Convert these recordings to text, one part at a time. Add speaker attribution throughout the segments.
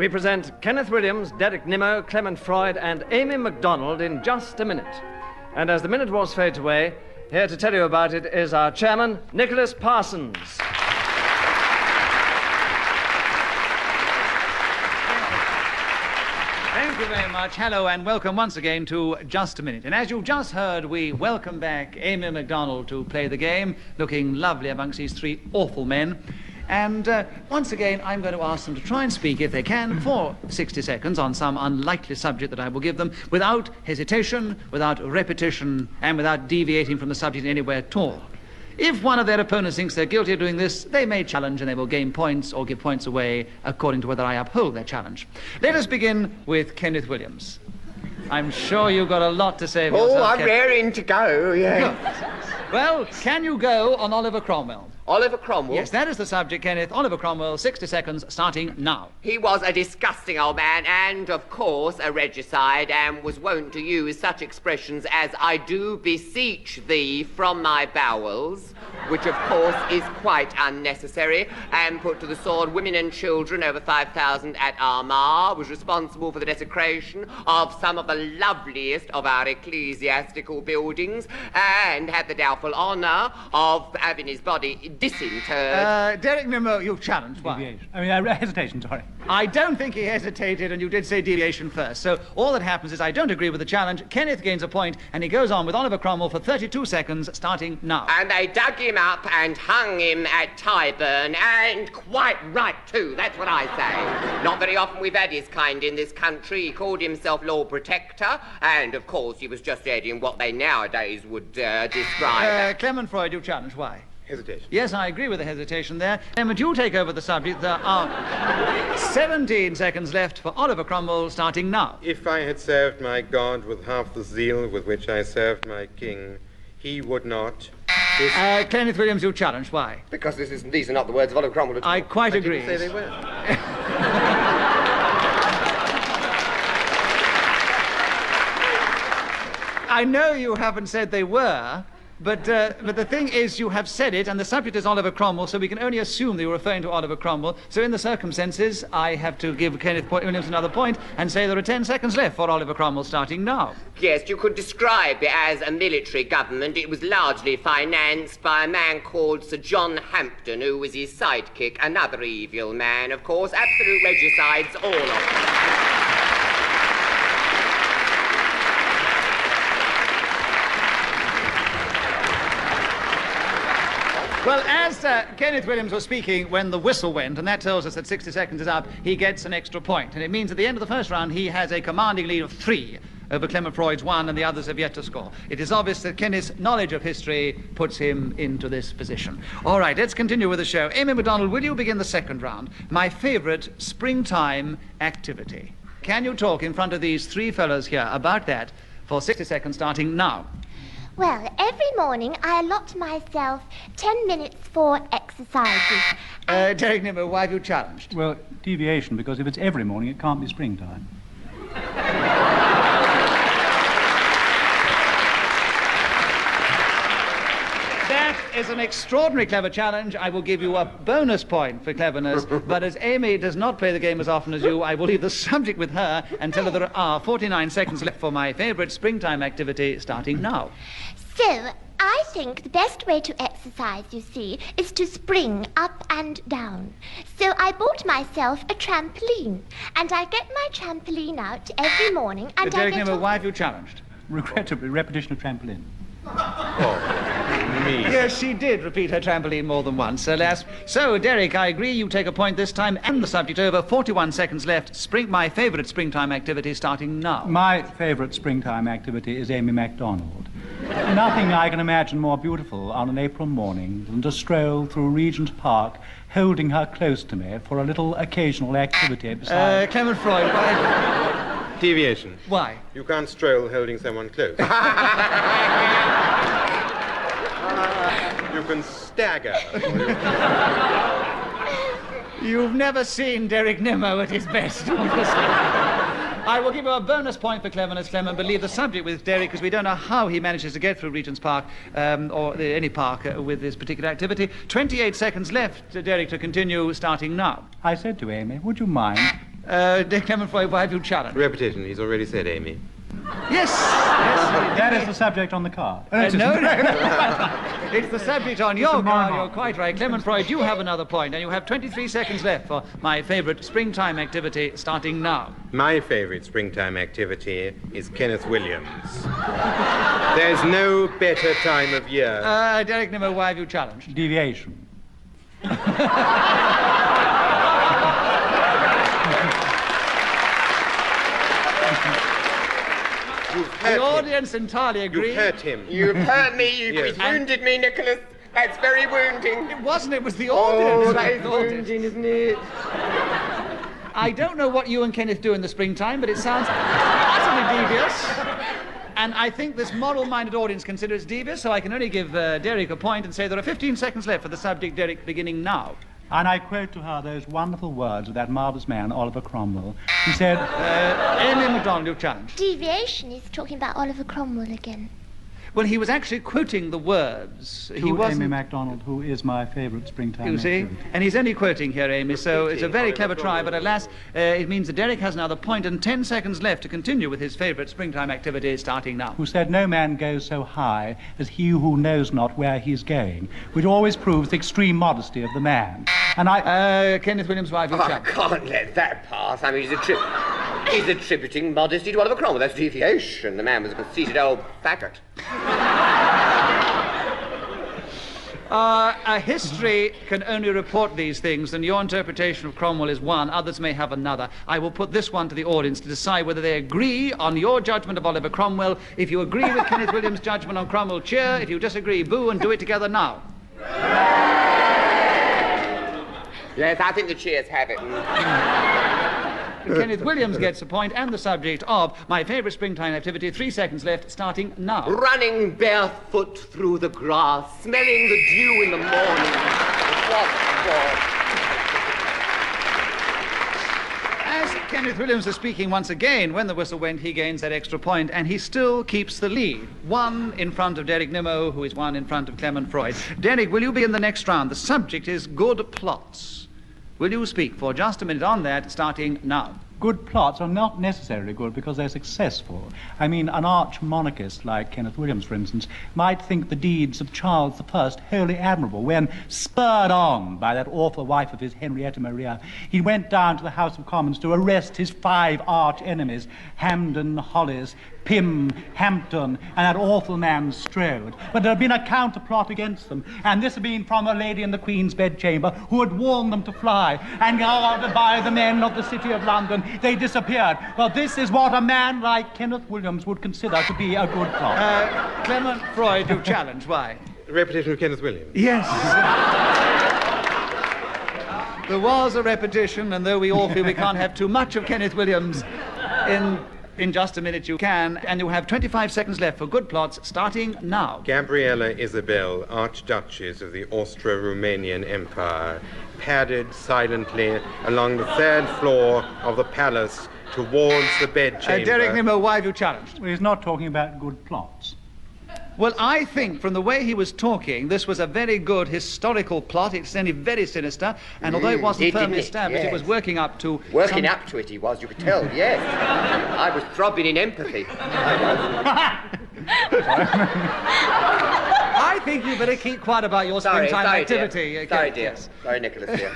Speaker 1: we present Kenneth Williams, Derek Nimmo, Clement Freud, and Amy MacDonald in just a minute. And as the minute was fades away, here to tell you about it is our chairman, Nicholas Parsons.
Speaker 2: Thank you very much. Hello and welcome once again to Just a Minute. And as you've just heard, we welcome back Amy MacDonald to play the game, looking lovely amongst these three awful men. And once again, I'm going to ask them to try and speak, if they can, for 60 seconds on some unlikely subject that I will give them, without hesitation, without repetition, and without deviating from the subject in any way at all. If one of their opponents thinks they're guilty of doing this, they may challenge and they will gain points or give points away according to whether I uphold their challenge. Let us begin with Kenneth Williams. I'm sure you've got a lot to say about yourself,
Speaker 3: I'm
Speaker 2: Kenneth.
Speaker 3: raring to go, yeah.
Speaker 2: Good. Well, can you go on Oliver Cromwell?
Speaker 3: Oliver Cromwell?
Speaker 2: Yes, that is the subject, Kenneth. Oliver Cromwell, 60 seconds, starting now.
Speaker 3: He was a disgusting old man and, of course, a regicide, and was wont to use such expressions as, "I do beseech thee from my bowels," which, of course, is quite unnecessary, and put to the sword women and children, over 5,000 at Armagh, was responsible for the desecration of some of the loveliest of our ecclesiastical buildings, and had the doubtful honour of having his body disinterred.
Speaker 2: Derek Nimmo, you've challenged. Why?
Speaker 4: Deviation. Hesitation, sorry.
Speaker 2: I don't think he hesitated, and you did say deviation first. So all that happens is I don't agree with the challenge. Kenneth gains a point, and he goes on with Oliver Cromwell for 32 seconds, starting now.
Speaker 3: And they dug him up and hung him at Tyburn, and quite right too, that's what I say. Not very often we've had his kind in this country. He called himself Lord Protector, and of course he was just adding what they nowadays would describe.
Speaker 2: Clement Freud, you challenge. Why?
Speaker 3: Hesitation.
Speaker 2: Yes, I agree with the hesitation there. Clement, you take over the subject. There are 17 seconds left for Oliver Cromwell, starting now.
Speaker 5: If I had served my God with half the zeal with which I served my king, he would not.
Speaker 2: Kenneth Williams, you challenge. Why?
Speaker 3: Because these are not the words of Oliver Cromwell at all.
Speaker 2: I quite agree.
Speaker 5: Didn't say they were.
Speaker 2: I know you haven't said they were, but the thing is, you have said it, and the subject is Oliver Cromwell, so we can only assume that you're referring to Oliver Cromwell. So in the circumstances, I have to give Kenneth Williams another point and say there are 10 seconds left for Oliver Cromwell, starting now.
Speaker 3: Yes, you could describe it as a military government. It was largely financed by a man called Sir John Hampden, who was his sidekick, another evil man, of course. Absolute regicides, all of them.
Speaker 2: Well, as Kenneth Williams was speaking when the whistle went, and that tells us that 60 seconds is up, he gets an extra point. And it means at the end of the first round, he has a commanding lead of 3 over Clement Freud's 1, and the others have yet to score. It is obvious that Kenneth's knowledge of history puts him into this position. All right, let's continue with the show. Amy MacDonald, will you begin the second round? My favourite springtime activity. Can you talk in front of these 3 fellows here about that for 60 seconds, starting now?
Speaker 6: Well, every morning I allot myself 10 minutes for exercises.
Speaker 2: Derek Nimmo, why have you challenged?
Speaker 4: Well, deviation, because if it's every morning, it can't be springtime.
Speaker 2: That is an extraordinarily clever challenge. I will give you a bonus point for cleverness, but as Amy does not play the game as often as you, I will leave the subject with her and tell her there are 49 seconds left for my favourite springtime activity, starting now.
Speaker 6: So, I think the best way to exercise, you see, is to spring up and down. So I bought myself a trampoline, and I get my trampoline out every morning, and
Speaker 2: Derek
Speaker 6: I get
Speaker 2: Nimmo,
Speaker 6: on-
Speaker 2: why have you challenged?
Speaker 4: Regrettably, repetition of trampoline.
Speaker 5: Me.
Speaker 2: Yes, she did repeat her trampoline more than once, alas. So, Derek, I agree you take a point this time, and the subject over. 41 seconds left. My favourite springtime activity, starting now.
Speaker 4: My favourite springtime activity is Amy MacDonald. Nothing I can imagine more beautiful on an April morning than to stroll through Regent Park, holding her close to me for a little occasional activity beside...
Speaker 2: Clement Freud, why?
Speaker 5: Deviation.
Speaker 2: Why?
Speaker 5: You can't stroll holding someone close. You can stagger.
Speaker 2: You've never seen Derek Nimmo at his best, obviously. I will give you a bonus point for cleverness, Clement, but leave the subject with Derek, because we don't know how he manages to get through Regent's Park, or any park, with this particular activity. 28 seconds left, Derek, to continue, starting now.
Speaker 4: I said to Amy, would you mind
Speaker 2: Dick Clement Freud, why have you challenged?
Speaker 5: Repetition, he's already said, Amy.
Speaker 2: Yes.
Speaker 4: That is the subject on the card.
Speaker 2: No. It's the subject on your card. You're quite right. Clement Freud, you have another point, and you have 23 seconds left for my favourite springtime activity starting now.
Speaker 5: My favourite springtime activity is Kenneth Williams. There's no better time of year.
Speaker 2: Derek Nimmo, why have you challenged?
Speaker 4: Deviation.
Speaker 2: The audience entirely agree.
Speaker 5: You've hurt him.
Speaker 3: You've hurt me. You've
Speaker 5: Yes.
Speaker 3: wounded me, Nicholas. That's very wounding.
Speaker 2: It wasn't, it was the audience.
Speaker 3: Oh,
Speaker 2: that
Speaker 3: that is
Speaker 2: thought it.
Speaker 3: wounding, isn't it?
Speaker 2: I don't know what you and Kenneth do in the springtime, but it sounds utterly devious. And I think this moral-minded audience considers it devious, so I can only give Derek a point and say there are 15 seconds left for the subject, Derek, beginning now.
Speaker 4: And I quote to her those wonderful words of that marvellous man, Oliver Cromwell. He said,
Speaker 2: Amy MacDonald, you've challenged.
Speaker 6: Deviation is talking about Oliver Cromwell again.
Speaker 2: Well, he was actually quoting the words. He
Speaker 4: to
Speaker 2: wasn't.
Speaker 4: Amy MacDonald, who is my favourite springtime
Speaker 2: You see?
Speaker 4: activity.
Speaker 2: And he's only quoting here, Amy, so it's a very clever try, but alas, it means that Derek has another point and 10 seconds left to continue with his favourite springtime activity starting now.
Speaker 4: Who said, no man goes so high as he who knows not where he's going, which always proves the extreme modesty of the man. And
Speaker 2: Kenneth Williams, why have you
Speaker 3: I
Speaker 2: challenged?
Speaker 3: can't let that pass. I mean, he's attributing modesty to Oliver Cromwell. That's deviation. The man was a conceited old faggot.
Speaker 2: History can only report these things, and your interpretation of Cromwell is one, others may have another. I will put this one to the audience to decide whether they agree on your judgment of Oliver Cromwell. If you agree with Kenneth Williams' judgment on Cromwell, cheer. If you disagree, boo, and do it together now.
Speaker 3: Yes, I think the cheers have it.
Speaker 2: Kenneth Williams gets a point, and the subject of my favourite springtime activity. 3 seconds left, starting now.
Speaker 3: Running barefoot through the grass, smelling the dew in the morning. What for?
Speaker 2: As Kenneth Williams is speaking once again, when the whistle went, he gains that extra point, and he still keeps the lead. 1 in front of Derek Nimmo, who is 1 in front of Clement Freud. Derek, will you begin the next round? The subject is good plots. Will you speak for just a minute on that, starting now?
Speaker 4: good plots are not necessarily good because they're successful. I mean, an arch monarchist like Kenneth Williams, for instance, might think the deeds of Charles I wholly admirable when, spurred on by that awful wife of his, Henrietta Maria, he went down to the House of Commons to arrest his 5 arch enemies, Hampden, Hollis, Pym, Hampton, and that awful man Strode. But there had been a counterplot against them, and this had been from a lady in the Queen's bedchamber who had warned them to fly, and guarded by the men of the City of London, they disappeared. Well, this is what a man like Kenneth Williams would consider to be a good plot.
Speaker 2: Clement Freud, you challenge. Why?
Speaker 5: Repetition of Kenneth Williams.
Speaker 2: Yes. There was a repetition, and though we all feel we can't have too much of Kenneth Williams, in just a minute you can, and you have 25 seconds left for good plots, starting now.
Speaker 5: Gabriella Isabel, Archduchess of the Austro-Romanian Empire, padded silently along the 3rd floor of the palace towards the bedchamber.
Speaker 2: Derek Nimmo, why have you challenged?
Speaker 4: Well, he's not talking about good plots.
Speaker 2: Well, I think from the way he was talking, this was a very good historical plot. It's only very sinister, and although it wasn't firmly established, it was working up to...
Speaker 3: Working up to it, he was, you could tell, yes. I was throbbing in empathy.
Speaker 2: I think you better keep quiet about your springtime activity.
Speaker 3: Dear. Sorry, dear. Sorry, Nicholas, dear.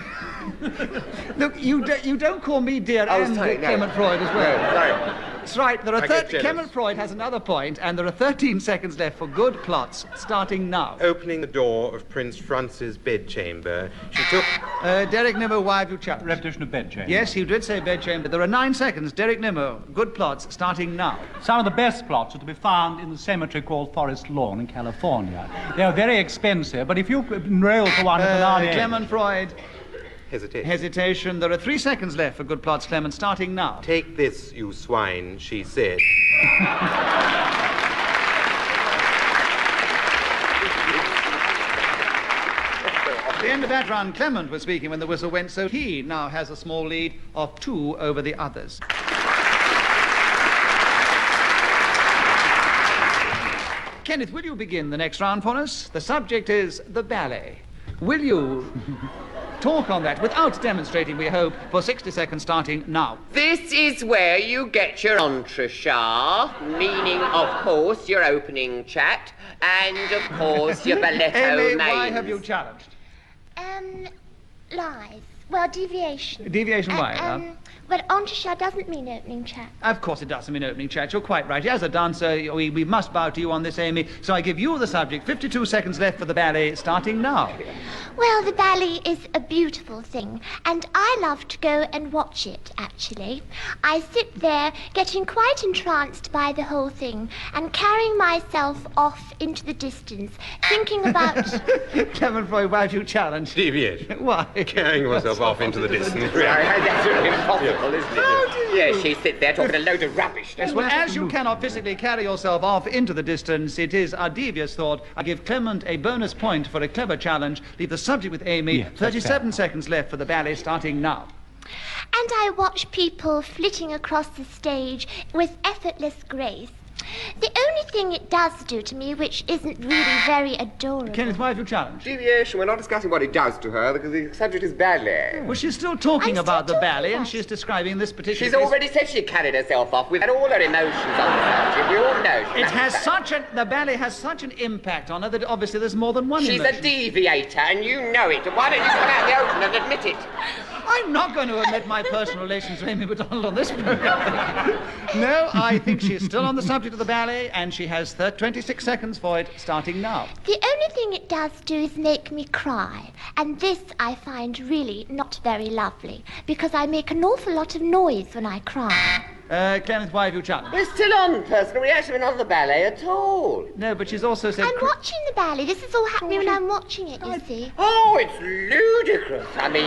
Speaker 2: Look, you don't call me dear and
Speaker 3: sorry, no.
Speaker 2: Clement Freud as well.
Speaker 3: No, sorry.
Speaker 2: That's right. There are
Speaker 5: I get jealous.
Speaker 2: Clement Freud has another point, and there are 13 seconds left for good plots, starting now.
Speaker 5: Opening the door of Prince Francis' bedchamber, she took...
Speaker 2: Derek Nimmo, why have you challenged?
Speaker 4: Repetition of bedchamber.
Speaker 2: Yes, you did say bedchamber. There are 9 seconds. Derek Nimmo, good plots, starting now.
Speaker 4: Some of the best plots are to be found in the cemetery called Forest Lawn in California. They are very expensive, but if you enroll for one at an early age...
Speaker 2: Clement Freud,
Speaker 5: Hesitation.
Speaker 2: hesitation. There are 3 seconds left for good plots, Clement, starting now.
Speaker 5: Take this, you swine, she said.
Speaker 2: At the end of that round, Clement was speaking when the whistle went, so he now has a small lead of 2 over the others. Kenneth, will you begin the next round for us? The subject is the ballet. Will you talk on that without demonstrating, we hope, for 60 seconds starting now.
Speaker 3: This is where you get your entrechat, meaning, of course, your opening chat, and, of course, your balletto
Speaker 2: Amy,
Speaker 3: names.
Speaker 2: why have you challenged?
Speaker 6: Lies. Well, deviation.
Speaker 2: Deviation why, love?
Speaker 6: Well, entrechat doesn't mean opening chat.
Speaker 2: Of course it doesn't mean opening chat. You're quite right. As a dancer, we must bow to you on this, Amy. So I give you the subject. 52 seconds left for the ballet, starting now.
Speaker 6: Well, the ballet is a beautiful thing, and I love to go and watch it, actually. I sit there getting quite entranced by the whole thing and carrying myself off into the distance, thinking about...
Speaker 2: Clement Freud, why have you challenged?
Speaker 5: Deviation.
Speaker 2: Why?
Speaker 5: Carrying myself off into the distance.
Speaker 3: That's really impossible, isn't it? Yes, she sits there talking a load of rubbish.
Speaker 2: Yes, well, as you cannot physically carry yourself off into the distance, it is a devious thought. I give Clement a bonus point for a clever challenge. Leave the subject with Amy.
Speaker 4: Yes,
Speaker 2: 37 seconds left for the ballet, starting now.
Speaker 6: And I watch people flitting across the stage with effortless grace. The only thing it does do to me, which isn't really very adorable...
Speaker 2: Kenneth, why have you challenged?
Speaker 3: Deviation, we're not discussing what it does to her, because the subject is ballet.
Speaker 2: Well, she's still talking
Speaker 6: I'm
Speaker 2: about
Speaker 6: still
Speaker 2: the
Speaker 6: talking
Speaker 2: ballet, and
Speaker 6: about
Speaker 2: she's describing this particular...
Speaker 3: She's already said she carried herself off with all her emotions on the subject. We all know she
Speaker 2: It
Speaker 3: must
Speaker 2: has
Speaker 3: say.
Speaker 2: such a... The ballet has such an impact on her that obviously there's more than one
Speaker 3: She's
Speaker 2: emotion.
Speaker 3: a deviator, and you know it. Why don't you come out in the open and admit it?
Speaker 2: I'm not going to admit my personal relations with Amy MacDonald on this program. No, I think she's still on the subject of the ballet, and she has 26 seconds for it, starting now.
Speaker 6: The only thing it does do is make me cry. And this I find really not very lovely, because I make an awful lot of noise when I cry.
Speaker 2: Clement, why have you challenged?
Speaker 3: We're still on personal reaction. We're not on the ballet at all.
Speaker 2: No, but she's also said...
Speaker 6: I'm watching the ballet. This is all happening when I'm watching it, you see.
Speaker 3: Oh, it's ludicrous. I mean,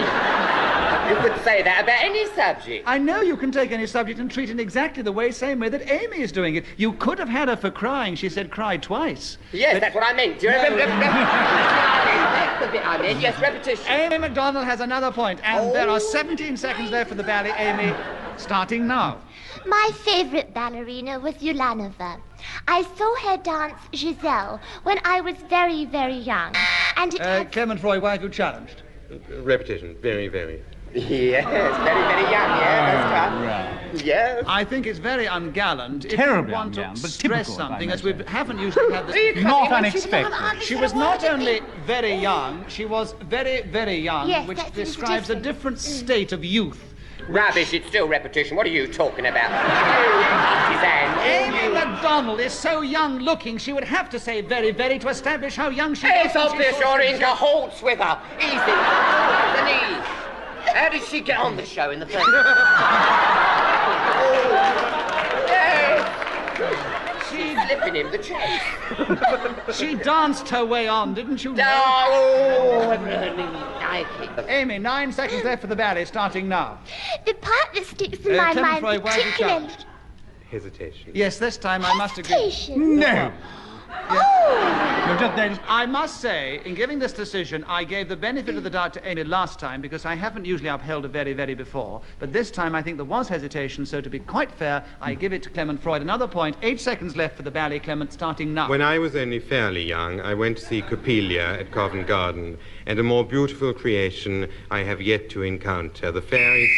Speaker 3: you could say that about any subject.
Speaker 2: I know you can take any subject and treat it in exactly the same way that Amy is doing it. You could have had her for crying. She said cry twice.
Speaker 3: Yes, that's what I meant. Do you remember? That's the bit I meant. Yes, repetition.
Speaker 2: Amy MacDonald has another point, and there are 17 seconds left for the ballet. Amy, starting now.
Speaker 6: My favourite ballerina was Ulanova. I saw her dance Giselle when I was very, very young. And it had...
Speaker 2: Clement Freud, why have you challenged?
Speaker 5: Repetition. Very, very.
Speaker 3: Yes, very, very young. Yeah, that's right. Yes.
Speaker 2: I think it's very ungallant if
Speaker 4: Terribly
Speaker 2: you want to
Speaker 4: ungallant, but
Speaker 2: stress
Speaker 4: typical, if I
Speaker 2: something,
Speaker 4: may
Speaker 2: as we
Speaker 4: say.
Speaker 2: haven't usually had this.
Speaker 4: Not unexpected.
Speaker 2: She was not only very young, she was very, very young,
Speaker 6: Yes,
Speaker 2: which
Speaker 6: that's
Speaker 2: describes a
Speaker 6: different.
Speaker 2: different state of youth.
Speaker 3: Rubbish, it's still repetition. What are you talking about? Partisan.
Speaker 2: Amy MacDonald is so young looking, she would have to say very, very to establish how young she was.
Speaker 3: It's obvious you're in cahoots with her. Easy. The knees. How did she get on the show in the first She's slipping him the chase.
Speaker 2: She danced her way on, didn't you?
Speaker 3: Oh, I like
Speaker 2: Amy, 9 seconds left for the ballet, starting now.
Speaker 6: The part that sticks in my
Speaker 2: Clement
Speaker 6: mind
Speaker 2: Freud, why have you
Speaker 6: particularly...
Speaker 2: challenged?
Speaker 5: Hesitation.
Speaker 2: Yes, this time I must agree.
Speaker 6: Hesitation.
Speaker 4: No.
Speaker 6: Oh!
Speaker 4: No, just there.
Speaker 2: I must say, in giving this decision, I gave the benefit of the doubt to Amy last time because I haven't usually upheld a very, very before. But this time I think there was hesitation, so to be quite fair, I give it to Clement Freud. Another point, 8 seconds left for the ballet, Clement, starting now.
Speaker 5: When I was only fairly young, I went to see Coppelia at Covent Garden, and a more beautiful creation I have yet to encounter. The fairies...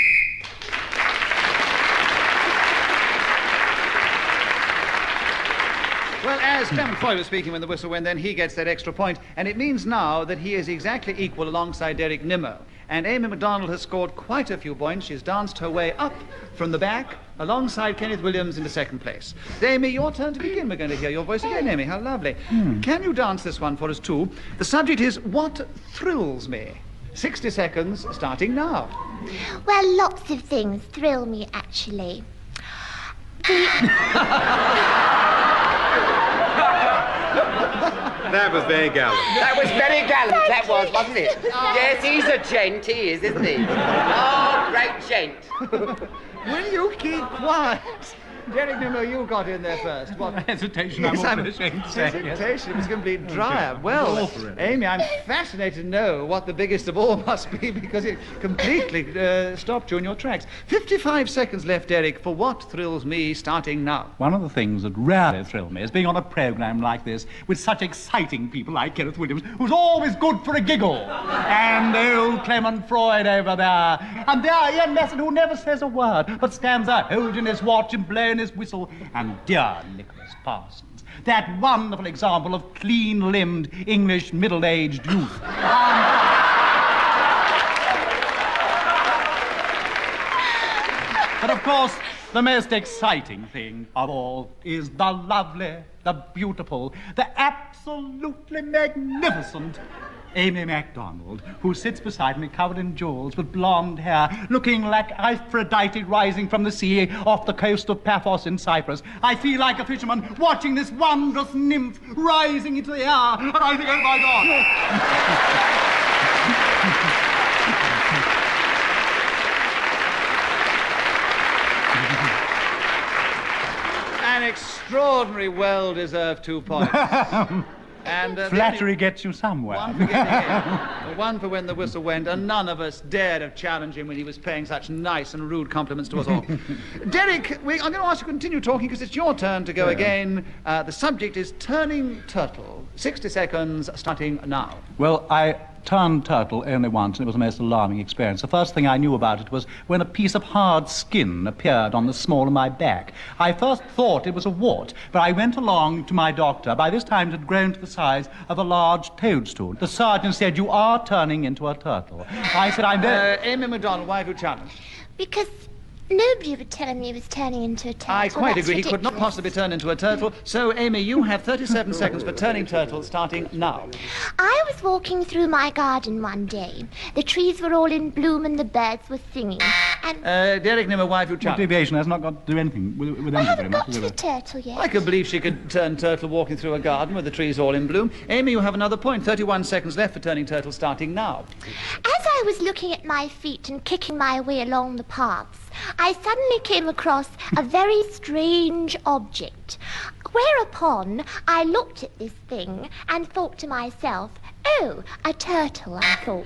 Speaker 2: Well, as Clement Freud was speaking when the whistle went, then he gets that extra point, and it means now that he is exactly equal alongside Derek Nimmo. And Amy MacDonald has scored quite a few points. She's danced her way up from the back alongside Kenneth Williams into second place. Amy, your turn to begin. We're going to hear your voice again, Amy. How lovely. Can you dance this one for us too? The subject is What Thrills Me? 60 seconds, starting now.
Speaker 6: Well, lots of things thrill me, actually.
Speaker 5: That was very gallant.
Speaker 3: That was very gallant, that was, wasn't it? Yes, he's a gent, he is, isn't he? Oh, great gent.
Speaker 2: Will you keep quiet? Derek Nimmo, you got in there first. What?
Speaker 4: Hesitation,
Speaker 2: Yes,
Speaker 4: I'm awfully ashamed to say. Yes.
Speaker 2: Hesitation. It was complete dry up. Well, Amy, I'm fascinated to know what the biggest of all must be because it completely stopped you in your tracks. 55 seconds left, Derek, for what thrills me starting now.
Speaker 4: One of the things that rarely thrill me is being on a programme like this with such exciting people like Kenneth Williams, who's always good for a giggle, and old Clement Freud over there, and there Ian Messon, who never says a word, but stands there holding his watch and blowing his whistle, and dear Nicholas Parsons, that wonderful example of clean-limbed English middle-aged youth. But of course, the most exciting thing of all is the lovely, the beautiful, the absolutely magnificent Amy MacDonald, who sits beside me covered in jewels with blonde hair, looking like Aphrodite rising from the sea off the coast of Paphos in Cyprus. I feel like a fisherman watching this wondrous nymph rising into the air, and I think, oh my God.
Speaker 2: An extraordinary, well-deserved 2 points. And
Speaker 4: Flattery gets you somewhere.
Speaker 2: One for getting in, one for when the whistle went, and none of us dared have challenged him when he was paying such nice and rude compliments to us all. Derek, I'm going to ask you to continue talking because it's your turn to go again. The subject is turning turtle. 60 seconds starting now.
Speaker 4: Well, I turned turtle only once, and it was a most alarming experience. The first thing I knew about it was when a piece of hard skin appeared on the small of my back. I first thought it was a wart, but I went along to my doctor. By this time it had grown to the size of a large toadstool. The surgeon said, "You are turning into a turtle." I said, "I'm very..."
Speaker 2: Amy MacDonald, why have you challenged?
Speaker 6: Because nobody would tell him he was turning into a turtle.
Speaker 2: I quite
Speaker 6: That's
Speaker 2: agree. He could not
Speaker 6: ridiculous.
Speaker 2: possibly turn into a turtle. So, Amy, you have 37 seconds for turning turtle starting now.
Speaker 6: I was walking through my garden one day. The trees were all in bloom and the birds were singing. And
Speaker 2: Derek Nimmo, why have you
Speaker 4: What
Speaker 2: challenged?
Speaker 4: deviation has not got to do anything with
Speaker 6: I
Speaker 4: anything very
Speaker 6: haven't
Speaker 4: much.
Speaker 6: got to the turtle yet.
Speaker 2: I could believe she could turn turtle walking through a garden with the trees all in bloom. Amy, you have another point. 31 seconds left for turning turtle starting now.
Speaker 6: As I was looking at my feet and kicking my way along the paths, I suddenly came across a very strange object. Whereupon I looked at this thing and thought to myself, oh, a turtle, I thought.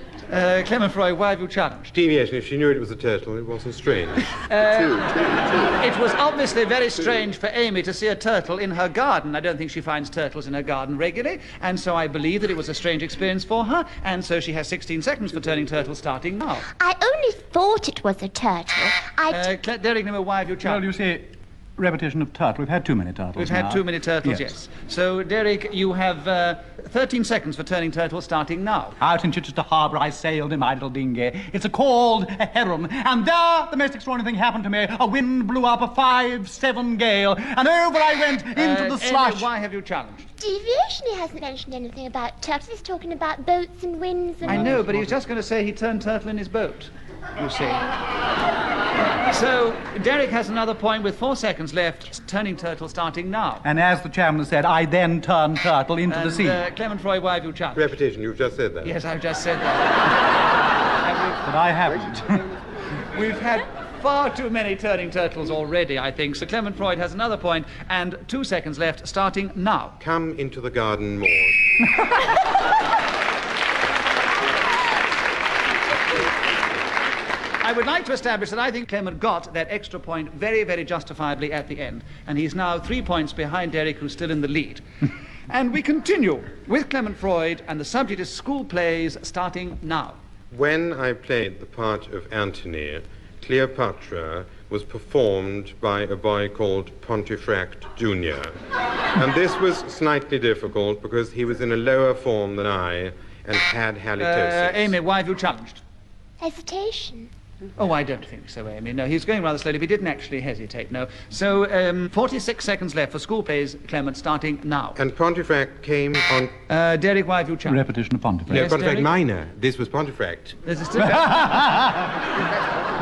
Speaker 2: Clement Freud, why have you challenged?
Speaker 5: Deviation, if she knew it was a turtle, it wasn't strange.
Speaker 2: It was obviously very strange for Amy to see a turtle in her garden. I don't think she finds turtles in her garden regularly, and so I believe that it was a strange experience for her, and so she has 16 seconds for turning turtle starting now.
Speaker 6: I only thought it was a turtle.
Speaker 2: Derek Nimmo, why have you
Speaker 4: Well,
Speaker 2: challenged?
Speaker 4: you see, repetition of turtle. We've had too many turtles
Speaker 2: We've had
Speaker 4: now.
Speaker 2: too many turtles, yes. So, Derek, you have 13 seconds for turning turtle starting now.
Speaker 4: Out in Chichester Harbour I sailed in my little dinghy. It's called a heron. And there the most extraordinary thing happened to me. A wind blew up a 5-7 gale, and over I went into the slush.
Speaker 2: Amy, why have you challenged?
Speaker 6: Deviation, he hasn't mentioned anything about turtles. He's talking about boats and winds and...
Speaker 2: I know, but he was just going to say he turned turtle in his boat, you see. So, Derek has another point with 4 seconds left. Turning turtle starting now.
Speaker 4: And as the chairman said, I then turned turtle into the sea.
Speaker 2: Clement Freud, why have you challenged?
Speaker 5: Repetition, you've just said that.
Speaker 2: Yes, I've just said that.
Speaker 4: But I haven't.
Speaker 2: We've had far too many turning turtles already, I think. So Clement Freud has another point, and 2 seconds left, starting now.
Speaker 5: Come into the garden more.
Speaker 2: I would like to establish that I think Clement got that extra point very, very justifiably at the end. And he's now 3 points behind Derek, who's still in the lead. And we continue with Clement Freud, and the subject is school plays starting now.
Speaker 5: When I played the part of Antony, Cleopatra was performed by a boy called Pontefract Jr. And this was slightly difficult because he was in a lower form than I and had halitosis.
Speaker 2: Amy, why have you challenged?
Speaker 6: Hesitation.
Speaker 2: Oh, I don't think so, Amy. No, he's going rather slowly. He didn't actually hesitate, no. So, 46 seconds left for school plays, Clement, starting now.
Speaker 5: And Pontefract came on...
Speaker 2: Derek, why have you challenged?
Speaker 4: Repetition of Pontefract.
Speaker 5: No,
Speaker 2: Yes,
Speaker 5: Pontefract
Speaker 2: Derek?
Speaker 5: Minor. This was Pontefract.
Speaker 2: This is still...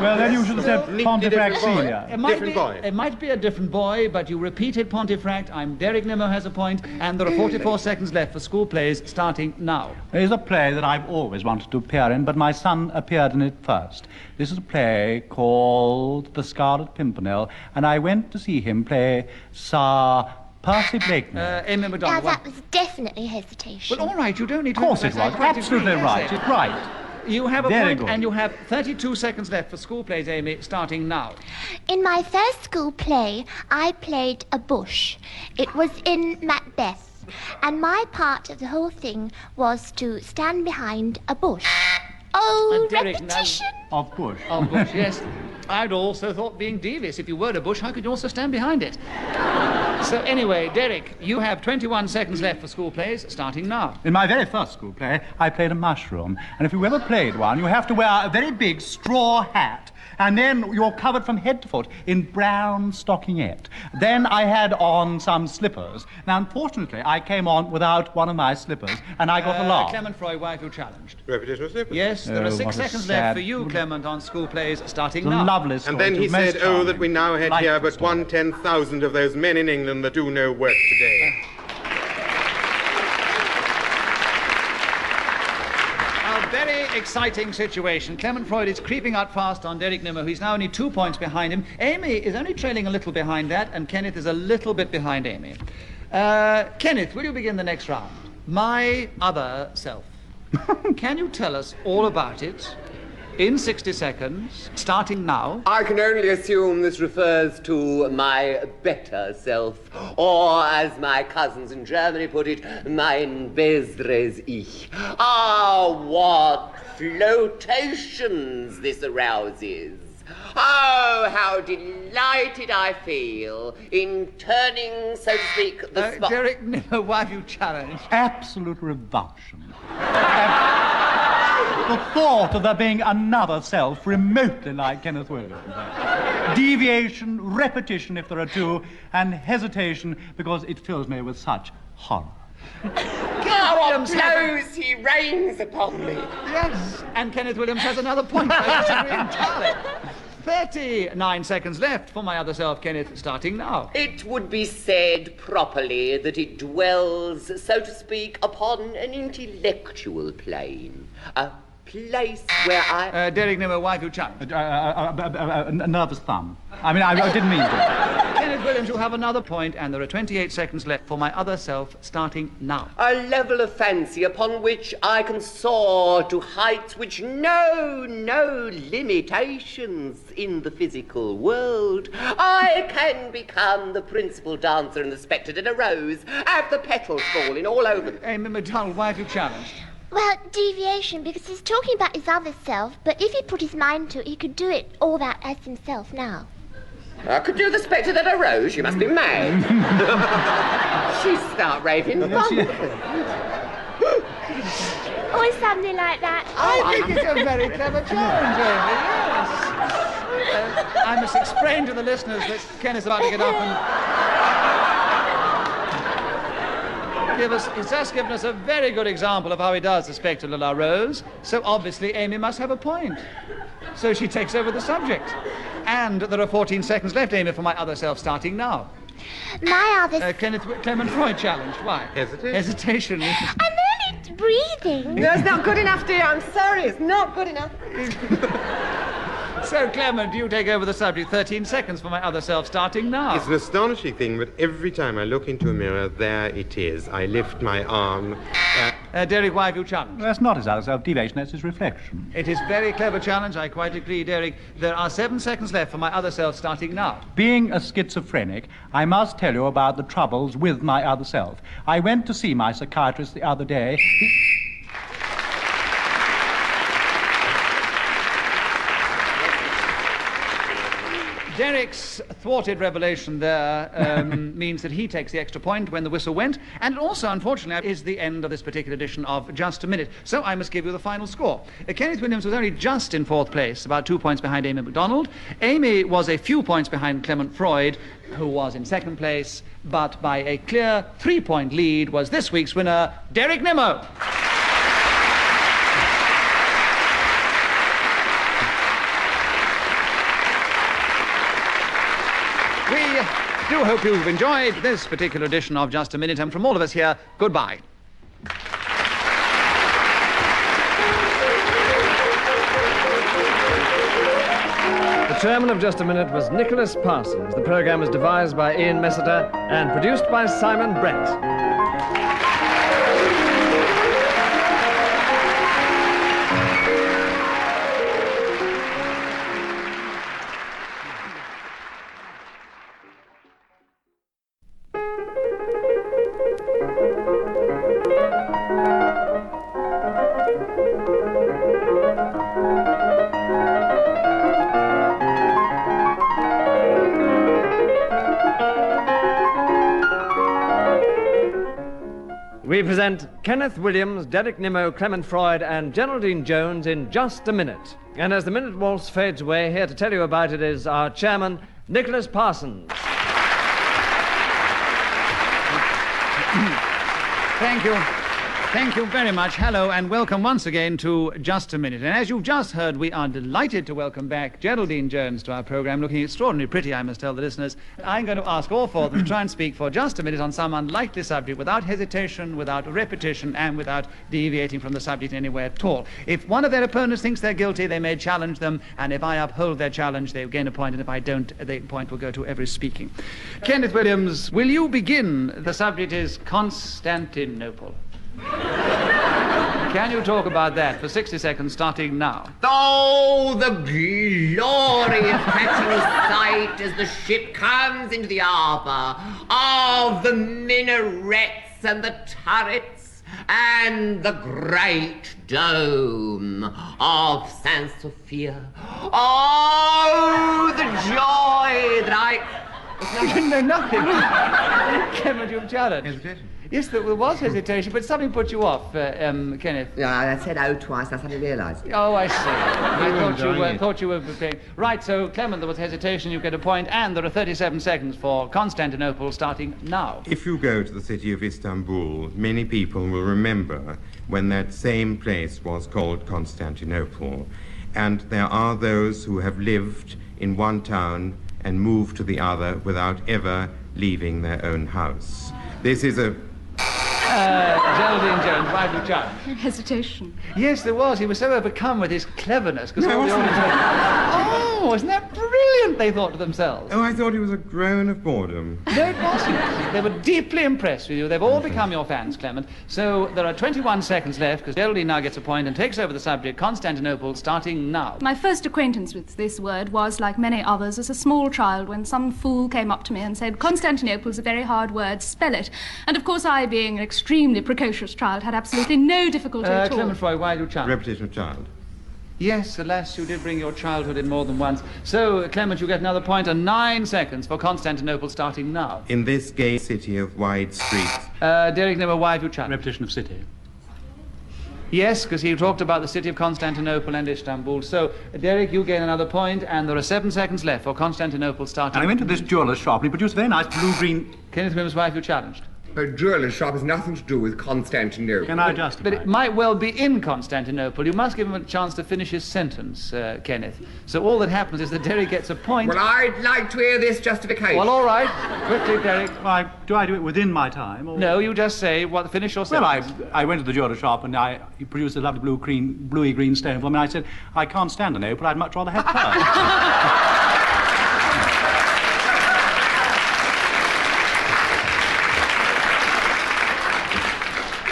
Speaker 4: Well, then you should have said
Speaker 5: Neatly
Speaker 4: Pontefract
Speaker 5: different boy.
Speaker 4: Senior.
Speaker 5: Different boy.
Speaker 2: It might be a different boy, but you repeated Pontefract. I'm Derek Nimmo has a point, and there are 44 seconds left for school plays starting now.
Speaker 4: There's a play that I've always wanted to appear in, but my son appeared in it first. This is a play called The Scarlet Pimpernel, and I went to see him play Sir Percy Blakeney.
Speaker 2: Amy
Speaker 6: Now,
Speaker 2: MacDonald.
Speaker 6: that was definitely hesitation.
Speaker 2: Well, all right, you don't need to...
Speaker 4: Of course it was. Absolutely right. It's right.
Speaker 2: You have a
Speaker 4: Very
Speaker 2: point,
Speaker 4: good.
Speaker 2: and you have 32 seconds left for school plays, Amy, starting now.
Speaker 6: In my first school play, I played a bush. It was in Macbeth, and my part of the whole thing was to stand behind a bush. Oh,
Speaker 2: Derek, now-
Speaker 6: repetition!
Speaker 4: Of course.
Speaker 2: Oh, bush, yes. I'd also thought being devious. If you were a bush, how could you also stand behind it? So anyway, Derek, you have 21 seconds left for school plays, starting now.
Speaker 4: In my very first school play, I played a mushroom. And if you ever played one, you have to wear a very big straw hat. And then you're covered from head to foot in brown stockingette. Then I had on some slippers. Now, unfortunately, I came on without one of my slippers, and I got a laugh.
Speaker 2: Clement Freud, why have you challenged?
Speaker 5: Repetition of slippers.
Speaker 2: Yes, there are
Speaker 4: Oh,
Speaker 2: 6
Speaker 4: what a
Speaker 2: seconds
Speaker 4: sad-
Speaker 2: left for you, Clement, on school plays, starting
Speaker 4: It's a
Speaker 2: now.
Speaker 4: lovely story.
Speaker 5: And then he
Speaker 4: It was most
Speaker 5: said, oh, that we now had
Speaker 4: charming.
Speaker 5: here
Speaker 4: Delightful
Speaker 5: but
Speaker 4: story.
Speaker 5: 1/10,000 of those men in England that do no work today.
Speaker 2: A very exciting situation. Clement Freud is creeping out fast on Derek Nimmo. He's now only 2 points behind him. Amy is only trailing a little behind that, and Kenneth is a little bit behind Amy. Kenneth, will you begin the next round? My other self. Can you tell us all about it in 60 seconds, starting now?
Speaker 3: I can only assume this refers to my better self, or as my cousins in Germany put it, mein besseres Ich. Ah, what flotations this arouses. Oh, how delighted I feel in turning, so to speak, the spot.
Speaker 2: Derek Nimmo, why have you challenged?
Speaker 4: Absolute revulsion. The thought of there being another self remotely like Kenneth Williams. Deviation, repetition if there are two, and hesitation because it fills me with such horror.
Speaker 3: How
Speaker 2: Williams has a-
Speaker 3: blows he rains upon me.
Speaker 2: Yes, and Kenneth Williams has another point. I disagree entirely. 39 seconds left for my other self, Kenneth, starting now.
Speaker 3: It would be said properly that it dwells, so to speak, upon an intellectual plane. A place where I...
Speaker 2: Derek Nimmo, why have you challenged?
Speaker 4: A nervous thumb. I mean, I didn't mean to.
Speaker 2: Kenneth Williams, you have another point, and there are 28 seconds left for my other self, starting now.
Speaker 3: A level of fancy upon which I can soar to heights which know no limitations in the physical world. I can become the principal dancer in the spectre in a rose, have the petals falling all over them.
Speaker 2: Amy MacDonald, why have you challenged?
Speaker 6: Well, deviation, because he's talking about his other self, but if he put his mind to it, he could do it all that as himself now.
Speaker 3: I could do the spectre that I rose. You must be mad. She'd start raving bonkers.
Speaker 6: Or something like that.
Speaker 2: I think it's a very clever challenge, Amy, yes. I must explain to the listeners that Kenneth's about to get up and he's just given us a very good example of how he does the spectre de la rose. So obviously Amy must have a point. So she takes over the subject. And there are 14 seconds left, Amy, for my other self, starting now.
Speaker 6: My other...
Speaker 2: Clement Freud challenged. Why?
Speaker 5: Hesitation.
Speaker 2: Hesitation.
Speaker 6: I'm only breathing.
Speaker 7: No, it's not good enough, dear. I'm sorry, it's not good enough.
Speaker 2: So, Clement, you take over the subject. 13 seconds for my other self, starting now.
Speaker 5: It's an astonishing thing, but every time I look into a mirror, there it is. I lift my arm.
Speaker 2: Derek, why have you challenged?
Speaker 4: That's not his other self, deviation, that's his reflection.
Speaker 2: It is very clever challenge. I quite agree, Derek. There are 7 seconds left for my other self, starting now.
Speaker 4: Being a schizophrenic, I must tell you about the troubles with my other self. I went to see my psychiatrist the other day.
Speaker 2: Derek's thwarted revelation there means that he takes the extra point when the whistle went, and it also, unfortunately, is the end of this particular edition of Just a Minute. So I must give you the final score. Kenneth Williams was only just in 4th place, about 2 points behind Amy MacDonald. Amy was a few points behind Clement Freud, who was in 2nd place, but by a clear 3-point lead was this week's winner, Derek Nimmo. do hope you've enjoyed this particular edition of Just a Minute, and from all of us here, goodbye.
Speaker 1: The chairman of Just a Minute was Nicholas Parsons. The programme was devised by Ian Messiter and produced by Simon Brett. We present Kenneth Williams, Derek Nimmo, Clement Freud, and Geraldine Jones in Just a Minute. And as the minute waltz fades away, here to tell you about it is our chairman, Nicholas Parsons.
Speaker 2: Thank you. Thank you very much. Hello and welcome once again to Just a Minute. And as you've just heard, we are delighted to welcome back Geraldine Jones to our programme, looking extraordinarily pretty, I must tell the listeners. I'm going to ask all four of them to try and speak for just a minute on some unlikely subject without hesitation, without repetition, and without deviating from the subject in any way at all. If one of their opponents thinks they're guilty, they may challenge them, and if I uphold their challenge, they gain a point, and if I don't, the point will go to every speaking. Kenneth Williams, will you begin? The subject is Constantinople. Can you talk about that for 60 seconds starting now?
Speaker 3: Oh, the glorious catching sight as the ship comes into the harbour of the minarets and the turrets and the great dome of San Sofia. Oh, the joy that
Speaker 2: You didn't know nothing. Clement, you've challenged.
Speaker 8: Hesitation.
Speaker 2: Yes, there was hesitation, but something put you off, Kenneth.
Speaker 8: Yeah, I said oh twice, I suddenly realised.
Speaker 2: Oh, I see. I thought you were playing. Right, so, Clement, there was hesitation, you get a point, and there are 37 seconds for Constantinople starting now.
Speaker 5: If you go to the city of Istanbul, many people will remember when that same place was called Constantinople. And there are those who have lived in one town and moved to the other without ever leaving their own house. This is a...
Speaker 2: Geraldine Jones, why have you challenged?
Speaker 9: Hesitation.
Speaker 2: Yes, there was. He was so overcome with his cleverness, because all the audience went, oh, isn't that brilliant, they thought to themselves.
Speaker 5: Oh, I thought it was a groan of boredom.
Speaker 2: No, it wasn't. They were deeply impressed with you. They've all become your fans, Clement. So there are 21 seconds left, because Geraldine now gets a point and takes over the subject, Constantinople, starting now.
Speaker 9: My first acquaintance with this word was, like many others, as a small child when some fool came up to me and said, Constantinople's a very hard word, spell it. And of course I, being an extremely precocious child, had absolutely no difficulty at all.
Speaker 2: Clement Freud, why do you challenge?
Speaker 5: Repetition of child.
Speaker 2: Yes, alas, you did bring your childhood in more than once. So, Clement, you get another point and 9 seconds for Constantinople starting now.
Speaker 5: In this gay city of wide streets.
Speaker 2: Derek Nimmo, why have you challenged?
Speaker 4: Repetition of city.
Speaker 2: Yes, because he talked about the city of Constantinople and Istanbul. So, Derek, you gain another point, and there are 7 seconds left for Constantinople starting.
Speaker 4: And I went to this jeweller's shop and he produced a very nice blue-green...
Speaker 2: Kenneth Williams, why have you challenged?
Speaker 8: A jeweller's shop has nothing to do with Constantinople.
Speaker 4: Can I justify?
Speaker 2: But it might well be in Constantinople. You must give him a chance to finish his sentence, Kenneth. So all that happens is that Derek gets a point.
Speaker 8: Well, I'd like to hear this justification.
Speaker 2: Well, all right. Quickly, Derek.
Speaker 4: Why, do I do it within my time? Or...
Speaker 2: No, you just say, finish your
Speaker 4: Well,
Speaker 2: sentence.
Speaker 4: I went to the jeweller's shop and he produced a lovely bluey green stone for me. I said, I can't stand Constantinople, I'd much rather have pearls.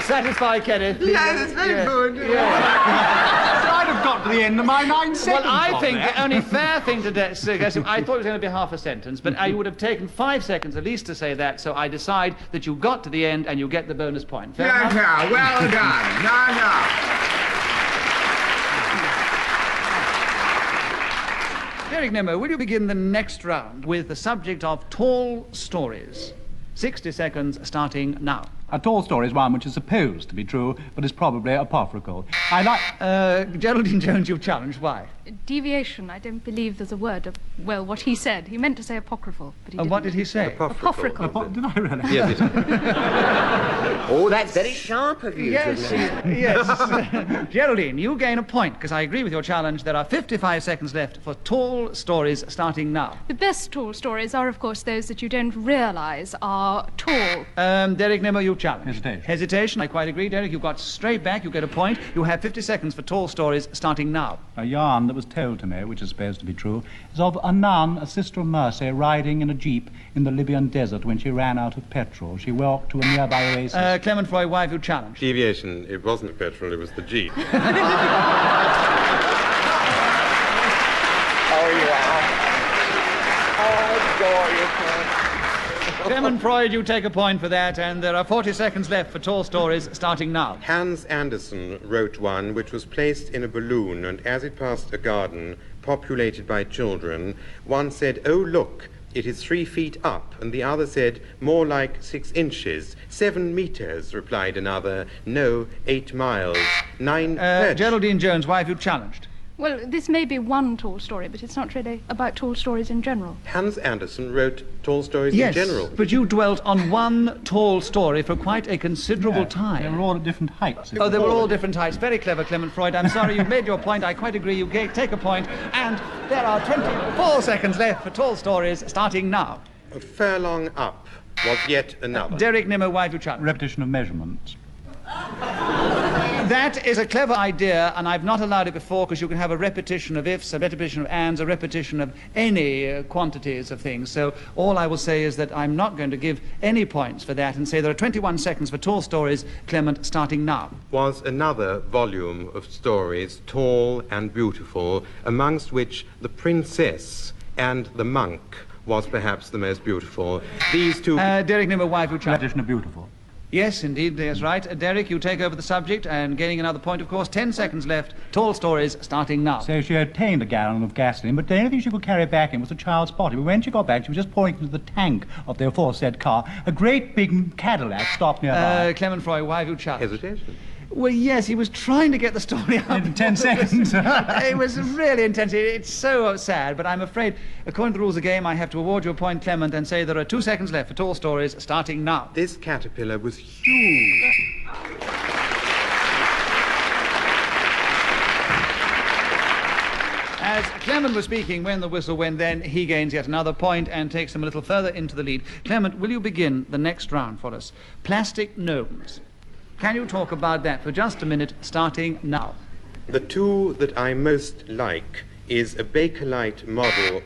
Speaker 2: Satisfied, Kenneth?
Speaker 8: Yes, it's very good.
Speaker 2: Yeah.
Speaker 4: So I'd have got to the end of my 9 seconds.
Speaker 2: Well, I
Speaker 4: of
Speaker 2: think
Speaker 4: that.
Speaker 2: the only fair thing to suggest, I thought it was going to be half a sentence, but you would have taken 5 seconds at least to say that, so I decide that you got to the end and you get the bonus point. Fair enough?
Speaker 8: Yeah, well done. No.
Speaker 2: Derek Nimmo, will you begin the next round with the subject of tall stories? 60 seconds starting now.
Speaker 4: A tall story is one which is supposed to be true, but is probably apocryphal. I like...
Speaker 2: Geraldine Jones, you've challenged. Why?
Speaker 9: Deviation, I don't believe there's a word of, well, what he said. He meant to say apocryphal, but he didn't.
Speaker 2: What did he say?
Speaker 9: Apocryphal.
Speaker 4: Did I really?
Speaker 5: Yes,
Speaker 3: Oh, that's very sharp of you.
Speaker 2: Yes, yes. Geraldine, you gain a point, because I agree with your challenge. There are 55 seconds left for tall stories starting now.
Speaker 9: The best tall stories are, of course, those that you don't realise are tall.
Speaker 2: Derek Nimmo, you challenge.
Speaker 4: Hesitation.
Speaker 2: Hesitation, I quite agree, Derek. You got straight back, you get a point. You have 50 seconds for tall stories starting now.
Speaker 4: A yarn that was told to me, which is supposed to be true, is of a nun, a sister of mercy, riding in a jeep in the Libyan desert when she ran out of petrol. She walked to a nearby oasis.
Speaker 2: Clement Freud, why have you challenged?
Speaker 5: Deviation. It wasn't petrol, it was the Jeep.
Speaker 3: Oh, you are. Oh, I adore you, Clint.
Speaker 2: Clement Freud, you take a point for that, and there are 40 seconds left for tall stories starting now.
Speaker 5: Hans Andersen wrote one which was placed in a balloon, and as it passed a garden populated by children, one said, "Oh, look, it is 3 feet up," and the other said, "More like 6 inches. 7 meters," replied another. "No, 8 miles. 9 perch."
Speaker 2: Geraldine Jones, why have you challenged?
Speaker 9: Well, this may be one tall story, but it's not really about tall stories in general.
Speaker 5: Hans Andersen wrote tall stories
Speaker 2: Yes,
Speaker 5: in general.
Speaker 2: but you dwelt on one tall story for quite a considerable time.
Speaker 4: They were all at different heights.
Speaker 2: Oh, they were all different heights. Very clever, Clement Freud. I'm sorry, you've made your point. I quite agree. You take a point. And there are 24 seconds left for tall stories, starting now.
Speaker 5: A furlong up was yet another.
Speaker 2: Derek Nimmo, why have you challenged?
Speaker 4: Repetition of measurements.
Speaker 2: That is a clever idea, and I've not allowed it before because you can have a repetition of ifs, a repetition of ands, a repetition of any quantities of things. So all I will say is that I'm not going to give any points for that and say there are 21 seconds for tall stories, Clement, starting now.
Speaker 5: Was another volume of stories, tall and beautiful, amongst which The Princess and the Monk was perhaps the most beautiful. These two...
Speaker 2: Derek Nimmo, why have you challenged?
Speaker 4: Repetition of beautiful.
Speaker 2: Yes, indeed, that's right. Derek, you take over the subject and gaining another point, of course. 10 seconds left. Tall stories starting now.
Speaker 4: So she obtained a gallon of gasoline, but the only thing she could carry back in was a child's body. But when she got back, she was just pouring into the tank of the aforesaid car. A great big Cadillac stopped nearby.
Speaker 2: Clement Freud, why have you challenged?
Speaker 5: Hesitation.
Speaker 2: Well, yes, he was trying to get the story out.
Speaker 4: In 10 seconds.
Speaker 2: It was really intense. It's so sad, but I'm afraid, according to the rules of the game, I have to award you a point, Clement, and say there are 2 seconds left for tall stories, starting now.
Speaker 5: This caterpillar was huge.
Speaker 2: As Clement was speaking, when the whistle went, then he gains yet another point and takes him a little further into the lead. Clement, will you begin the next round for us? Plastic gnomes. Can you talk about that for just a minute, starting now?
Speaker 5: The two that I most like is a Bakelite model.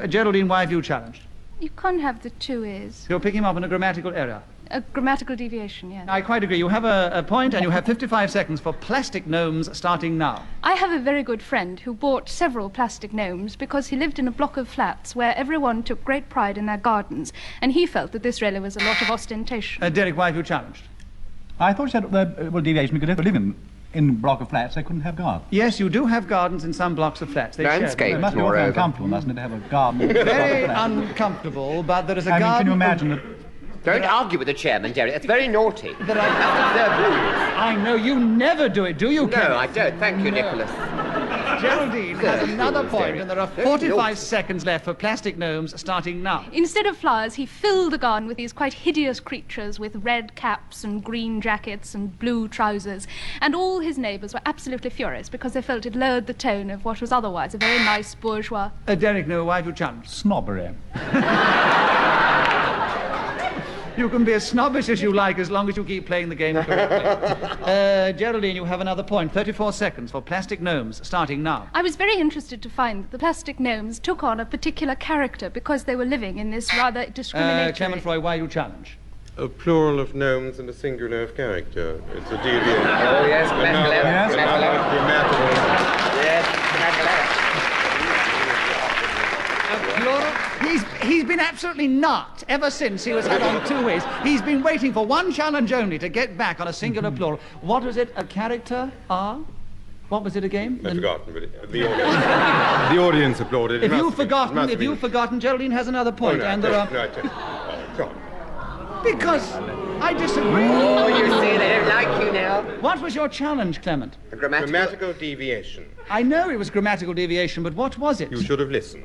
Speaker 2: Geraldine, why have you challenged?
Speaker 9: You can't have the 2 is.
Speaker 2: You're picking him up in a grammatical error.
Speaker 9: A grammatical deviation, yes.
Speaker 2: I quite agree. You have a point, and you have 55 seconds for plastic gnomes, starting now.
Speaker 9: I have a very good friend who bought several plastic gnomes because he lived in a block of flats where everyone took great pride in their gardens, and he felt that this really was a lot of ostentation.
Speaker 2: Derek, why have you challenged?
Speaker 4: I thought you said, well, deviation, because if they live in a block of flats, they couldn't have gardens.
Speaker 2: Yes, you do have gardens in some blocks of flats. They share them.
Speaker 3: Landscape.
Speaker 4: It must be awfully
Speaker 3: Moreover.
Speaker 4: uncomfortable, mustn't it, to have a garden? in a block of
Speaker 2: Very
Speaker 4: flats?
Speaker 2: uncomfortable, but there is a
Speaker 4: I mean,
Speaker 2: garden...
Speaker 4: can you imagine that?
Speaker 3: Don't argue with the chairman, Derek. That's very naughty.
Speaker 2: That I know you never do it, do you,
Speaker 3: No,
Speaker 2: Kenneth?
Speaker 3: I don't. Thank you, Nicholas.
Speaker 2: Geraldine has another point,
Speaker 3: Derek.
Speaker 2: and there are 45 seconds left for plastic gnomes, starting now.
Speaker 9: Instead of flowers, he filled the garden with these quite hideous creatures with red caps and green jackets and blue trousers. And all his neighbours were absolutely furious because they felt it lowered the tone of what was otherwise a very nice bourgeois.
Speaker 2: Derek, no, why have you challenged?
Speaker 4: Snobbery.
Speaker 2: You can be as snobbish as you like as long as you keep playing the game correctly. Geraldine, you have another point. 34 seconds for plastic gnomes, starting now.
Speaker 9: I was very interested to find that the plastic gnomes took on a particular character because they were living in this rather discriminatory...
Speaker 2: Clement Freud, why you challenge?
Speaker 5: A plural of gnomes and a singular of character. It's a deviation.
Speaker 3: Oh, yes, grammatical error.
Speaker 4: Yes.
Speaker 3: Grammatical error. Yes, grammatical error.
Speaker 2: He's been absolutely nuts ever since he was had on 2 ways. He's been waiting for one challenge only to get back on a singular plural. What was it? A character? What was it again?
Speaker 5: I've forgotten, but the audience, the audience applauded.
Speaker 2: If you've forgotten, Geraldine has another point, and there are...
Speaker 5: No, I tell you. Oh, God.
Speaker 2: Because I disagree.
Speaker 3: Oh, you see, they don't like you now.
Speaker 2: What was your challenge, Clement?
Speaker 3: A grammatical...
Speaker 5: Grammatical deviation.
Speaker 2: I know it was grammatical deviation, but what was it?
Speaker 5: You should have listened.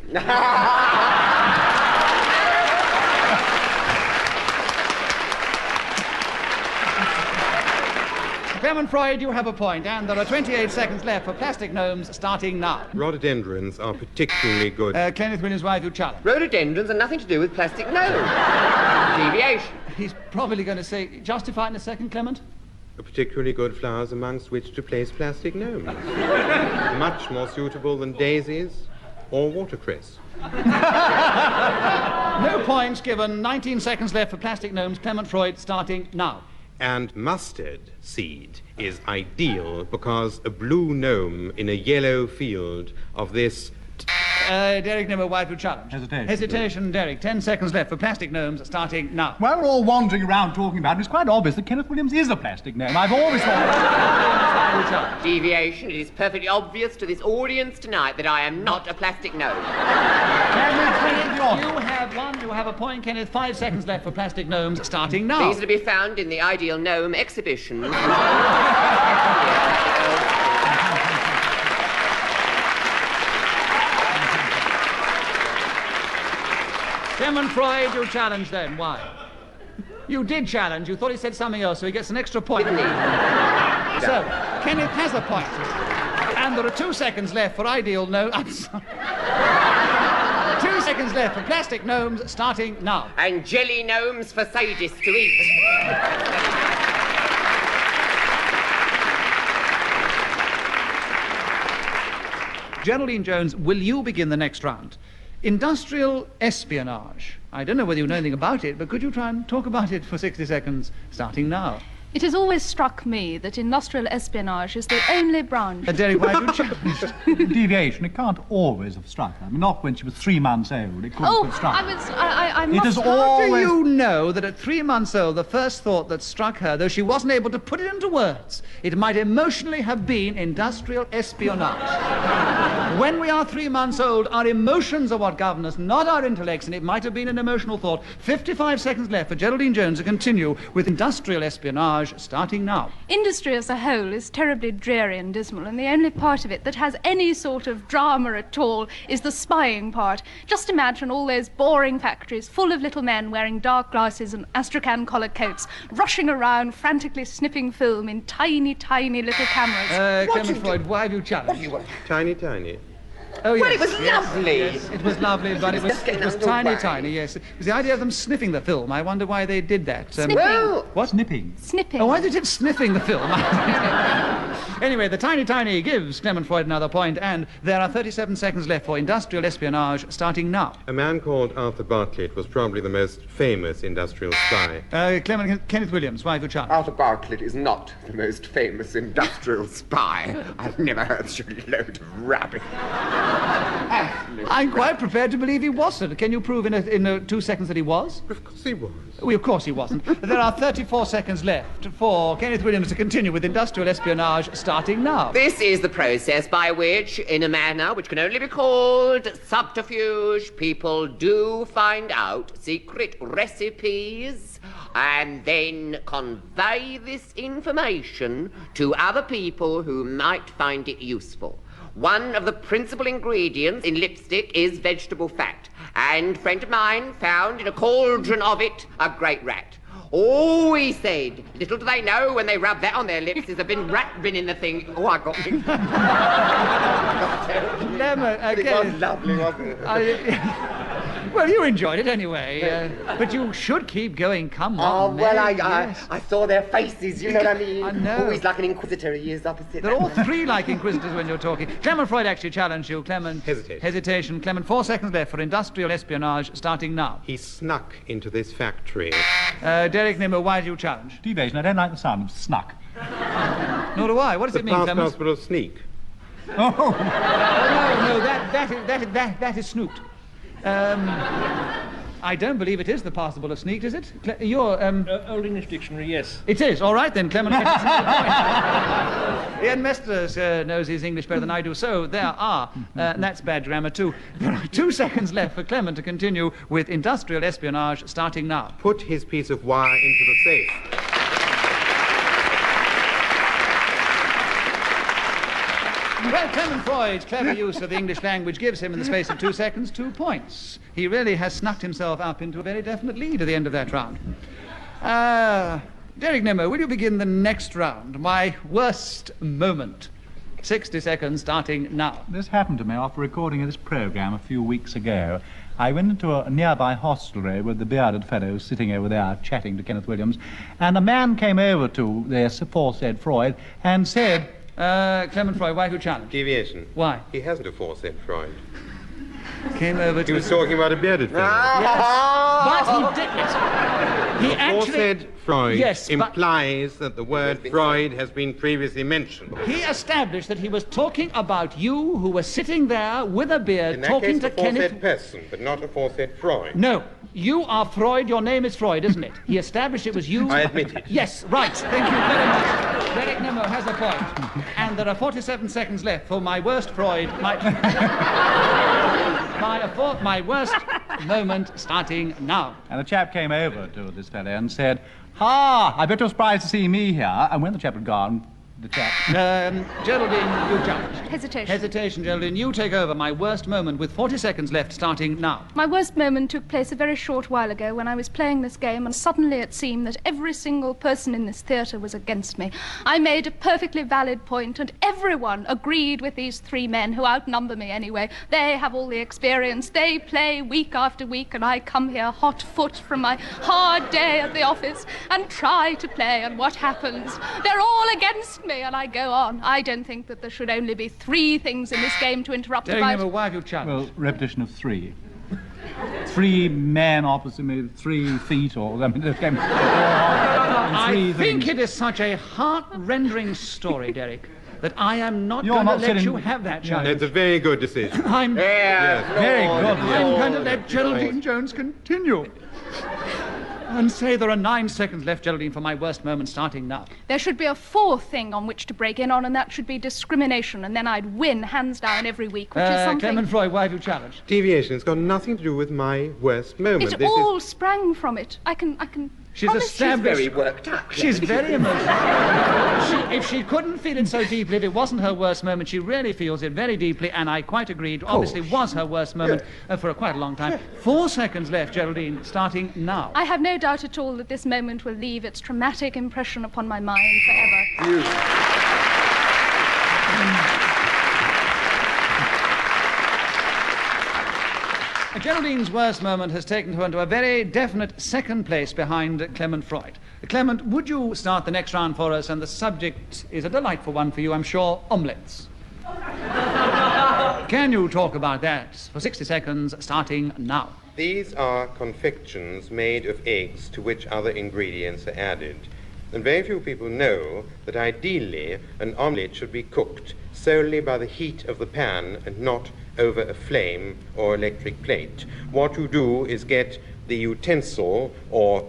Speaker 2: Clement Freud, you have a point, and there are 28 seconds left for plastic gnomes starting now.
Speaker 5: Rhododendrons are particularly good.
Speaker 2: Kenneth Williams, why have you challenged?
Speaker 3: Rhododendrons are nothing to do with plastic nose. Deviation.
Speaker 2: He's probably going to say, justify it in a second, Clement?
Speaker 5: Particularly good flowers amongst which to place plastic gnomes. Much more suitable than daisies or watercress.
Speaker 2: No points given. 19 seconds left for plastic gnomes. Clement Freud starting now.
Speaker 5: And mustard seed is ideal because a blue gnome in a yellow field of this...
Speaker 2: Derek Nimmo, why have you challenged?
Speaker 4: Hesitation.
Speaker 2: Hesitation, Derek. 10 seconds left for plastic gnomes starting now.
Speaker 4: While we're all wandering around talking about it, it's quite obvious that Kenneth Williams is a plastic gnome. I've always thought...
Speaker 3: Deviation. It is perfectly obvious to this audience tonight that I am not a plastic nose.
Speaker 2: You have a point, Kenneth. 5 seconds left for plastic gnomes starting now.
Speaker 3: These are to be found in the Ideal Gnome exhibition.
Speaker 2: Clement Freud, you challenged then. Why? You did challenge. You thought he said something else, so he gets an extra point. So, Kenneth has a point. And there are 2 seconds left for Ideal Gnome. I'm sorry. 2 seconds left for plastic gnomes starting now.
Speaker 3: And jelly gnomes for sadists to eat.
Speaker 2: Geraldine Jones, will you begin the next round? Industrial espionage. I don't know whether you know anything about it, but could you try and talk about it for 60 seconds, starting now?
Speaker 9: It has always struck me that industrial espionage is the only branch.
Speaker 2: Derek, why have you challenged?
Speaker 4: Deviation, it can't always have struck her. I mean, not when she was 3 months old. It couldn't
Speaker 9: Oh,
Speaker 4: have struck her.
Speaker 9: I
Speaker 4: It
Speaker 9: must...
Speaker 4: has
Speaker 2: How do
Speaker 4: always...
Speaker 2: you know that at 3 months old, the first thought that struck her, though she wasn't able to put it into words, it might emotionally have been industrial espionage? When we are 3 months old, our emotions are what govern us, not our intellects, and it might have been an emotional thought. 55 seconds left for Geraldine Jones to continue with industrial espionage, starting now.
Speaker 9: Industry as a whole is terribly dreary and dismal, and the only part of it that has any sort of drama at all is the spying part. Just imagine all those boring factories full of little men wearing dark glasses and astrakhan collar coats, rushing around frantically snipping film in tiny, tiny little cameras.
Speaker 2: Clement Freud, why have you challenged?
Speaker 5: Tiny, tiny.
Speaker 2: Oh, yes.
Speaker 3: Well, it was lovely.
Speaker 2: Yes, it was lovely, but it was tiny,
Speaker 3: underway.
Speaker 2: tiny, yes. It was the idea of them sniffing the film. I wonder why they did that.
Speaker 9: Sniffing.
Speaker 3: Well,
Speaker 2: What?
Speaker 4: Snipping.
Speaker 9: Snipping.
Speaker 2: Oh, why they did sniffing the film? Anyway, the tiny, tiny gives Clement Freud another point, and there are 37 seconds left for industrial espionage, starting now.
Speaker 5: A man called Arthur Bartlett was probably the most famous industrial spy.
Speaker 2: Kenneth Williams, why have you challenged?
Speaker 3: Arthur Bartlett is not the most famous industrial spy. I've never heard such a load of rubbish.
Speaker 2: I'm quite prepared to believe he wasn't. Can you prove in 2 seconds that he was?
Speaker 5: Of course he was.
Speaker 2: Well, of course he wasn't. There are 34 seconds left for Kenneth Williams to continue with industrial espionage, starting now.
Speaker 3: This is the process by which, in a manner which can only be called subterfuge, people do find out secret recipes and then convey this information to other people who might find it useful. One of the principal ingredients in lipstick is vegetable fat, and a friend of mine found in a cauldron of it a great rat. Oh, he said, little do they know when they rub that on their lips, there's a rat been in the thing. Oh, I got me. It was lovely, wasn't it?
Speaker 2: Well, you enjoyed it anyway, but you should keep going. Come on,
Speaker 3: well,
Speaker 2: Meg, yes.
Speaker 3: I saw their faces, you know what I mean?
Speaker 2: I know.
Speaker 3: Oh, he's like an inquisitor, he is opposite.
Speaker 2: They're all three like inquisitors when you're talking. Clement Freud actually challenged you. Clement... Hesitation. Clement, 4 seconds left for industrial espionage, starting now.
Speaker 5: He snuck into this factory.
Speaker 2: Derek Nimmo, why do you challenge?
Speaker 4: Deviation, I don't like the sound of snuck.
Speaker 2: Nor do I. What does
Speaker 5: The
Speaker 2: it mean,
Speaker 5: past
Speaker 2: Clement?
Speaker 5: participle of sneak.
Speaker 4: Oh,
Speaker 2: No, that is snooped. I don't believe it is the participle of sneaked, is it? You're,
Speaker 10: Old English Dictionary, yes.
Speaker 2: It is. All right, then, Clement. gets another point. Ian Mesters knows his English better than I do, so there are. And that's bad grammar, too. There are 2 seconds left for Clement to continue with industrial espionage, starting now.
Speaker 5: Put his piece of wire into the safe.
Speaker 2: Well, Clement Freud's clever use of the English language gives him, in the space of 2 seconds, 2 points. He really has snuck himself up into a very definite lead at the end of that round. Derek Nimmo, will you begin the next round? My worst moment. 60 seconds starting now.
Speaker 4: This happened to me after recording this program a few weeks ago. I went into a nearby hostelry with the bearded fellow sitting over there chatting to Kenneth Williams, and a man came over to the aforesaid Freud and said...
Speaker 2: Clement Freud, why do you challenge?
Speaker 5: Deviation.
Speaker 2: Why?
Speaker 5: He hasn't aforesaid Freud.
Speaker 2: Came over to...
Speaker 5: He was talking about a bearded fellow.
Speaker 2: Yes, but he didn't. He actually...
Speaker 5: Aforesaid Freud
Speaker 2: Yes, but-
Speaker 5: implies that the word Freud has been previously mentioned.
Speaker 2: He established that he was talking about you, who were sitting there with a beard,
Speaker 5: In that
Speaker 2: talking
Speaker 5: case,
Speaker 2: to
Speaker 5: aforesaid
Speaker 2: Kenneth...
Speaker 5: person, but not aforesaid Freud.
Speaker 2: No, you are Freud, your name is Freud, isn't it? He established it was you...
Speaker 5: I admit it.
Speaker 2: Yes, right, thank you very much. Derek Nimmo has a point. And there are 47 seconds left for my worst Freud... My worst moment starting now.
Speaker 4: And the chap came over to this fellow and said, I bet you're surprised to see me here. And when the chap had gone, the chap...
Speaker 2: Geraldine, you challenged.
Speaker 9: Hesitation.
Speaker 2: Hesitation, Geraldine. You take over my worst moment with 40 seconds left starting now.
Speaker 9: My worst moment took place a very short while ago when I was playing this game, and suddenly it seemed that every single person in this theatre was against me. I made a perfectly valid point, and everyone agreed with these 3 men who outnumber me anyway. They have all the experience. They play week after week, and I come here hot foot from my hard day at the office and try to play, and what happens? They're all against me, and I go on. I don't think that there should only be 3 things in this game to interrupt the
Speaker 2: Derek
Speaker 9: fight.
Speaker 2: Nimmo, why have you challenged?
Speaker 4: Well, repetition of 3. 3 men opposite me, 3 feet, or... I mean, this game...
Speaker 2: I think it is such a heart-rendering story, Derek, that I am not going to let you have that challenge.
Speaker 5: It's a very good decision.
Speaker 2: I'm
Speaker 4: Very good.
Speaker 2: I'm going to let Geraldine Jones continue. And say there are 9 seconds left, Geraldine, for my worst moment starting now.
Speaker 9: There should be a 4th thing on which to break in on, and that should be discrimination, and then I'd win hands down every week, which is something...
Speaker 2: Clement Freud, why have you challenged?
Speaker 5: Deviation has got nothing to do with my worst moment.
Speaker 9: It all sprang from it. I can
Speaker 2: She's
Speaker 9: promise you-
Speaker 2: established...
Speaker 8: Very worked up.
Speaker 2: She's very emotional. If she couldn't feel it so deeply, if it wasn't her worst moment, she really feels it very deeply, and I quite agreed. Obviously was her worst moment for quite a long time. 4 seconds left, Geraldine, starting now.
Speaker 9: I have no doubt at all that this moment will leave its traumatic impression upon my mind forever.
Speaker 2: Geraldine's worst moment has taken her into a very definite second place behind Clement Freud. Clement, would you start the next round for us? And the subject is a delightful one for you, I'm sure, omelettes. Can you talk about that for 60 seconds, starting now?
Speaker 5: These are confections made of eggs to which other ingredients are added. And very few people know that ideally an omelette should be cooked solely by the heat of the pan and not over a flame or electric plate. What you do is get the utensil or...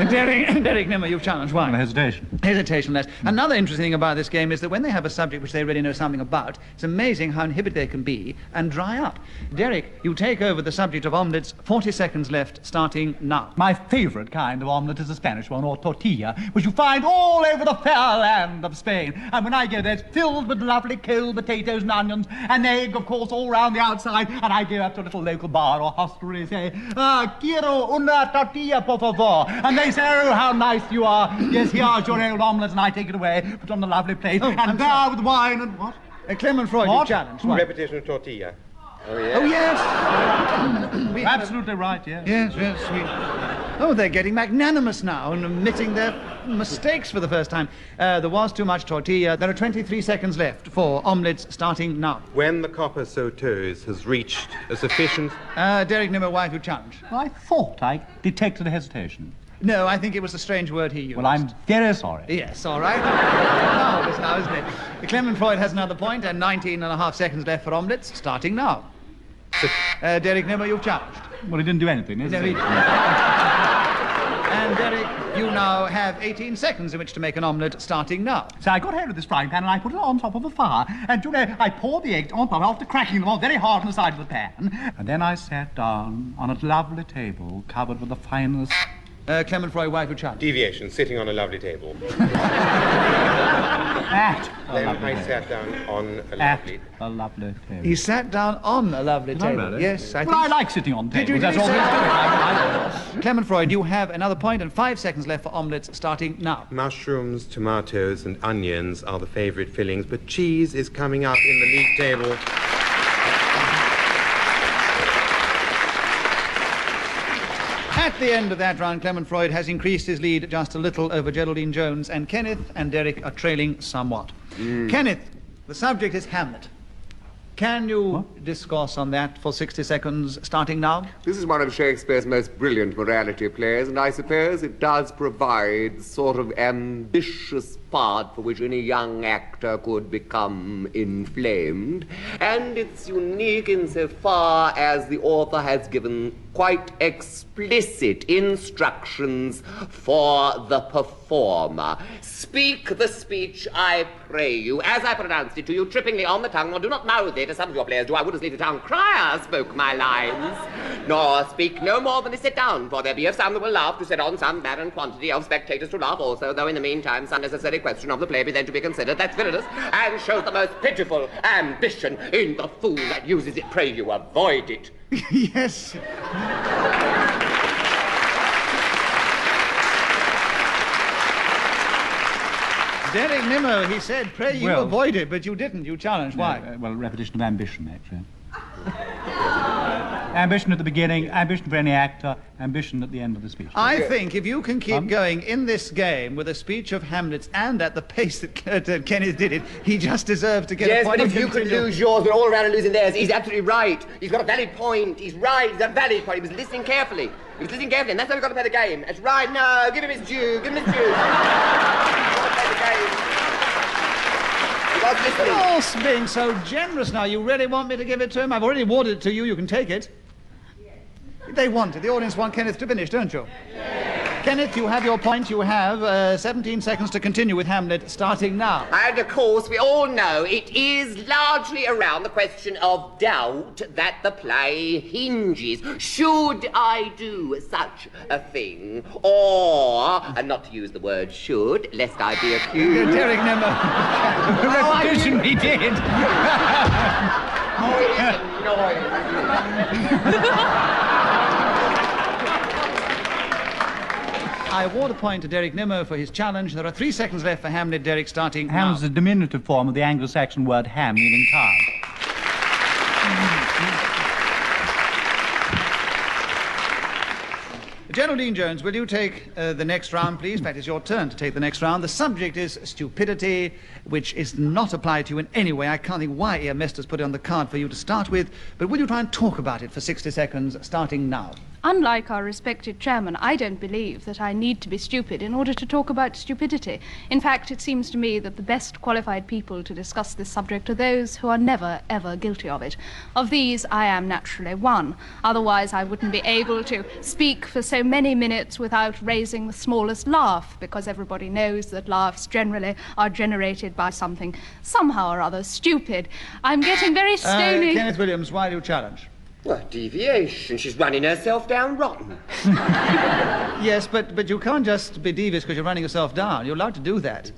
Speaker 2: Derek Nimmo, you've challenged. Why?
Speaker 4: Hesitation.
Speaker 2: Hesitation less. Another interesting thing about this game is that when they have a subject which they really know something about, it's amazing how inhibited they can be and dry up. Derek, you take over the subject of omelettes. 40 seconds left, starting now.
Speaker 4: My favourite kind of omelette is the Spanish one, or tortilla, which you find all over the fair land of Spain. And when I go there, it's filled with lovely cold potatoes and onions, and egg, of course, all round the outside. And I go up to a little local bar or hostelry and say, quiero una tortilla, por favor. And they say, oh, how nice you are. Yes, here's your old omelette, and I take it away, put it on the lovely plate, and there with wine and what?
Speaker 2: Clement Freud, you challenged. Why?
Speaker 5: Repetition of tortilla.
Speaker 2: Oh, yes.
Speaker 4: Absolutely right, yes.
Speaker 2: Yes, Oh, they're getting magnanimous now and admitting their mistakes for the first time. There was too much tortilla. There are 23 seconds left for omelettes, starting now.
Speaker 5: When the copper sauteuse has reached a sufficient...
Speaker 2: Derek Nimmo, why have you challenged?
Speaker 4: I thought I detected a hesitation.
Speaker 2: No, I think it was a strange word he used.
Speaker 4: Well, I'm very sorry.
Speaker 2: Yes, all right. Marvellous now, isn't it? Clement Freud has another point and 19 and a half seconds left for omelettes, starting now. Derek Nimmo, you've challenged.
Speaker 4: Well, he didn't do anything, is he?
Speaker 2: And Derek, you now have 18 seconds in which to make an omelette, starting now.
Speaker 4: So I got hold of this frying pan and I put it on top of a fire. And, you know, I poured the eggs on top after cracking them all very hard on the side of the pan. And then I sat down on a lovely table covered with the finest
Speaker 2: Clement Freud, why have you challenged?
Speaker 5: Deviation, sitting on a lovely table.
Speaker 4: At a
Speaker 5: Then
Speaker 4: lovely
Speaker 5: I
Speaker 4: table.
Speaker 5: sat down on a
Speaker 4: At
Speaker 5: lovely
Speaker 4: a lovely table.
Speaker 2: He sat down on a lovely
Speaker 4: Did I
Speaker 2: table.
Speaker 4: really?
Speaker 2: Yes, I
Speaker 4: Well, I
Speaker 2: think.
Speaker 4: like sitting on tables.
Speaker 2: Did you
Speaker 4: That's
Speaker 2: really
Speaker 4: all
Speaker 2: say
Speaker 4: there is to it.
Speaker 2: Clement Freud, you have another point and 5 seconds left for omelettes starting now.
Speaker 5: Mushrooms, tomatoes, and onions are the favorite fillings, but cheese is coming up in the league table.
Speaker 2: At the end of that round, Clement Freud has increased his lead just a little over Geraldine Jones, and Kenneth and Derek are trailing somewhat. Kenneth, the subject is Hamlet. Can you discourse on that for 60 seconds, starting now?
Speaker 3: This is one of Shakespeare's most brilliant morality plays, and I suppose it does provide the sort of ambitious part for which any young actor could become inflamed. And it's unique insofar as the author has given quite explicit instructions for the performer. Speak the speech, I pray you, as I pronounced it to you, trippingly on the tongue, or do not mouth it, as some of your players do. I would as lief a town crier spoke my lines. Nor speak no more than is set down, for there be of some that will laugh to set on some barren quantity of spectators to laugh also, though in the meantime some necessary question of the play be then to be considered. That's villainous, and shows the most pitiful ambition in the fool that uses it. Pray you avoid it.
Speaker 2: Yes. Derek Nimmo, he said, pray you
Speaker 4: Well-
Speaker 2: avoid it, but you didn't. You challenged. Why?
Speaker 4: Well, repetition of ambition, actually. Ambition at the beginning, ambition for any actor, ambition at the end of the speech.
Speaker 2: I think if you can keep
Speaker 4: Huh?
Speaker 2: going in this game with a speech of Hamlet's and at the pace that Kenneth did it, he just deserves to get a
Speaker 3: Yes,
Speaker 2: point.
Speaker 3: but if you could
Speaker 2: Continue.
Speaker 3: lose yours, we're all around and losing theirs. He's absolutely right. He's got a valid point. He's right. He's got a valid point. He was listening carefully. He was listening carefully, and that's how we've got to play the game. That's right. No, give him his due. Give him his due. We've got to play the game. He was listening.
Speaker 2: You're all being so generous now. You really want me to give it to him? I've already awarded it to you. You can take it. They want it. The audience want Kenneth to finish, don't you? Kenneth, you have your point. You have 17 seconds to continue with Hamlet, starting now.
Speaker 3: And of course, we all know it is largely around the question of doubt that the play hinges. Should I do such a thing? Or, and not to use the word should, lest I be accused.
Speaker 2: Derek Nimmo.
Speaker 4: Repetition, he did.
Speaker 3: Oh, it is annoying.
Speaker 2: I award a point to Derek Nimmo for his challenge. There are 3 seconds left for Hamlet. Derek, starting
Speaker 4: Ham
Speaker 2: now.
Speaker 4: is a diminutive form of the Anglo-Saxon word ham, meaning calm.
Speaker 2: Geraldine Jones, will you take the next round, please? In fact, it's your turn to take the next round. The subject is stupidity, which is not applied to you in any way. I can't think why E.M. Mester's put it on the card for you to start with, but will you try and talk about it for 60 seconds, starting now?
Speaker 9: Unlike our respected chairman, I don't believe that I need to be stupid in order to talk about stupidity. In fact, it seems to me that the best qualified people to discuss this subject are those who are never, ever guilty of it. Of these, I am naturally one. Otherwise, I wouldn't be able to speak for so many minutes without raising the smallest laugh, because everybody knows that laughs generally are generated by something somehow or other stupid. I'm getting very stony.
Speaker 2: Kenneth Williams, why do you challenge?
Speaker 3: Well, deviation. She's running herself down rotten.
Speaker 2: Yes, but you can't just be devious because you're running yourself down. You're allowed to do that.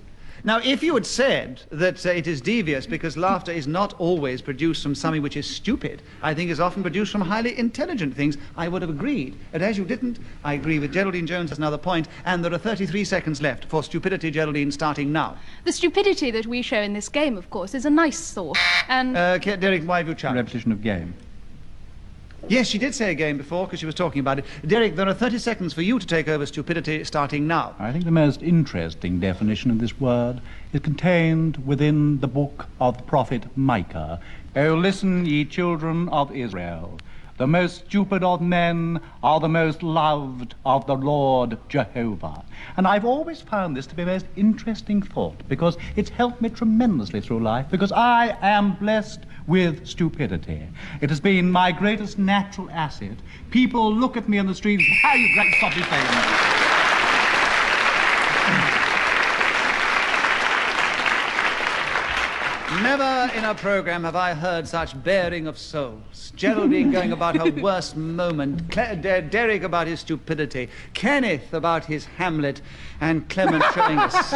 Speaker 2: Now, if you had said that it is devious because laughter is not always produced from something which is stupid, I think is often produced from highly intelligent things, I would have agreed. And as you didn't, I agree with Geraldine Jones as another point, and there are 33 seconds left for stupidity, Geraldine, starting now.
Speaker 9: The stupidity that we show in this game, of course, is a nice thought. And
Speaker 2: Derek, why have you challenged?
Speaker 4: Repetition of game.
Speaker 2: Yes, she did say a game before because she was talking about it. Derek, there are 30 seconds for you to take over stupidity, starting now.
Speaker 4: I think the most interesting definition of this word is contained within the book of the prophet Micah. O listen, ye children of Israel. The most stupid of men are the most loved of the Lord Jehovah. And I've always found this to be a most interesting thought because it's helped me tremendously through life because I am blessed with stupidity. It has been my greatest natural asset. People look at me in the street and say, how you great stop me saying that?
Speaker 2: Never in a programme have I heard such bearing of souls. Geraldine going about her worst moment, Derek about his stupidity, Kenneth about his Hamlet, and Clement showing us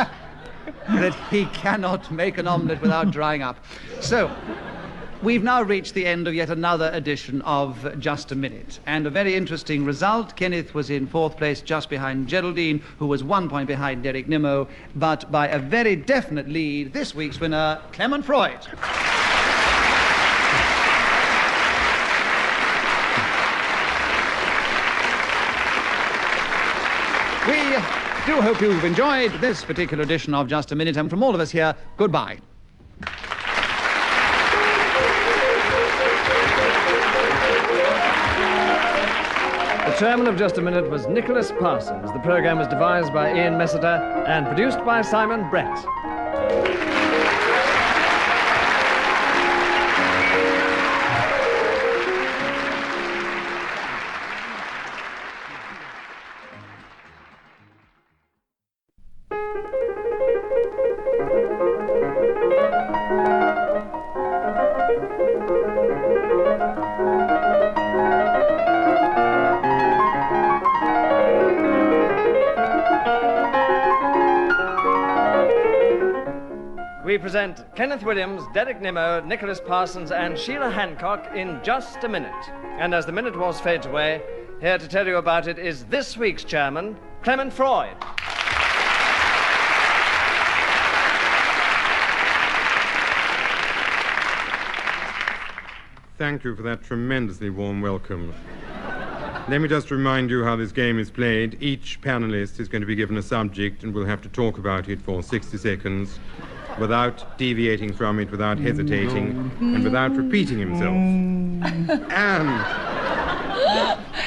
Speaker 2: that he cannot make an omelette without drying up. So, we've now reached the end of yet another edition of Just a Minute. And a very interesting result. Kenneth was in fourth place just behind Geraldine, who was 1 point behind Derek Nimmo, but by a very definite lead, this week's winner, Clement Freud. We do hope you've enjoyed this particular edition of Just a Minute, and from all of us here, goodbye.
Speaker 1: The chairman of Just a Minute was Nicholas Parsons. The programme was devised by Ian Messiter and produced by Simon Brett. We present Kenneth Williams, Derek Nimmo, Nicholas Parsons, and Sheila Hancock in Just a Minute. And as the minute waltz fades away, here to tell you about it is this week's chairman, Clement Freud.
Speaker 5: Thank you for that tremendously warm welcome. Let me just remind you how this game is played. Each panelist is going to be given a subject and will have to talk about it for 60 seconds without deviating from it, without hesitating, and without repeating himself. And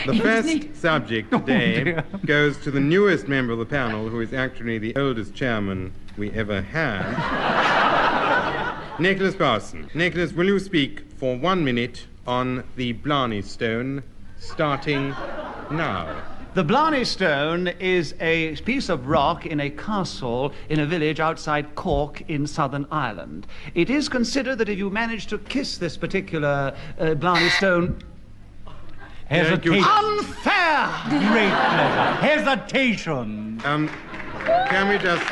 Speaker 5: the first subject today goes to the newest member of the panel, who is actually the oldest chairman we ever had, Nicholas Parsons. Nicholas, will you speak for 1 minute on the Blarney Stone, starting now?
Speaker 2: The Blarney Stone is a piece of rock in a castle in a village outside Cork in Southern Ireland. It is considered that if you manage to kiss this particular Blarney Stone...
Speaker 4: Hesitation.
Speaker 2: Unfair!
Speaker 4: Great pleasure. Hesitation.
Speaker 5: Can we just...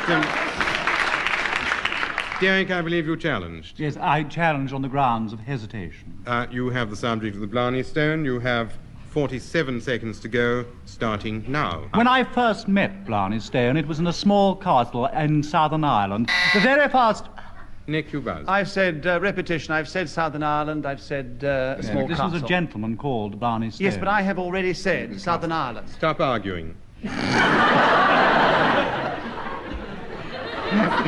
Speaker 5: Derek, I believe you challenged.
Speaker 4: Yes, I challenge on the grounds of hesitation.
Speaker 5: You have the subject of the Blarney Stone. You have 47 seconds to go, starting now.
Speaker 4: When I first met Blarney Stone, it was in a small castle in Southern Ireland. The very first...
Speaker 5: Nick, you buzz.
Speaker 2: I've said repetition. I've said Southern Ireland. I've said small
Speaker 4: This
Speaker 2: castle.
Speaker 4: was a gentleman called Blarney Stone.
Speaker 2: Yes, but I have already said Southern Ireland.
Speaker 5: Stop arguing.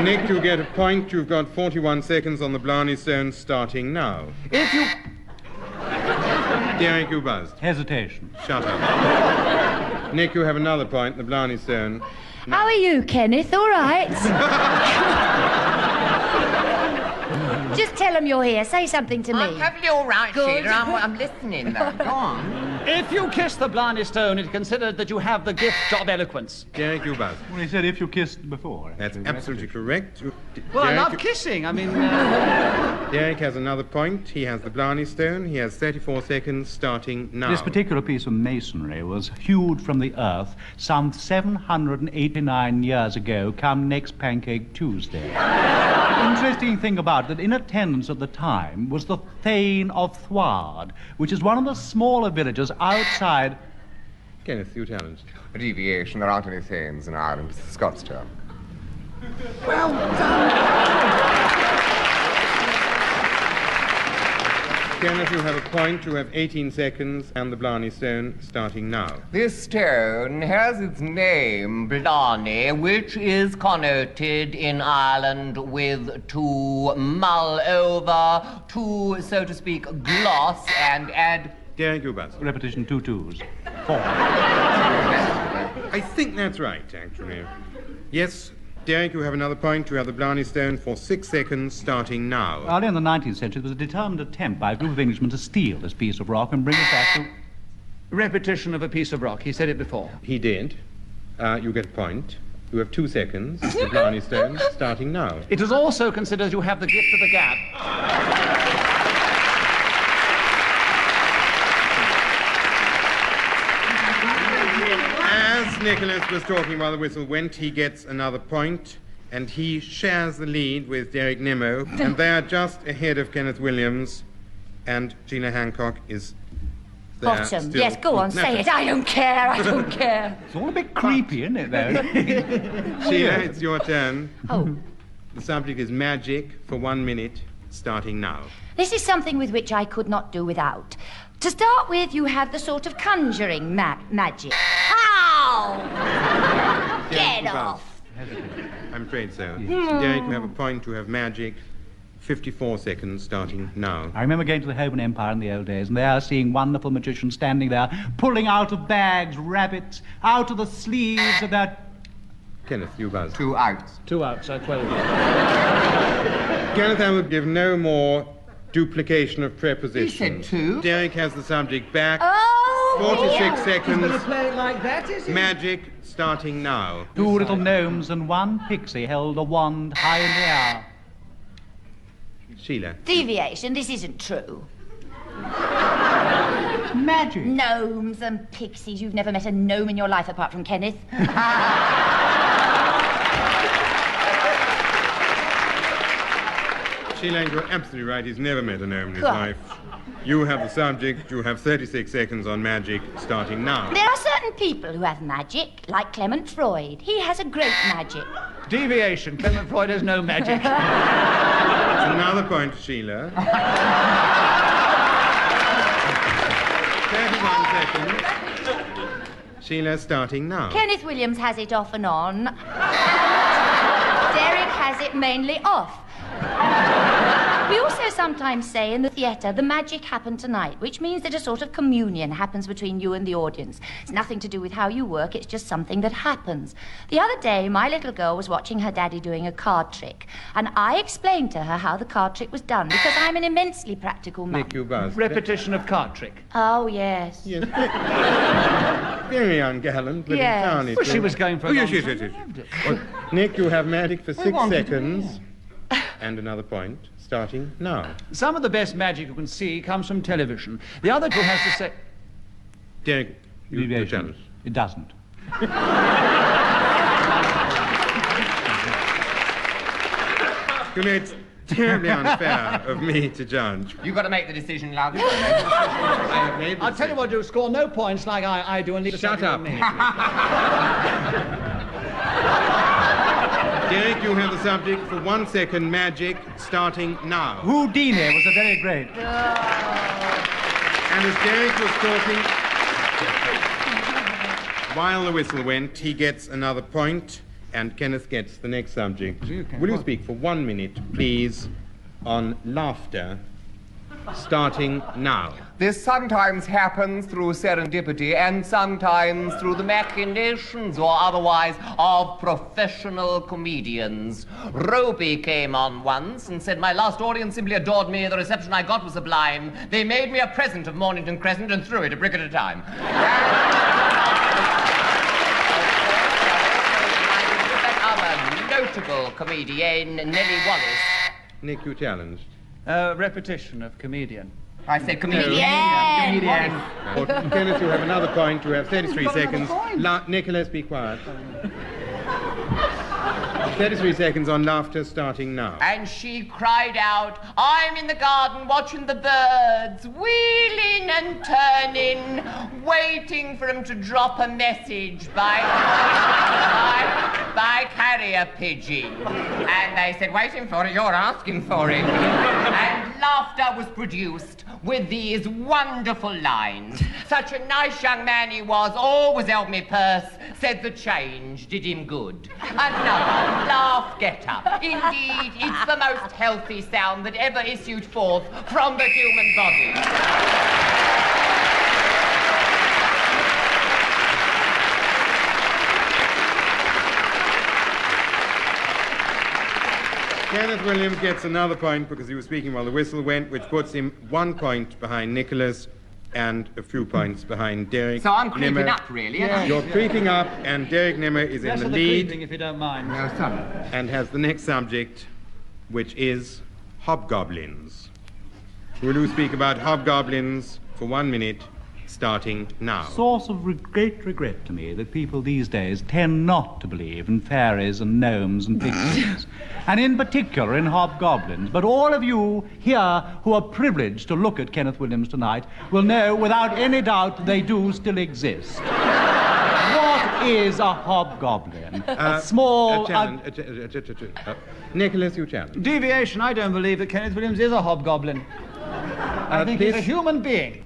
Speaker 5: Nick, you get a point. You've got 41 seconds on the Blarney Stone, starting now.
Speaker 2: If you...
Speaker 5: Derek, you buzzed.
Speaker 4: Hesitation.
Speaker 5: Shut up. Nick, you have another point, the Blarney Stone.
Speaker 11: How are you, Kenneth? All right? Just tell them you're here. Say something to me.
Speaker 3: I'm perfectly all right,
Speaker 11: Good.
Speaker 3: Sheila. I'm listening, though. Go on.
Speaker 2: If you kiss the Blarney Stone, it's considered that you have the gift of eloquence.
Speaker 5: Derek, you buzzed.
Speaker 4: Well, he said if you kissed before.
Speaker 5: That's absolutely correct.
Speaker 2: Well, I
Speaker 5: Derek,
Speaker 2: love kissing. I mean...
Speaker 5: Derek has another point. He has the Blarney Stone. He has 34 seconds, starting now.
Speaker 4: This particular piece of masonry was hewed from the earth some 789 years ago, come next Pancake Tuesday. Interesting thing about it, that in attendance at the time was the Thane of Thward, which is one of the smaller villages outside...
Speaker 5: Kenneth, you challenged.
Speaker 8: A deviation. There aren't any Thanes in Ireland. It's the Scots term.
Speaker 3: Well done.
Speaker 5: Kenneth, you have a point. You have 18 seconds, and the Blarney Stone, starting now.
Speaker 3: This stone has its name, Blarney, which is connoted in Ireland with to mull over, to, so to speak, gloss and add...
Speaker 5: Derek, you buzz.
Speaker 4: Repetition, 2 twos. 4.
Speaker 5: I think that's right, actually. Yes, Derek, you have another point. You have the Blarney Stone for 6 seconds, starting now.
Speaker 4: Early in the 19th century, there was a determined attempt by a group of Englishmen to steal this piece of rock and bring it back to...
Speaker 2: Repetition of a piece of rock. He said it before.
Speaker 5: He did. You get a point. You have 2 seconds. The Blarney Stone, starting now.
Speaker 2: It is also considered you have the gift of the gab.
Speaker 5: As Nicholas was talking while the whistle went, he gets another point, and he shares the lead with Derek Nimmo, and they are just ahead of Kenneth Williams, and Sheila Hancock is there.
Speaker 11: Bottom.
Speaker 5: Still.
Speaker 11: Yes, go on,
Speaker 5: No,
Speaker 11: say it. I don't care. I don't care.
Speaker 4: It's all a bit creepy, isn't it, though?
Speaker 5: Sheila, it's your turn.
Speaker 11: Oh,
Speaker 5: The subject is magic for 1 minute, starting now.
Speaker 11: this is something with which I could not do without. To start with, you have the sort of conjuring magic. Ow! Get
Speaker 5: Derek,
Speaker 11: off.
Speaker 5: I'm afraid so. Derek, you have a point, you have magic. 54 seconds, starting now.
Speaker 4: I remember going to the Roman Empire in the old days, and there seeing wonderful magicians standing there, pulling out of bags rabbits, out of the sleeves of their...
Speaker 5: Kenneth, you buzz.
Speaker 8: 2 outs.
Speaker 10: 2 outs, I quote.
Speaker 5: Kenneth, I will give no more duplication of prepositions.
Speaker 8: He said 2.
Speaker 5: Derek has the subject back.
Speaker 11: Oh,
Speaker 5: 46
Speaker 11: dear.
Speaker 10: He's going to
Speaker 5: seconds.
Speaker 10: play it like that, is he?
Speaker 5: Magic, starting now.
Speaker 4: 2 little gnomes and 1 pixie held a wand high in the air.
Speaker 5: Sheila.
Speaker 11: Deviation, this isn't true.
Speaker 4: Magic.
Speaker 11: Gnomes and pixies. You've never met a gnome in your life apart from Kenneth.
Speaker 5: Sheila, you're absolutely right. He's never met a gnome in his
Speaker 11: Cool.
Speaker 5: life. You have the subject. You have 36 seconds on magic, starting now.
Speaker 11: There are certain people who have magic, like Clement Freud. He has a great magic.
Speaker 2: Deviation. Clement Freud has no magic.
Speaker 5: It's another point, Sheila. 31 seconds. Sheila, starting now.
Speaker 11: Kenneth Williams has it off and on. Derek has it mainly off. We also sometimes say in the theatre, the magic happened tonight, which means that a sort of communion happens between you and the audience. It's nothing to do with how you work, it's just something that happens. The other day, my little girl was watching her daddy doing a card trick, and I explained to her how the card trick was done, because I'm an immensely practical man.
Speaker 5: Nick, you buzz.
Speaker 2: Repetition of card trick.
Speaker 11: Oh, yes.
Speaker 5: Yes. Very ungallant, but
Speaker 11: Yes.
Speaker 5: in town it
Speaker 2: Well, she
Speaker 5: is.
Speaker 2: was going for a
Speaker 5: Oh, yes,
Speaker 2: long
Speaker 5: yes,
Speaker 2: time.
Speaker 5: yes, yes. Well, Nick, you have magic for 6 seconds. And another point, starting now.
Speaker 2: Some of the best magic you can see comes from television. The other two has to say...
Speaker 5: Derek, you're
Speaker 4: Deviation.
Speaker 5: challenged.
Speaker 4: It doesn't.
Speaker 5: You know, it's terribly unfair of me to judge.
Speaker 3: You've got to make the decision, love.
Speaker 5: I have made the
Speaker 2: I'll tell you what, do score no points like I do and leave the
Speaker 5: Shut
Speaker 2: subject
Speaker 5: up.
Speaker 2: with me.
Speaker 5: Derek, you have the subject for 1 second. Magic, starting now.
Speaker 4: Houdini was a very great.
Speaker 5: And as Derek was talking, while the whistle went, he gets another point, and Kenneth gets the next subject. Will you speak for 1 minute, please, on laughter, starting now?
Speaker 3: This sometimes happens through serendipity and sometimes through the machinations or otherwise of professional comedians. Roby came on once and said my last audience simply adored me. The reception I got was sublime. They made me a present of Mornington Crescent and threw it a brick at a time. That other notable comedian, Nellie Wallace.
Speaker 5: Nick, you challenged.
Speaker 2: Repetition of comedian.
Speaker 3: I said comedian.
Speaker 5: Well, Kenneth, you have another point. You have 33 seconds. Nicholas, be quiet. 33 seconds on laughter, starting now.
Speaker 3: And she cried out, I'm in the garden watching the birds, wheeling and turning, waiting for them to drop a message by carrier pigeon. And they said, waiting for it, you're asking for it. And laughter was produced with these wonderful lines. Such a nice young man he was, always held me purse, said the change did him good. Another laugh getter. Indeed, it's the most healthy sound that ever issued forth from the human body.
Speaker 5: Kenneth Williams gets another point because he was speaking while the whistle went, which puts him 1 point behind Nicholas and a few points behind Derek.
Speaker 3: So I'm creeping
Speaker 5: Nimmer.
Speaker 3: up, really, aren't I?
Speaker 5: You're creeping up, and Derek Nimmer is
Speaker 2: Yes,
Speaker 5: in
Speaker 2: for
Speaker 5: the
Speaker 2: the
Speaker 5: lead
Speaker 2: creeping, if you don't mind.
Speaker 3: No, son.
Speaker 5: and has the next subject, which is hobgoblins. Will you speak about hobgoblins for 1 minute, starting now?
Speaker 4: Source of great regret to me that people these days tend not to believe in fairies and gnomes and pixies, and in particular in hobgoblins. But all of you here who are privileged to look at Kenneth Williams tonight will know without any doubt they do still exist. What is a hobgoblin? A small...
Speaker 5: Nicholas, you challenge.
Speaker 2: Deviation, I don't believe that Kenneth Williams is a hobgoblin. I think he's a
Speaker 5: this-
Speaker 2: human being.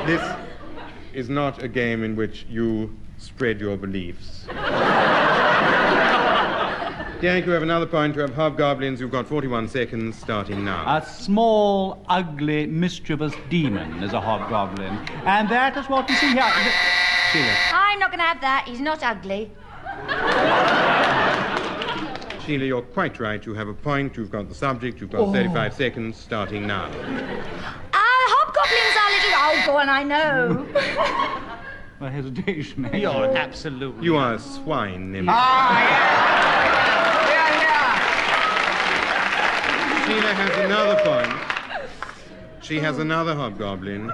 Speaker 5: This is not a game in which you spread your beliefs. Derek, you have another point. You have hobgoblins. You've got 41 seconds, starting now.
Speaker 4: A small, ugly, mischievous demon is a hobgoblin. And that is what we see here.
Speaker 5: Sheila.
Speaker 11: I'm not going to have that. He's not ugly.
Speaker 5: Sheila, you're quite right. You have a point. You've got the subject. You've got 35 seconds, starting now.
Speaker 11: Hobgoblins are little... Oh, go on, I know.
Speaker 4: A hesitation.
Speaker 2: You're an absolute...
Speaker 5: You are a swine, Nimmer. Sheila has another point. She has another hobgoblin.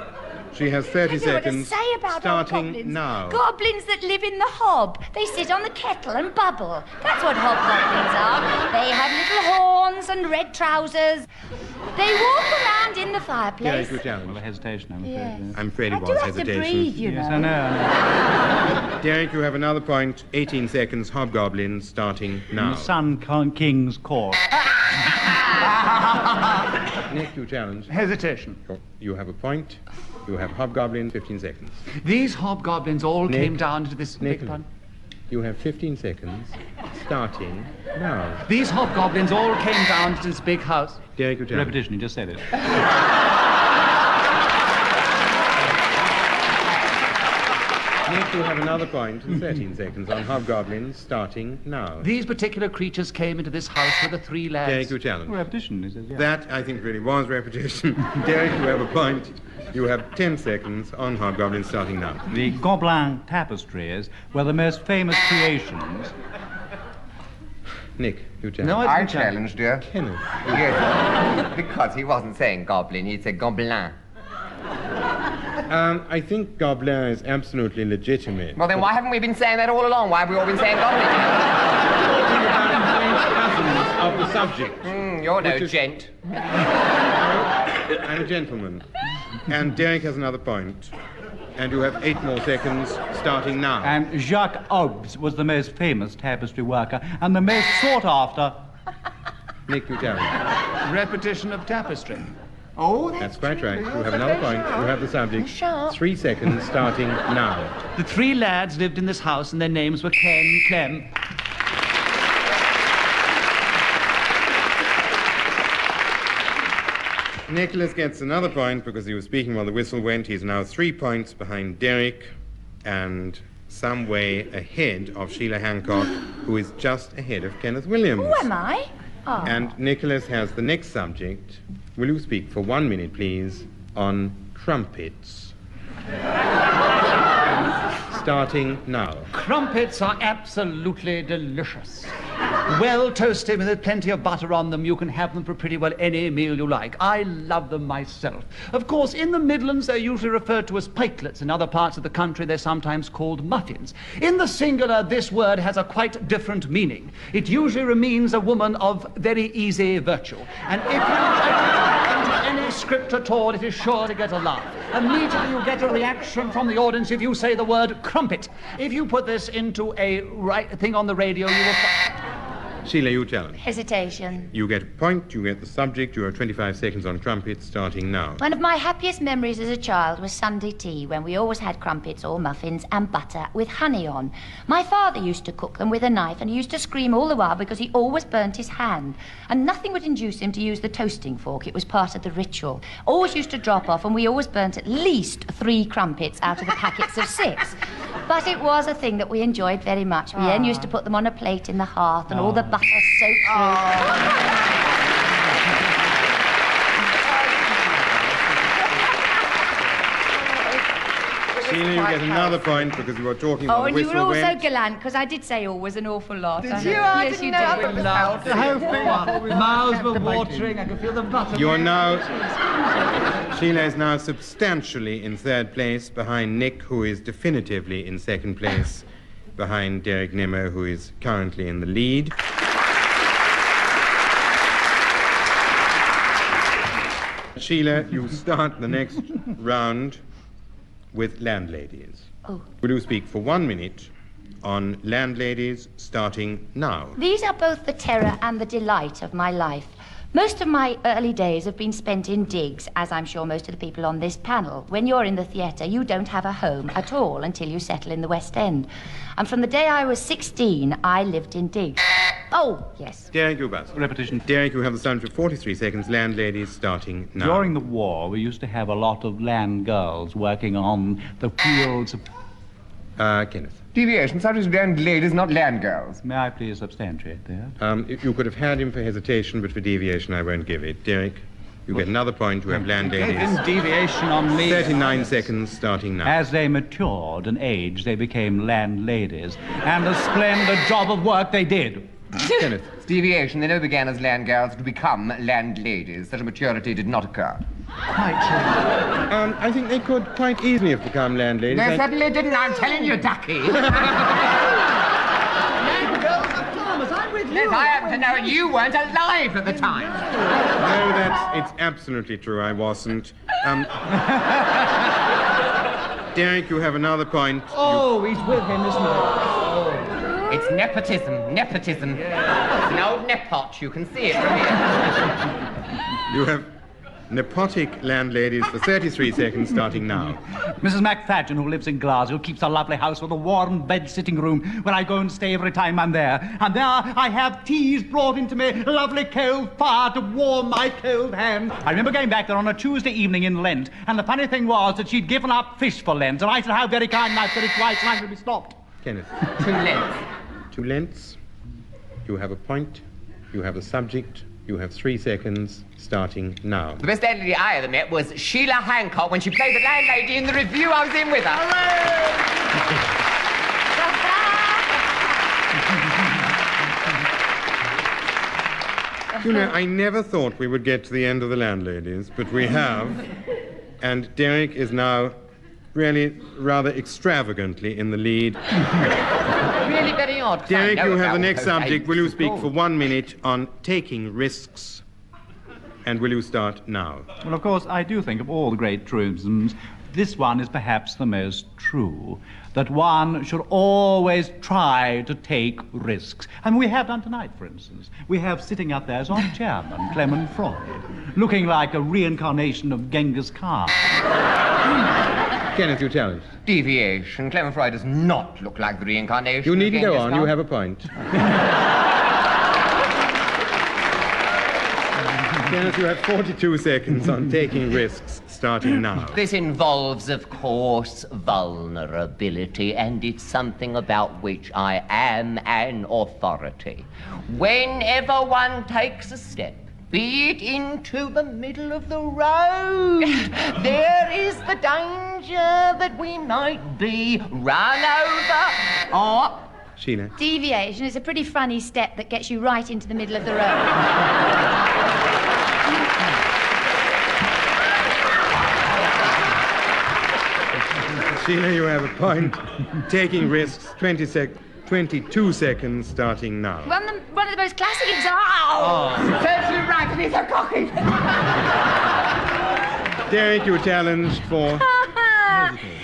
Speaker 5: She has 30
Speaker 11: I don't know what to
Speaker 5: seconds,
Speaker 11: say about
Speaker 5: starting
Speaker 11: hobgoblins.
Speaker 5: now.
Speaker 11: Goblins that live in the hob. They sit on the kettle and bubble. That's what hobgoblins are. They have little horns and red trousers. They walk around in the fireplace.
Speaker 5: Derek, you challenge.
Speaker 4: Well, a hesitation, I'm afraid.
Speaker 11: Yes.
Speaker 4: Yes.
Speaker 5: I'm afraid
Speaker 11: I
Speaker 5: it
Speaker 11: do
Speaker 5: was
Speaker 11: have to
Speaker 5: hesitation.
Speaker 11: breathe, you
Speaker 4: Yes,
Speaker 11: know.
Speaker 4: I know.
Speaker 5: Derek, you have another point. 18 seconds, hobgoblin, starting
Speaker 4: In
Speaker 5: now.
Speaker 4: the Sun King's court.
Speaker 5: Nick, you challenge.
Speaker 2: Hesitation.
Speaker 5: You have a point. You have hobgoblin, 15 seconds.
Speaker 2: These hobgoblins all
Speaker 5: Nick.
Speaker 2: came down to this...
Speaker 5: Nick,
Speaker 2: beg pardon?
Speaker 5: you have 15 seconds, starting now.
Speaker 2: These hobgoblins all came down to this big house.
Speaker 5: Derek, you challenge.
Speaker 4: Repetition, you just said it.
Speaker 5: Nick, you have another point in 13 seconds on hobgoblins, starting now.
Speaker 2: These particular creatures came into this house with the three lads.
Speaker 5: Derek, you challenge.
Speaker 4: Repetition, he says, yeah.
Speaker 5: That, I think, really was repetition. Derek, you have a point. You have 10 seconds on hobgoblins, starting now.
Speaker 4: The Gobelin tapestries were the most famous creations.
Speaker 5: Nick, you challenge.
Speaker 2: No,
Speaker 8: I
Speaker 2: didn't
Speaker 8: challenge, dear.
Speaker 5: Kenneth.
Speaker 8: Yes, because he wasn't saying goblin, he'd say gobelin.
Speaker 5: I think Gobelin is absolutely legitimate.
Speaker 3: Well, then why haven't we been saying that all along? Why have we all been saying goblin?
Speaker 5: Of the subject.
Speaker 3: You're no
Speaker 5: Which is-
Speaker 3: gent.
Speaker 5: I'm a gentleman. And Derek has another point. And you have 8 more seconds, starting now.
Speaker 4: And Jacques Aubes was the most famous tapestry worker and the most sought after.
Speaker 5: Nick, you challenge.
Speaker 2: Repetition of tapestry.
Speaker 3: Oh,
Speaker 5: That's quite right. You have another point. You have the subject. 3 seconds, starting now.
Speaker 2: The three lads lived in this house and their names were Ken, Clem.
Speaker 5: Nicholas gets another point because he was speaking while the whistle went. He's now 3 points behind Derek and some way ahead of Sheila Hancock, who is just ahead of Kenneth Williams.
Speaker 11: Who am I? Oh.
Speaker 5: And Nicholas has the next subject. Will you speak for 1 minute, please, on crumpets? Starting now.
Speaker 2: Crumpets are absolutely delicious. Well toasted with plenty of butter on them, you can have them for pretty well any meal you like. I love them myself. Of course, in the Midlands, they're usually referred to as pikelets. In other parts of the country, they're sometimes called muffins. In the singular, this word has a quite different meaning. It usually means a woman of very easy virtue. And if you into any script at all, it is sure to get a laugh. Immediately you get a reaction from the audience if you say the word crumpet. If you put this into a thing on the radio, you will...
Speaker 5: Sheila, you challenge.
Speaker 11: Hesitation.
Speaker 5: You get a point, you get the subject, you have 25 seconds on crumpets, starting now.
Speaker 11: One of my happiest memories as a child was Sunday tea, when we always had crumpets or muffins and butter with honey on. My father used to cook them with a knife, and he used to scream all the while because he always burnt his hand. And nothing would induce him to use the toasting fork. It was part of the ritual. Always used to drop off, and we always burnt at least 3 crumpets out of the packets of 6. But it was a thing that we enjoyed very much. We then used to put them on a plate in the hearth, and all the butter soaked through.
Speaker 5: Sheila, you get another point because you were talking
Speaker 11: Oh,
Speaker 5: while the
Speaker 11: and you
Speaker 5: whistle
Speaker 11: were also
Speaker 5: went.
Speaker 11: gallant, because I did say always an awful lot.
Speaker 7: Did you? I
Speaker 11: Yes,
Speaker 7: didn't
Speaker 11: you
Speaker 7: know. I
Speaker 11: did.
Speaker 7: thought it was
Speaker 2: Laughed.
Speaker 7: healthy.
Speaker 2: Mouths were watering. I could feel the butter.
Speaker 5: You're now... Sheila is now substantially in third place behind Nick, who is definitively in second place, behind Derek Nimmo, who is currently in the lead. Sheila, you start the next round with landladies.
Speaker 11: Oh.
Speaker 5: Will you speak for 1 minute on landladies starting now?
Speaker 11: These are both the terror and the delight of my life. Most of my early days have been spent in digs, as I'm sure most of the people on this panel. When you're in the theatre, you don't have a home at all until you settle in the West End. And from the day I was 16, I lived in digs. Oh, yes.
Speaker 5: Derek, you buzz.
Speaker 4: Repetition.
Speaker 5: Derek, you have the time for 43 seconds. Landladies starting now.
Speaker 4: During the war, we used to have a lot of land girls working on the fields of...
Speaker 5: Kenneth.
Speaker 8: Deviation, such as land ladies, not land girls.
Speaker 4: May I please substantiate there?
Speaker 5: You could have had him for hesitation, but for deviation, I won't give it. Derek, you get another point. You have landladies.
Speaker 2: Deviation on me.
Speaker 5: 39 seconds starting now.
Speaker 4: As they matured and aged, they became landladies. And a splendid job of work they did.
Speaker 5: Kenneth.
Speaker 8: Deviation, they never began as land girls to become land ladies. Such a maturity did not occur.
Speaker 5: I think they could quite easily have become landladies.
Speaker 8: They certainly didn't, I'm telling you, Ducky.
Speaker 7: Girls are farmers. I'm with you.
Speaker 8: Yes, I happen to know you weren't alive at the time.
Speaker 5: No, it's absolutely true. I wasn't. Derek, you have another point.
Speaker 2: Oh, he's with him, isn't he?
Speaker 3: It's nepotism. It's an old nepot. You can see it from here.
Speaker 5: You have nepotic landladies for 33 seconds starting now.
Speaker 4: Mrs. McFadgen, who lives in Glasgow, keeps a lovely house with a warm bed sitting room where I go and stay every time I'm there. And there I have teas brought into me, a lovely cold fire to warm my cold hand. I remember going back there on a Tuesday evening in Lent, and the funny thing was that she'd given up fish for Lent, and I said, how very kind, and I said it twice, and I should be stopped.
Speaker 5: Kenneth.
Speaker 3: 2 lengths.
Speaker 5: 2 lengths. You have a point. You have a subject. You have 3 seconds starting now.
Speaker 3: The best landlady I ever met was Sheila Hancock when she played the landlady in the review I was in with her.
Speaker 5: You know, I never thought we would get to the end of the landladies, but we have. And Derek is now really rather extravagantly in the lead.
Speaker 3: Really very odd. 'Cause I
Speaker 5: Derek,
Speaker 3: know
Speaker 5: you have
Speaker 3: about
Speaker 5: the next
Speaker 3: those
Speaker 5: subject.
Speaker 3: days
Speaker 5: Will you
Speaker 3: at
Speaker 5: speak
Speaker 3: school.
Speaker 5: for 1 minute on taking risks? And will you start now?
Speaker 4: Well, of course, I do think of all the great truisms, this one is perhaps the most true, that one should always try to take risks. And we have done tonight, for instance. We have sitting up there as our chairman, Clement Freud, looking like a reincarnation of Genghis Khan.
Speaker 5: Kenneth, you challenge.
Speaker 3: Deviation. Clement Freud does not look like the reincarnation.
Speaker 5: You needn't
Speaker 3: of
Speaker 5: go
Speaker 3: Genghis
Speaker 5: on.
Speaker 3: Khan.
Speaker 5: You have a point. Kenneth, you have 42 seconds on taking risks starting now.
Speaker 3: This involves, of course, vulnerability, and it's something about which I am an authority. Whenever one takes a step, be it into the middle of the road, there is the danger that we might be run over or...
Speaker 5: Sheila.
Speaker 11: Deviation is a pretty funny step that gets you right into the middle of the road.
Speaker 5: Sheila, you have a point. Taking risks, 22 seconds starting now.
Speaker 11: One of the most classic examples.
Speaker 3: Serves you right, and he's so cocky.
Speaker 5: Derek, you challenged for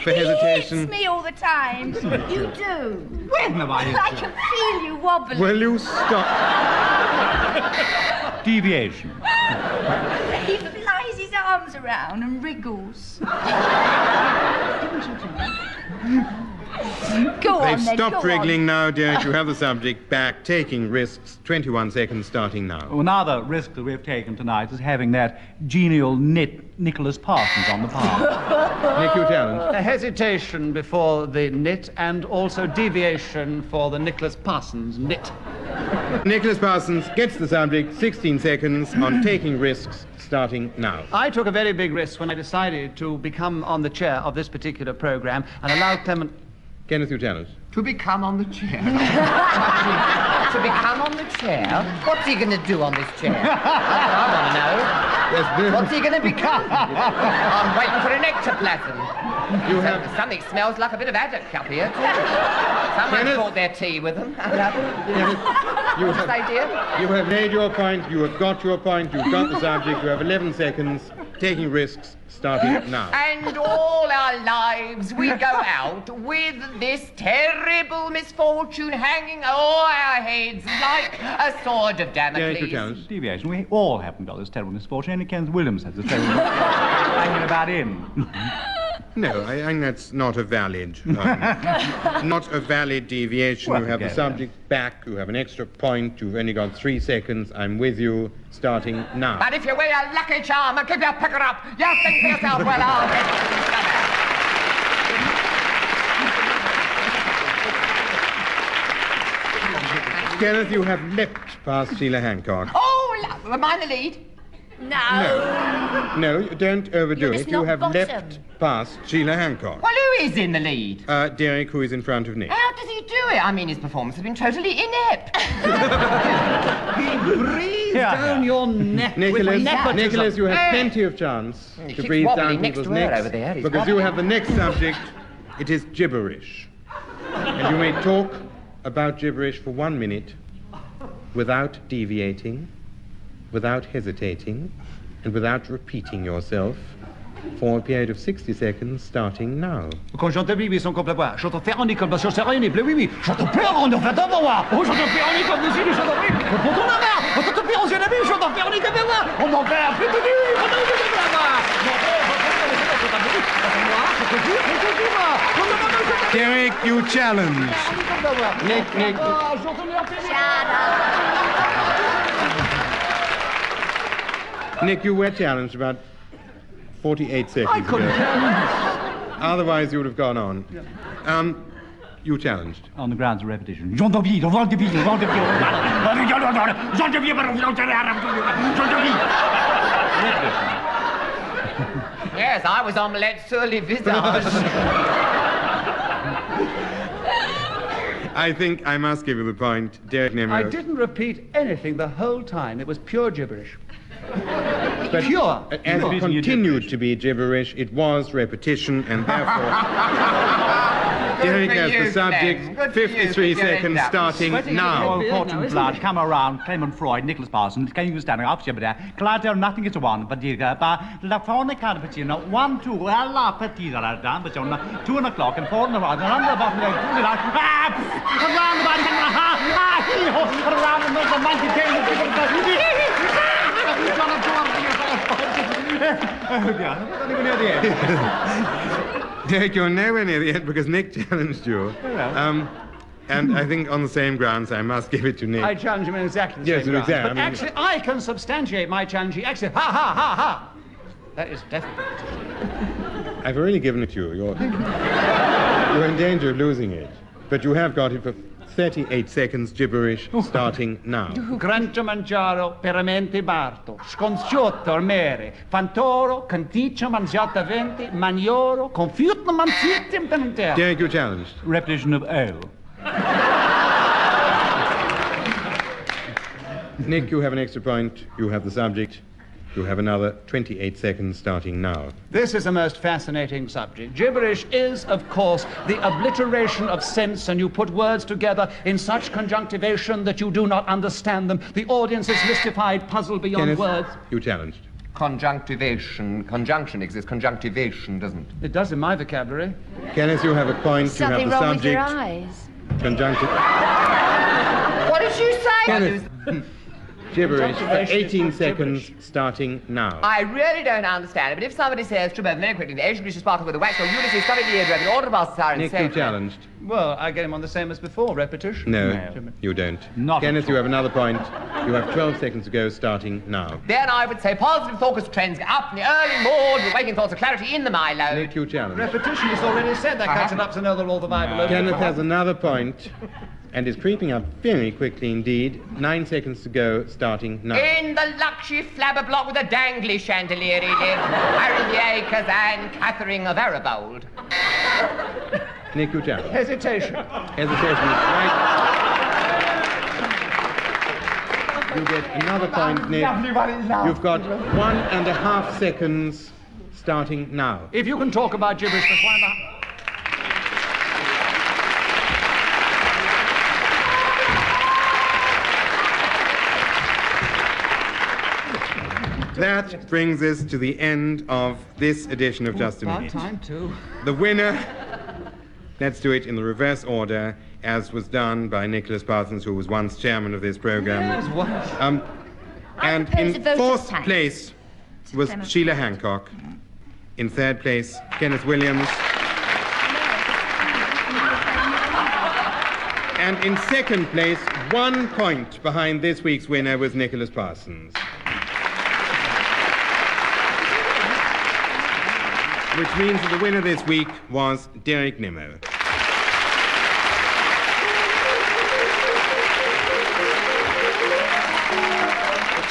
Speaker 5: hesitation.
Speaker 11: He hits me all the time. You do.
Speaker 4: When have I
Speaker 11: I can feel you wobbling.
Speaker 5: Will you stop?
Speaker 4: Deviation.
Speaker 11: He flies his arms around and wriggles. Go on,
Speaker 5: They've
Speaker 11: then,
Speaker 5: stopped
Speaker 11: go
Speaker 5: wriggling
Speaker 11: on.
Speaker 5: now, Derek. You have the subject back. Taking risks, 21 seconds starting now.
Speaker 4: Well, another risk that we've taken tonight is having that genial Nicholas Parsons on the panel.
Speaker 5: Nick, you challenge.
Speaker 2: A hesitation before the knit and also deviation for the Nicholas Parsons knit.
Speaker 5: Nicholas Parsons gets the subject, 16 seconds on taking risks, starting now.
Speaker 2: I took a very big risk when I decided to become on the chair of this particular program and allow Clement...
Speaker 5: Kenneth, you tell us.
Speaker 8: To become on the chair. To become on the chair? What's he going to do on this chair? I want to know.
Speaker 5: Yes,
Speaker 8: What's he going to become? I'm waiting for an ectoplasm. Something smells like a bit of addict up here, too. Someone brought their tea with them.
Speaker 5: You have made your point, you have got your point, you've got the subject, you have 11 seconds, taking risks, starting now.
Speaker 3: And all our lives we go out with this terrible misfortune hanging o'er our heads like a sword of Damocles.
Speaker 4: Deviation. We all haven't got this terrible misfortune. Only Kenneth Williams has this terrible misfortune hanging about him.
Speaker 5: No, I think that's not a valid, deviation.
Speaker 4: Well,
Speaker 5: you have the subject back, you have an extra point, you've only got 3 seconds. I'm with you, starting now.
Speaker 3: But if you wear a lucky charm and keep your picker up, you think to yourself, well, I'll get
Speaker 5: Kenneth, you have leapt past Sheila Hancock.
Speaker 3: Oh, am I in the lead?
Speaker 5: No, don't overdo
Speaker 3: You're
Speaker 5: it. You have
Speaker 3: bottom.
Speaker 5: leapt past Sheila Hancock.
Speaker 3: Well, who is in the lead?
Speaker 5: Derek, who is in front of Nick.
Speaker 3: How does he do it? I mean, his performance has been totally inept.
Speaker 2: He breathes down your neck with nepotism.
Speaker 5: Nicholas, you have plenty of chance to
Speaker 3: keeps
Speaker 5: breathe
Speaker 3: wobbling
Speaker 5: down
Speaker 3: next
Speaker 5: people's
Speaker 3: to her
Speaker 5: necks
Speaker 3: over there. He's
Speaker 5: because you
Speaker 3: wobbling.
Speaker 5: have the next subject. It is gibberish. And you may talk about gibberish for 1 minute without deviating, without hesitating, and without repeating yourself for a period of 60 seconds starting now.
Speaker 2: Quand j'entends oui, son complet voix. J'entends faire en école, parce que c'est rien, oui, oui. J'entends faire en fait à moi. Oh, j'entends faire en école, aussi, j'entends oui. Pour ton amour, on t'entend faire en jeune ami, j'entends faire en école, moi. On en fait un peu de vie, on en fait de moi.
Speaker 5: Derek, you challenge. Nick. Nick, you were challenged about 48 seconds ago. Otherwise, you would have gone on. You challenged.
Speaker 4: On the grounds of repetition.
Speaker 3: Yes, I was omelette sur le visage.
Speaker 5: I think I must give you the point. Derek Nemo.
Speaker 2: I didn't repeat anything the whole time. It was pure gibberish.
Speaker 5: But
Speaker 2: pure.
Speaker 5: As it continued to be gibberish, it was repetition, and therefore... Derek has the subject, 53 seconds starting now.
Speaker 4: Oh, fortune blood, come around, Clement Freud, Nicholas Parsons, can you stand up, Jibber? Claudio, nothing is one, but la fauna carpacino, 1, 2, alla petita, down, but 2 o'clock and 4 in the morning, around the bottom, around the body, around the monkey game,
Speaker 5: Derek, you're nowhere near the end because Nick challenged you. And I think on the same grounds, I must give it to Nick.
Speaker 2: I challenge him in exactly the
Speaker 5: Yes,
Speaker 2: same grounds.
Speaker 5: exactly.
Speaker 2: But actually, I can substantiate my challenge. Actually, ha. That is definitely.
Speaker 5: I've already given it to you. You're in danger of losing it. But you have got it for 38 seconds gibberish starting now.
Speaker 2: Grancio mangiaro, peramente barto, sconziotto armere, fantoro, canticcio mangiata venti, manioro, confiutno manzitti penintero.
Speaker 5: Derek, you challenged.
Speaker 4: Repetition of O.
Speaker 5: Nick, you have an extra point. You have the subject. You have another 28 seconds starting now.
Speaker 2: This is a most fascinating subject. Gibberish is, of course, the obliteration of sense, and you put words together in such conjunctivation that you do not understand them. The audience is mystified, puzzled beyond
Speaker 5: Kenneth,
Speaker 2: words.
Speaker 5: you challenged.
Speaker 8: Conjunctivation. Conjunction exists. Conjunctivation doesn't.
Speaker 2: It does in my vocabulary.
Speaker 5: Kenneth, you have a point.
Speaker 11: Something
Speaker 5: you have the
Speaker 11: wrong
Speaker 5: subject.
Speaker 11: with your eyes.
Speaker 5: Conjunctive.
Speaker 3: What did you say?
Speaker 5: Kenneth. Gibberish for 18 seconds starting now.
Speaker 3: I really don't understand it, but if somebody says, Tribble, very quickly, the Asian British sparkle with the wax, or Ulysses, study the eardrum, in order to pass the siren,
Speaker 5: Nick, you challenged.
Speaker 2: Well, I get him on the same as before, repetition.
Speaker 5: No, you don't.
Speaker 4: Not
Speaker 5: Kenneth, you have another point. You have 12 seconds to go starting now.
Speaker 3: Then I would say positive focus trends get up in the early morn with waking thoughts of clarity in the Milo.
Speaker 5: Nick, you challenged.
Speaker 2: Repetition is already said. That cuts it up to know that all the Bible.
Speaker 5: Kenneth has another point. and is creeping up very quickly indeed. 9 seconds to go, starting now.
Speaker 8: In the luxury flabber block with a dangly chandelier, he lived Harry the Acres and Catherine of Aribold.
Speaker 5: Nick, you challenge.
Speaker 10: Hesitation.
Speaker 5: Hesitation is right. You get another point, Nick. You've got 1.5 seconds, starting now.
Speaker 10: If you can talk about gibberish for 1.5...
Speaker 5: That brings us to the end of this edition of Just a Minute.
Speaker 10: Time too.
Speaker 5: The winner, let's do it in the reverse order, as was done by Nicholas Parsons, who was once chairman of this program. And
Speaker 11: propose a
Speaker 5: in
Speaker 11: vote of
Speaker 5: 4th
Speaker 11: thanks
Speaker 5: place was
Speaker 11: Clement.
Speaker 5: Sheila Hancock. In 3rd place, Kenneth Williams. And in 2nd place, 1 point behind this week's winner, was Nicholas Parsons. Which means that the winner this week was Derek Nimmo.
Speaker 1: The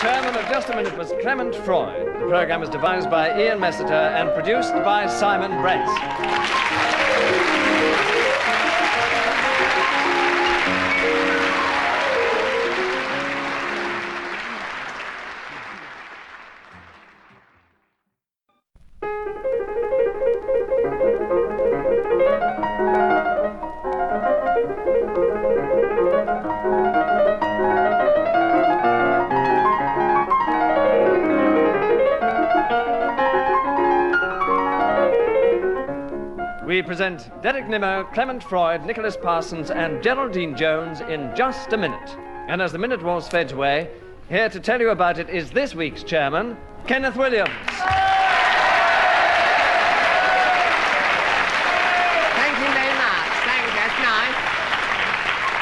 Speaker 1: chairman of Just a Minute was Clement Freud. The program was devised by Ian Messiter and produced by Simon Bress. We present Derek Nimmo, Clement Freud, Nicholas Parsons, and Geraldine Jones in Just a Minute. And as the minute waltz fades away, here to tell you about it is this week's chairman, Kenneth Williams.
Speaker 3: Thank you very much. Thank you. That's nice.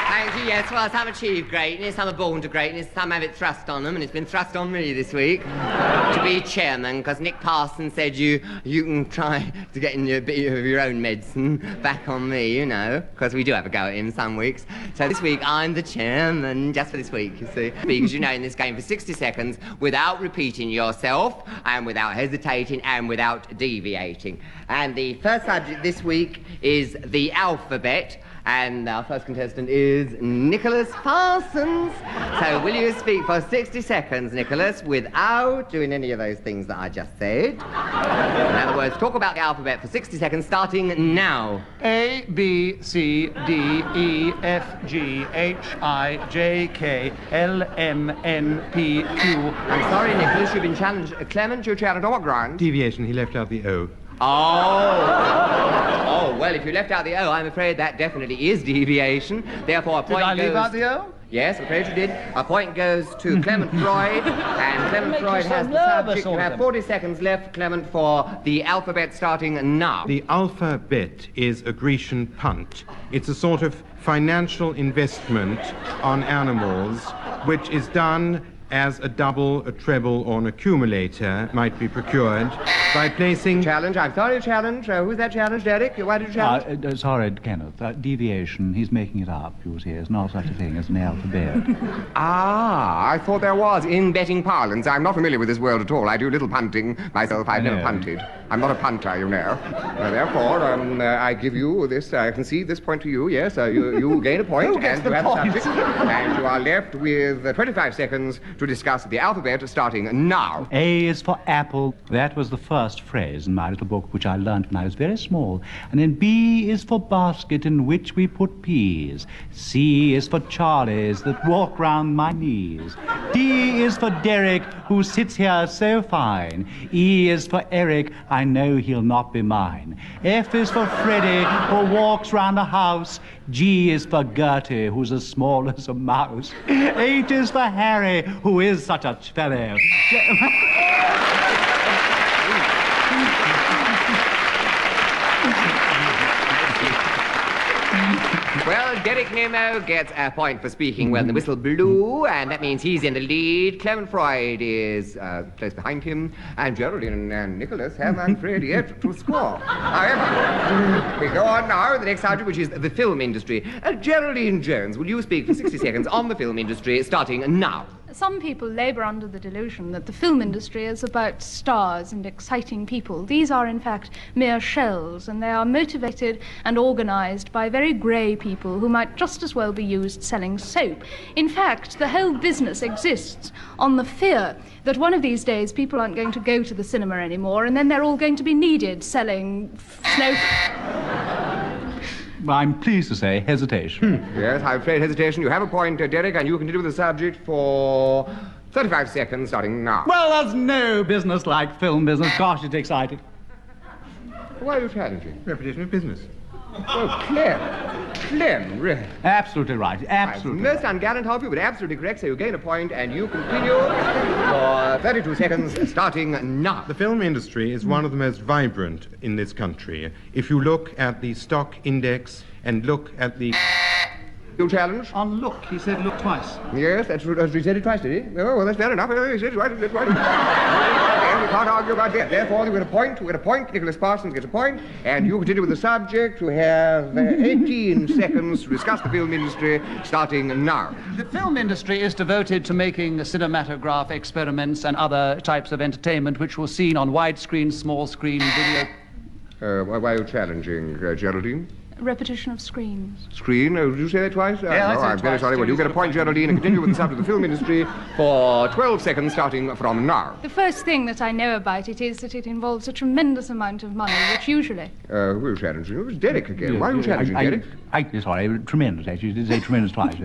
Speaker 3: Thank you. Yes, well, some achieve greatness, some are born to greatness, some have it thrust on them, and it's been thrust on me this week to be chairman, because Nick Parsons said you can try to get in a bit of your own medicine back on me, you know, because we do have a go at him some weeks. So this week I'm the chairman, just for this week, you see. Because you know, in this game for 60 seconds, without repeating yourself, and without hesitating, and without deviating. And the first subject this week is the alphabet. And our first contestant is Nicholas Parsons. So will you speak for 60 seconds, Nicholas, without doing any of those things that I just said? In other words, talk about the alphabet for 60 seconds, starting now.
Speaker 10: A, B, C, D, E, F, G, H, I, J, K, L, M, N, P, Q.
Speaker 3: I'm sorry, Nicholas, you've been challenged. Clement, you're challenged on what ground?
Speaker 5: Deviation, he left out the O.
Speaker 3: Oh, well, if you left out the O, I'm afraid that definitely is deviation. Therefore, a point
Speaker 10: Did I
Speaker 3: goes...
Speaker 10: leave out the O?
Speaker 3: Yes, I'm afraid you did. A point goes to Clement Freud, and Clement
Speaker 10: Make you
Speaker 3: Freud
Speaker 10: so
Speaker 3: has the
Speaker 10: nervous,
Speaker 3: subject. You
Speaker 10: all of
Speaker 3: have
Speaker 10: them.
Speaker 3: 40 seconds left, Clement, for the alphabet starting now.
Speaker 5: The alphabet is a Grecian punt. It's a sort of financial investment on animals, which is done as a double, a treble, or an accumulator might be procured by placing...
Speaker 3: Challenge, I'm sorry, challenge. Who's that challenge, Derek? Why did you challenge?
Speaker 4: Sorry, Kenneth. Deviation, he's making it up, you see. There's not such a thing as an alphabet.
Speaker 3: Ah, I thought there was in betting parlance. I'm not familiar with this world at all. I do little punting myself. I've never
Speaker 4: No.
Speaker 3: punted. I'm not a punter, you know. Therefore, I give you this, I concede this point to you, yes. You gain a point.
Speaker 10: Who gets
Speaker 3: and
Speaker 10: the
Speaker 3: you have
Speaker 10: point?
Speaker 3: subject, and you are left with 25 seconds to discuss the alphabet starting now.
Speaker 4: A is for apple. That was the first phrase in my little book, which I learned when I was very small. And then B is for basket, in which we put peas. C is for Charlies that walk round my knees. D is for Derek, who sits here so fine. E is for Eric, I know he'll not be mine. F is for Freddie, who walks round the house. G is for Gertie, who's as small as a mouse. H is for Harry, who is such a fellow.
Speaker 3: Well, Derek Nemo gets a point for speaking when the whistle blew, and that means he's in the lead. Clement Freud is close behind him, and Geraldine and Nicholas have, I'm afraid, yet to score. However, we go on now with the next subject, which is the film industry. Geraldine Jones, will you speak for 60 seconds on the film industry, starting now?
Speaker 9: Some people labour under the delusion that the film industry is about stars and exciting people. These are, in fact, mere shells, and they are motivated and organised by very grey people who might just as well be used selling soap. In fact, the whole business exists on the fear that one of these days people aren't going to go to the cinema anymore, and then they're all going to be needed selling snow...
Speaker 4: I'm pleased to say hesitation.
Speaker 3: Yes, I'm afraid hesitation. You have a point, Derek, and you can continue with the subject for 35 seconds, starting now.
Speaker 4: Well, there's no business like film business. Gosh, it's exciting.
Speaker 3: Why are you challenging?
Speaker 5: Repetition of business.
Speaker 3: Oh, Clem, really.
Speaker 4: Absolutely right. Absolutely.
Speaker 3: Most ungallant of you, but absolutely correct. So you gain a point, and you continue for 32 seconds, starting now.
Speaker 5: The film industry is one of the most vibrant in this country. If you look at the stock index and look at the...
Speaker 3: You challenge?
Speaker 10: On look. He said look twice.
Speaker 3: Yes, that's true. He said it twice, did he? Oh, well, that's fair enough. He said it right. That's right. And we can't argue about that. Therefore, we get a point. Nicholas Parsons gets a point. And you continue with the subject. You have 18 seconds to discuss the film industry, starting now.
Speaker 10: The film industry is devoted to making cinematograph experiments and other types of entertainment which were seen on widescreen, small screen video.
Speaker 3: Why are you challenging, Geraldine?
Speaker 9: Repetition of screens.
Speaker 3: Screen? Oh, did you say that twice?
Speaker 10: Yeah, I said
Speaker 3: I'm very
Speaker 10: twice.
Speaker 3: sorry. Well, you get a point, Geraldine, and continue with the subject of the film industry for 12 seconds, starting from now.
Speaker 9: The first thing that I know about it is that it involves a tremendous amount of money, which usually...
Speaker 3: Who are you challenging? It was Derek again. Why are you challenging, Derek?
Speaker 4: Sorry, tremendous, actually. You did say tremendous twice.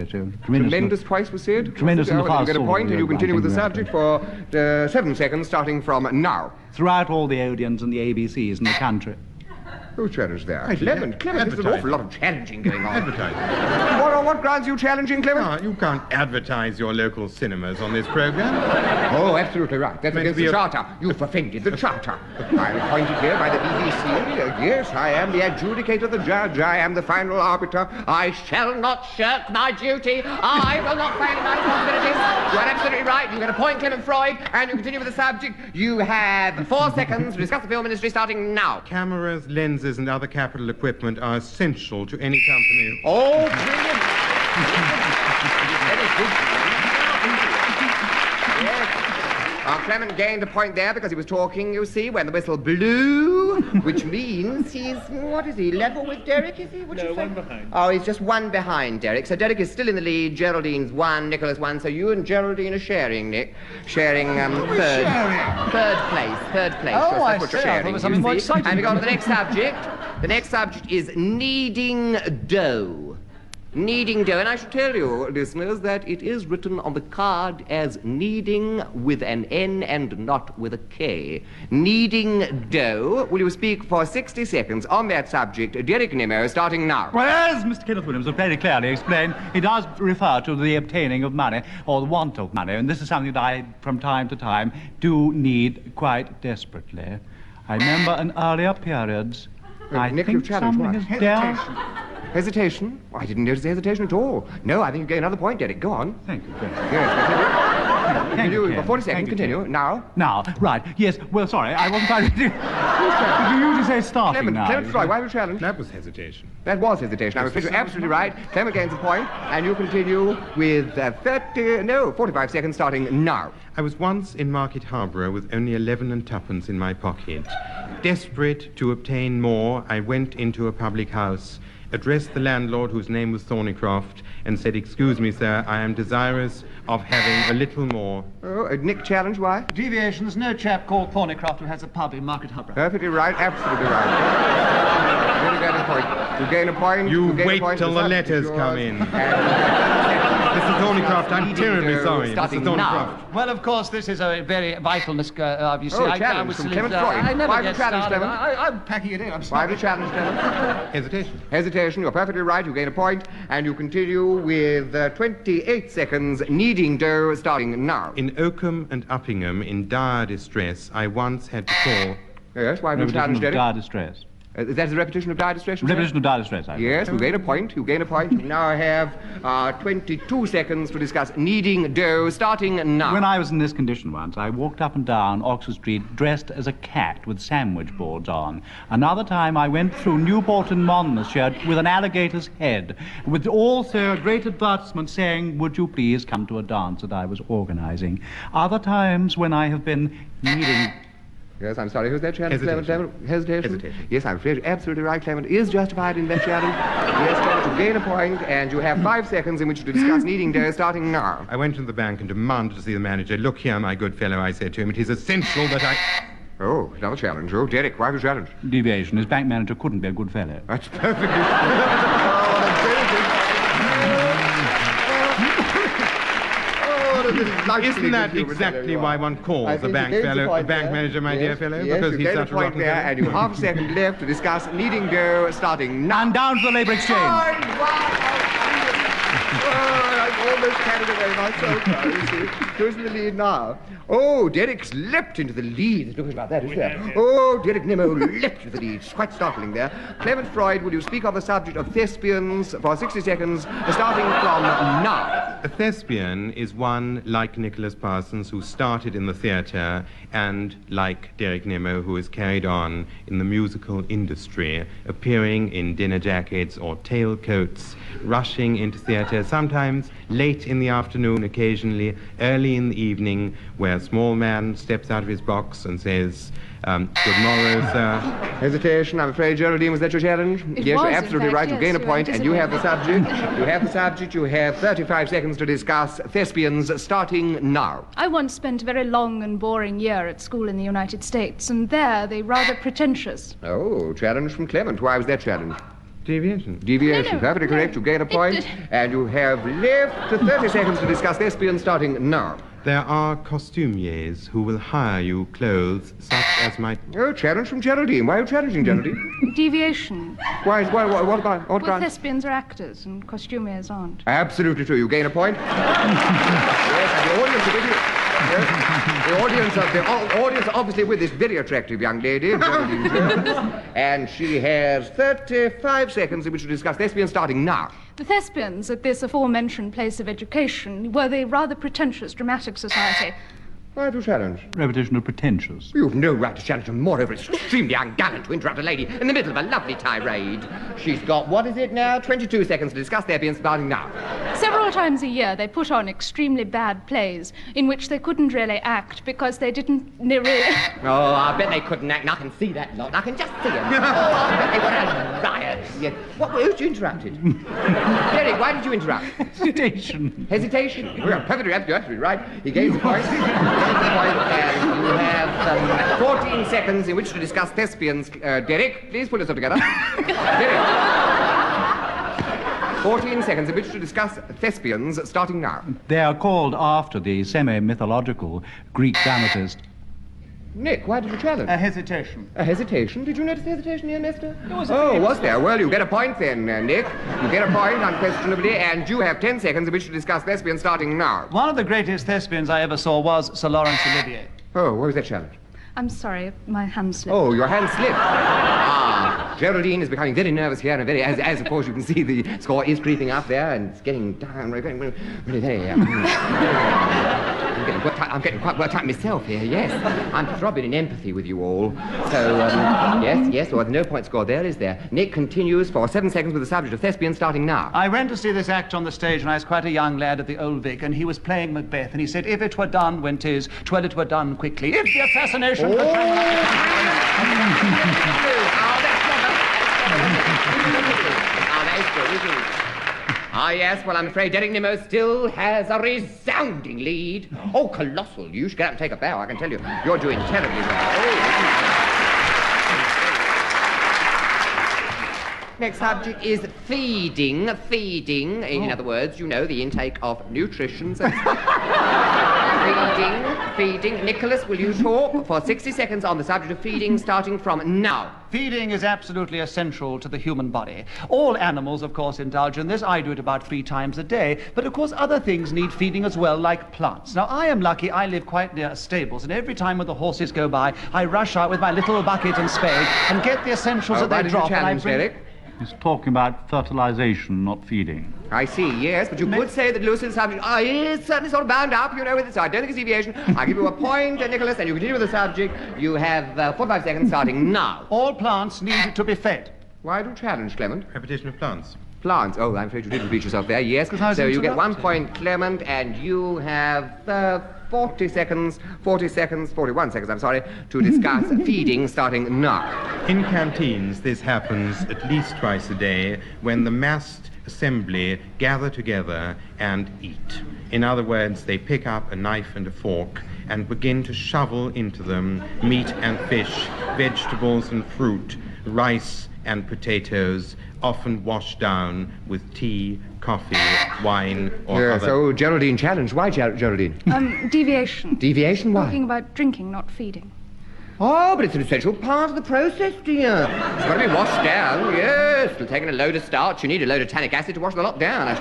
Speaker 3: Tremendous twice was said?
Speaker 4: Tremendous in the
Speaker 3: You
Speaker 4: past.
Speaker 3: get a point, and you continue with the subject for 7 seconds, starting from now.
Speaker 4: Throughout all the Odeons and the ABCs in the country.
Speaker 3: Who challenged there? Clement, there's an awful lot of challenging going on.
Speaker 5: Advertising.
Speaker 3: On what grounds are you challenging, Clement?
Speaker 5: Ah, you can't advertise your local cinemas on this program.
Speaker 3: Oh, absolutely right. That's
Speaker 5: Meant to
Speaker 3: against
Speaker 5: be
Speaker 3: the
Speaker 5: a-
Speaker 3: Charter. You've offended the Charter. I'm appointed here by the BBC. Yes, I am the adjudicator, the judge. I am the final arbiter. I shall not shirk my duty. I will not fail in my responsibilities. You are absolutely right. You get a point, Clement Freud, and you continue with the subject. You have 4 seconds to discuss the film industry, starting now.
Speaker 5: Cameras, lenses, and other capital equipment are essential to any company.
Speaker 3: Oh, brilliant. Very good. Yes. Clement gained a point there because he was talking, you see, when the whistle blew, which means he's, what is he, level with Derek, is he? No, one behind. Oh, he's just one behind Derek. So Derek is still in the lead, Geraldine's 1, Nicholas 1, so you and Geraldine are sharing, Nick. Sharing, third. Third place.
Speaker 10: Oh,
Speaker 3: That's what you're
Speaker 10: I
Speaker 3: sharing.
Speaker 10: thought it was something more exciting.
Speaker 3: And we go on to the next subject. The next subject is kneading dough. Kneading dough, and I should tell you, listeners, that it is written on the card as kneading with an N and not with a K. Kneading dough. Will you speak for 60 seconds on that subject? Derek Nemo, starting now.
Speaker 4: Well, as Mr. Kenneth Williams has very clearly explained, it does refer to the obtaining of money, or the want of money, and this is something that I, from time to time, do need quite desperately. I remember in earlier periods, I
Speaker 3: Nick,
Speaker 4: think
Speaker 3: you've challenged
Speaker 4: something
Speaker 3: what?
Speaker 4: is down...
Speaker 3: Hesitation? Oh, I didn't notice the hesitation at all. No, I think you get another point, Derek. Go on.
Speaker 4: Thank you, Ken.
Speaker 3: Yes, continue.
Speaker 4: Ken.
Speaker 3: For 40 seconds,
Speaker 4: Thank you,
Speaker 3: continue.
Speaker 4: Ken.
Speaker 3: Now.
Speaker 4: Now, right, yes, well, sorry, I wasn't quite ready. Did you usually say starting now?
Speaker 3: Clement Freud, why were you challenged?
Speaker 5: That was hesitation.
Speaker 3: That was hesitation. I'm afraid you're absolutely right. Clement gains a point, and you continue with 45 seconds starting now.
Speaker 5: I was once in Market Harborough with only 11 and twopence in my pocket. Desperate to obtain more, I went into a public house, addressed the landlord, whose name was Thornycroft, and said, "Excuse me, sir, I am desirous of having a little more."
Speaker 3: Oh, Nick challenge, why?
Speaker 10: Deviation, there's no chap called Thornycroft who has a pub in Market Harborough.
Speaker 3: Perfectly right, absolutely right. You gain a point. You gain a point.
Speaker 5: You
Speaker 3: gain a
Speaker 5: wait
Speaker 3: point.
Speaker 5: till the letters come in. Mr. Thornycroft, I'm terribly sorry.
Speaker 3: Starting
Speaker 5: Mr.
Speaker 3: now.
Speaker 5: Thornycroft.
Speaker 10: Well, of course, this is a very vital, obviously.
Speaker 3: Oh,
Speaker 10: I
Speaker 3: challenge
Speaker 10: was
Speaker 3: from
Speaker 10: to leave,
Speaker 3: Clement Freud.
Speaker 10: I never
Speaker 3: Why have you
Speaker 10: get
Speaker 3: challenged,
Speaker 10: started.
Speaker 3: Clement?
Speaker 10: I'm packing it in. I'm
Speaker 3: Why
Speaker 10: sorry.
Speaker 3: have you challenged, Clement?
Speaker 5: Hesitation.
Speaker 3: Hesitation, you're perfectly right. You gain a point, and you continue with 28 seconds kneading dough starting now.
Speaker 5: In Oakham and Uppingham, in dire distress, I once had to call...
Speaker 3: Yes, why have you challenged, Derek?
Speaker 4: Dire distress.
Speaker 8: That's a repetition of dire distress?
Speaker 4: Repetition of dire distress, I
Speaker 8: Yes, you gain a point. You now have 22 seconds to discuss kneading dough, starting now.
Speaker 4: When I was in this condition once, I walked up and down Oxford Street dressed as a cat with sandwich boards on. Another time I went through Newport in Monmouthshire with an alligator's head, with also a great advertisement saying, would you please come to a dance that I was organizing. Other times when I have been kneading...
Speaker 8: Yes, I'm sorry. Who's that challenge?
Speaker 5: Hesitation.
Speaker 8: Hesitation? Yes, I'm afraid you're absolutely right. Clement is justified in that challenge. Yes, Clement, you gain a point, and you have 5 seconds in which to discuss kneading dough, starting now.
Speaker 5: I went to the bank and demanded to see the manager. Look here, my good fellow, I said to him, it is essential that I...
Speaker 8: Oh, another challenge. Oh, Derek, why the challenge?
Speaker 4: Deviation. His bank manager couldn't be a good fellow.
Speaker 8: That's perfectly true. Oh, that's very good.
Speaker 5: Isn't that exactly why one calls the bank manager, my dear fellow?
Speaker 8: Yes,
Speaker 5: because he's such a rotten
Speaker 8: there,
Speaker 5: fellow?
Speaker 8: and you have half a second left to discuss kneading dough, starting now.
Speaker 4: And down to the Labour Exchange.
Speaker 8: I'm almost carried away myself now, you see. Who's in the lead now? Oh, Derek's leapt into the lead. There's nothing about that, is there? Oh, Derek Nimmo leapt into the lead. It's quite startling there. Clement Freud, will you speak on the subject of thespians for 60 seconds, starting from now?
Speaker 5: A thespian is one like Nicholas Parsons who started in the theatre and like Derek Nimmo who is carried on in the musical industry, appearing in dinner jackets or tailcoats, rushing into theatre, sometimes late in the afternoon, occasionally early in the evening, where a small man steps out of his box and says, good morrow, sir.
Speaker 8: Hesitation, I'm afraid, Geraldine, was that your challenge?
Speaker 9: Yes,
Speaker 8: you're absolutely right. You gain a point, and you have the
Speaker 9: anticipated.
Speaker 8: subject. You have the subject. You have 35 seconds to discuss thespians, starting now.
Speaker 9: I once spent a very long and boring year at school in the United States, and there they rather pretentious.
Speaker 8: Oh, challenge from Clement. Why was that challenge?
Speaker 5: Deviation.
Speaker 8: Deviation,
Speaker 9: No,
Speaker 8: perfectly correct.
Speaker 9: no.
Speaker 8: You gain a point, and you have left 30 seconds to discuss thespians, starting now.
Speaker 5: There are costumiers who will hire you clothes such as might...
Speaker 8: Oh, challenge from Geraldine. Why are you challenging, Geraldine?
Speaker 9: Deviation.
Speaker 8: What about... What
Speaker 9: Well,
Speaker 8: about...
Speaker 9: thespians are actors and costumiers aren't.
Speaker 8: Absolutely true. You gain a point. Yes, and the audience are with you. Yes, the audience are obviously with this very attractive young lady, Geraldine Jones, and she has 35 seconds in which to discuss thespians, starting now.
Speaker 9: The thespians at this aforementioned place of education were the rather pretentious dramatic society.
Speaker 8: Why do you challenge?
Speaker 4: Repetition of pretentious.
Speaker 8: You've no right to challenge, and moreover, it's extremely ungallant to interrupt a lady in the middle of a lovely tirade. She's got, what is it now, 22 seconds to discuss thespians, starting now.
Speaker 9: Several times a year they put on extremely bad plays in which they couldn't really act because they didn't really...
Speaker 3: Oh, I bet they couldn't act. I can see that lot. I can just see them. Oh, I bet they were a riot.
Speaker 8: Yeah. Who's you interrupted? Derek, why did you interrupt?
Speaker 4: Hesitation.
Speaker 8: Hesitation. You're perfectly absolutely right. He gains a point. And you have 14 seconds in which to discuss thespians. Derek, please pull yourself together. Derek. 14 seconds in which to discuss thespians, starting now.
Speaker 4: They are called after the semi-mythological Greek dramatist.
Speaker 8: Nick, why did you challenge?
Speaker 10: A hesitation.
Speaker 8: A hesitation? Did you notice the hesitation here, mister? Was there? Well, you get a point then, Nick. You get a point, unquestionably, and you have 10 seconds in which to discuss thespians, starting now.
Speaker 10: One of the greatest thespians I ever saw was Sir Laurence Olivier.
Speaker 8: Oh, what was that challenge?
Speaker 9: I'm sorry, my hand slipped.
Speaker 8: Oh, your hand slipped. Geraldine is becoming very nervous here, and as of course you can see, the score is creeping up there, and it's getting down, really very. I'm getting quite worked up myself here. Yes, I'm throbbing in empathy with you all. So yes. Well, no point scored there, is there? Nick continues for 7 seconds with the subject of thespians, starting now.
Speaker 10: I went to see this act on the stage when I was quite a young lad at the Old Vic, and he was playing Macbeth, and he said, "If it were done when 'tis, 'twere it were done quickly. If the assassination..."
Speaker 3: Yes, well, I'm afraid Derek Nimmo still has a resounding lead.
Speaker 8: Oh, colossal. You should get up and take a bow, I can tell you. You're doing terribly well.
Speaker 3: Next subject is feeding. In other words, you know, the intake of nutrition. Feeding. Nicholas, will you talk for 60 seconds on the subject of feeding, starting from now?
Speaker 10: Feeding is absolutely essential to the human body. All animals, of course, indulge in this. I do it about 3 times a day. But, of course, other things need feeding as well, like plants. Now, I am lucky I live quite near stables, and every time when the horses go by, I rush out with my little bucket and spade and get the essentials that they drop.
Speaker 3: Challenge, Derek?
Speaker 4: He's talking about fertilization, not feeding.
Speaker 3: I see, yes, but you could say that Lucy's subject is certainly sort of bound up, with it, so I don't think it's deviation. I'll give you a point, Nicholas, and you continue with the subject. You have 45 seconds starting now.
Speaker 10: All plants need to be fed.
Speaker 3: Why do challenge, Clement?
Speaker 5: Repetition of plants.
Speaker 3: Plants. Oh, I'm afraid you did repeat yourself there, yes. So you get 1 point, Clement, and you have 41 seconds, to discuss feeding starting now.
Speaker 5: In canteens, this happens at least twice a day when the massed assembly gather together and eat. In other words, they pick up a knife and a fork and begin to shovel into them meat and fish, vegetables and fruit, rice and potatoes, often washed down with tea, coffee, wine, or other...
Speaker 8: So, Geraldine challenge. Why, Geraldine?
Speaker 9: Deviation.
Speaker 8: Deviation? Why?
Speaker 9: Talking about drinking, not feeding.
Speaker 3: Oh, but it's an essential part of the process, dear. It's got to be washed down, yes. It'll take in a load of starch. You need a load of tannic acid to wash the lot down. That's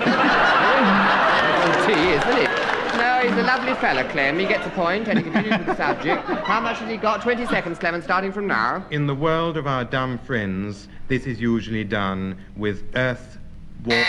Speaker 3: tea, isn't it? No, he's a lovely fella, Clem. He gets a point, and he continues with the subject. How much has he got? 20 seconds, Clement, starting from now.
Speaker 5: In the world of our dumb friends, this is usually done with earth, water...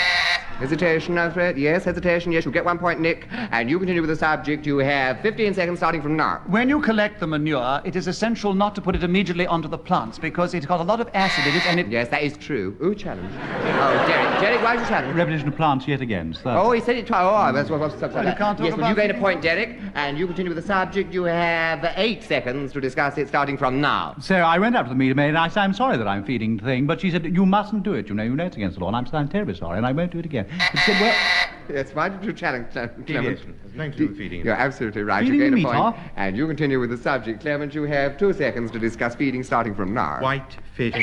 Speaker 3: Hesitation, Alfred. Yes, hesitation. Yes, you get 1 point, Nick. And you continue with the subject. You have 15 seconds starting from now.
Speaker 10: When you collect the manure, it is essential not to put it immediately onto the plants because it's got a lot of acid in it and it...
Speaker 3: Yes, that is true. Ooh, challenge. Oh, Derek. Derek, why did you challenge?
Speaker 4: Repetition of plants yet again. So.
Speaker 3: Oh, he said it twice. Oh, that's what...
Speaker 10: You can't talk
Speaker 3: yes,
Speaker 10: about...
Speaker 3: well, you gain a point, Derek. And you continue with the subject. You have 8 seconds to discuss it starting from now.
Speaker 4: So I went up to the meter maid and I said, I'm sorry that I'm feeding the thing, but she said, you mustn't do it. You know it's against the law. And I'm terribly sorry, and I won't do it again. But she said, well...
Speaker 3: Yes, why did you challenge
Speaker 5: Deviation. It's nothing to do with feeding.
Speaker 3: You're absolutely right.
Speaker 4: Feeding
Speaker 3: you gain
Speaker 4: the
Speaker 3: a
Speaker 4: meat,
Speaker 3: point. And you continue with the subject. Clement, you have 2 seconds to discuss feeding starting from now.
Speaker 5: White fish.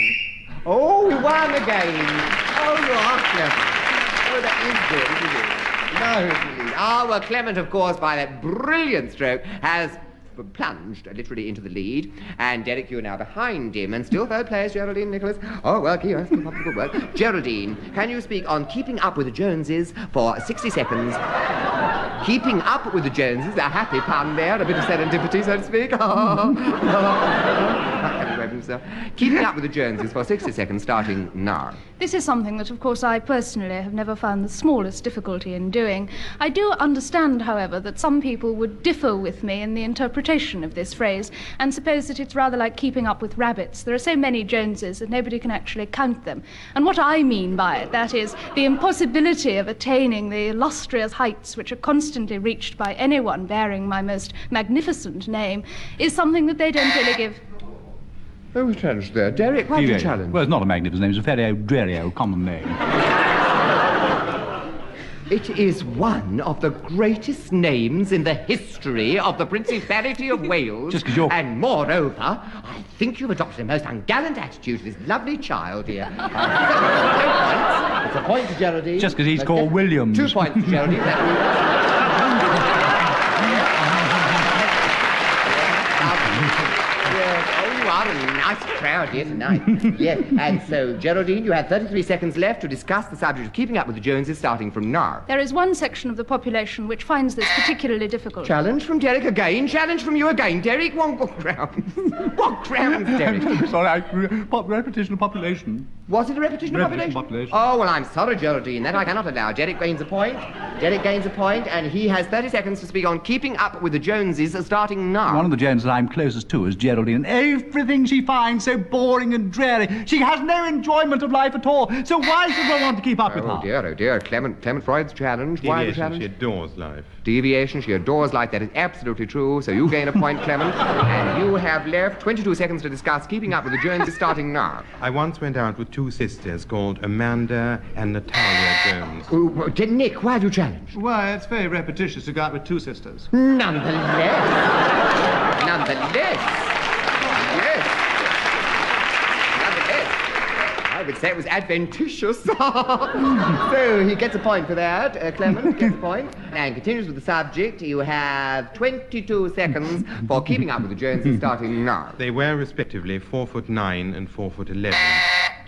Speaker 3: Oh, you won again. Oh, you are clever. Oh, that is good, isn't it? No, Ah, well, Clement, of course, by that brilliant stroke, has plunged literally into the lead, and Derek, you are now behind him, and still third place, Geraldine, Nicholas. Oh, well, yes, good work. Geraldine, can you speak on keeping up with the Joneses for 60 seconds? Keeping up with the Joneses, a happy pun there, a bit of serendipity, so to speak. Keeping up with the Joneses for 60 seconds, starting now.
Speaker 9: This is something that, of course, I personally have never found the smallest difficulty in doing. I do understand, however, that some people would differ with me in the interpretation of this phrase and suppose that it's rather like keeping up with rabbits. There are so many Joneses that nobody can actually count them. And what I mean by it, that is, the impossibility of attaining the illustrious heights which are constantly reached by anyone bearing my most magnificent name, is something that they don't really give...
Speaker 8: Oh, we challenged there. Derek, why did you challenge?
Speaker 4: Well, it's not a magnificent name. It's a very dreary old common name.
Speaker 3: It is one of the greatest names in the history of the Principality of Wales.
Speaker 4: Just 'cause you're...
Speaker 3: And moreover, I think you've adopted a most ungallant attitude to this lovely child here. 2 points. It's a point to Geraldine.
Speaker 4: Just because he's called Williams.
Speaker 3: 2 points to Geraldine. You are a nice crowd here tonight. Yes, and so, Geraldine, you have 33 seconds left to discuss the subject of keeping up with the Joneses starting from now.
Speaker 9: There is one section of the population which finds this particularly difficult.
Speaker 3: Challenge from Derek again. Challenge from you again, Derek. What grounds? What grounds, Derek?
Speaker 4: Sorry, repetition of population.
Speaker 3: Was it a repetition of population? Oh, well, I'm sorry, Geraldine. That I cannot allow. Derek gains a point. Derek gains a point, and he has 30 seconds to speak on keeping up with the Joneses starting now.
Speaker 4: One of the Joneses I'm closest to is Geraldine. Everything she finds so boring and dreary. She has no enjoyment of life at all. So why should one want to keep up with her?
Speaker 8: Oh, dear. Clement Freud's challenge. Why the challenge?
Speaker 5: She adores life.
Speaker 8: Deviation, she adores life. That is absolutely true. So you gain a point, Clement. And you have left 22 seconds to discuss keeping up with the Joneses starting now.
Speaker 5: I once went out with 2 sisters called Amanda and Natalia Jones.
Speaker 8: Oh, Nick, why do you challenge?
Speaker 10: Why, it's very repetitious to go out with 2 sisters.
Speaker 3: Nonetheless. Yes.
Speaker 8: I would say it was adventitious. So he gets a point for that. Clement gets a point. And continues with the subject. You have 22 seconds for keeping up with the Joneses starting now.
Speaker 5: They were respectively 4'9" and 4'11".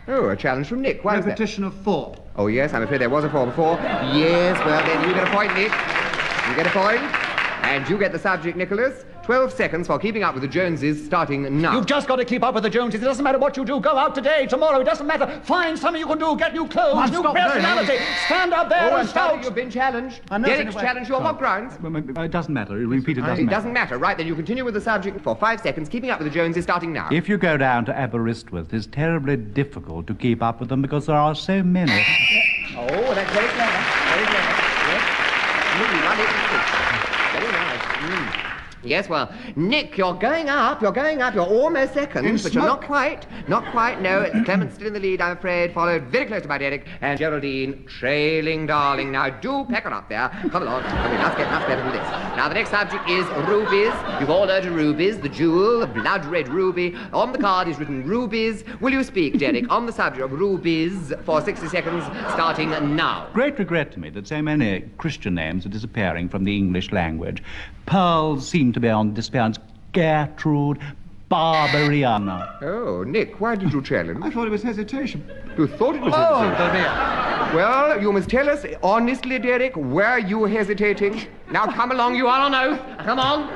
Speaker 8: Oh, a challenge from Nick. Why is that?
Speaker 10: Repetition of 4.
Speaker 8: Oh, yes, I'm afraid there was a 4 before. Yes, well, then you get a point, Nick. You get a point. And you get the subject, Nicholas. 12 seconds for keeping up with the Joneses starting now.
Speaker 10: You've just got to keep up with the Joneses. It doesn't matter what you do. Go out today, tomorrow. It doesn't matter. Find something you can do. Get new clothes, new personality. Stand up there
Speaker 8: Oh,
Speaker 10: and
Speaker 8: I'm sorry,
Speaker 10: shout.
Speaker 8: you've been challenged.
Speaker 10: I know,
Speaker 8: Derek's
Speaker 10: anyway.
Speaker 8: challenged you on what grounds?
Speaker 4: It doesn't matter. Repeat, it doesn't
Speaker 8: It
Speaker 4: matter.
Speaker 8: doesn't matter. Right, then you continue with the subject for 5 seconds, keeping up with the Joneses starting now.
Speaker 4: If you go down to Aberystwyth, it's terribly difficult to keep up with them because there are so many.
Speaker 8: Oh, that's very clever. Very clever. Yes. Very nice. Yes, well, Nick, you're going up. You're almost second, but you're not quite. Not quite, no. Clement's still in the lead, I'm afraid, followed very close by Derek, and Geraldine trailing darling. Now, do pack on up there. Come along. Okay, let's get much better than this. Now, the next subject is rubies. You've all heard of rubies, the jewel, the blood red ruby. On the card is written rubies. Will you speak, Derek, on the subject of rubies for 60 seconds, starting now?
Speaker 4: Great regret to me that so many Christian names are disappearing from the English language. Pearls seem to be on disappearance. Gertrude, Barbariana.
Speaker 8: Oh, Nick, why did you challenge?
Speaker 10: I thought it was hesitation.
Speaker 8: You thought it was hesitation? Well, you must tell us honestly, Derek, were you hesitating? Now, come along, you are on oath. Come on.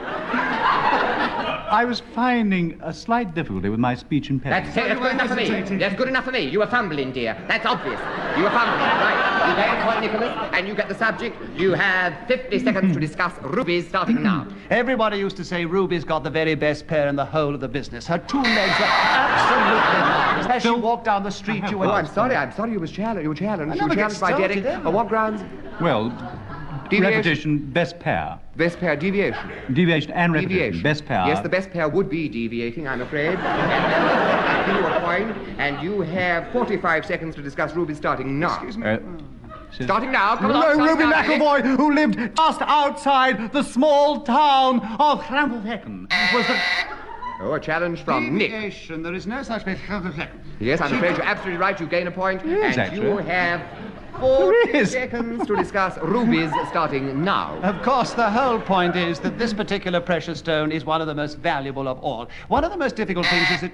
Speaker 4: I was finding a slight difficulty with my speech impediment.
Speaker 3: That's good enough for me. That's good enough for me. You were fumbling, dear. That's obvious. You were fumbling. Right. You get a point, Nicholas, and you get the subject. You have 50 seconds to discuss rubies starting now.
Speaker 10: Everybody used to say Ruby's got the very best pair in the whole of the business. Her 2 legs are absolutely marvelous. As she walked down the street, you went...
Speaker 8: Oh, I'm sorry you were challenged. You were challenged. You were
Speaker 10: never get
Speaker 8: challenged by Derek.
Speaker 10: started,
Speaker 8: On what grounds?
Speaker 4: Well,
Speaker 8: Deviation.
Speaker 4: repetition, best pair.
Speaker 8: Best pair, deviation.
Speaker 4: Deviation and repetition,
Speaker 8: Deviation.
Speaker 4: best pair.
Speaker 8: Yes, the best pair would be deviating, I'm afraid. I'll give you a point, and you have 45 seconds to discuss Ruby starting now.
Speaker 10: Excuse me.
Speaker 8: Starting now, come along.
Speaker 4: Ruby
Speaker 8: start now,
Speaker 4: McElroy, who lived just outside the small town of Krampelhecken, was the...
Speaker 8: Oh, a challenge from Nick.
Speaker 10: Deviation. There is no such place.
Speaker 8: Yes, I'm afraid you're absolutely right. You gain a point,
Speaker 4: Yes,
Speaker 8: and
Speaker 4: actually.
Speaker 8: you have 40
Speaker 4: There is.
Speaker 8: seconds to discuss rubies starting now.
Speaker 10: Of course, the whole point is that this particular precious stone is one of the most valuable of all. One of the most difficult things is that...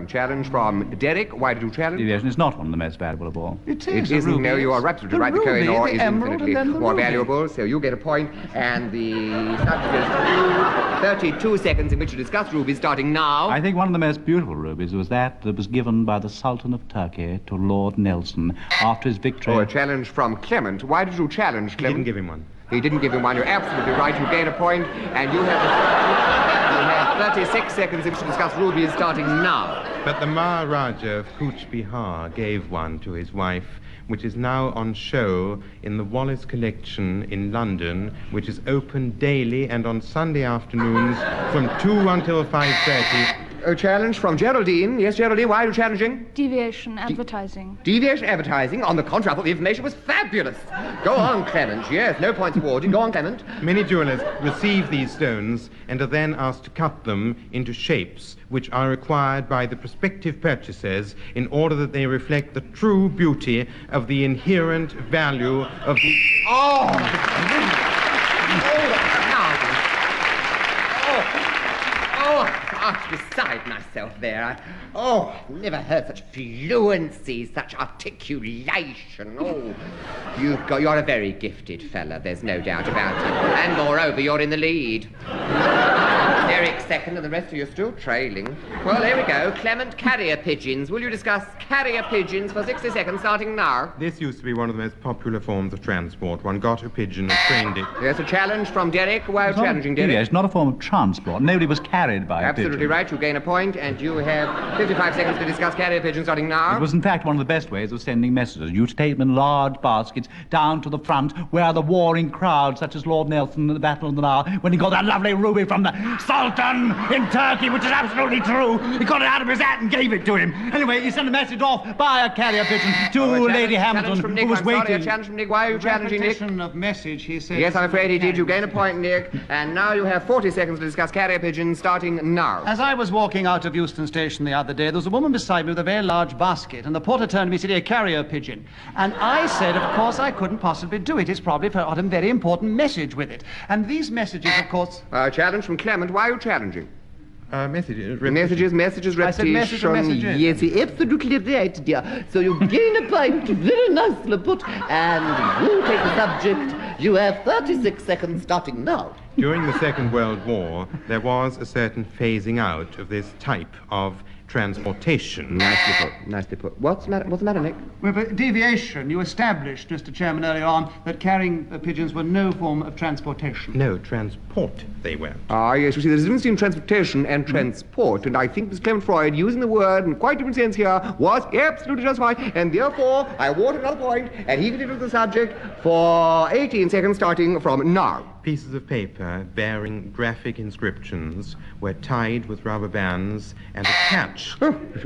Speaker 8: Challenge from Derek. Why did you challenge?
Speaker 4: Deviation is not one of the most valuable of all.
Speaker 10: It
Speaker 8: It
Speaker 10: is a
Speaker 8: isn't.
Speaker 10: ruby.
Speaker 8: No, you are absolutely right. The
Speaker 10: ruby,
Speaker 8: Koh-i-Noor
Speaker 10: the
Speaker 8: is
Speaker 10: emerald,
Speaker 8: infinitely
Speaker 10: and then the
Speaker 8: more
Speaker 10: ruby.
Speaker 8: valuable, so you get a point, and the subject is 32 seconds in which to discuss rubies starting now.
Speaker 4: I think one of the most beautiful rubies was that was given by the Sultan of Turkey to Lord Nelson after his victory.
Speaker 8: Oh, a challenge from Clement. Why did you challenge
Speaker 5: He
Speaker 8: Clement?
Speaker 5: didn't give him one.
Speaker 8: He didn't give him one. You're absolutely right. You gain a point, and you have 36 seconds in which to discuss rubies starting now.
Speaker 5: But the Maharaja of Cooch Behar gave one to his wife, which is now on show in the Wallace Collection in London, which is open daily and on Sunday afternoons from 2 until 5:30.
Speaker 8: A challenge from Geraldine. Yes, Geraldine, why are you challenging?
Speaker 9: Deviation advertising.
Speaker 8: Deviation advertising. On the contrary, I thought the information was fabulous. Go on, Clement. Yes, no points awarded. Go on, Clement.
Speaker 5: Many jewelers receive these stones and are then asked to cut them into shapes which are required by the prospective purchasers in order that they reflect the true beauty of the inherent value of the...
Speaker 8: Oh, I'm beside myself there. Never heard such fluency, such articulation. You're a very gifted fella, there's no doubt about it. And moreover, you're in the lead. Derek's second and the rest of you are still trailing. Well, there we go. Clement, carrier pigeons. Will you discuss carrier pigeons for 60 seconds starting now?
Speaker 5: This used to be one of the most popular forms of transport. One got a pigeon and trained it.
Speaker 8: There's a challenge from Derek. Why are you challenging, Derek?
Speaker 4: Deviation, not a form of transport. Nobody was carried by a
Speaker 8: Absolutely
Speaker 4: pigeon.
Speaker 8: right. You gain a point, and you have 55 seconds to discuss carrier pigeons starting now.
Speaker 4: It was, in fact, one of the best ways of sending messages. You take them in large baskets down to the front where the warring crowd, such as Lord Nelson at the Battle of the Nile, when he got that lovely ruby from the
Speaker 12: Sultan in Turkey, which is absolutely true. He got it out of his hat and gave it to him. Anyway, he sent a message off by a carrier pigeon to Lady Hamilton,
Speaker 8: Challenge from Nick.
Speaker 12: who was
Speaker 8: I'm sorry,
Speaker 12: waiting.
Speaker 8: a challenge from Nick. Why are you challenging Nick?
Speaker 10: Repetition of message, he said.
Speaker 8: Yes, I'm afraid he did. You gain a point, Nick. And now you have 40 seconds to discuss carrier pigeons, starting now.
Speaker 10: As I was walking out of Euston Station the other day, there was a woman beside me with a very large basket, and the porter turned to me and said, "A carrier pigeon." And I said, of course, I couldn't possibly do it. It's probably got a very important message with it. And these messages, of course...
Speaker 8: Challenge from Clement. Why are you challenging?
Speaker 5: Messages.
Speaker 8: Messages,
Speaker 10: I said messages.
Speaker 8: Yes, you're absolutely right, dear. So you gain a point, very nicely put, and you take the subject. You have 36 seconds starting now.
Speaker 5: During the Second World War, there was a certain phasing out of this type of transportation.
Speaker 8: Nicely put, nicely put. What's the matter, Nick?
Speaker 10: Well, but deviation, you established, Mr. Chairman, earlier on, that carrying pigeons were no form of transportation.
Speaker 5: No, transport they were.
Speaker 8: Ah, yes, you see, there's a difference between transportation and transport, and I think Mr. Clement Freud, using the word in quite different sense here, was absolutely justified, and therefore I award another point, and he continues the subject for 18 seconds starting from now.
Speaker 5: Pieces of paper bearing graphic inscriptions were tied with rubber bands and attached.
Speaker 8: Derek,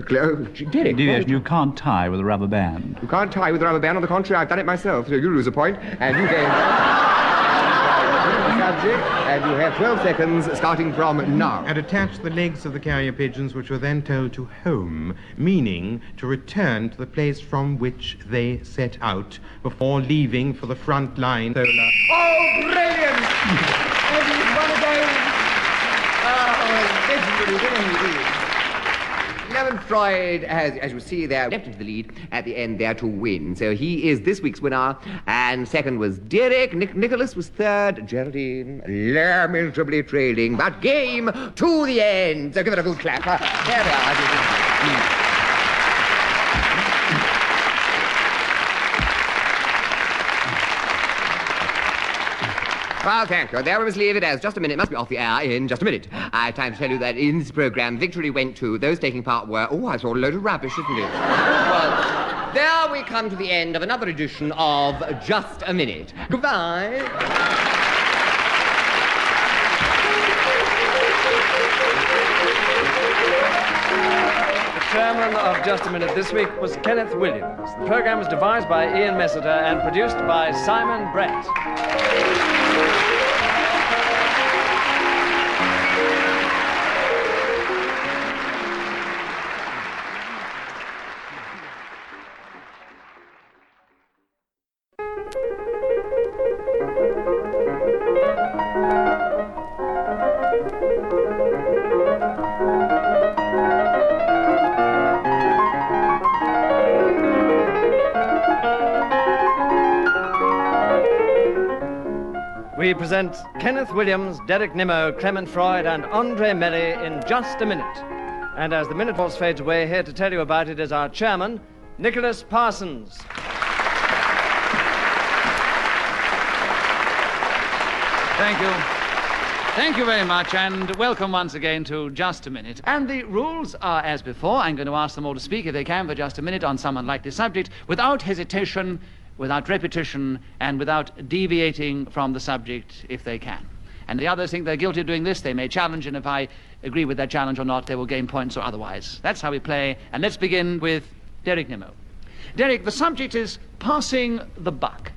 Speaker 4: Deviation, you can't tie with a rubber band.
Speaker 8: you can't tie with a rubber band. On the contrary, I've done it myself. So you lose a point, and you gain the subject, and you have 12 seconds starting from now.
Speaker 5: And attached the legs of the carrier pigeons, which were then told to home, meaning to return to the place from which they set out before leaving for the front line.
Speaker 8: Oh, brilliant! And he's won again. Oh, legendary winning indeed. Clement Freud has, as you see there, leapt into the lead at the end there to win. So he is this week's winner, and second was Derek. Nicholas was third. Geraldine lamentably trailing, but game to the end. So give it a good clap. There we are. Well, thank you. There we must leave it as just a minute. Must be off the air in just a minute. I have time to tell you that in this programme, victory went to those taking part were... Oh, I saw a load of rubbish, isn't it? Well, there we come to the end of another edition of Just a Minute. Goodbye.
Speaker 1: The chairman of Just a Minute this week was Kenneth Williams. The programme was devised by Ian Messiter and produced by Simon Brett. We present Kenneth Williams, Derek Nimmo, Clement Freud, and Andre Merry in Just a Minute. And as the minute waltz fades away, here to tell you about it is our chairman, Nicholas Parsons.
Speaker 2: Thank you. Thank you very much, and welcome once again to Just a Minute. And the rules are as before. I'm going to ask them all to speak, if they can, for just a minute on some unlikely subject, without hesitation, without repetition, and without deviating from the subject if they can. And the others think they're guilty of doing this, they may challenge, and if I agree with that challenge or not, they will gain points or otherwise. That's how we play, and let's begin with Derek Nimmo. Derek, the subject is passing the buck.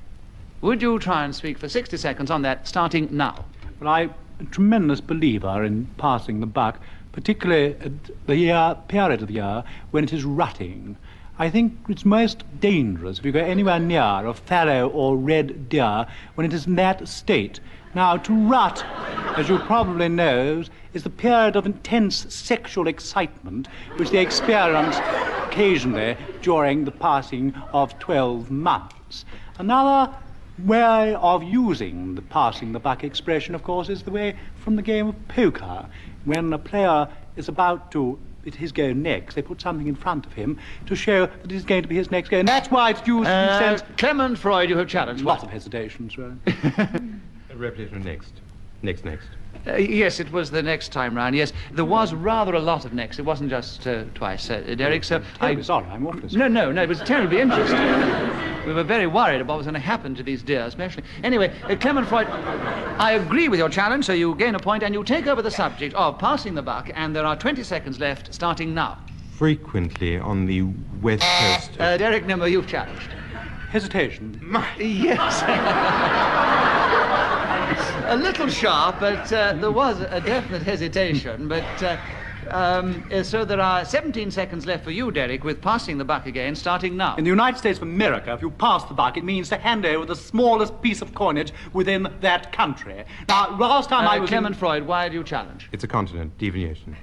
Speaker 2: Would you try and speak for 60 seconds on that, starting now?
Speaker 4: Well, I'm a tremendous believer in passing the buck, particularly at the period of the year when it is rutting. I think it's most dangerous if you go anywhere near a fallow or red deer when it is in that state. Now, to rut, as you probably know, is the period of intense sexual excitement which they experience occasionally during the passing of 12 months. Another way of using the passing the buck expression, of course, is the way from the game of poker. When a player is about to hit his go next, they put something in front of him to show that it is going to be his next go, and that's why it's used in the sense...
Speaker 2: Clement Freud, you have challenged.
Speaker 4: Lots of hesitations, really.
Speaker 5: Repetition next. Next.
Speaker 2: Yes, it was the next time round, yes. There was rather a lot of next. It wasn't just twice, Derek, so...
Speaker 4: I'm sorry, I'm awfully sorry.
Speaker 2: No, it was terribly interesting. We were very worried about what was going to happen to these deer, especially. Anyway, Clement Freud, I agree with your challenge, so you gain a point, and you take over the subject of passing the buck, and there are 20 seconds left, starting now.
Speaker 5: Frequently on the west coast of...
Speaker 2: Derek Nimmo, you've challenged.
Speaker 4: Hesitation.
Speaker 2: Yes. A little sharp, but there was a definite hesitation. But so there are 17 seconds left for you, Derek, with passing the buck again, starting now.
Speaker 4: In the United States of America, if you pass the buck, it means to hand over the smallest piece of coinage within that country. Now, last time I was
Speaker 2: Clement Freud, why do you challenge?
Speaker 5: It's a continent, deviation.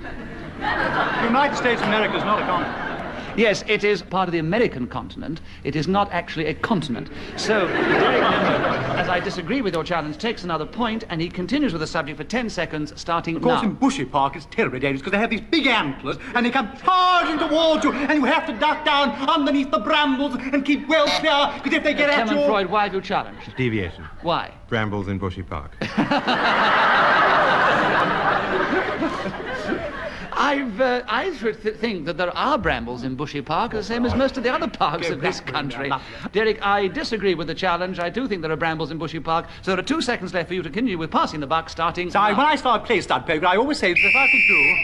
Speaker 4: The United States of America is not a continent.
Speaker 2: Yes, it is part of the American continent. It is not actually a continent. So, Derek Nimmo, as I disagree with your challenge, takes another point, and he continues with the subject for 10 seconds, starting now.
Speaker 4: Of course, in Bushy Park, it's terribly dangerous because they have these big antlers, and they come charging towards you, and you have to duck down underneath the brambles and keep well clear, because if they get at you...
Speaker 2: Clement Freud, why have you challenged?
Speaker 5: Deviation.
Speaker 2: Why?
Speaker 5: Brambles in Bushy Park.
Speaker 2: I should think that there are brambles in Bushy Park, the same as most of the other parks of this country. Derek, I disagree with the challenge. I do think there are brambles in Bushy Park. So there are 2 seconds left for you to continue with passing the buck, starting
Speaker 4: Sorry,
Speaker 2: now.
Speaker 4: when I start play stud poker, I always say that if I could do...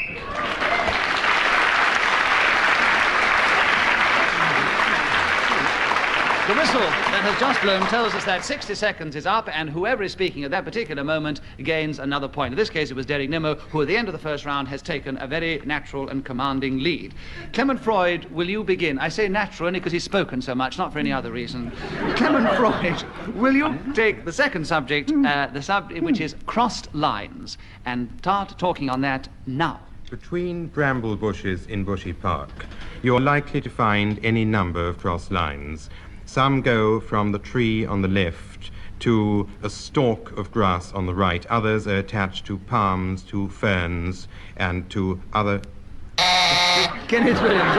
Speaker 2: The whistle that has just blown tells us that 60 seconds is up, and whoever is speaking at that particular moment gains another point. In this case, it was Derek Nimmo, who at the end of the first round has taken a very natural and commanding lead. Clement Freud, will you begin? I say natural only because he's spoken so much, not for any other reason. Clement Freud, will you take the second subject, which is crossed lines, and start talking on that now?
Speaker 5: Between bramble bushes in Bushy Park, you're likely to find any number of cross lines. Some go from the tree on the left to a stalk of grass on the right. Others are attached to palms, to ferns, and to other...
Speaker 2: Kenneth Williams.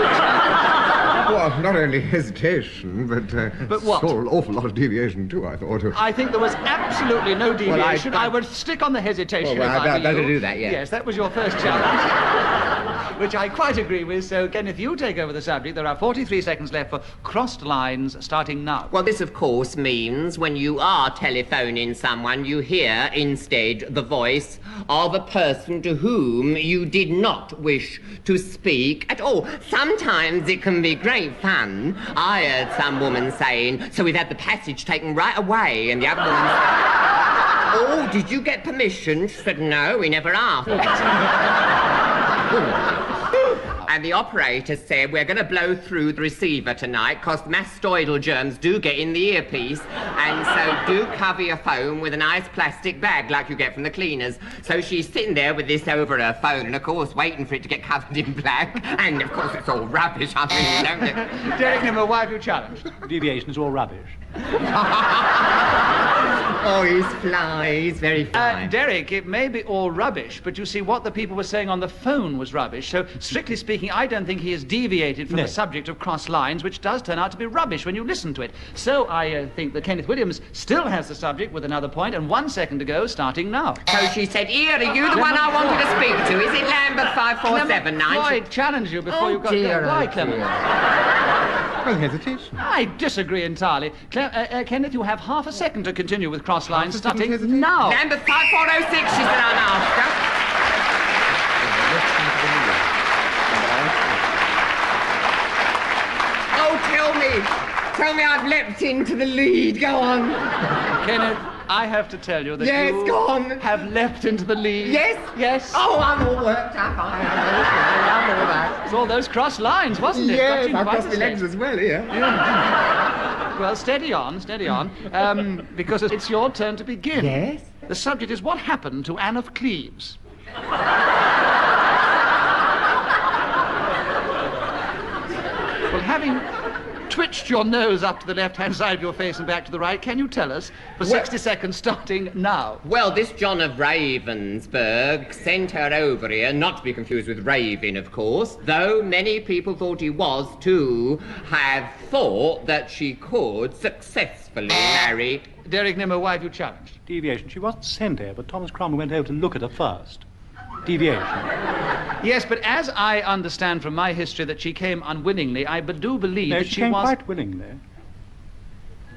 Speaker 8: Well, not only hesitation, but
Speaker 2: what?
Speaker 8: Sort of an awful lot of deviation, too, I thought.
Speaker 2: I think there was absolutely no deviation.
Speaker 8: Well,
Speaker 2: I would stick on the hesitation
Speaker 8: well,
Speaker 2: if I were
Speaker 8: better
Speaker 2: you.
Speaker 8: do that, yeah.
Speaker 2: Yes, that was your first challenge, which I quite agree with. So, Kenneth, you take over the subject. There are 43 seconds left for crossed lines, starting now.
Speaker 3: Well, this, of course, means when you are telephoning someone, you hear instead the voice of a person to whom you did not wish to speak at all. Sometimes it can be great fun. I heard some woman saying, so we've had the passage taken right away, and the other woman said, oh, did you get permission? She said, no, we never asked. And the operator said, we're going to blow through the receiver tonight because mastoidal germs do get in the earpiece, and so do cover your phone with a nice plastic bag like you get from the cleaners. So she's sitting there with this over her phone, and of course waiting for it to get covered in black, and of course it's all rubbish, I mean, don't it?
Speaker 2: Derek Nimmo, why have you challenged?
Speaker 4: Deviation is all rubbish.
Speaker 3: Oh, he's fly, he's very fly.
Speaker 2: Derek, it may be all rubbish, but you see, what the people were saying on the phone was rubbish. So, strictly speaking, I don't think he has deviated from the subject of cross lines, which does turn out to be rubbish when you listen to it. So, I think that Kenneth Williams still has the subject with another point, and 1 second to go, starting now.
Speaker 3: So she said, here, are you the one I wanted to speak to? Is it Lambert 5479?
Speaker 2: I challenged you before you got there. Why, Clement?
Speaker 5: Well, hesitation.
Speaker 2: I disagree entirely. Kenneth, you have half a second to continue with cross lines, starting now.
Speaker 3: Lambert 5406, she said I'm after. Oh, tell me I've leapt into the lead. Go on.
Speaker 2: Kenneth, I have to tell you that you
Speaker 3: go on.
Speaker 2: have leapt into the lead.
Speaker 3: Yes?
Speaker 2: Yes.
Speaker 3: Oh, I'm all worked up. I love all that.
Speaker 2: It's all those cross lines, wasn't it?
Speaker 8: Yes,
Speaker 2: Got you
Speaker 8: I've
Speaker 2: quite
Speaker 8: crossed my
Speaker 2: a
Speaker 8: legs as well here.
Speaker 2: Well, steady on, because it's your turn to begin.
Speaker 3: Yes?
Speaker 2: The subject is what happened to Anne of Cleves. Well, having twitched your nose up to the left-hand side of your face and back to the right, can you tell us, for 60 seconds, starting now?
Speaker 3: Well, this John of Ravensburg sent her over here, not to be confused with Raven, of course, though many people thought he was, to have thought that she could successfully marry
Speaker 2: Derek Nimmo, why have you challenged?
Speaker 4: Deviation. She wasn't sent here, but Thomas Cromwell went over to look at her first. Deviation.
Speaker 2: Yes, but as I understand from my history that she came unwillingly, I do believe
Speaker 4: No,
Speaker 2: that
Speaker 4: she
Speaker 2: she
Speaker 4: came
Speaker 2: was...
Speaker 4: quite willingly.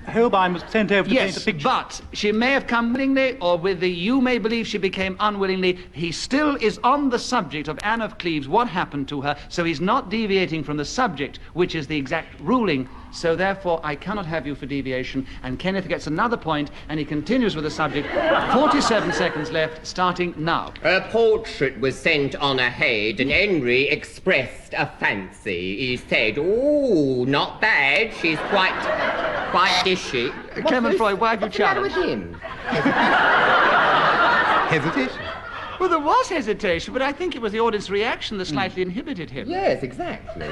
Speaker 4: Holbein was sent over to paint a
Speaker 2: Yes,
Speaker 4: picture.
Speaker 2: but she may have come willingly, or with the you may believe she became unwillingly. He still is on the subject of Anne of Cleves, what happened to her, so he's not deviating from the subject, which is the exact ruling. So therefore, I cannot have you for deviation, and Kenneth gets another point, and he continues with the subject. 47 seconds left, starting now.
Speaker 3: Her portrait was sent on ahead, and Henry expressed a fancy. He said, "Ooh, not bad. She's quite dishy."
Speaker 2: Clement Freud, why have you challenged?
Speaker 3: What's the matter with him?
Speaker 5: Hesitation.
Speaker 2: Well, there was hesitation, but I think it was the audience reaction that slightly inhibited him.
Speaker 3: Yes, exactly.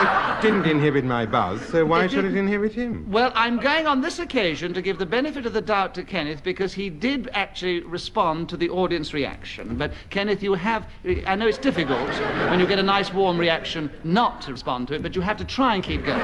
Speaker 5: It didn't inhibit my buzz, so why should it inhibit him?
Speaker 2: Well, I'm going on this occasion to give the benefit of the doubt to Kenneth because he did actually respond to the audience reaction. But, Kenneth, you have... I know it's difficult when you get a nice warm reaction not to respond to it, but you have to try and keep going.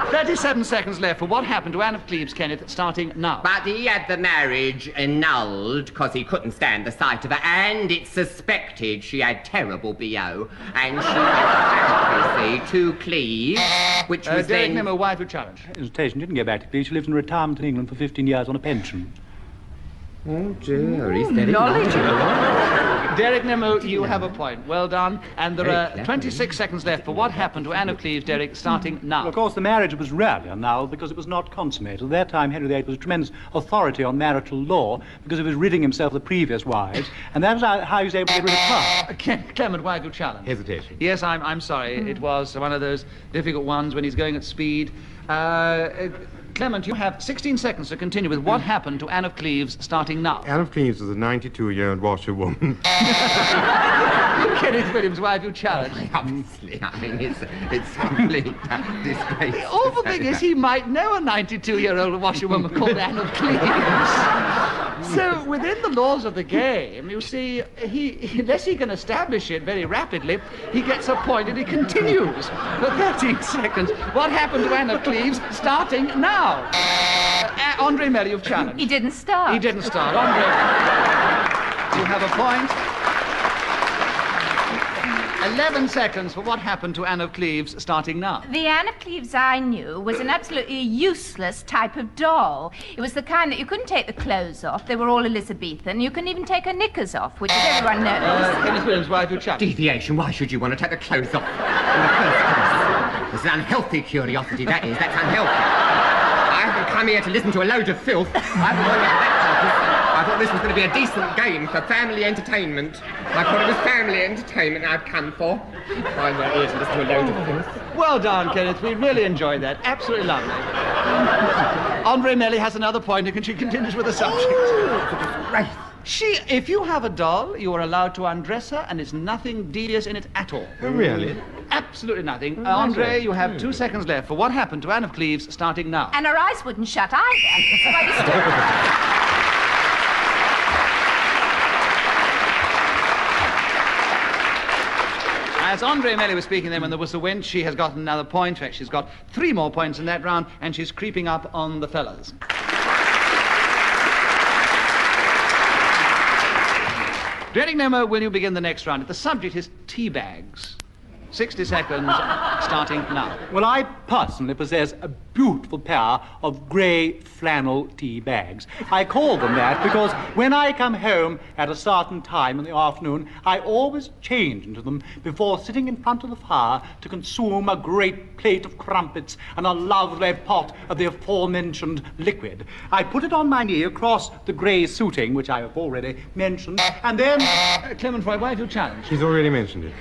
Speaker 2: 37 seconds left for what happened to Anne of Cleves, Kenneth, starting now.
Speaker 3: But he had the marriage annulled because he couldn't stand the sight of her, and it's suspected she had terrible BO, and she had fancy to Cleves, which was
Speaker 2: Derek
Speaker 3: then...
Speaker 2: Nimmo, why have you challenged?
Speaker 4: Hesitation. Didn't go back to Cleves. She lived in retirement in England for 15 years on a pension.
Speaker 3: Oh, dear, he's very knowledgeable.
Speaker 2: Derek Nimmo, you have a point. Well done. And there are 26 seconds left for what happened to Anne of Cleves, Derek, starting now.
Speaker 4: Well, of course, the marriage was rarely annulled because it was not consummated. At that time, Henry VIII was a tremendous authority on marital law because he was ridding himself of the previous wives, and that was how he was able to get rid of her.
Speaker 2: Clement, why have you challenged?
Speaker 5: Hesitation.
Speaker 2: Yes, I'm sorry. It was one of those difficult ones when he's going at speed. Clement, you have 16 seconds to continue with what happened to Anne of Cleves, starting now.
Speaker 5: Anne of Cleves was a 92-year-old washerwoman.
Speaker 2: Kenneth Williams, why have you challenged?
Speaker 3: Obviously, I mean, it's complete disgrace.
Speaker 2: The awful thing is he might know a 92-year-old washerwoman called Anne of Cleves. So, within the laws of the game, you see, unless he can establish it very rapidly, he gets a point and he continues for 13 seconds. What happened to Anne of Cleves, starting now? Andre Melly, you've challenged.
Speaker 11: He didn't start.
Speaker 2: He didn't start. Andre, you have a point. 11 seconds for what happened to Anne of Cleves, starting now.
Speaker 11: The Anne of Cleves I knew was an absolutely useless type of doll. It was the kind that you couldn't take the clothes off. They were all Elizabethan. You couldn't even take her knickers off, which everyone knows.
Speaker 2: Kenneth Williams, why have you challenged?
Speaker 3: Deviation, why should you want to take the clothes off in the first place? It's an unhealthy curiosity, that is. That's unhealthy. I haven't come here to listen to a load of filth. I thought this was going to be a decent game for family entertainment. I thought it was family entertainment I'd come for. I'm not here to listen to a load of filth.
Speaker 2: Well done, Kenneth. We really enjoyed that. Absolutely lovely. Andre Melly has another point and she continues with the subject.
Speaker 3: Right.
Speaker 2: If you have a doll, you are allowed to undress her and there's nothing devious in it at all.
Speaker 5: Oh, really?
Speaker 2: Absolutely nothing. Andre, you have 2 seconds left for what happened to Anne of Cleves, starting now.
Speaker 11: And her eyes wouldn't shut either. So I just
Speaker 2: As Andre Melly was speaking then when the whistle went, she has got another point. In fact, she's got 3 more points in that round, and she's creeping up on the fellas. Derek Nimmo, will you begin the next round? The subject is tea bags. 60 seconds, starting now.
Speaker 4: Well, I personally possess a beautiful pair of grey flannel tea bags. I call them that because when I come home at a certain time in the afternoon, I always change into them before sitting in front of the fire to consume a great plate of crumpets and a lovely pot of the aforementioned liquid. I put it on my knee across the grey suiting, which I have already mentioned, and then...
Speaker 2: Clement Freud, why have you challenged?
Speaker 5: He's already mentioned it.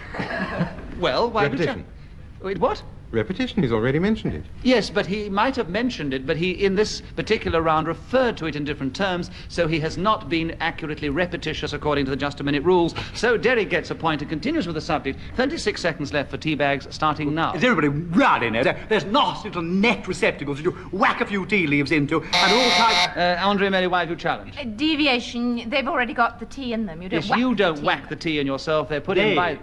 Speaker 2: Well, why have you
Speaker 5: Repetition.
Speaker 2: challenged? Wait, what?
Speaker 5: Repetition, he's already mentioned it.
Speaker 2: Yes, but he might have mentioned it, but he, in this particular round, referred to it in different terms, so he has not been accurately repetitious according to the just-a-minute rules. So Derek gets a point and continues with the subject. 36 seconds left for tea bags, starting now.
Speaker 4: Is everybody really knows there's nice little net receptacles that you whack a few tea leaves into, and all types...
Speaker 2: Andre Melly, why have you challenged?
Speaker 11: Deviation, they've already got the tea in them. You don't
Speaker 2: Yes,
Speaker 11: whack
Speaker 2: you
Speaker 11: the
Speaker 2: don't
Speaker 11: tea.
Speaker 2: whack the tea in yourself. They're put in by...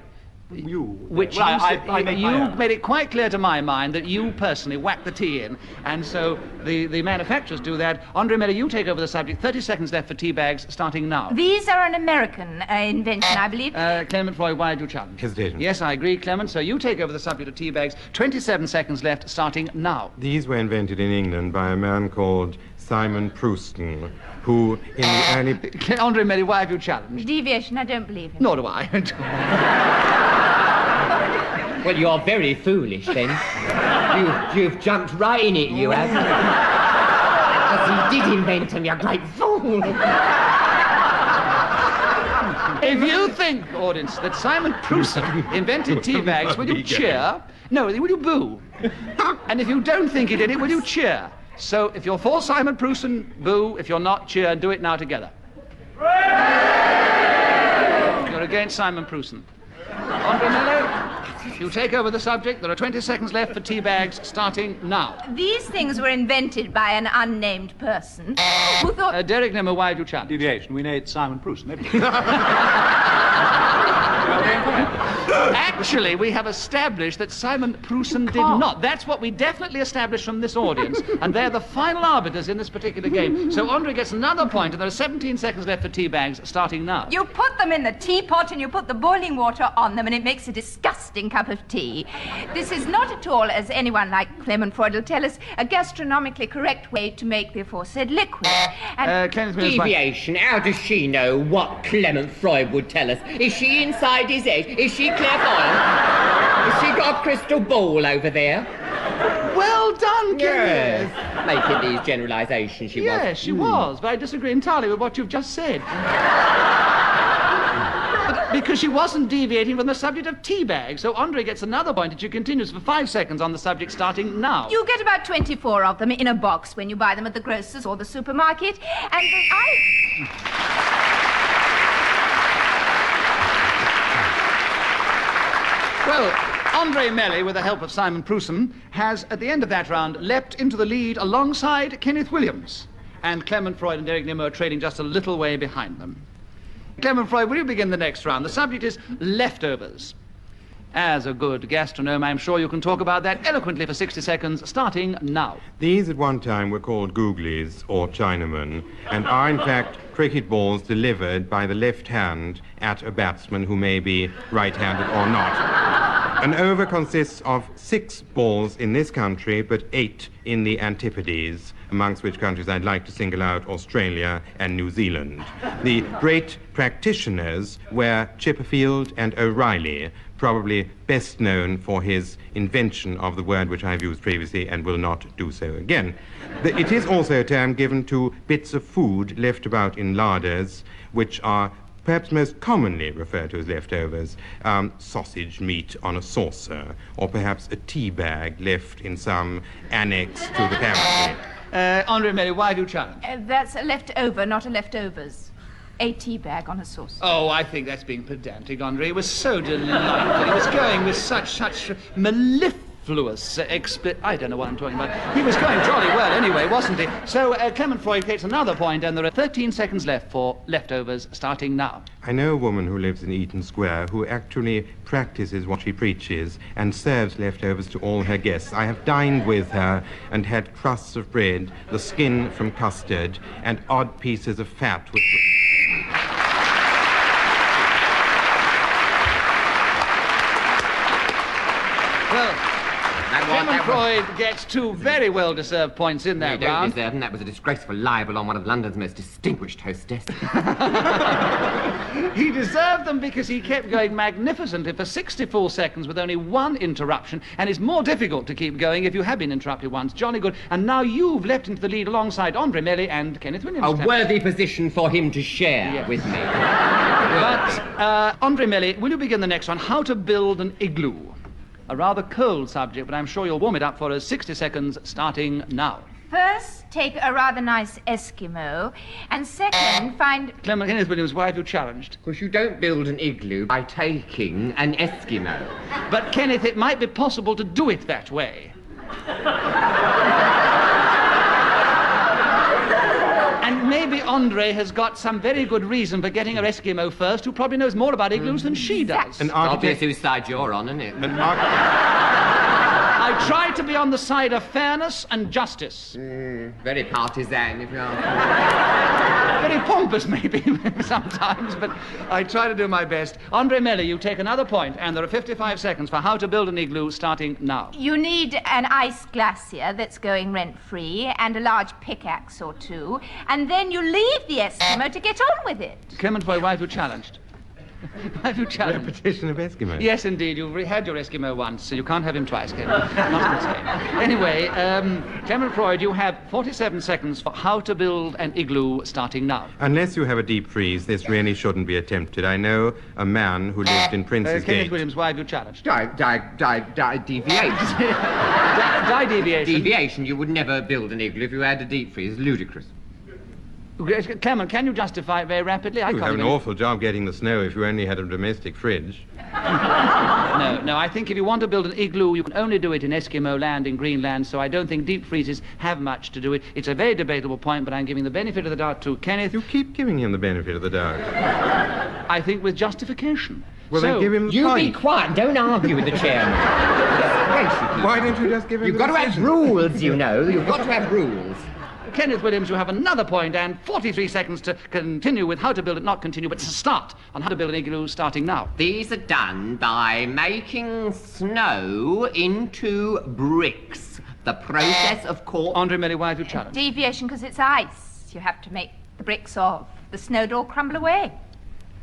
Speaker 12: You.
Speaker 10: Which
Speaker 12: Well,
Speaker 10: you,
Speaker 12: I make
Speaker 10: you
Speaker 12: my own.
Speaker 10: made it quite clear to my mind that you personally whack the tea in, and so the manufacturers do that. Andre Miller, you take over the subject. 30 seconds left for tea bags, starting now.
Speaker 11: These are an American invention, I believe.
Speaker 10: Clement Freud, why do you challenge?
Speaker 5: Hesitation.
Speaker 10: Yes, I agree, Clement. So you take over the subject of tea bags. 27 seconds left, starting now.
Speaker 5: These were invented in England by a man called Simon Prouston, who in the early...
Speaker 10: Andre Miller, why have you challenged?
Speaker 11: Deviation, I don't believe him.
Speaker 10: Nor do I.
Speaker 3: Well, you're very foolish then. You've jumped right in it, you have. Because he did invent them, you great fool.
Speaker 10: If you think, audience, that Simon Prouston invented tea bags, will you cheer? No, will you boo? And if you don't think he did it, will you cheer? So if you're for Simon Prouston, boo. If you're not, cheer, and do it now together. You're against Simon Prouston. Andre Miller, you take over the subject. There are 20 seconds left for tea bags, starting now.
Speaker 11: These things were invented by an unnamed person who thought...
Speaker 10: Derek Nimmer, why do you challenge?
Speaker 4: Deviation. We need Simon Prouston.
Speaker 10: Actually, we have established that Simon Prouston did not. That's what we definitely established from this audience, and they're the final arbiters in this particular game. So Andre gets another point, and there are 17 seconds left for tea bags, starting now.
Speaker 11: You put them in the teapot and you put the boiling water on them and it makes a disgusting cup of tea. This is not at all, as anyone like Clement Freud will tell us, a gastronomically correct way to make the aforesaid liquid. And
Speaker 3: Deviation. How does she know what Clement Freud would tell us? Is she inside his head? Is she clairvoyant? Has she got a crystal ball over there?
Speaker 10: Well done, Kenneth.
Speaker 3: Yes. Making these generalisations, she was.
Speaker 10: Yes, she was, but I disagree entirely with what you've just said. Because she wasn't deviating from the subject of tea bags. So Andre gets another point and she continues for 5 seconds on the subject starting now.
Speaker 11: you get about 24 of them in a box when you buy them at the grocer's or the supermarket. And
Speaker 10: Well, Andre Melly, with the help of Simon Prouston, has, at the end of that round, leapt into the lead alongside Kenneth Williams. And Clement Freud and Derek Nimmer are trading just a little way behind them. Clement Freud, will you begin the next round? The subject is leftovers. As a good gastronome, I'm sure you can talk about that eloquently for 60 seconds, starting now.
Speaker 5: These at one time were called googlies, or Chinamen, and are in fact cricket balls delivered by the left hand at a batsman who may be right-handed or not. An over consists of 6 balls in this country, but 8 in the Antipodes, amongst which countries I'd like to single out Australia and New Zealand. The great practitioners were Chipperfield and O'Reilly, probably best known for his invention of the word which I've used previously and will not do so again. It is also a term given to bits of food left about in larders, which are perhaps most commonly referred to as leftovers, sausage meat on a saucer, or perhaps a tea bag left in some annex to the pantry.
Speaker 10: Andre Melly, why do you challenge?
Speaker 11: that's a leftover, not a leftovers. A tea bag on a sauce.
Speaker 10: Oh, I think that's being pedantic, Andre. He was so delightful. He was going with such mellifluous I don't know what I'm talking about. He was going jolly well anyway, wasn't he? So Clement Freud gets another point, and there are 13 seconds left for leftovers, starting now.
Speaker 5: I know a woman who lives in Eaton Square who actually practices what she preaches and serves leftovers to all her guests. I have dined with her and had crusts of bread, the skin from custard, and odd pieces of fat which...
Speaker 10: Well, Clement Freud gets 2 very well-deserved points in that round.
Speaker 3: Deserve them. That was a disgraceful libel on one of London's most distinguished hostesses.
Speaker 10: He deserved them because he kept going magnificently for 64 seconds with only 1 interruption, and it's more difficult to keep going if you have been interrupted once. Jolly good. And now you've leapt into the lead alongside Andre Melly and Kenneth Williams.
Speaker 3: A worthy position for him to share with me.
Speaker 10: But, Andre Melly, will you begin the next one? How to build an igloo. A rather cold subject, but I'm sure you'll warm it up for us. 60 seconds, starting now.
Speaker 11: First, take a rather nice Eskimo, and second, find...
Speaker 10: Kenneth Williams, why have you challenged?
Speaker 3: Because you don't build an igloo by taking an Eskimo.
Speaker 10: But, Kenneth, it might be possible to do it that way. And maybe Andre has got some very good reason for getting her Eskimo first, who probably knows more about igloos than she does.
Speaker 5: An
Speaker 3: Obvious
Speaker 5: architect...
Speaker 3: whose side you're on, isn't it?
Speaker 10: I try to be on the side of fairness and justice.
Speaker 3: Very partisan, if you are.
Speaker 10: Very pompous, maybe, sometimes, but I try to do my best. Andre Melly, you take another point, and there are 55 seconds for how to build an igloo starting now.
Speaker 13: You need an ice glacier that's going rent-free and a large pickaxe or two, and then you leave the Eskimo to get on with it.
Speaker 10: Clement, why have you challenged? Why have you challenged?
Speaker 5: Repetition of Eskimo.
Speaker 10: Yes, indeed. You've had your Eskimo once, so you can't have him twice, can you? Not in this game. Anyway, Clement Freud, you have 47 seconds for how to build an igloo starting now.
Speaker 5: Unless you have a deep freeze, this really shouldn't be attempted. I know a man who lived in Prince's
Speaker 10: Kenneth
Speaker 5: Gate.
Speaker 10: Williams, why have you challenged?
Speaker 3: Deviation.
Speaker 10: Deviation.
Speaker 3: Deviation. You would never build an igloo if you had a deep freeze. Ludicrous.
Speaker 10: Clement, can you justify it very rapidly? I
Speaker 5: You
Speaker 10: can't
Speaker 5: have an
Speaker 10: even...
Speaker 5: awful job getting the snow if you only had a domestic fridge.
Speaker 10: No, I think if you want to build an igloo, you can only do it in Eskimo land, in Greenland, so I don't think deep freezes have much to do it. It's a very debatable point, but I'm giving the benefit of the doubt to Kenneth.
Speaker 5: You keep giving him the benefit of the doubt.
Speaker 10: I think with justification.
Speaker 5: Well,
Speaker 10: so,
Speaker 5: then give him the
Speaker 3: You
Speaker 5: point.
Speaker 3: be quiet and don't argue with the chairman.
Speaker 5: Why don't you just give him
Speaker 3: You've
Speaker 5: the
Speaker 3: got to have
Speaker 5: decision?
Speaker 3: rules, you know. You've got to have rules.
Speaker 10: Kenneth Williams, you have another point and 43 seconds to continue with how to build it, not continue, but to start on how to build an igloo starting now.
Speaker 3: These are done by making snow into bricks. The process of course...
Speaker 10: Andre Melly, why have you challenged?
Speaker 13: Deviation because it's ice. You have to make the bricks of the snow'd all crumble away.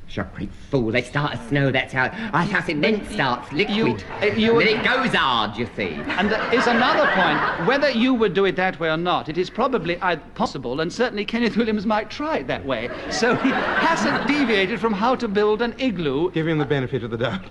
Speaker 3: You're a great fool. They start as snow, that's how cement starts, liquid.
Speaker 10: you-
Speaker 3: And then it goes hard, you see.
Speaker 10: And there is another point. Whether you would do it that way or not, it is probably possible, and certainly Kenneth Williams might try it that way. So he hasn't deviated from how to build an igloo.
Speaker 5: Give him the benefit of the doubt.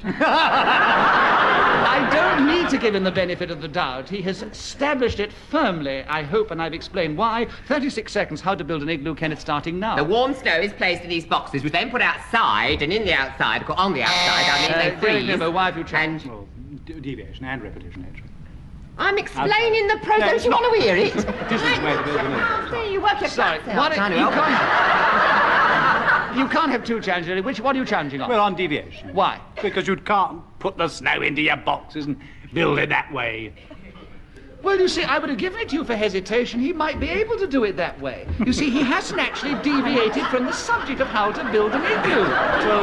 Speaker 10: I don't need to give him the benefit of the doubt. He has established it firmly, I hope, and I've explained why. 36 seconds, how to build an igloo, Kenneth, starting now.
Speaker 3: The warm snow is placed in these boxes, which then put outside, and in the outside, on the outside, I mean, they freeze.
Speaker 10: Derek, why have you challenged?
Speaker 4: Well, deviation and repetition, actually.
Speaker 3: I'm explaining the process. Don't you want to hear it?
Speaker 4: This is the way to build an igloo.
Speaker 13: There, you work your
Speaker 10: Sorry,
Speaker 13: guts out.
Speaker 10: what
Speaker 3: Trying to
Speaker 10: you
Speaker 3: help.
Speaker 10: can't have two challenges. What are you challenging on?
Speaker 4: Well, on deviation.
Speaker 10: Why?
Speaker 12: Because you can't put the snow into your boxes and build it that way.
Speaker 10: Well, you see, I would have given it to you for hesitation. He might be able to do it that way. You see, he hasn't actually deviated from the subject of how to build an igloo.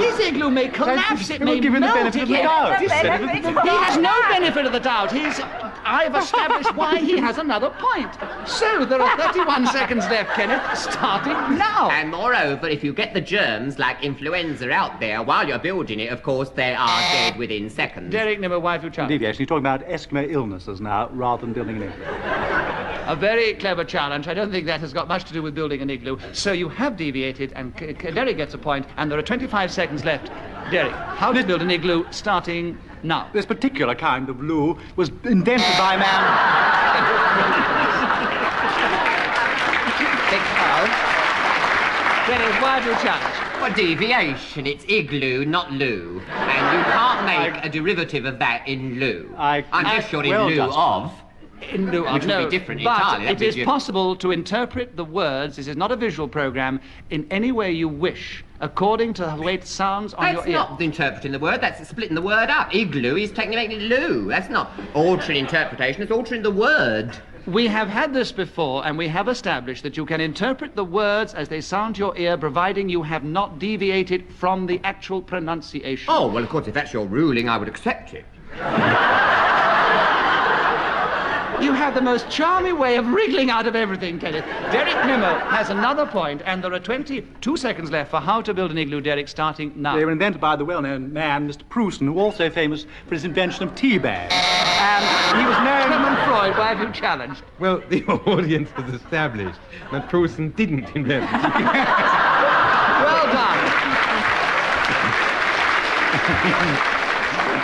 Speaker 10: His igloo may collapse, it may
Speaker 4: give him the
Speaker 10: melt,
Speaker 4: benefit
Speaker 10: it
Speaker 4: of the
Speaker 10: may...
Speaker 4: doubt.
Speaker 10: He has no benefit of the doubt. I've established why he has another point. So, there are 31 seconds left, Kenneth, starting now.
Speaker 3: And moreover, if you get the germs like influenza out there while you're building it, of course, they are dead within seconds.
Speaker 10: Derek Nimmer, why have you challenged?
Speaker 4: Deviation, you're talking about Eskimo illnesses now, rather than building an igloo.
Speaker 10: A very clever challenge. I don't think that has got much to do with building an igloo. So you have deviated, and Derek gets a point, and there are 25 seconds left. Derek, how to build an igloo starting now?
Speaker 4: This particular kind of glue was invented by a man...
Speaker 10: Derek, why have you challenged?
Speaker 3: For deviation, it's igloo, not loo. And you can't make a derivative of that in loo. Unless you're in lieu of.
Speaker 10: In lieu of,
Speaker 3: Which would be different
Speaker 10: but
Speaker 3: entirely.
Speaker 10: it is possible to interpret the words, this is not a visual program, in any way you wish, according to the way it sounds on
Speaker 3: That's
Speaker 10: your ear.
Speaker 3: not interpreting the word, that's splitting the word up. Igloo is technically making it loo. That's not altering interpretation, it's altering the word.
Speaker 10: We have had this before, and we have established that you can interpret the words as they sound to your ear, providing you have not deviated from the actual pronunciation.
Speaker 3: Oh, well, of course, if that's your ruling, I would accept it.
Speaker 10: You have the most charming way of wriggling out of everything, Kenneth. Derek Nimmo has another point, and there are 22 seconds left for how to build an igloo, Derek, starting now.
Speaker 4: They were invented by the well-known man, Mr. Preussen, who also famous for his invention of tea bags. And he was known...
Speaker 10: Clement Freud, why have you challenged?
Speaker 5: Well, the audience has established that Preussen didn't invent it.
Speaker 10: Well done.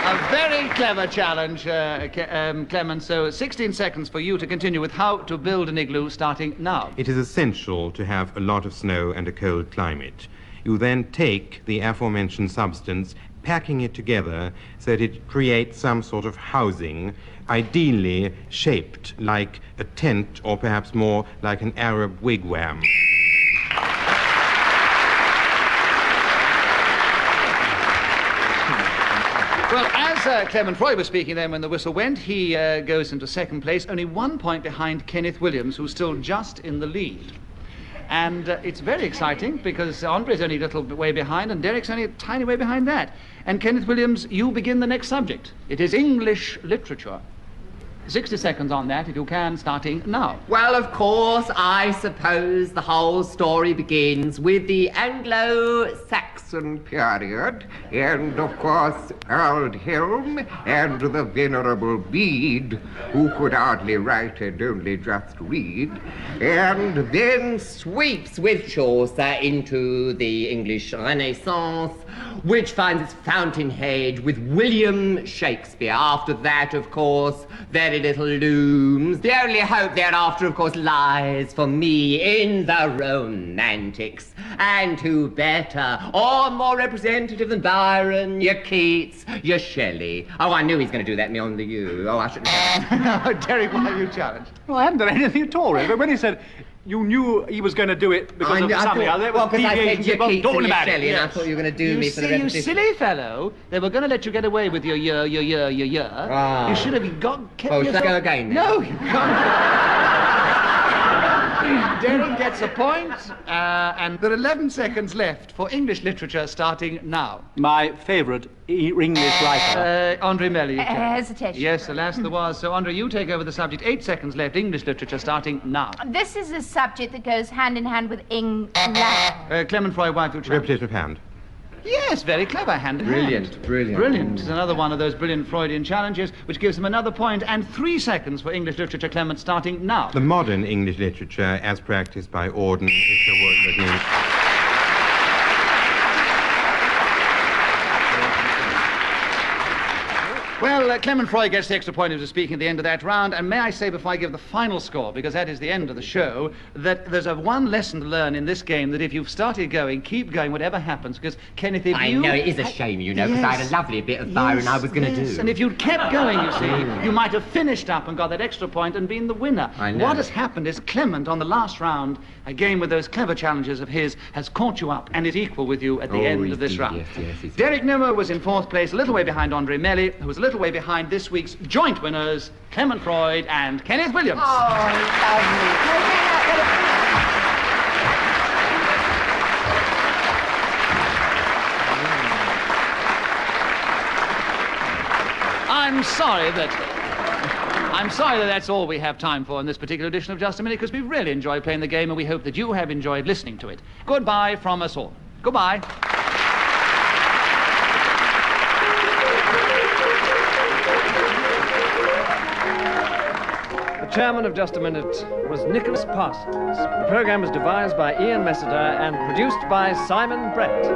Speaker 10: A very clever challenge, Clement. So 16 seconds for you to continue with how to build an igloo starting now.
Speaker 5: It is essential to have a lot of snow and a cold climate. You then take the aforementioned substance, packing it together so that it creates some sort of housing, ideally shaped like a tent or perhaps more like an Arab wigwam.
Speaker 2: As Clement Freud was speaking then when the whistle went, he goes into second place, only 1 point behind Kenneth Williams, who's still just in the lead. And it's very exciting because Andre's only a little way behind and Derek's only a tiny way behind that. And Kenneth Williams, you begin the next subject. It is English literature. 60 seconds on that, if you can, starting now.
Speaker 3: Well, of course, I suppose the whole story begins with the Anglo-Saxon period, and of course, Earl Helm and the Venerable Bede, who could hardly write and only just read, and then sweeps with Chaucer into the English Renaissance, which finds its fountainhead with William Shakespeare. After that, of course, very little looms. The only hope thereafter, of course, lies for me in the Romantics. And who better or more representative than Byron, your Keats, your Shelley? Oh, I knew he was going to do that, me only you. Oh, I shouldn't have.
Speaker 2: Derek, why are you challenged?
Speaker 4: Well, I haven't done anything at all, really. But when he said you knew he was going to do it because of something other,
Speaker 3: well, because I said your Keats and your Shelley,
Speaker 2: yes.
Speaker 3: and I thought you were going to do me for the repetition.
Speaker 2: You silly fellow, they were going to let you get away with your year.
Speaker 3: Ah.
Speaker 2: You should have kept
Speaker 3: Oh,
Speaker 2: yourself...
Speaker 3: should I go again then?
Speaker 2: No, you can't. Derek gets a point, and there are 11 seconds left for English literature starting now.
Speaker 4: My favourite English writer.
Speaker 2: Andre Melly.
Speaker 13: Hesitation.
Speaker 2: Yes, alas, there was. So, Andre, you take over the subject. 8 seconds left. English literature starting now.
Speaker 13: This is a subject that goes hand in hand with Incl.
Speaker 2: Clement Freud, why have you challenged?
Speaker 5: Repetition of hand.
Speaker 2: Yes, very clever, hand in hand. Brilliant. It's another one of those brilliant Freudian challenges, which gives him another point, and 3 seconds for English literature, Clement, starting now.
Speaker 5: The modern English literature, as practiced by Auden, is the word that means...
Speaker 2: Well, Clement Freud gets the extra point of speaking at the end of that round, and may I say before I give the final score, because that is the end of the show, that there's one lesson to learn in this game, that if you've started going, keep going, whatever happens, because Kenneth, if
Speaker 3: I know, it is a shame, you know, because I had a lovely bit of Byron I was going to do.
Speaker 2: And if you'd kept going, you see, you might have finished up and got that extra point and been the winner.
Speaker 3: I know.
Speaker 2: What has happened is Clement, on the last round, again with those clever challenges of his, has caught you up and is equal with you at the end of this round.
Speaker 3: Yes.
Speaker 2: Derek Nimmo was in 4th place, a little way behind Andre Melly, who was a little way behind this week's joint winners, Clement Freud and Kenneth Williams. I'm sorry that that's all we have time for in this particular edition of Just a Minute, because we really enjoyed playing the game and we hope that you have enjoyed listening to it. Goodbye from us all. Goodbye.
Speaker 1: The chairman of Just a Minute was Nicholas Parsons. The program was devised by Ian Messiter and produced by Simon Brett.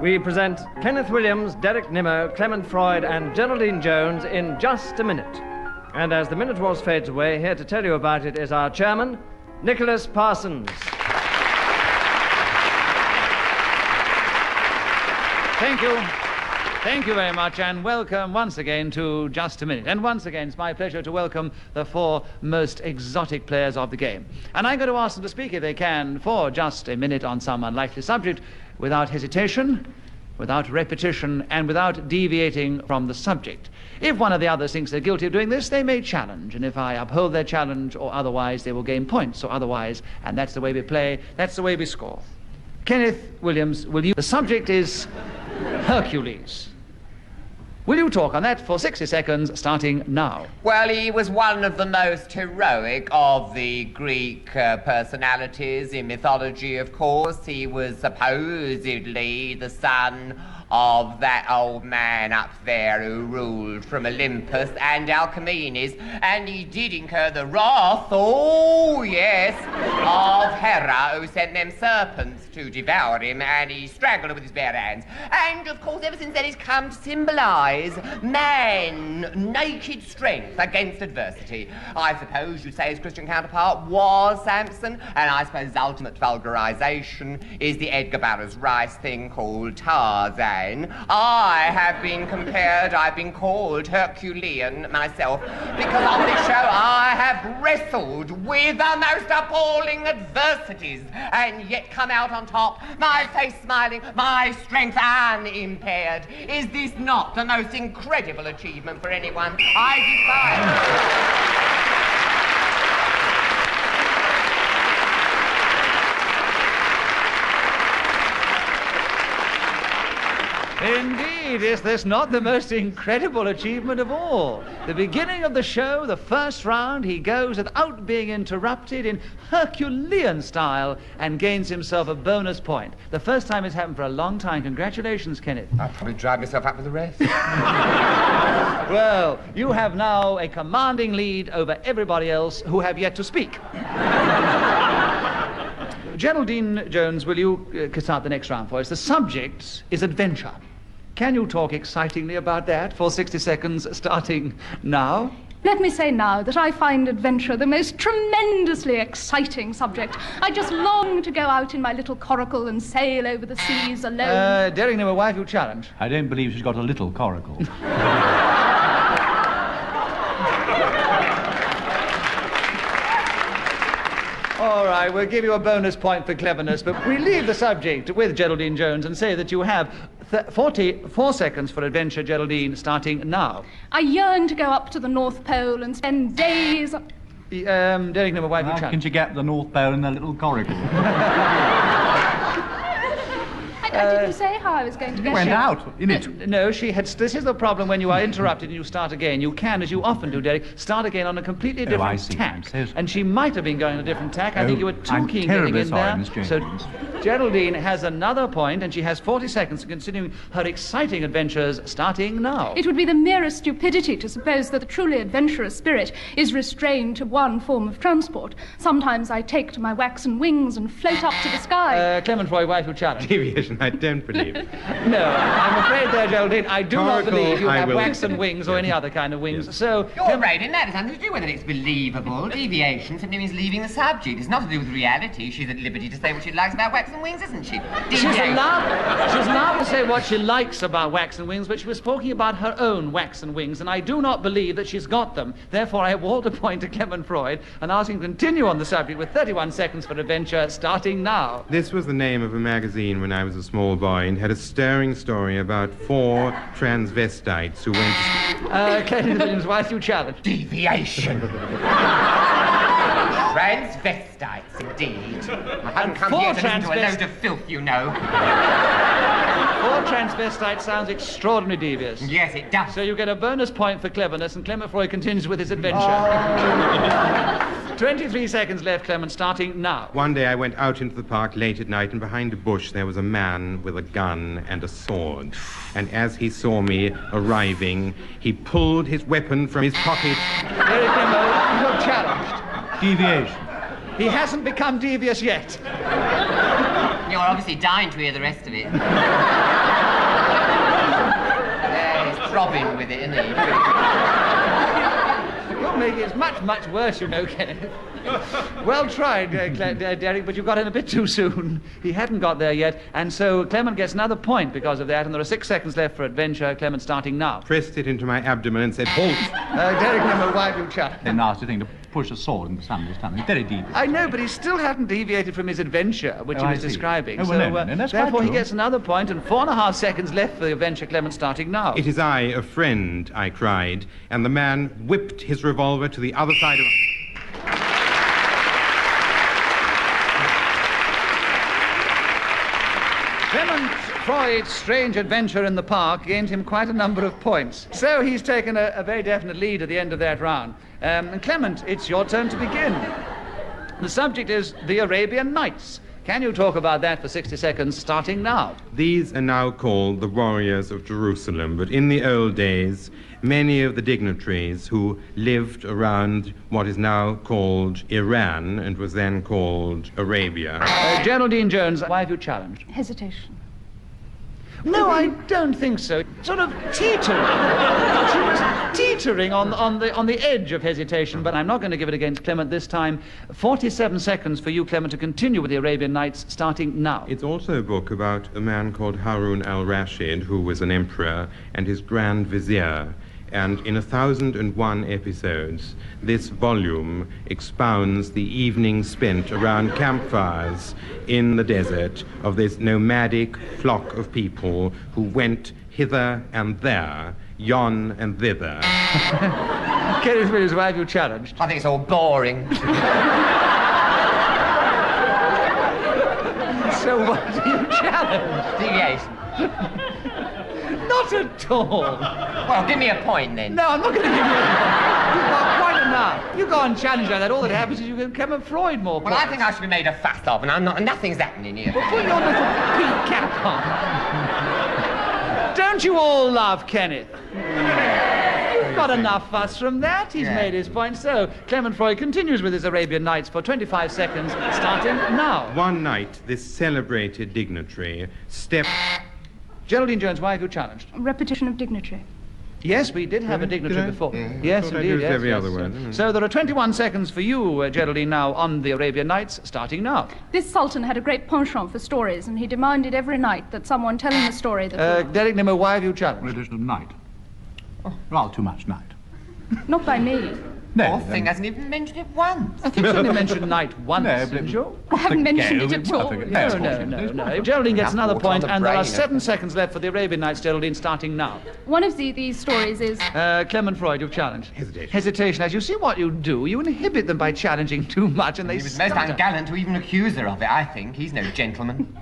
Speaker 1: We present Kenneth Williams, Derek Nimmo, Clement Freud, and Geraldine Jones in Just a Minute. And as the minute waltz fades away, here to tell you about it is our chairman, Nicholas Parsons.
Speaker 2: Thank you. Thank you very much, and welcome once again to Just a Minute. And once again, it's my pleasure to welcome the 4 most exotic players of the game. And I'm going to ask them to speak, if they can, for just a minute on some unlikely subject, without hesitation, without repetition, and without deviating from the subject. If one of the others thinks they're guilty of doing this, they may challenge, and if I uphold their challenge or otherwise, they will gain points or otherwise, and that's the way we play, that's the way we score. Kenneth Williams, will you... The subject is Hercules. Will you talk on that for 60 seconds, starting now?
Speaker 3: Well, he was one of the most heroic of the Greek personalities in mythology, of course. He was supposedly the son of that old man up there who ruled from Olympus and Alcmenes, and he did incur the wrath, oh yes, of Hera, who sent them serpents to devour him, and he strangled her with his bare hands. And of course, ever since then, he's come to symbolise man, naked strength against adversity. I suppose you'd say his Christian counterpart was Samson, and I suppose his ultimate vulgarisation is the Edgar Barrows Rice thing called Tarzan. I have been compared, I've been called Herculean myself, because on this show I have wrestled with the most appalling adversities and yet come out on top, my face smiling, my strength unimpaired. Is this not the most incredible achievement for anyone? I defy it.
Speaker 2: Indeed, is this not the most incredible achievement of all? The beginning of the show, the first round, he goes without being interrupted in Herculean style and gains himself a bonus point. The first time it's happened for a long time. Congratulations, Kenneth.
Speaker 3: I'll probably drive myself up with the rest.
Speaker 2: Well, you have now a commanding lead over everybody else who have yet to speak. Geraldine Jones, will you start the next round for us? The subject is adventure. Can you talk excitingly about that for 60 seconds starting now?
Speaker 9: Let me say now that I find adventure the most tremendously exciting subject. I just long to go out in my little coracle and sail over the seas alone.
Speaker 2: Daring number, why have you challenged?
Speaker 4: I don't believe she's got a little coracle.
Speaker 2: All right, we'll give you a bonus point for cleverness, but we leave the subject with Geraldine Jones and say that you have 44 seconds for adventure, Geraldine, starting now.
Speaker 9: I yearn to go up to the North Pole and spend days...
Speaker 2: Derek number, why have you
Speaker 4: How can she get the North Pole in a little coracle?
Speaker 9: I didn't say how I was going to get
Speaker 4: Went
Speaker 9: there.
Speaker 4: out in it.
Speaker 2: No, she had... This is the problem when you are interrupted and you start again. You can, as you often do, Derek, start again on a completely different
Speaker 4: I see.
Speaker 2: tack.
Speaker 4: I'm so sorry.
Speaker 2: And she might have been going on a different tack. I think you were too
Speaker 4: I'm
Speaker 2: keen
Speaker 4: terribly
Speaker 2: getting in
Speaker 4: sorry,
Speaker 2: there.
Speaker 4: Miss Jones.
Speaker 2: So Geraldine has another point, and she has 40 seconds continuing her exciting adventures starting now.
Speaker 9: It would be the merest stupidity to suppose that the truly adventurous spirit is restrained to one form of transport. Sometimes I take to my waxen wings and float up to the sky.
Speaker 2: Clement Roy, why have you challenged?
Speaker 5: Deviation, I don't believe.
Speaker 2: No, I'm afraid there, Geraldine, I do not
Speaker 5: Coracle,
Speaker 2: believe you
Speaker 5: I
Speaker 2: have
Speaker 5: will-
Speaker 2: waxen wings or any other kind of wings.
Speaker 5: Yes.
Speaker 2: So,
Speaker 3: You're right, and that has nothing to do whether it's believable. Deviation simply means leaving the subject. It's not to do with reality. She's at liberty to say what she likes about waxen wings, isn't she?
Speaker 2: she's allowed to say what she likes about waxen wings, but she was talking about her own waxen wings, and I do not believe that she's got them. Therefore, I award a point to Clement Freud and ask him to continue on the subject with 31 seconds for adventure, starting now.
Speaker 5: This was the name of a magazine when I was a small boy and had a stirring story about 4 transvestites who went...
Speaker 2: Clement Williams, why do you challenge?
Speaker 3: Deviation. Transvestites, indeed. I haven't come here to listen to a load of filth, you know.
Speaker 2: 4 transvestites sounds extraordinarily devious.
Speaker 3: Yes, it does.
Speaker 2: So you get a bonus point for cleverness, and Clement Freud continues with his adventure. 23 seconds left, Clement, starting now.
Speaker 5: One day I went out into the park late at night, and behind a bush there was a man with a gun and a sword. And as he saw me arriving, he pulled his weapon from his pocket.
Speaker 2: Eric Nimmo, you're challenged.
Speaker 4: Deviation.
Speaker 2: He hasn't become devious yet.
Speaker 3: You're obviously dying to hear the rest of it. He's throbbing with it, isn't he?
Speaker 2: You're making it much, much worse, you know, Kenneth. Well tried, Derek, but you got in a bit too soon. He hadn't got there yet, and so Clement gets another point because of that, and there are 6 seconds left for adventure. Clement starting now.
Speaker 5: Pressed it into my abdomen and said, "Halt!"
Speaker 2: Derek Nimmo, why have you challenged?
Speaker 4: The nasty thing to push a sword into somebody's tummy. Very deep.
Speaker 2: I know, but he still hadn't deviated from his adventure, which he
Speaker 4: I
Speaker 2: was
Speaker 4: see.
Speaker 2: describing.
Speaker 4: Oh, well, no, that's quite
Speaker 2: therefore, he
Speaker 4: true.
Speaker 2: gets another point, and 4.5 seconds left for the adventure. Clement starting now.
Speaker 5: "It is I, a friend," I cried, and the man whipped his revolver to the other side of...
Speaker 2: Clement Freud's strange adventure in the park gained him quite a number of points. So he's taken a very definite lead at the end of that round. And Clement, it's your turn to begin. The subject is the Arabian Nights. Can you talk about that for 60 seconds, starting now?
Speaker 5: These are now called the Warriors of Jerusalem, but in the old days, many of the dignitaries who lived around what is now called Iran and was then called Arabia.
Speaker 2: Geraldine Jones, why have you challenged?
Speaker 9: Hesitation.
Speaker 2: No, I don't think so. Sort of teetering. She was teetering on the edge of hesitation, but I'm not going to give it against Clement this time. 47 seconds for you, Clement, to continue with the Arabian Nights, starting now.
Speaker 5: It's also a book about a man called Harun al-Rashid, who was an emperor, and his grand vizier. And in 1,001 episodes, this volume expounds the evening spent around campfires in the desert of this nomadic flock of people who went hither and there, yon and thither.
Speaker 2: Kenneth Williams, why have you challenged?
Speaker 3: I think it's all boring.
Speaker 2: So what do you challenge?
Speaker 3: Deviation.
Speaker 2: Not at all.
Speaker 3: Well, give me a point then.
Speaker 2: No, I'm not going to give you a point. You've got quite enough. You go on challenge like that, all that happens is you give Clement Freud more points.
Speaker 3: Well, I think I should be made a fuss of, and I'm not. Nothing's happening here.
Speaker 2: Well, put your little pink cap on. Don't you all love Kenneth? You've got enough fuss from that. He's made his point. So, Clement Freud continues with his Arabian Nights for 25 seconds, starting now.
Speaker 5: One night, this celebrated dignitary stepped...
Speaker 2: Geraldine Jones, why have you challenged?
Speaker 9: Repetition of dignitary.
Speaker 2: Yes, we did have a dignitary before. Yes,
Speaker 5: thought I'd
Speaker 2: indeed.
Speaker 5: used
Speaker 2: Yes,
Speaker 5: every
Speaker 2: yes,
Speaker 5: other
Speaker 2: yes.
Speaker 5: word.
Speaker 2: So there are 21 seconds for you, Geraldine, now on the Arabian Nights, starting now.
Speaker 9: This sultan had a great penchant for stories, and he demanded every night that someone tell him a story that...
Speaker 2: Derek Nimmo, why have you challenged?
Speaker 4: Repetition of night. Oh, rather too much night.
Speaker 9: Not by me.
Speaker 4: No.
Speaker 3: Poor thing hasn't even mentioned it once.
Speaker 2: I think you only mentioned night once, didn't you?
Speaker 9: I haven't mentioned it at all.
Speaker 2: No. Geraldine gets another
Speaker 3: water on
Speaker 2: point,
Speaker 3: the
Speaker 2: and there are
Speaker 3: brain,
Speaker 2: 7 seconds left for the Arabian Nights, Geraldine, starting now.
Speaker 9: One of these stories is...
Speaker 2: Clement Freud, you've challenged. Hesitation. As you see what you do, you inhibit them by challenging too much, and they
Speaker 3: He was most ungallant to even accuse her of it, I think. He's no gentleman.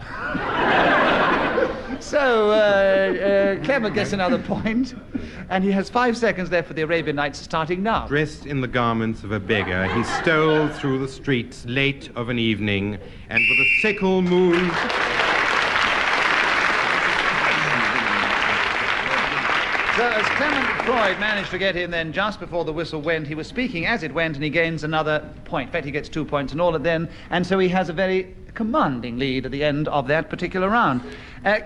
Speaker 2: So, Clement gets another point, and he has 5 seconds left for the Arabian Nights, starting now.
Speaker 5: Dressed in the garments of a beggar, he stole through the streets late of an evening, and with a sickle moved...
Speaker 2: So as Clement Freud managed to get in then just before the whistle went, he was speaking as it went, and he gains another point. In fact, he gets 2 points in all at then, and so he has a very commanding lead at the end of that particular round.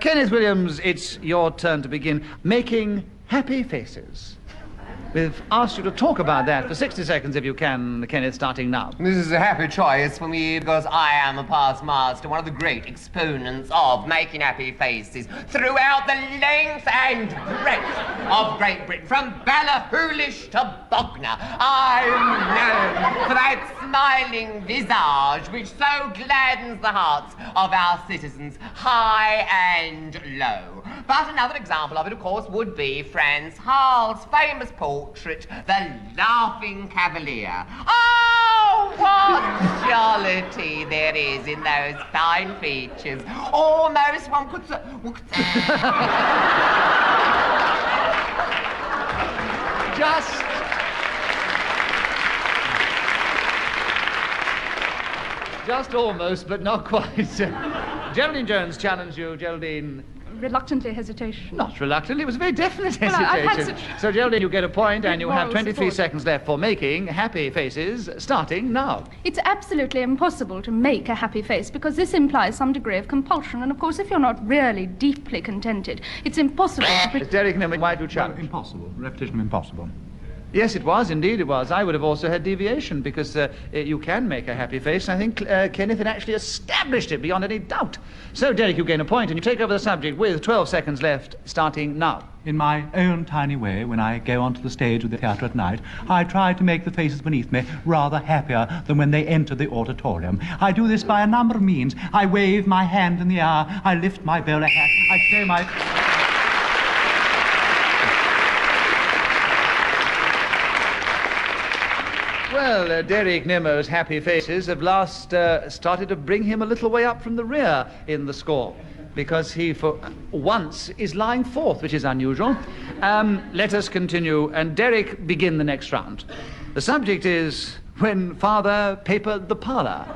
Speaker 2: Kenneth Williams, it's your turn to begin. Making happy faces. We've asked you to talk about that for 60 seconds, if you can, Kenneth, starting now.
Speaker 3: This is a happy choice for me because I am a past master, one of the great exponents of making happy faces throughout the length and breadth of Great Britain, from Ballahoolish to Bognor. I'm known for that smiling visage which so gladdens the hearts of our citizens, high and low. But another example of it, of course, would be Franz Hall's famous portrait, The Laughing Cavalier. Oh, what jollity there is in those fine features. Almost one could say...
Speaker 2: Just almost, but not quite. Geraldine Jones challenged you, Geraldine.
Speaker 9: Reluctantly hesitation.
Speaker 2: Not reluctantly, it was a very definite
Speaker 9: Well,
Speaker 2: hesitation.
Speaker 9: I've had such
Speaker 2: So, Geraldine, you get a point, and you have
Speaker 9: moral
Speaker 2: 23
Speaker 9: support.
Speaker 2: seconds left for making happy faces, starting now.
Speaker 9: It's absolutely impossible to make a happy face because this implies some degree of compulsion, and of course, if you're not really deeply contented, it's impossible to...
Speaker 2: Derek Nimmo, why do you challenge?
Speaker 4: Impossible. Repetition of impossible.
Speaker 2: Yes, it was, indeed it was. I would have also had deviation because you can make a happy face. I think Kenneth had actually established it beyond any doubt. So, Derek, you gain a point and you take over the subject with 12 seconds left, starting now.
Speaker 4: In my own tiny way, when I go onto the stage of the theatre at night, I try to make the faces beneath me rather happier than when they enter the auditorium. I do this by a number of means. I wave my hand in the air, I lift my bowler hat, I show my...
Speaker 2: Well, Derek Nimmo's happy faces have last started to bring him a little way up from the rear in the score, because he, for once, is lying fourth, which is unusual. Let us continue, and Derek, begin the next round. The subject is When Father Papered the Parlour.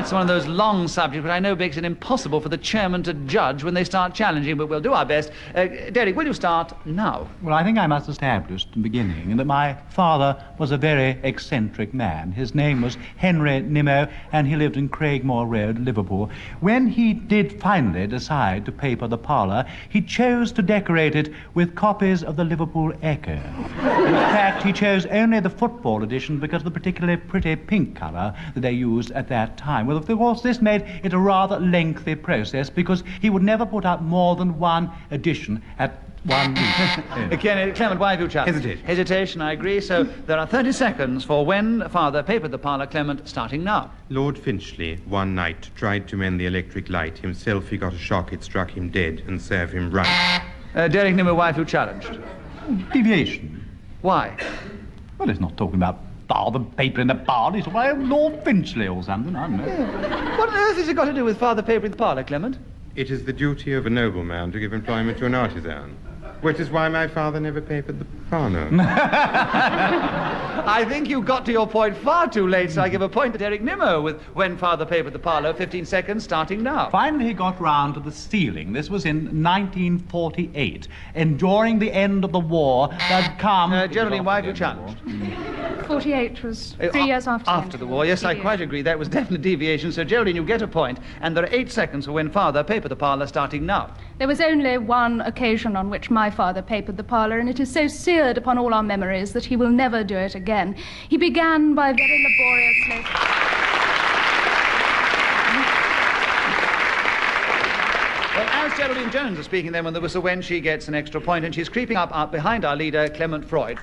Speaker 2: That's one of those long subjects which I know makes it impossible for the chairman to judge when they start challenging, but we'll do our best. Derek, will you start now?
Speaker 4: Well, I think I must establish at the beginning that my father was a very eccentric man. His name was Henry Nimmo, and he lived in Craigmore Road, Liverpool. When he did finally decide to paper the parlour, he chose to decorate it with copies of the Liverpool Echo. In fact, he chose only the football edition because of the particularly pretty pink colour that they used at that time. Well, of course, this made it a rather lengthy process because he would never put out more than one edition at one week.
Speaker 2: Again, Clement, why have you challenged?
Speaker 5: Hesitation.
Speaker 2: Hesitation, I agree. So there are 30 seconds for when father papered the parlour. Clement, starting now.
Speaker 5: Lord Finchley, one night, tried to mend the electric light. Himself, he got a shock. It struck him dead and served him right.
Speaker 2: Derek Nimmo, why have you challenged?
Speaker 4: Deviation.
Speaker 2: Why?
Speaker 4: Well, it's not talking about father papering the parlour. It's why Lord Finchley or something, I don't know.
Speaker 2: What on earth has it got to do with father papering the parlour, Clement?
Speaker 5: It is the duty of a nobleman to give employment to an artisan, which is why my father never papered the parlour.
Speaker 2: I think you got to your point far too late, so I give a point to Derek Nimmo with when father papered the parlour. 15 seconds, starting now.
Speaker 4: Finally, he got round to the ceiling. This was in 1948. And during the end of the war, there'd come...
Speaker 2: Geraldine, why have you challenged?
Speaker 9: 48 was 3 years after.
Speaker 2: After the war, yes, I quite agree. That was definite deviation. So, Geraldine, you get a point, and there are 8 seconds for when father papered the parlour, starting now.
Speaker 9: There was only one occasion on which my father papered the parlour, and it is so seared upon all our memories that he will never do it again. He began by very laboriously...
Speaker 2: Well, as Geraldine Jones is speaking then when the whistle went, she gets an extra point, and she's creeping up behind our leader, Clement Freud.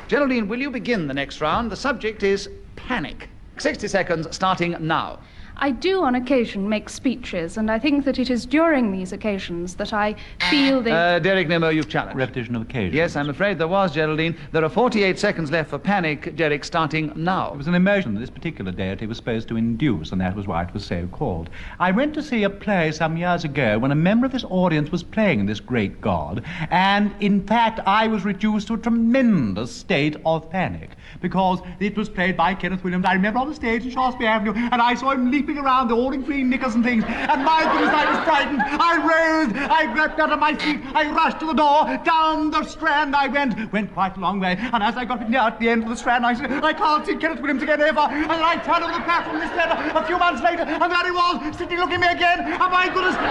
Speaker 2: Geraldine, will you begin the next round? The subject is panic. 60 seconds, starting now.
Speaker 9: I do on occasion make speeches, and I think that it is during these occasions that I feel the...
Speaker 2: Derek Nimmo, you've challenged.
Speaker 4: Repetition of occasion.
Speaker 2: Yes, I'm afraid there was, Geraldine. There are 48 seconds left for panic. Derek, starting now.
Speaker 4: It was an emotion that this particular deity was supposed to induce, and that was why it was so called. I went to see a play some years ago when a member of this audience was playing this great god, and in fact I was reduced to a tremendous state of panic, because it was played by Kenneth Williams. I remember on the stage in Shaftesbury Avenue, and I saw him leaping around, all in green knickers and things, and my goodness, I was frightened. I rose, I leapt out of my seat, I rushed to the door, down the Strand I went quite a long way, and as I got near at the end of the Strand, I said, I can't see Kenneth Williams again ever, and I turned over the platform this letter a few months later, and there he was, sitting looking at me again, and my goodness, I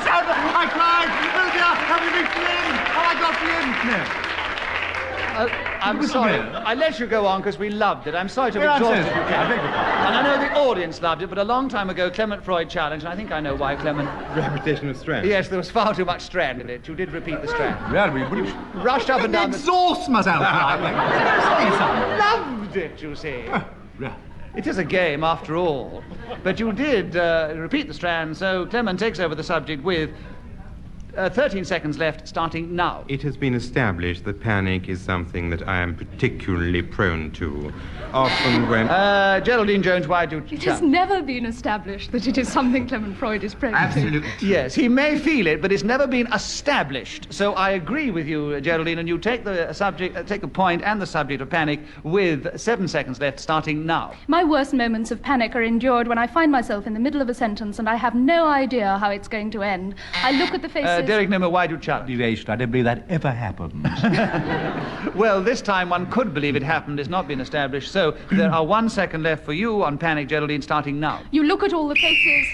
Speaker 4: shouted, I cried, oh dear, have you reached the end? Have I got the end? No.
Speaker 2: I'm sorry. I let you go on because we loved it. I'm sorry to have exhausted you, Clement. And I know the audience loved it, but a long time ago, Clement Freud challenged, and I think I know why, Clement.
Speaker 5: Repetition of Strand.
Speaker 2: Yes, there was far too much Strand in it. You did repeat the Strand.
Speaker 4: Well, we
Speaker 2: rushed up and down the...
Speaker 12: Exhaust myself.
Speaker 2: Loved it, you see. It is a game, after all. But you did repeat the Strand, so Clement takes over the subject with 13 seconds left, starting now.
Speaker 5: It has been established that panic is something that I am particularly prone to. Often when...
Speaker 2: Geraldine Jones, why do you...
Speaker 9: It has never been established that it is something Clement Freud is prone to.
Speaker 12: Absolutely.
Speaker 2: Yes, he may feel it, but it's never been established. So I agree with you, Geraldine, and you take the subject, take the point and the subject of panic with 7 seconds left, starting now.
Speaker 9: My worst moments of panic are endured when I find myself in the middle of a sentence and I have no idea how it's going to end. I look at the faces...
Speaker 2: Derek Nimmo, why do you challenge?
Speaker 4: Deviation. I don't believe that ever happened.
Speaker 2: Well, this time one could believe it happened. It's not been established. So there are 1 second left for you on panic, Geraldine, starting now.
Speaker 9: You look at all the faces...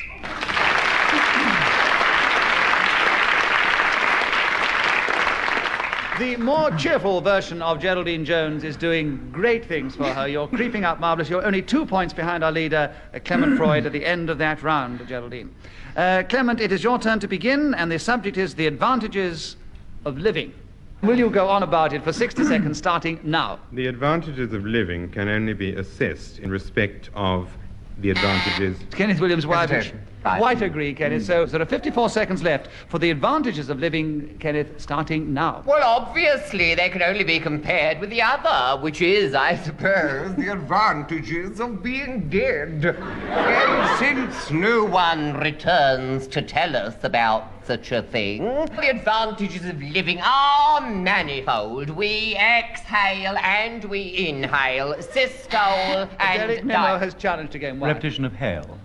Speaker 2: The more cheerful version of Geraldine Jones is doing great things for her. You're creeping up marvellous. You're only 2 points behind our leader, Clement Freud, at the end of that round, Geraldine. Clement, it is your turn to begin, and the subject is the advantages of living. Will you go on about it for 60 seconds, starting now?
Speaker 5: The advantages of living can only be assessed in respect of the advantages...
Speaker 2: Kenneth Williams, why have you...
Speaker 10: Quite agree, Kenneth. So there are 54 seconds left for the advantages of living, Kenneth, starting now.
Speaker 3: Well, obviously, they can only be compared with the other, which is, I suppose, the advantages of being dead. And since no one returns to tell us about such a thing, the advantages of living are manifold. We exhale and we inhale, systole and
Speaker 10: Derek Nimmo has challenged again. Why?
Speaker 4: Repetition of hail.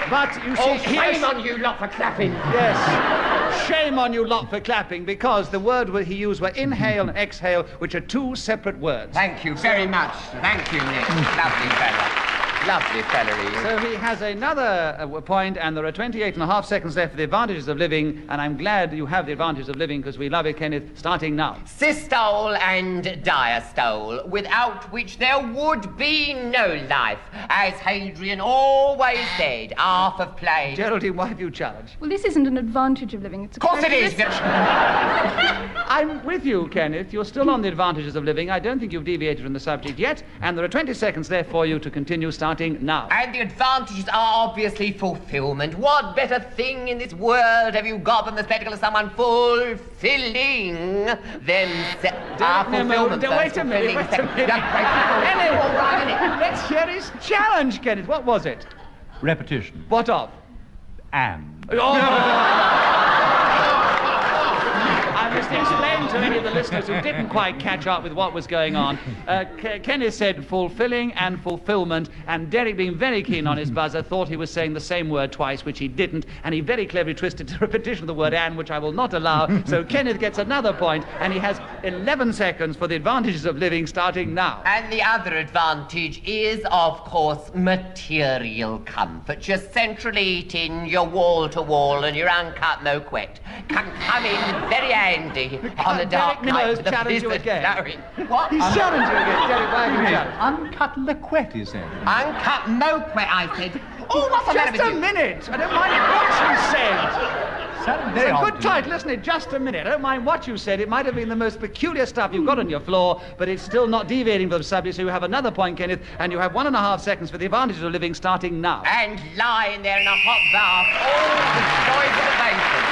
Speaker 10: But you see,
Speaker 3: Oh, shame on you lot for clapping.
Speaker 10: Yes, shame on you lot for clapping, because the word he used were inhale and exhale, which are two separate words.
Speaker 3: Thank you very much. Thank you, Nick. Lovely fella. Lovely fella.
Speaker 10: So he has another point, and there are 28 and a half seconds left for the advantages of living, and I'm glad you have the advantages of living, because we love it, Kenneth, starting now.
Speaker 3: Systole and diastole, without which there would be no life. As Hadrian always said, half of play.
Speaker 10: Geraldine, why have you challenged?
Speaker 9: Well, this isn't an advantage of living. It's a
Speaker 3: Of course it is.
Speaker 10: I'm with you, Kenneth. You're still on the advantages of living. I don't think you've deviated from the subject yet, and there are 20 seconds left for you to continue starting now.
Speaker 3: And the advantages are obviously fulfillment. What better thing in this world have you got than the spectacle of someone fulfilling fulfillment?
Speaker 10: Wait a minute. Kenneth, let's hear his challenge, Kenneth. What was it?
Speaker 4: Repetition.
Speaker 10: What of?
Speaker 4: And.
Speaker 10: I must explain to any of the listeners who didn't quite catch up with what was going on. Kenneth said fulfilling and fulfillment, and Derek, being very keen on his buzzer, thought he was saying the same word twice, which he didn't, and he very cleverly twisted the repetition of the word and, which I will not allow. So Kenneth gets another point, and he has 11 seconds for the advantages of living starting now.
Speaker 3: And the other advantage is, of course, material comfort. Your central heating, your wall-to-wall, and your uncut moquette can come in very handy on a dark night.
Speaker 10: Nimmo's challenged you again.
Speaker 3: What?
Speaker 10: He's challenged you again. Derek, why have you challenged?
Speaker 4: Uncut liquette, he said.
Speaker 3: Uncut moquette, I said. Oh, what's the matter with
Speaker 10: Just a
Speaker 3: you?
Speaker 10: minute. I don't mind what you said.
Speaker 4: Sounded
Speaker 10: It's
Speaker 4: very
Speaker 10: a good
Speaker 4: odd.
Speaker 10: title, isn't it? Just a minute. I don't mind what you said. It might have been the most peculiar stuff you've got on your floor, but it's still not deviating from the subject, so you have another point, Kenneth, and you have 1.5 seconds for the advantages of living starting now.
Speaker 3: And lying there in a hot bath, all the joys of the basin.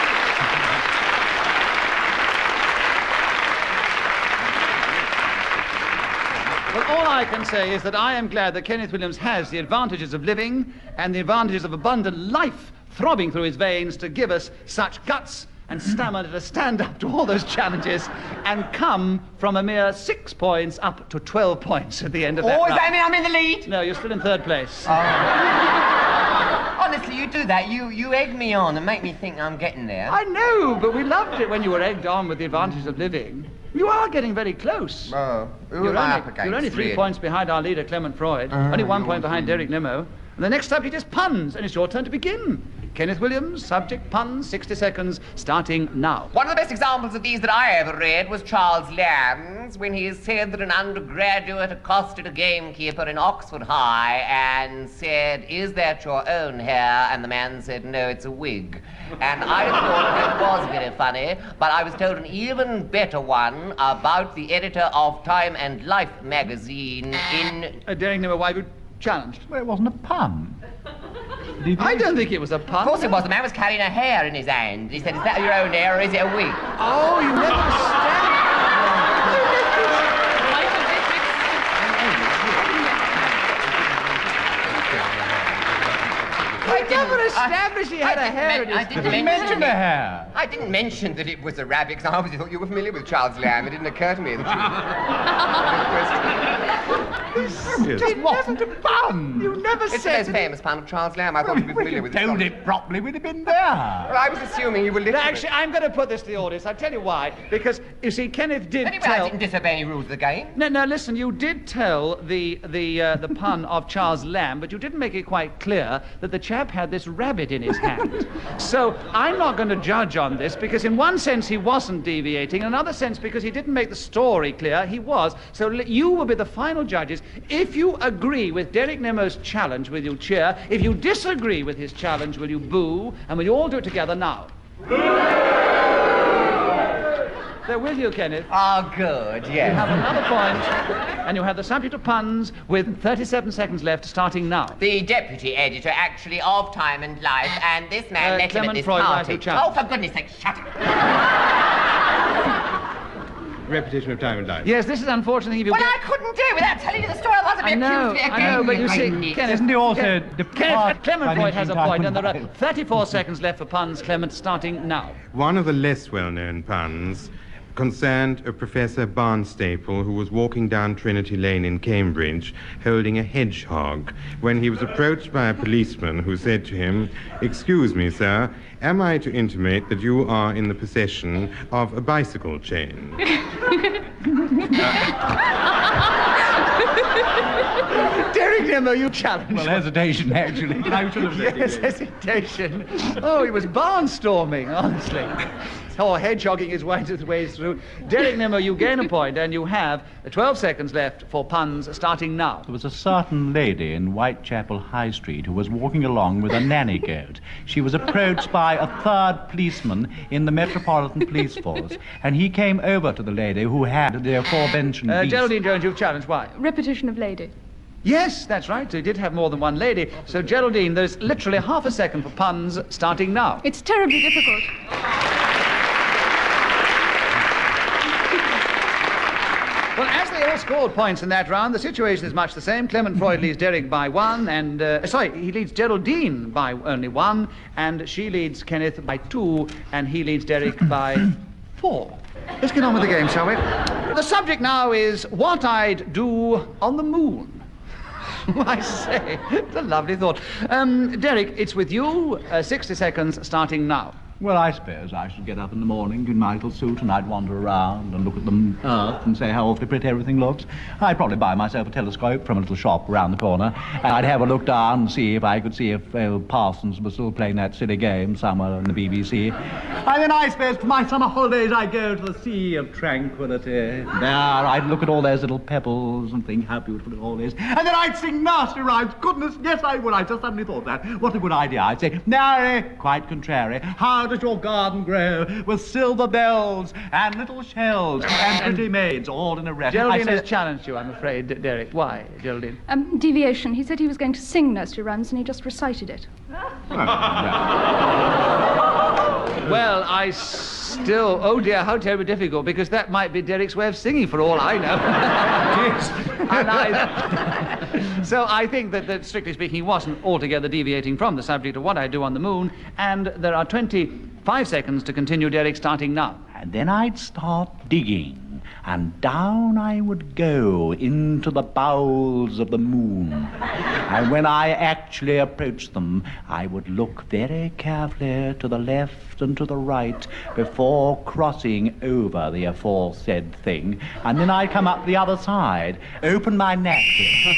Speaker 10: Well, all I can say is that I am glad that Kenneth Williams has the advantages of living and the advantages of abundant life throbbing through his veins to give us such guts and stamina to stand up to all those challenges and come from a mere 6 points up to 12 points at the end of that
Speaker 3: Oh, does
Speaker 10: run.
Speaker 3: that mean I'm in the lead?
Speaker 10: No, you're still in third place.
Speaker 3: Honestly, you do that. You egg me on and make me think I'm getting there.
Speaker 10: I know, but we loved it when you were egged on with the advantages of living. You are getting very close.
Speaker 3: Oh, who am I up against?
Speaker 10: You're only 3
Speaker 3: really?
Speaker 10: points behind our leader, Clement Freud. Only 1 point behind Derek Nimmo. And the next subject is puns, and it's your turn to begin. Kenneth Williams, subject puns, 60 seconds, starting now.
Speaker 3: One of the best examples of these that I ever read was Charles Lamb's, when he said that an undergraduate accosted a gamekeeper in Oxford High and said, "Is that your own hair?" And the man said, "No, it's a wig." And I thought it was very funny, but I was told an even better one about the editor of Time and Life magazine in...
Speaker 10: Derek Nimmo, why have you challenged?
Speaker 4: Well, it wasn't a pun.
Speaker 10: I don't think it was a pun.
Speaker 3: Of course it was. The man was carrying a hair in his hand. He said, "Is that your own hair or is it a wig?"
Speaker 10: Oh, you never established he had a hair in his...
Speaker 3: I didn't mention
Speaker 4: the hair.
Speaker 3: I didn't mention that it was a rabbit, because I obviously thought you were familiar with Charles Lamb. It didn't occur to me that
Speaker 4: It just wasn't a pun.
Speaker 10: You never
Speaker 3: It's the
Speaker 10: said...
Speaker 3: most famous pun of Charles Lamb. I thought you'd be familiar with it.
Speaker 4: Told it properly, we'd have been there.
Speaker 3: Well, I was assuming you were listening.
Speaker 10: Actually, I'm going to put this to the audience. I'll tell you why. Because, you see, Kenneth did
Speaker 3: Anyway, I
Speaker 10: tell...
Speaker 3: didn't disobey any rules of the game.
Speaker 10: No, listen, you did tell the pun of Charles Lamb, but you didn't make it quite clear that the chap had this rabbit in his hand. So I'm not going to judge on this, because in one sense he wasn't deviating, in another sense because he didn't make the story clear, he was. So you will be the final judges. If you agree with Derek Nimmo's challenge, will you cheer? If you disagree with his challenge, will you boo? And will you all do it together now?
Speaker 2: They're with you, Kenneth.
Speaker 3: Oh, good,
Speaker 2: You
Speaker 3: yes.
Speaker 2: have another point, and you have the subject of puns with 37 seconds left, starting now.
Speaker 3: The deputy editor, actually, of Time and Life, and this man met him
Speaker 2: Clement
Speaker 3: at this
Speaker 2: Freud, right,
Speaker 3: party.
Speaker 2: you challenge.
Speaker 3: Oh, for goodness sake, shut up.
Speaker 5: Repetition of Time and Life.
Speaker 2: Yes, this is unfortunate. If you
Speaker 3: Well,
Speaker 2: get...
Speaker 3: I couldn't do it without telling you the story. I wasn't
Speaker 2: I know,
Speaker 3: accused
Speaker 2: I know, but you see, Kenneth...
Speaker 4: Isn't he also
Speaker 2: Kenneth,
Speaker 4: departed
Speaker 2: Clement
Speaker 4: by
Speaker 2: Freud has a
Speaker 4: mentioning
Speaker 2: point,
Speaker 4: Time
Speaker 2: and there
Speaker 4: and
Speaker 2: are 34 seconds left for puns, Clement, starting now.
Speaker 5: One of the less well-known puns concerned a Professor Barnstaple who was walking down Trinity Lane in Cambridge holding a hedgehog when he was approached by a policeman who said to him, "Excuse me, sir, am I to intimate that you are in the possession of a bicycle chain?"
Speaker 2: Derek Nimmo, you challenge.
Speaker 4: Well, hesitation, actually. I should have said
Speaker 2: Yes, hesitation. Oh, he was barnstorming, honestly. Oh, hedgehogging his way through. Derek Nimmo, you gain a point, and you have 12 seconds left for puns, starting now.
Speaker 4: There was a certain lady in Whitechapel High Street who was walking along with a nanny goat. She was approached by a third policeman in the Metropolitan Police Force, and he came over to the lady who had the aforementioned beast.
Speaker 2: Geraldine Jones, you've challenged. Why?
Speaker 9: Repetition of lady.
Speaker 2: Yes, that's right. So he did have more than one lady. So, Geraldine, there's literally half a second for puns, starting now.
Speaker 9: It's terribly difficult.
Speaker 2: Well, as they all scored points in that round, the situation is much the same. Clement Freud leads Derek by 1, and... he leads Geraldine by only 1, and she leads Kenneth by 2, and he leads Derek by 4. Let's get on with the game, shall we? The subject now is what I'd do on the moon. I say, it's a lovely thought. Derek, it's with you. 60 seconds, starting now.
Speaker 4: Well, I suppose I should get up in the morning in my little suit and I'd wander around and look at the earth and say how awfully pretty everything looks. I'd probably buy myself a telescope from a little shop around the corner and I'd have a look down and see if I could see if Parsons was still playing that silly game somewhere on the BBC. And then I suppose for my summer holidays I'd go to the Sea of Tranquility. There I'd look at all those little pebbles and think how beautiful it all is. And then I'd sing nursery rhymes. Goodness, yes I would. I just suddenly thought that. What a good idea. I'd say, "Nary, quite contrary, how does your garden grow with silver bells and little shells and pretty maids all in a row?"
Speaker 2: Geraldine has challenged you, I'm afraid, Derek. Why, Geraldine?
Speaker 9: Deviation. He said he was going to sing nursery rhymes and he just recited it.
Speaker 2: Well, I still... Oh, dear, how terribly difficult, because that might be Derek's way of singing, for all I know. So I think that, strictly speaking, he wasn't altogether deviating from the subject of what I do on the moon, and there are 25 seconds to continue, Derek, starting now.
Speaker 4: And then I'd start digging, and down I would go into the bowels of the moon. And when I actually approached them, I would look very carefully to the left and to the right before crossing over the aforesaid thing. And then I'd come up the other side, open my napkin.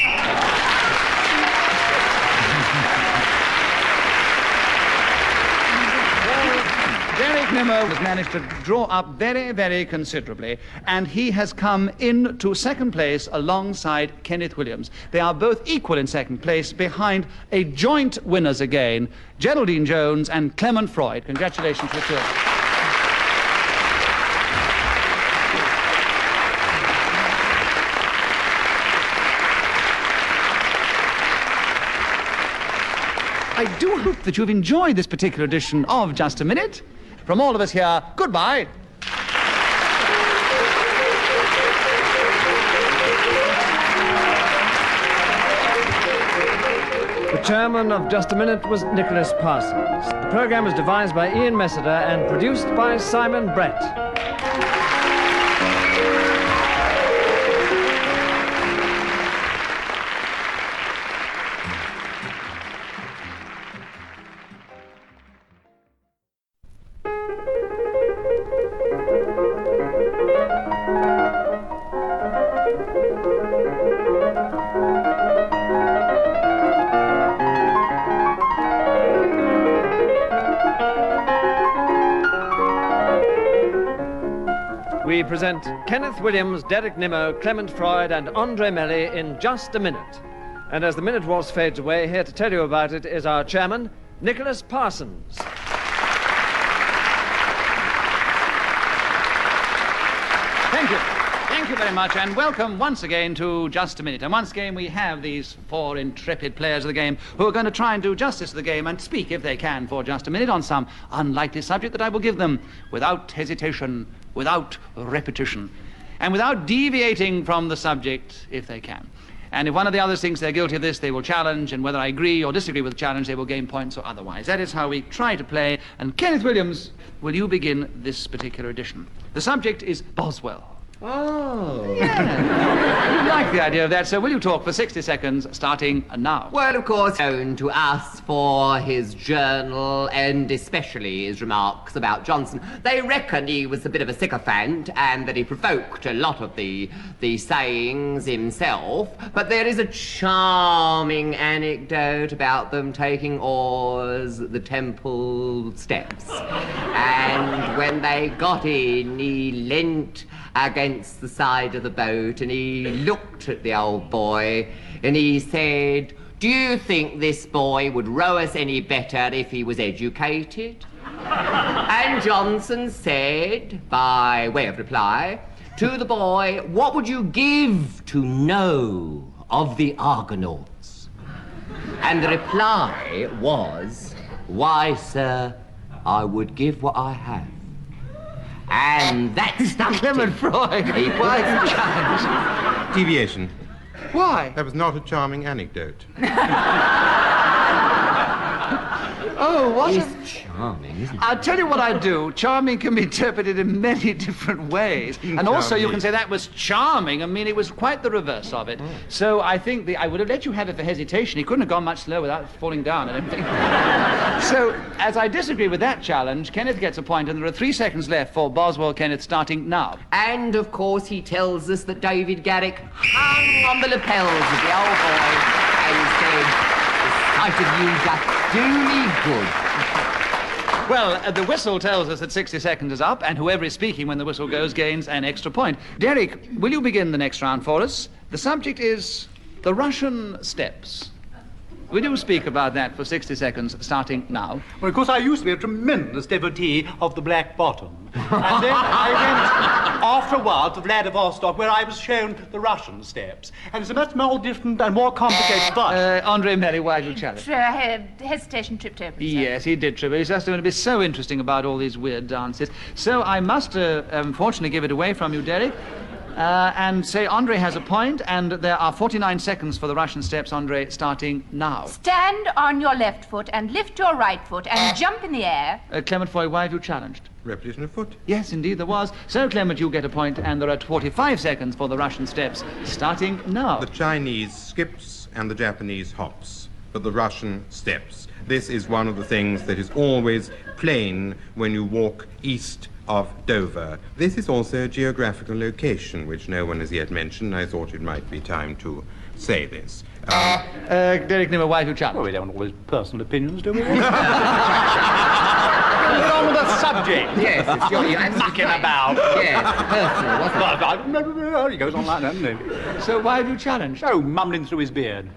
Speaker 2: Derek Nimmo has managed to draw up very, very considerably, and he has come into second place alongside Kenneth Williams. They are both equal in second place behind a joint winners again, Geraldine Jones and Clement Freud. Congratulations to the two of them. I do hope that you've enjoyed this particular edition of Just a Minute. From all of us here, goodbye.
Speaker 1: The chairman of Just a Minute was Nicholas Parsons. The program was devised by Ian Messiter and produced by Simon Brett. We present Kenneth Williams, Derek Nimmo, Clement Freud, and Andre Melly in Just a Minute. And as the minute waltz fades away, here to tell you about it is our chairman, Nicholas Parsons.
Speaker 2: Thank you. Thank you very much, and welcome once again to Just a Minute. And once again, we have these 4 intrepid players of the game who are going to try and do justice to the game and speak, if they can, for just a minute on some unlikely subject that I will give them without hesitation, without repetition, and without deviating from the subject, if they can. And if one of the others thinks they're guilty of this, they will challenge, and whether I agree or disagree with the challenge, they will gain points or otherwise. That is how we try to play. And Kenneth Williams, will you begin this particular edition? The subject is Boswell.
Speaker 3: Oh.
Speaker 2: Yeah. You like the idea of that, so will you talk for 60 seconds, starting now?
Speaker 3: Well, of course, known to us for his journal and especially his remarks about Johnson. They reckon he was a bit of a sycophant and that he provoked a lot of the sayings himself. But there is a charming anecdote about them taking oars at the temple steps. And when they got in, he leant against the side of the boat and he looked at the old boy and he said, "Do you think this boy would row us any better if he was educated?" And Johnson said, by way of reply, to the boy, "What would you give to know of the Argonauts?" And the reply was, "Why, sir, I would give what I have." And that stumped
Speaker 2: Clement Freud.
Speaker 3: He was judged.
Speaker 5: Deviation.
Speaker 2: Why?
Speaker 5: That was not a charming anecdote.
Speaker 2: Oh, what
Speaker 3: It's charming, isn't it?
Speaker 2: I'll tell you what I do. Charming can be interpreted in many different ways. And also you can say that was charming. I mean, it was quite the reverse of it. So I think I would have let you have it for hesitation. He couldn't have gone much slower without falling down, I don't think. So, as I disagree with that challenge, Kenneth gets a point, and there are 3 seconds left for Boswell Kenneth, starting now.
Speaker 3: And, of course, he tells us that David Garrick hung on the lapels of the old boy and said, "The sight of you doth do me good."
Speaker 2: Well, the whistle tells us that 60 seconds is up, and whoever is speaking when the whistle goes gains an extra point. Derek, will you begin the next round for us? The subject is the Russian steppes. Will you speak about that for 60 seconds, starting now?
Speaker 4: Well, of course, I used to be a tremendous devotee of the Black Bottom. And then I went, after a while, to Vladivostok, where I was shown the Russian steppes. And it's a much more different and more complicated thus.
Speaker 2: Andre Melly, why do you challenge?
Speaker 11: Hesitation tripped over.
Speaker 2: Yes, he did trip. It's just going to be so interesting about all these weird dances. So I must, unfortunately, give it away from you, Derek. And say Andre has a point, and there are 49 seconds for the Russian steps, Andre, starting now.
Speaker 13: Stand on your left foot and lift your right foot and jump in the air.
Speaker 2: Clement Foy, why have you challenged?
Speaker 5: Repetition of foot.
Speaker 2: Yes, indeed there was. So, Clement, you get a point, and there are 45 seconds for the Russian steps, starting now.
Speaker 5: The Chinese skips and the Japanese hops, but the Russian steps. This is one of the things that is always plain when you walk east of Dover. This is also a geographical location, which no one has yet mentioned. I thought it might be time to say this.
Speaker 2: Derek Nimmer, why have you challenged?
Speaker 4: Well, we don't always personal opinions, do we? Get on with the subject.
Speaker 3: Yes, it's your
Speaker 4: Mucking about.
Speaker 3: Yes, personal, wasn't it?
Speaker 4: He goes on like that, doesn't he?
Speaker 2: So why have you challenged?
Speaker 4: Oh, mumbling through his beard.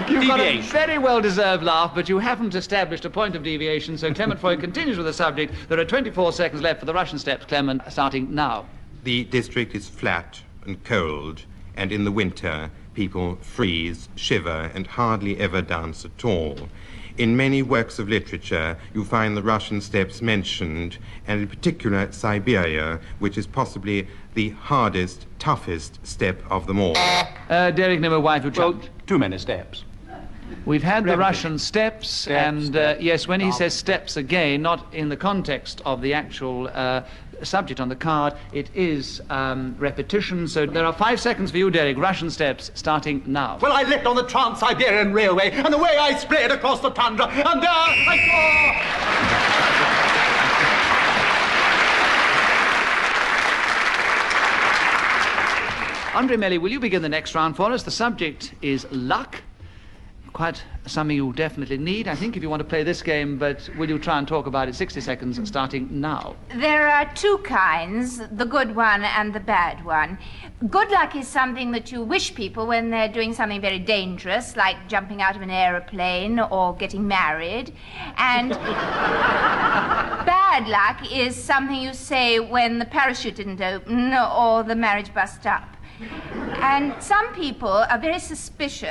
Speaker 2: You've got a very well-deserved laugh, but you haven't established a point of deviation, so Clement Foy continues with the subject. There are 24 seconds left for the Russian steps, Clement, starting now.
Speaker 5: The district is flat and cold, and in the winter people freeze, shiver, and hardly ever dance at all. In many works of literature, you find the Russian steppes mentioned, and in particular Siberia, which is possibly the hardest, toughest steppe of them all.
Speaker 2: Derek Nimmer, why have you challenged?
Speaker 4: Well, too many steps.
Speaker 2: We've had the Russian steps, and yes, when he says steps again, not in the context of the actual subject on the card, it is repetition. So there are 5 seconds for you, Derek. Russian steps, starting now.
Speaker 4: Well, I leapt on the Trans-Siberian Railway, and away I sped across the tundra, and there I
Speaker 2: Andre Melly, will you begin the next round for us? The subject is luck. quite something you definitely need, I think, if you want to play this game, but will you try and talk about it 60 seconds starting now?
Speaker 13: There are two kinds, the good one and the bad one. Good luck is something that you wish people when they're doing something very dangerous, like jumping out of an aeroplane or getting married. And bad luck is something you say when the parachute didn't open or the marriage bust up. And some people are very superstitious.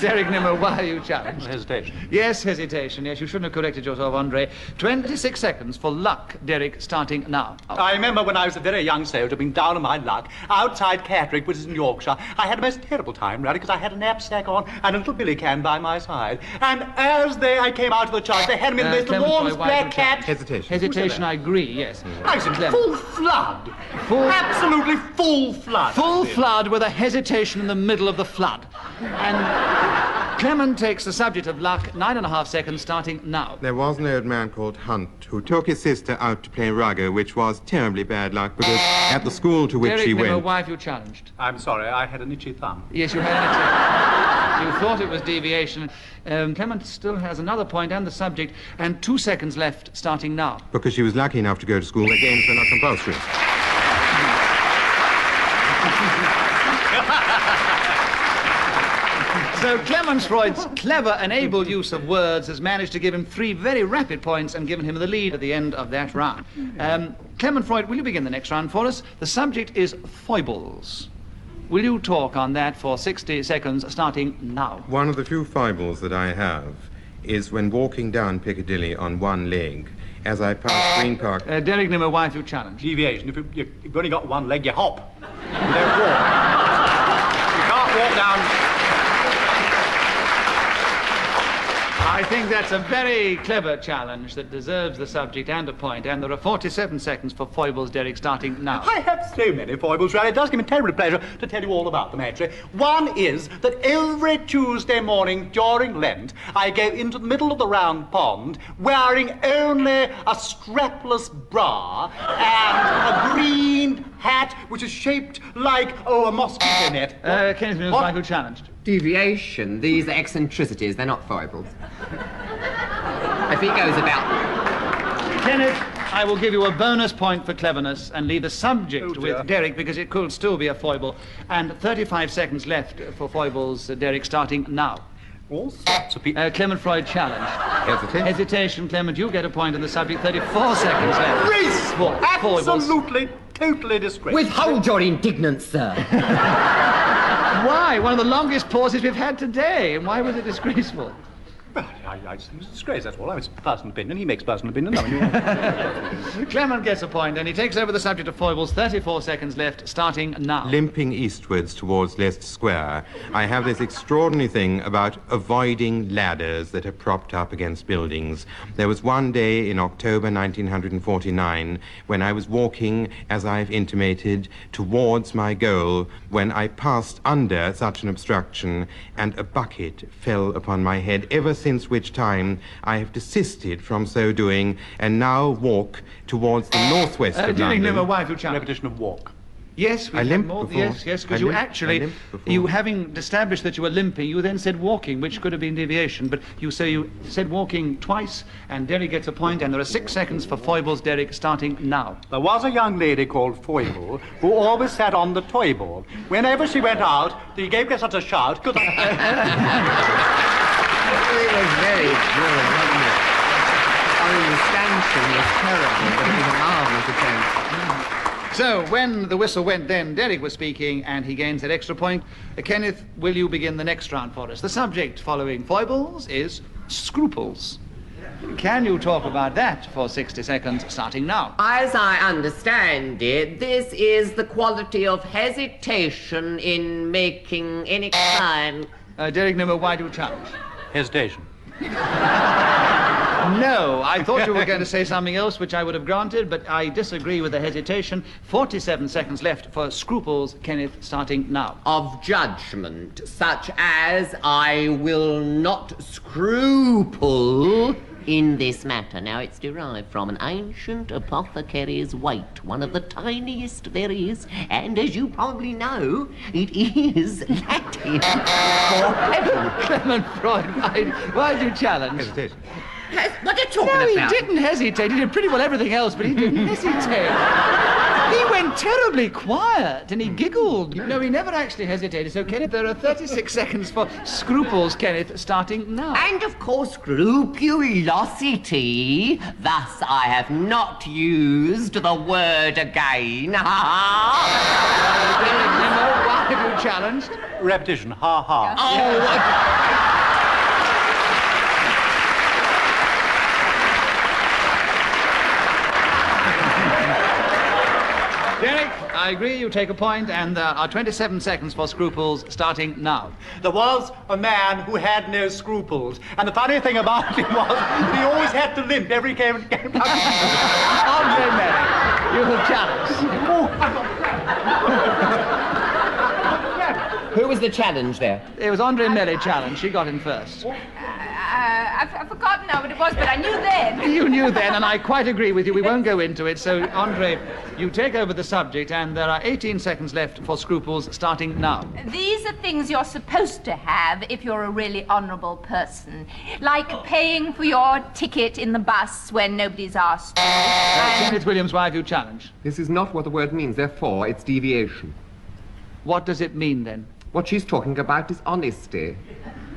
Speaker 2: Derek Nimmo, why are you challenged?
Speaker 4: Hesitation.
Speaker 2: Yes, hesitation. Yes, you shouldn't have corrected yourself, Andre. 26 seconds for luck, Derek, starting now.
Speaker 4: I remember when I was a very young soldier being down on my luck outside Catterick, which is in Yorkshire. I had a most terrible time, really, because I had a knapsack on and a little billy can by my side. And as I came out of the church, they had me in the most enormous black cat.
Speaker 5: Hesitation.
Speaker 2: Hesitation, I agree, yes.
Speaker 4: I was in full flood. Absolutely full flood.
Speaker 2: Full flood with a hesitation in the middle of the flood. And Clement takes the subject of luck, 9.5 seconds, starting now.
Speaker 5: There was an old man called Hunt who took his sister out to play rugger, which was terribly bad luck because at the school to which
Speaker 2: Derek
Speaker 5: she
Speaker 2: Nimmo,
Speaker 5: went...
Speaker 2: why have you challenged?
Speaker 4: I'm sorry, I had an itchy thumb.
Speaker 2: Yes, you had it. You thought it was deviation. Clement still has another point and the subject, and 2 seconds left, starting now.
Speaker 5: Because she was lucky enough to go to school, the games were not compulsory.
Speaker 2: So Clement Freud's clever and able use of words has managed to give him 3 very rapid points and given him the lead at the end of that round. Clement Freud, will you begin the next round for us? The subject is foibles. Will you talk on that for 60 seconds, starting now?
Speaker 5: One of the few foibles that I have is when walking down Piccadilly on one leg, as I pass Green Park...
Speaker 2: Derek Nimmo, why have you challenged?
Speaker 4: Deviation. If you've only got one leg, you hop. You don't walk. You can't walk down...
Speaker 2: I think that's a very clever challenge that deserves the subject and a point, and there are 47 seconds for foibles, Derek, starting now.
Speaker 4: I have so many foibles, really. It does give me terrible pleasure to tell you all about them, actually. One is that every Tuesday morning during Lent, I go into the middle of the round pond wearing only a strapless bra and a green hat which is shaped like, a mosquito net.
Speaker 2: Kenneth Mills, Michael challenged.
Speaker 3: Deviation. These are eccentricities. They're not foibles. If he goes about...
Speaker 2: Kenneth, I will give you a bonus point for cleverness and leave the subject with Derek because it could still be a foible. And 35 seconds left for foibles, Derek, starting now.
Speaker 4: All sorts of people...
Speaker 2: Clement Freud challenged.
Speaker 5: Hesitation.
Speaker 2: Hesitation, Clement, you get a point on the subject. 34 seconds left.
Speaker 4: Graceful!
Speaker 2: Foibles.
Speaker 4: Absolutely, totally disgraceful.
Speaker 3: Withhold your indignance, sir.
Speaker 2: Why? One of the longest pauses we've had today. And why was it disgraceful?
Speaker 4: Well, I just think it's a disgrace, that's all. It's personal opinion. He makes personal opinion.
Speaker 2: Clement gets a point, and he takes over the subject of foibles. 34 seconds left, starting now.
Speaker 5: Limping eastwards towards Leicester Square, I have this extraordinary thing about avoiding ladders that are propped up against buildings. There was one day in October 1949 when I was walking, as I've intimated, towards my goal when I passed under such an obstruction and a bucket fell upon my head, ever since which time I have desisted from so doing and now walk towards the northwest of London.
Speaker 2: Nimmo, why have you challenged?
Speaker 4: Repetition of walk.
Speaker 2: Yes, we
Speaker 5: I
Speaker 2: had
Speaker 5: limped
Speaker 2: more.
Speaker 5: before.
Speaker 2: Yes, because you actually, having established that you were limping, you then said walking, which could have been deviation, but you said walking twice, and Derek gets a point, and there are 6 seconds for foibles, Derek, starting now.
Speaker 4: There was a young lady called Foible who always sat on the toy board. Whenever she went out, she gave her such a shout.
Speaker 3: It was very good, wasn't it? I mean, the stanchion was terrible, but it was a marvellous attempt.
Speaker 2: So, when the whistle went then, Derek was speaking, and he gains that extra point. Kenneth, will you begin the next round for us? The subject following foibles is scruples. Can you talk about that for 60 seconds, starting now?
Speaker 3: As I understand it, this is the quality of hesitation in making any kind...
Speaker 2: Derek Nimmo, why do you challenge?
Speaker 4: Hesitation.
Speaker 2: No, I thought you were going to say something else, which I would have granted, but I disagree with the hesitation. 47 seconds left for scruples, Kenneth, starting now.
Speaker 3: Of judgment, such as I will not scruple in this matter. Now, it's derived from an ancient apothecary's weight, one of the tiniest there is, and as you probably know, it is Latin for pebble.
Speaker 2: Clement Freud, why did you challenge?
Speaker 8: Hesitation.
Speaker 3: What are you talking
Speaker 2: No,
Speaker 3: about?
Speaker 2: he didn't hesitate. He did pretty well everything else, but he didn't hesitate. He went terribly quiet and he giggled. No, he never actually hesitated. So, Kenneth, there are 36 seconds for scruples, Kenneth, starting now.
Speaker 3: And, of course, scrupulosity. Thus, I have not used the word again.
Speaker 2: Derek Nimmo, why have you challenged?
Speaker 4: Repetition, ha ha.
Speaker 2: Derek, I agree, you take a point, and there are 27 seconds for scruples starting now.
Speaker 4: There was a man who had no scruples, and the funny thing about him was he always had to limp every game.
Speaker 2: Andre Merrick, you have challenged.
Speaker 3: Who was the challenge there?
Speaker 2: It was Andre Merrick challenged. She got in first.
Speaker 13: I've forgotten now what it was, but I knew then.
Speaker 2: You knew then, and I quite agree with you. We won't go into it. So, Andre, you take over the subject, and there are 18 seconds left for scruples starting now.
Speaker 13: These are things you're supposed to have if you're a really honourable person. Like paying for your ticket in the bus when nobody's asked you.
Speaker 2: Kenneth Williams, why have you challenged?
Speaker 8: This is not what the word means, therefore it's deviation.
Speaker 2: What does it mean, then?
Speaker 8: What she's talking about is honesty.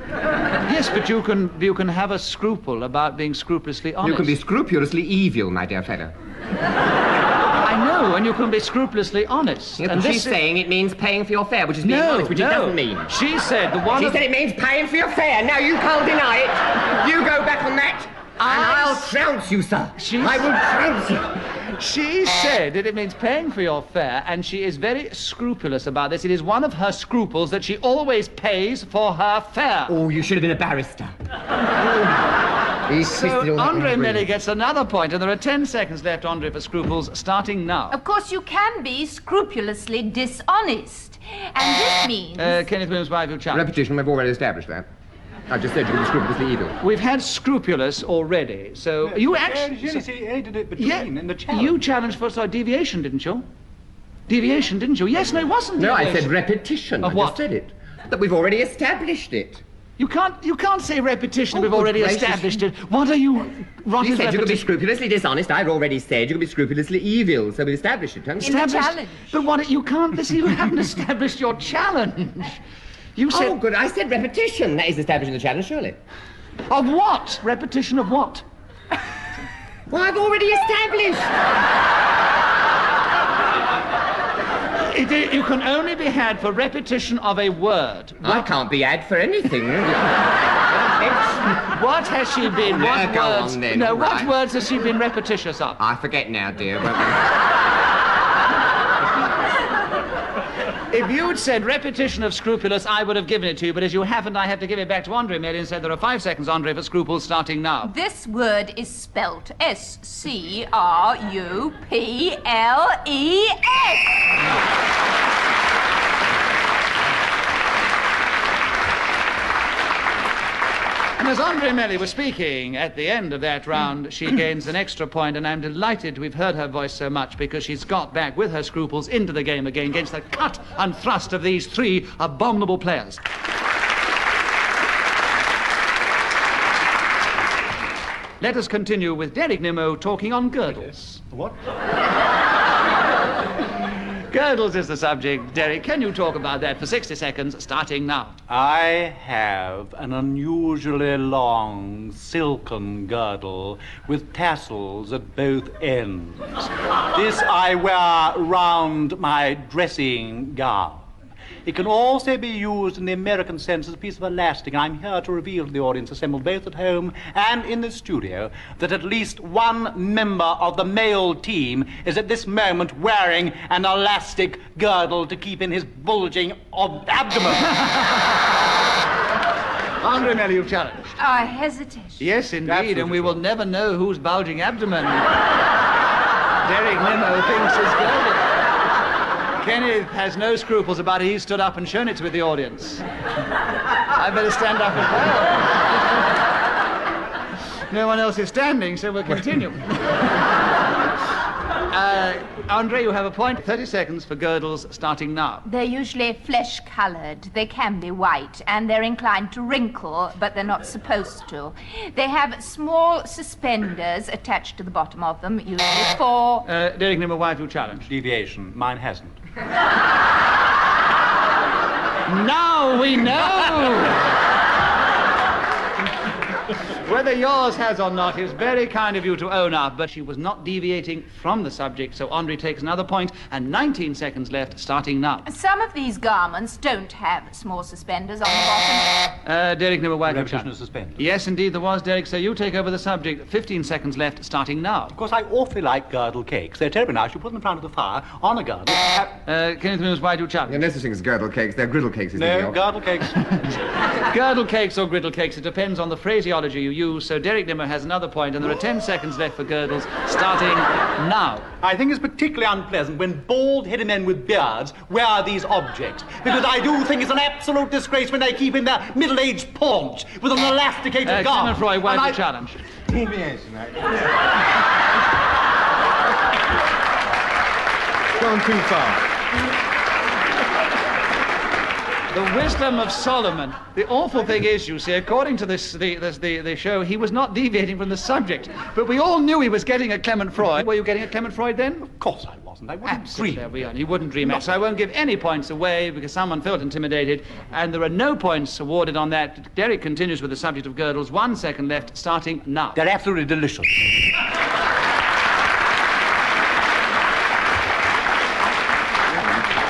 Speaker 2: Yes, but you can have a scruple about being scrupulously honest.
Speaker 8: You can be scrupulously evil, my dear fellow.
Speaker 2: I know, and you can be scrupulously honest.
Speaker 3: Yes,
Speaker 2: and
Speaker 3: but she's saying it means paying for your fare, which is being honest, which it doesn't mean.
Speaker 2: She said the one.
Speaker 3: She said it means paying for your fare. Now you can't deny it. You go back on that, and I'll trounce you, sir. I will trounce you.
Speaker 2: She said that it means paying for your fare, and she is very scrupulous about this. It is one of her scruples that she always pays for her fare.
Speaker 3: Oh, you should have been a barrister.
Speaker 2: So Andre Melly gets another point, and there are 10 seconds left, Andre, for scruples, starting now.
Speaker 13: Of course, you can be scrupulously dishonest. And this means...
Speaker 2: Kenneth Williams, why have you challenged?
Speaker 8: Repetition, we've already established that. I just said you were scrupulously evil.
Speaker 2: We've had scrupulous already, so you actually...
Speaker 4: She did it between in the challenge.
Speaker 2: You challenged for deviation, didn't you? Deviation, didn't you? Yes, no, it wasn't
Speaker 8: No,
Speaker 2: deviation.
Speaker 8: I said repetition.
Speaker 2: Of
Speaker 8: I
Speaker 2: what?
Speaker 8: just said it. That we've already established it.
Speaker 2: You can't say repetition.
Speaker 8: Oh,
Speaker 2: we've
Speaker 8: good
Speaker 2: already
Speaker 8: gracious.
Speaker 2: established it. What are you... What
Speaker 3: She
Speaker 2: is
Speaker 3: said you could be
Speaker 2: repetition?
Speaker 3: scrupulously dishonest. I've already said you could be scrupulously evil, so we've established it, haven't we?
Speaker 2: Established- But what... You can't... Listen, you haven't established your challenge. You said...
Speaker 3: Oh, good. I said repetition. That is establishing the challenge, surely.
Speaker 2: Of what? Repetition of what?
Speaker 3: Well, I've already established.
Speaker 2: You can only be had for repetition of a word.
Speaker 3: I can't be had for anything.
Speaker 2: What has she been? What
Speaker 3: Go
Speaker 2: words?
Speaker 3: on, then,
Speaker 2: No,
Speaker 3: all
Speaker 2: what
Speaker 3: right.
Speaker 2: words has she been repetitious of?
Speaker 3: I forget now, dear.
Speaker 2: If you'd said repetition of scrupulous, I would have given it to you, but as you haven't, I have to give it back to Andre Merry and said there are 5 seconds, Andre, for scruples starting now.
Speaker 13: This word is spelt S-C-R-U-P-L-E-S.
Speaker 2: And as Andre Melly was speaking at the end of that round, she gains an extra point, and I'm delighted we've heard her voice so much because she's got back with her scruples into the game again against the cut and thrust of these 3 abominable players. Let us continue with Derek Nimmo talking on girdles.
Speaker 4: What?
Speaker 2: Girdles is the subject. Derek, can you talk about that for 60 seconds, starting now?
Speaker 4: I have an unusually long silken girdle with tassels at both ends. This I wear round my dressing gown. It can also be used in the American sense as a piece of elastic, and I'm here to reveal to the audience assembled both at home and in the studio that at least one member of the male team is at this moment wearing an elastic girdle to keep in his bulging abdomen.
Speaker 2: Andre Melly, you've challenged.
Speaker 13: I hesitate.
Speaker 2: Yes, indeed, and we will never know whose bulging abdomen Derek Nimmo thinks is girdle. Kenneth has no scruples about it. He stood up and shown it to the audience. I better stand up as No one else is standing, so we'll continue. Andre, you have a point. 30 seconds for girdles starting now.
Speaker 13: They're usually flesh-colored. They can be white, and they're inclined to wrinkle, but they're not supposed to. They have small suspenders attached to the bottom of them, usually for...
Speaker 2: Derek Nimmo, why have you challenged?
Speaker 4: Deviation. Mine hasn't.
Speaker 2: Now we know! Whether yours has or not is very kind of you to own up, but she was not deviating from the subject, so Andre takes another point, and 19 seconds left, starting now.
Speaker 13: Some of these garments don't have small suspenders on the bottom.
Speaker 2: Derek Nimmo, why have you
Speaker 4: Repetition
Speaker 2: challenged?
Speaker 4: of suspenders.
Speaker 2: Yes, indeed, there was, Derek, so you take over the subject. 15 seconds left, starting now.
Speaker 4: Of course, I awfully like girdle cakes. They're terribly nice. You put them in front of the fire on a girdle.
Speaker 2: Kenneth Mills, why do you challenge?
Speaker 8: No such thing as girdle cakes. They're griddle cakes.
Speaker 4: No, girdle cakes.
Speaker 2: Girdle cakes or griddle cakes, it depends on the phraseology you use. So Derek Nimmo has another point, and there are 10 seconds left for girdles, starting now.
Speaker 4: I think it's particularly unpleasant when bald-headed men with beards wear these objects, because I do think it's an absolute disgrace when they keep in their middle-aged paunch with an elasticated garment.
Speaker 2: Clement Roy, why have you challenged?
Speaker 5: Deviation. Gone too far.
Speaker 2: The wisdom of Solomon. The awful thing is, you see, according to the show, he was not deviating from the subject. But we all knew he was getting at Clement Freud. Were you getting at Clement Freud then?
Speaker 4: Of course I wasn't. I wouldn't
Speaker 2: Absolutely.
Speaker 4: dream.
Speaker 2: There we are. You wouldn't dream it. So I won't give any points away because someone felt intimidated. And there are no points awarded on that. Derek continues with the subject of girdles. 1 second left, starting now.
Speaker 4: They're absolutely delicious.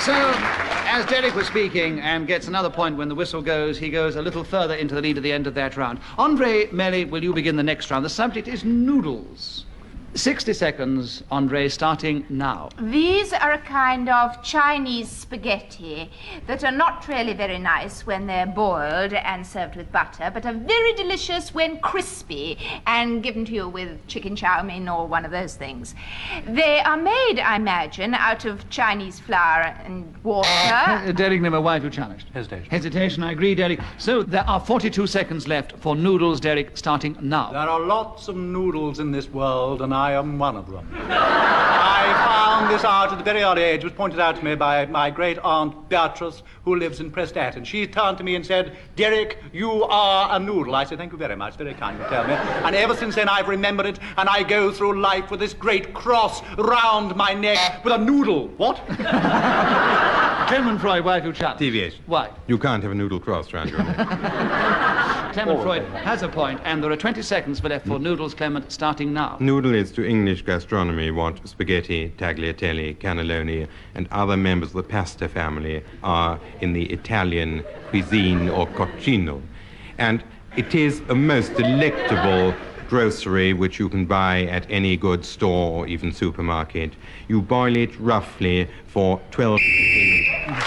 Speaker 2: So, as Derek was speaking and gets another point when the whistle goes, he goes a little further into the lead at the end of that round. Andre, Melly, will you begin the next round? The subject is noodles. 60 seconds, Andre, starting now.
Speaker 13: These are a kind of Chinese spaghetti that are not really very nice when they're boiled and served with butter, but are very delicious when crispy and given to you with chicken chow mein or one of those things. They are made, I imagine, out of Chinese flour and water.
Speaker 2: Derek Nimmo, why have you challenged?
Speaker 4: Hesitation.
Speaker 2: Hesitation, I agree, Derek. So there are 42 seconds left for noodles, Derek, starting now.
Speaker 4: There are lots of noodles in this world, and I am one of them. I found this out at a very early age. It was pointed out to me by my great aunt Beatrice, who lives in Prestat, and she turned to me and said, "Derek, you are a noodle." I said, "Thank you very much, very kind of tell me." And ever since then I've remembered it, and I go through life with this great cross round my neck with a noodle. What?
Speaker 2: Clement Freud, why have you challenged?
Speaker 5: Deviation.
Speaker 2: Why?
Speaker 5: You can't have a noodle crossed round your neck.
Speaker 2: Clement Freud has a point, and there are 20 seconds left for noodles, Clement, starting now.
Speaker 5: Noodle is to English gastronomy what spaghetti, tagliatelle, cannelloni, and other members of the pasta family are in the Italian cuisine or coccino. And it is a most delectable grocery which you can buy at any good store or even supermarket. You boil it roughly for 12 minutes.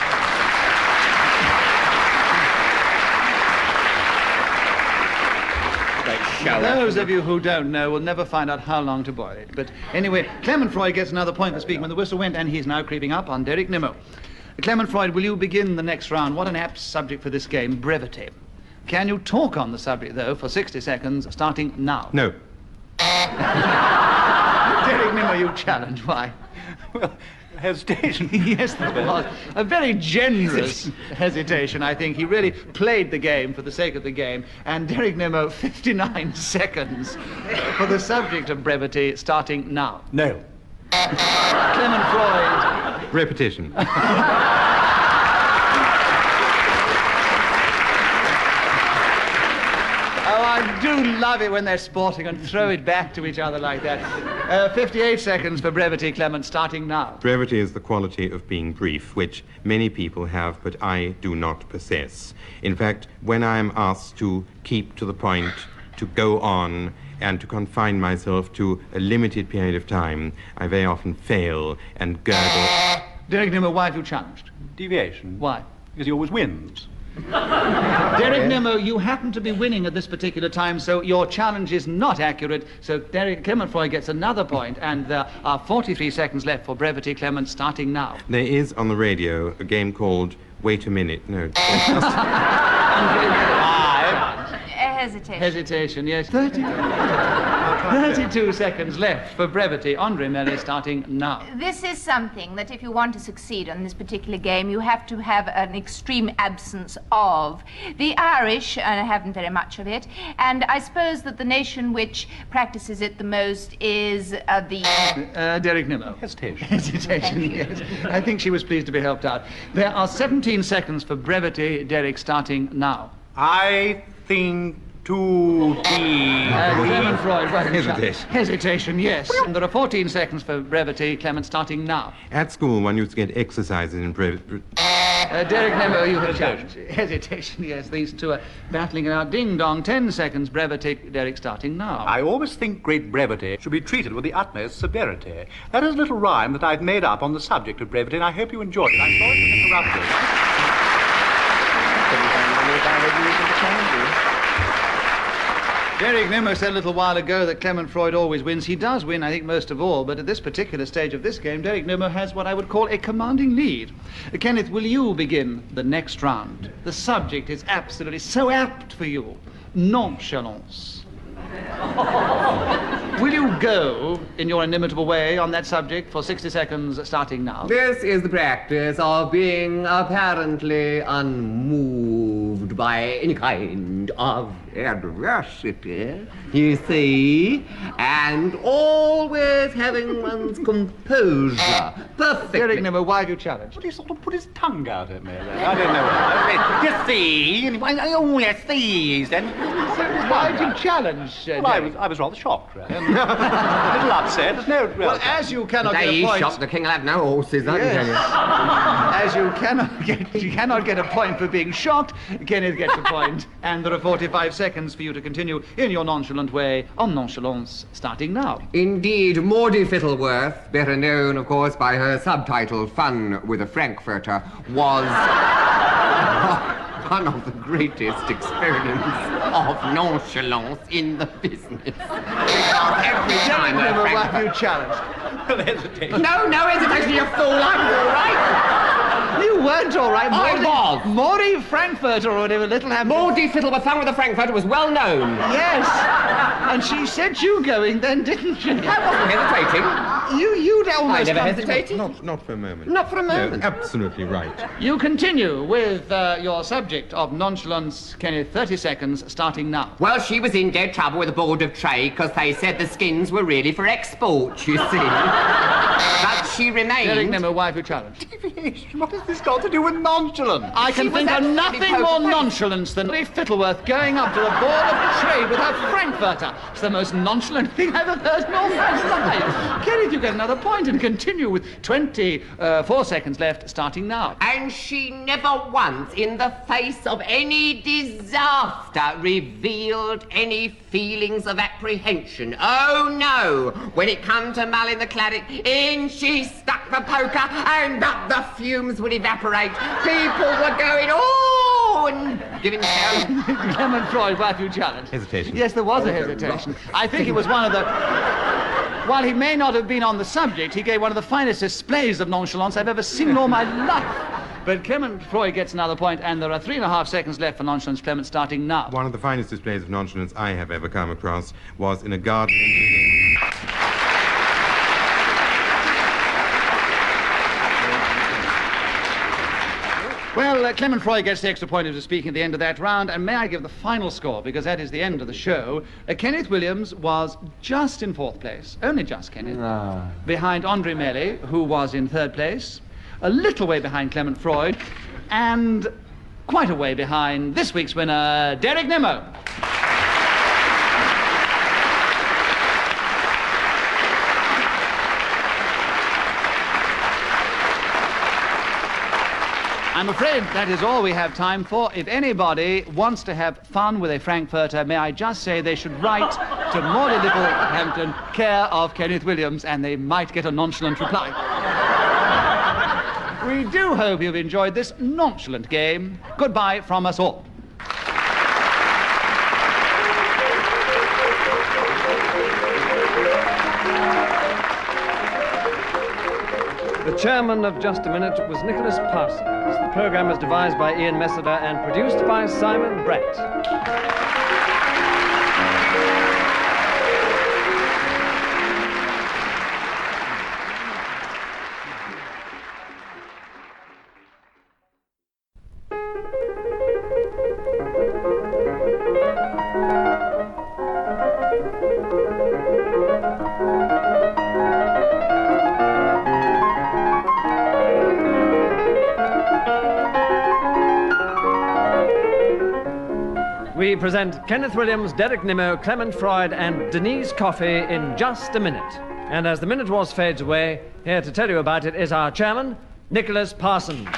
Speaker 2: Those of you who don't know will never find out how long to boil it. But anyway, Clement Freud gets another point for speaking when the whistle went, and he's now creeping up on Derek Nimmo. Clement Freud, will you begin the next round? What an apt subject for this game, brevity. Can you talk on the subject, though, for 60 seconds, starting now?
Speaker 5: No.
Speaker 2: Derek Nimmo, you challenge. Why?
Speaker 4: Well, hesitation.
Speaker 2: Yes, there was. A very generous hesitation, I think. He really played the game for the sake of the game. And Derek Nimmo, 59 seconds for the subject of brevity, starting now.
Speaker 4: No.
Speaker 2: Clement Freud.
Speaker 5: Repetition.
Speaker 2: Oh, I do love it when they're sporting and throw it back to each other like that. 58 seconds for brevity, Clement, starting now.
Speaker 5: Brevity is the quality of being brief, which many people have, but I do not possess. In fact, when I am asked to keep to the point, to go on, and to confine myself to a limited period of time, I very often fail and gurgle.
Speaker 2: Derek Nimmo, why have you challenged?
Speaker 4: Deviation.
Speaker 2: Why?
Speaker 4: Because he always wins.
Speaker 2: Derek Nimmo, you happen to be winning at this particular time, so your challenge is not accurate. So Clement Freud gets another point, and there are 43 seconds left for brevity, Clement, starting now.
Speaker 5: There is on the radio a game called Wait a Minute. No.
Speaker 13: hesitation.
Speaker 2: Hesitation, yes. 32 seconds left for brevity. Andre Melly starting now.
Speaker 13: This is something that if you want to succeed on this particular game, you have to have an extreme absence of. The Irish haven't very much of it, and I suppose that the nation which practices it the most is
Speaker 2: Derek Nimmo.
Speaker 4: Hesitation.
Speaker 2: Hesitation, yes. I think she was pleased to be helped out. There are 17 seconds for brevity. Derek starting now.
Speaker 4: I think to be...
Speaker 2: Clement Freud,
Speaker 5: Hesitation.
Speaker 2: Hesitation, yes. And there are 14 seconds for brevity. Clement starting now.
Speaker 5: At school, one used to get exercises in
Speaker 2: Derek Nimmo, you have challenged. Hesitation, yes. These two are battling it out. Ding dong, 10 seconds brevity. Derek starting now.
Speaker 4: I always think great brevity should be treated with the utmost severity. That is a little rhyme that I've made up on the subject of brevity, and I hope you enjoyed it. I'm sorry to interrupt you.
Speaker 2: Derek Nimmo said a little while ago that Clement Freud always wins. He does win, I think, most of all, but at this particular stage of this game, Derek Nimmo has what I would call a commanding lead. Kenneth, will you begin the next round? The subject is absolutely so apt for you. Nonchalance. Will you go in your inimitable way on that subject for 60 seconds starting now?
Speaker 3: This is the practice of being apparently unmoved by any kind of adversity, you see, and always having one's composure perfectly.
Speaker 2: Derek Nimmo, why have you challenged?
Speaker 4: Well, he sort of put his tongue out at me. I don't know. You see, you see, then.
Speaker 2: Why did you challenge?
Speaker 4: Well, I was rather shocked, really. A little upset. There's no real...
Speaker 2: Well, as you cannot get a
Speaker 3: He's
Speaker 2: point...
Speaker 3: shocked the king will have no horses, I can tell you.
Speaker 2: As you cannot get a point for being shocked, Kenneth gets a point. And there are 45 seconds for you to continue in your nonchalant way on Nonchalance, starting now.
Speaker 3: Indeed, Maudie Fittleworth, better known, of course, by her subtitle Fun with a Frankfurter, was one of the greatest experiments of nonchalance in the business. Every time
Speaker 2: Never
Speaker 3: a
Speaker 2: were
Speaker 3: Frankfurter...
Speaker 2: you challenged.
Speaker 4: hesitation.
Speaker 3: No hesitation, you fool, I'm all right.
Speaker 2: You weren't all right.
Speaker 3: I was.
Speaker 2: Maudie Frankfurter or whatever, little Hampton.
Speaker 3: Maudie Fittleworth, Fun with a Frankfurter, was well known.
Speaker 2: Yes. And she said you going then, didn't she?
Speaker 3: I wasn't hesitating.
Speaker 2: You'd almost...
Speaker 3: I never
Speaker 2: come to-
Speaker 3: hesitated.
Speaker 5: Not for a moment.
Speaker 3: Not for a moment.
Speaker 5: No, absolutely right.
Speaker 2: You continue with your subject of nonchalance, Kenneth. 30 seconds, starting now.
Speaker 3: Well, she was in dead trouble with the Board of Trade because they said the skins were really for export, you see. But she remained...
Speaker 2: Derek Nimmo, why have you challenged?
Speaker 4: What has this got to do with nonchalance?
Speaker 2: I can think of nothing more nonchalance than Maudie Fittleworth going up to the Board of Trade with her Frankfurter. It's the most nonchalant thing I've ever heard in all my life. Kenneth, you get another point and continue with 24 seconds left, starting now.
Speaker 3: And she never once, in the face of any disaster, revealed any feelings of apprehension. Oh, no! When it come to mulling the claret, in she stuck the poker, and up the fumes would evaporate. People were going, oh, and giving hell.
Speaker 2: Clement Freud, why have you challenged?
Speaker 5: Hesitation.
Speaker 2: Yes, there was a hesitation. I think it was one of the... While he may not have been on the subject, he gave one of the finest displays of nonchalance I've ever seen in all my life. But Clement Freud gets another point, and there are 3.5 seconds left for nonchalance. Clement, starting now.
Speaker 5: One of the finest displays of nonchalance I have ever come across was in a garden in...
Speaker 2: Well, Clement Freud gets the extra point of speaking at the end of that round, and may I give the final score, because that is the end of the show. Kenneth Williams was just in 4th place, only just, Kenneth, behind Andre Melly, who was in 3rd place, a little way behind Clement Freud, and quite a way behind this week's winner, Derek Nimmo. I'm afraid that is all we have time for. If anybody wants to have fun with a Frankfurter, may I just say they should write to Maudie Littlehampton, care of Kenneth Williams, and they might get a nonchalant reply. We do hope you've enjoyed this nonchalant game. Goodbye from us all.
Speaker 1: The chairman of Just a Minute was Nicholas Parsons. The program was devised by Ian Messeder and produced by Simon Brett. present Kenneth Williams, Derek Nimmo, Clement Freud, and Denise Coffey in Just a Minute. And as the minute waltz fades away, here to tell you about it is our chairman, Nicholas Parsons.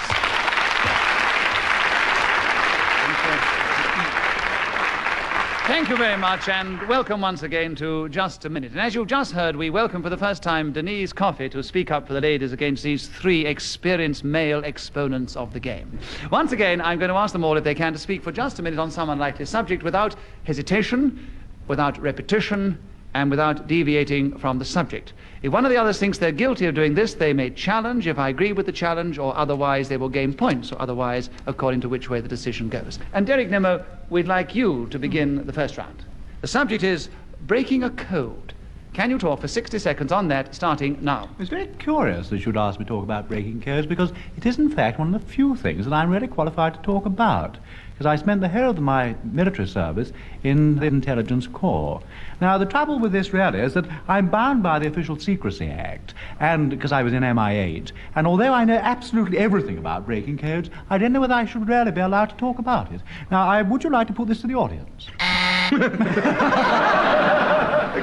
Speaker 2: Thank you very much, and welcome once again to Just a Minute. And as you've just heard, we welcome for the first time Denise Coffey to speak up for the ladies against these three experienced male exponents of the game. Once again, I'm going to ask them all, if they can, to speak for just a minute on some unlikely subject without hesitation, without repetition, and without deviating from the subject. If one of the others thinks they're guilty of doing this, they may challenge if I agree with the challenge, or otherwise they will gain points, or otherwise according to which way the decision goes. And Derek Nimmo, we'd like you to begin the first round. The subject is breaking a code. Can you talk for 60 seconds on that, starting now?
Speaker 4: It's very curious that you'd ask me to talk about breaking codes, because it is in fact one of the few things that I'm really qualified to talk about, because I spent the whole of my military service in the intelligence corps. Now, the trouble with this really is that I'm bound by the Official Secrecy Act, and because I was in MI8, and although I know absolutely everything about breaking codes, I don't know whether I should really be allowed to talk about it. Now, would you like to put this to the audience?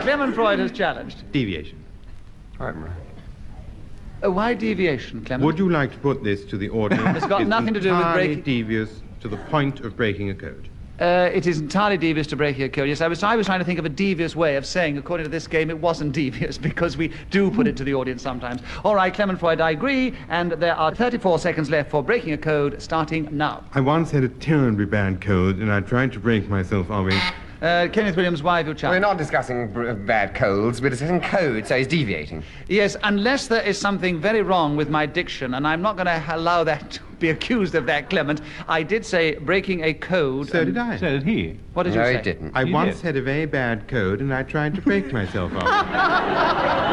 Speaker 2: Clement Freud has challenged.
Speaker 5: Deviation.
Speaker 8: Right.
Speaker 2: Why deviation, Clement?
Speaker 5: Would you like to put this to the audience?
Speaker 2: It's got nothing to do with
Speaker 5: entirely
Speaker 2: breaking...
Speaker 5: devious to the point of breaking a code.
Speaker 2: It is entirely devious to breaking a code. Yes, I was trying to think of a devious way of saying, according to this game, it wasn't devious, because we do put it to the audience sometimes. All right, Clement Freud, I agree, and there are 34 seconds left for breaking a code, starting now.
Speaker 5: I once had a terribly bad code, and I tried to break myself of it.
Speaker 2: Kenneth Williams, why have you challenged?
Speaker 8: We're not discussing bad colds, we're discussing code, so he's deviating.
Speaker 2: Yes, unless there is something very wrong with my diction, and I'm not going to allow that to be accused of that, Clement. I did say breaking a code.
Speaker 5: So did I.
Speaker 4: So did he.
Speaker 2: What did you say?
Speaker 8: No, he didn't.
Speaker 5: I once had a very bad code, and I tried to break myself of it.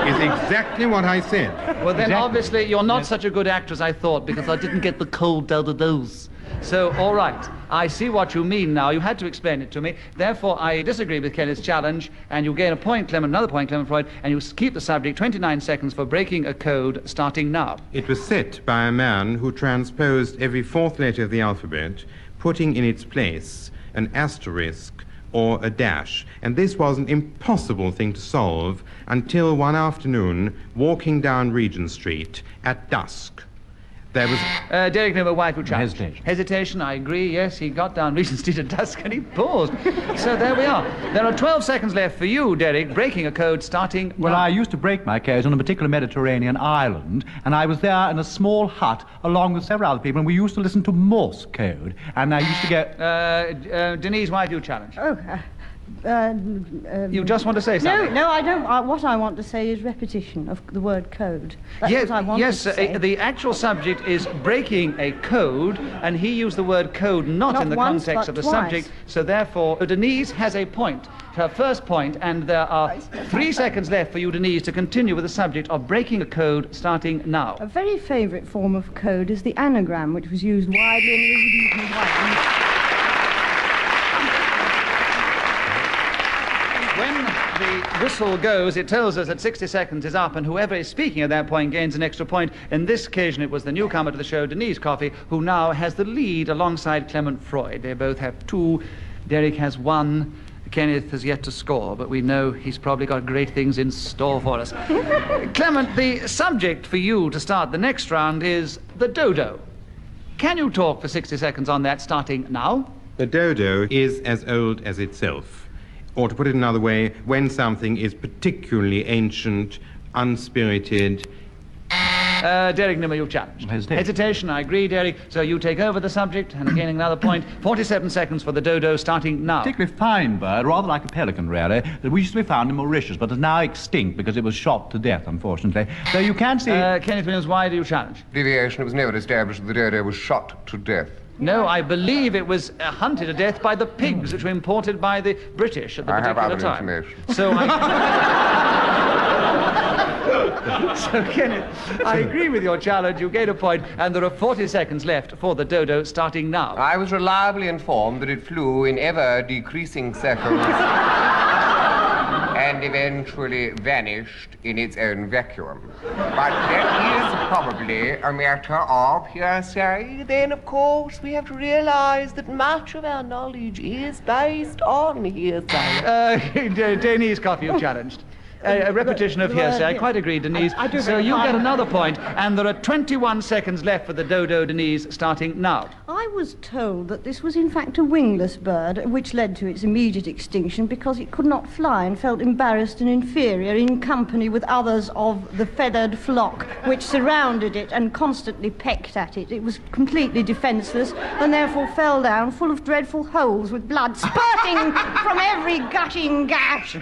Speaker 5: Is exactly what I said.
Speaker 2: Well, then
Speaker 4: Exactly.
Speaker 2: obviously you're not such a good actor as I thought, because I didn't get the cold down the nose. So, all right, I see what you mean now. You had to explain it to me. Therefore, I disagree with Kenneth's challenge, and you gain a point, Clement, another point, Clement Freud, and you keep the subject 29 seconds for breaking a code, starting now.
Speaker 5: It was set by a man who transposed every fourth letter of the alphabet, putting in its place an asterisk or a dash. And this was an impossible thing to solve until one afternoon, walking down Regent Street at dusk. There was...
Speaker 2: Derek Nimmo, why would challenge?
Speaker 4: Hesitation.
Speaker 2: Hesitation, I agree, yes, he got down Regent Street at dusk and he paused. So there we are. There are 12 seconds left for you, Derek, breaking a code, starting
Speaker 4: Well,
Speaker 2: now.
Speaker 4: I used to break my codes on a particular Mediterranean island, and I was there in a small hut along with several other people, and we used to listen to Morse code, and I used to get...
Speaker 2: Denise, why do you challenge?
Speaker 14: Oh,
Speaker 2: You just want to say something?
Speaker 14: No, I don't. What I want to say is repetition of the word code. That's
Speaker 2: Yes,
Speaker 14: what I wanted
Speaker 2: yes,
Speaker 14: to say.
Speaker 2: the actual subject is breaking a code, and he used the word code not in the
Speaker 14: once,
Speaker 2: context
Speaker 14: but
Speaker 2: of the
Speaker 14: twice.
Speaker 2: subject, so therefore Denise has a point, her first point, and there are 3 seconds left for you, Denise, to continue with the subject of breaking a code, starting now.
Speaker 14: A very favourite form of code is the anagram, which was used widely in the Elizabethan Wales.
Speaker 2: When the whistle goes, it tells us that 60 seconds is up, and whoever is speaking at that point gains an extra point. In this occasion, it was the newcomer to the show, Denise Coffey, who now has the lead alongside Clement Freud. They both have 2. Derek has 1. Kenneth has yet to score, but we know he's probably got great things in store for us. Clement, the subject for you to start the next round is the dodo. Can you talk for 60 seconds on that, starting now?
Speaker 5: The dodo is as old as itself. Or to put it another way, when something is particularly ancient, unspirited...
Speaker 2: Derek Nimmo, you challenged. Hesitation, I agree, Derek. So you take over the subject, and gaining another point. 47 seconds for the dodo, starting now.
Speaker 4: Particularly fine bird, rather like a pelican, really, that used to be found in Mauritius, but is now extinct because it was shot to death, unfortunately. Though you can see...
Speaker 2: Kenneth Williams, why do you challenge?
Speaker 8: Deviation. It was never established that the dodo was shot to death.
Speaker 2: No, I believe it was hunted to death by the pigs, which were imported by the British at the
Speaker 8: I have
Speaker 2: particular
Speaker 8: other
Speaker 2: time.
Speaker 8: information.
Speaker 2: So So, Kenneth, I agree with your challenge. You gain a point, and there are 40 seconds left for the dodo, starting now.
Speaker 8: I was reliably informed that it flew in ever-decreasing circles and eventually vanished in its own vacuum. But that is probably a matter of hearsay. Then, of course, we have to realize that much of our knowledge is based on hearsay.
Speaker 2: Denise Coffey, you challenged. A repetition of hearsay. I quite agree, Denise.
Speaker 14: I do
Speaker 2: so
Speaker 14: beg
Speaker 2: you
Speaker 14: pardon.
Speaker 2: get another point, and there are 21 seconds left for the dodo, Denise, starting now.
Speaker 14: I was told that this was in fact a wingless bird, which led to its immediate extinction because it could not fly and felt embarrassed and inferior in company with others of the feathered flock which surrounded it and constantly pecked at it. It was completely defenceless and therefore fell down full of dreadful holes with blood spurting from every gushing gash.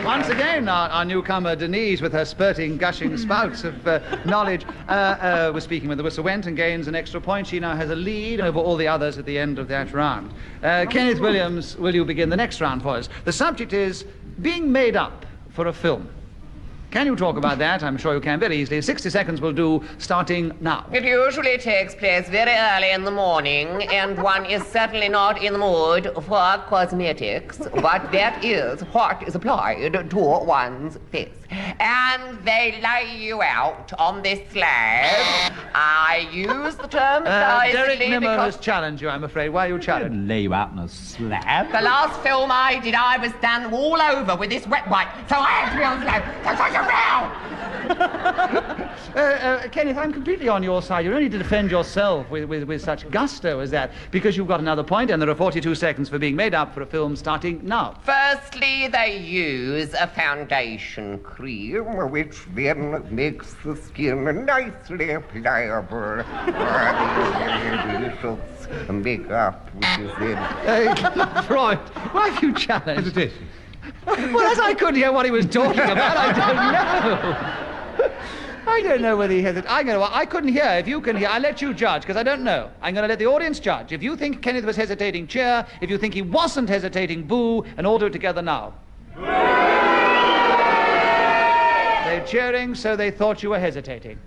Speaker 2: Once again, our newcomer Denise, with her spurting, gushing spouts of knowledge, was speaking when the whistle went and gains an extra point. She now has a lead over all the others at the end of that round. Kenneth Williams, will you begin the next round for us? The subject is being made up for a film. Can you talk about that? I'm sure you can very easily. 60 seconds will do, starting now.
Speaker 3: It usually takes place very early in the morning, and one is certainly not in the mood for cosmetics, but that is what is applied to one's face. And they lay you out on this slab. I use the term
Speaker 2: Derek
Speaker 3: advisedly
Speaker 2: Nimmo has
Speaker 3: because
Speaker 2: challenged you, I'm afraid. Why are you challenged?
Speaker 12: Lay you out on a slab.
Speaker 3: the last film I did, I was done all over with this wet wipe, so I had to be on the slab. So such a row!
Speaker 2: Kenneth, I'm completely on your side. You don't need to defend yourself with such gusto as that, because you've got another point, and there are 42 seconds for being made up for a film starting now.
Speaker 3: Firstly, they use a foundation cream, which then makes the skin nicely pliable. Delicious makeup, which is then...
Speaker 2: Freud, why have you challenged?
Speaker 5: Hesitation.
Speaker 2: Well, as I couldn't hear what he was talking about, I don't know. I don't know whether he has it. I couldn't hear. If you can hear, I'll let you judge, because I don't know. I'm going to let the audience judge. If you think Kenneth was hesitating, cheer. If you think he wasn't hesitating, boo, and all do it together now. They're cheering, so they thought you were hesitating.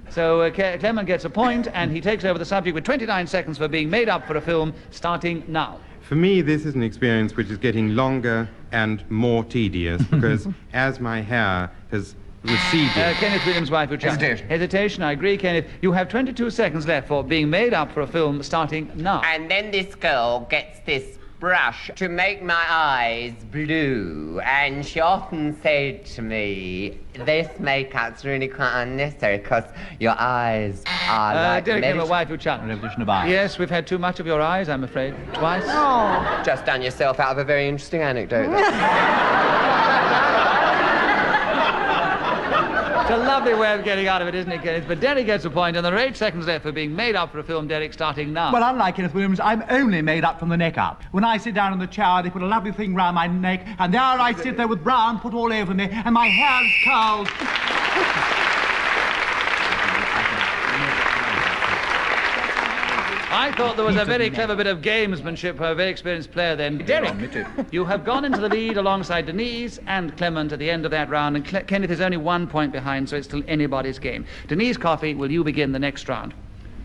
Speaker 2: So Clement gets a point, and he takes over the subject with 29 seconds for being made up for a film, starting now.
Speaker 5: For me, this is an experience which is getting longer and more tedious because as my hair has receded...
Speaker 2: Kenneth Williams' wife, who challenged.
Speaker 8: Hesitation.
Speaker 2: Hesitation, I agree, Kenneth. You have 22 seconds left for being made up for a film, starting now.
Speaker 3: And then this girl gets this brush to make my eyes blue, and she often said to me, this makeup's really quite unnecessary because your eyes are like
Speaker 2: Derek Nimmo, wife, who challenged.
Speaker 12: Revolution of eyes.
Speaker 2: Yes, we've had too much of your eyes, I'm afraid. Twice.
Speaker 14: Oh.
Speaker 3: Just done yourself out of a very interesting anecdote.
Speaker 2: It's a lovely way of getting out of it, isn't it, Kenneth? But Derek gets a point, and there are 8 seconds left for being made up for a film, Derek, starting now.
Speaker 12: Well, unlike Kenneth Williams, I'm only made up from the neck up. When I sit down in the chair, they put a lovely thing round my neck, and there I sit there with brown put all over me, and my hair's curled.
Speaker 2: I thought there was a very clever bit of gamesmanship for a very experienced player then. Derek, you have gone into the lead alongside Denise and Clement at the end of that round, and Kenneth is only 1 point behind, so it's still anybody's game. Denise Coffey, will you begin the next round?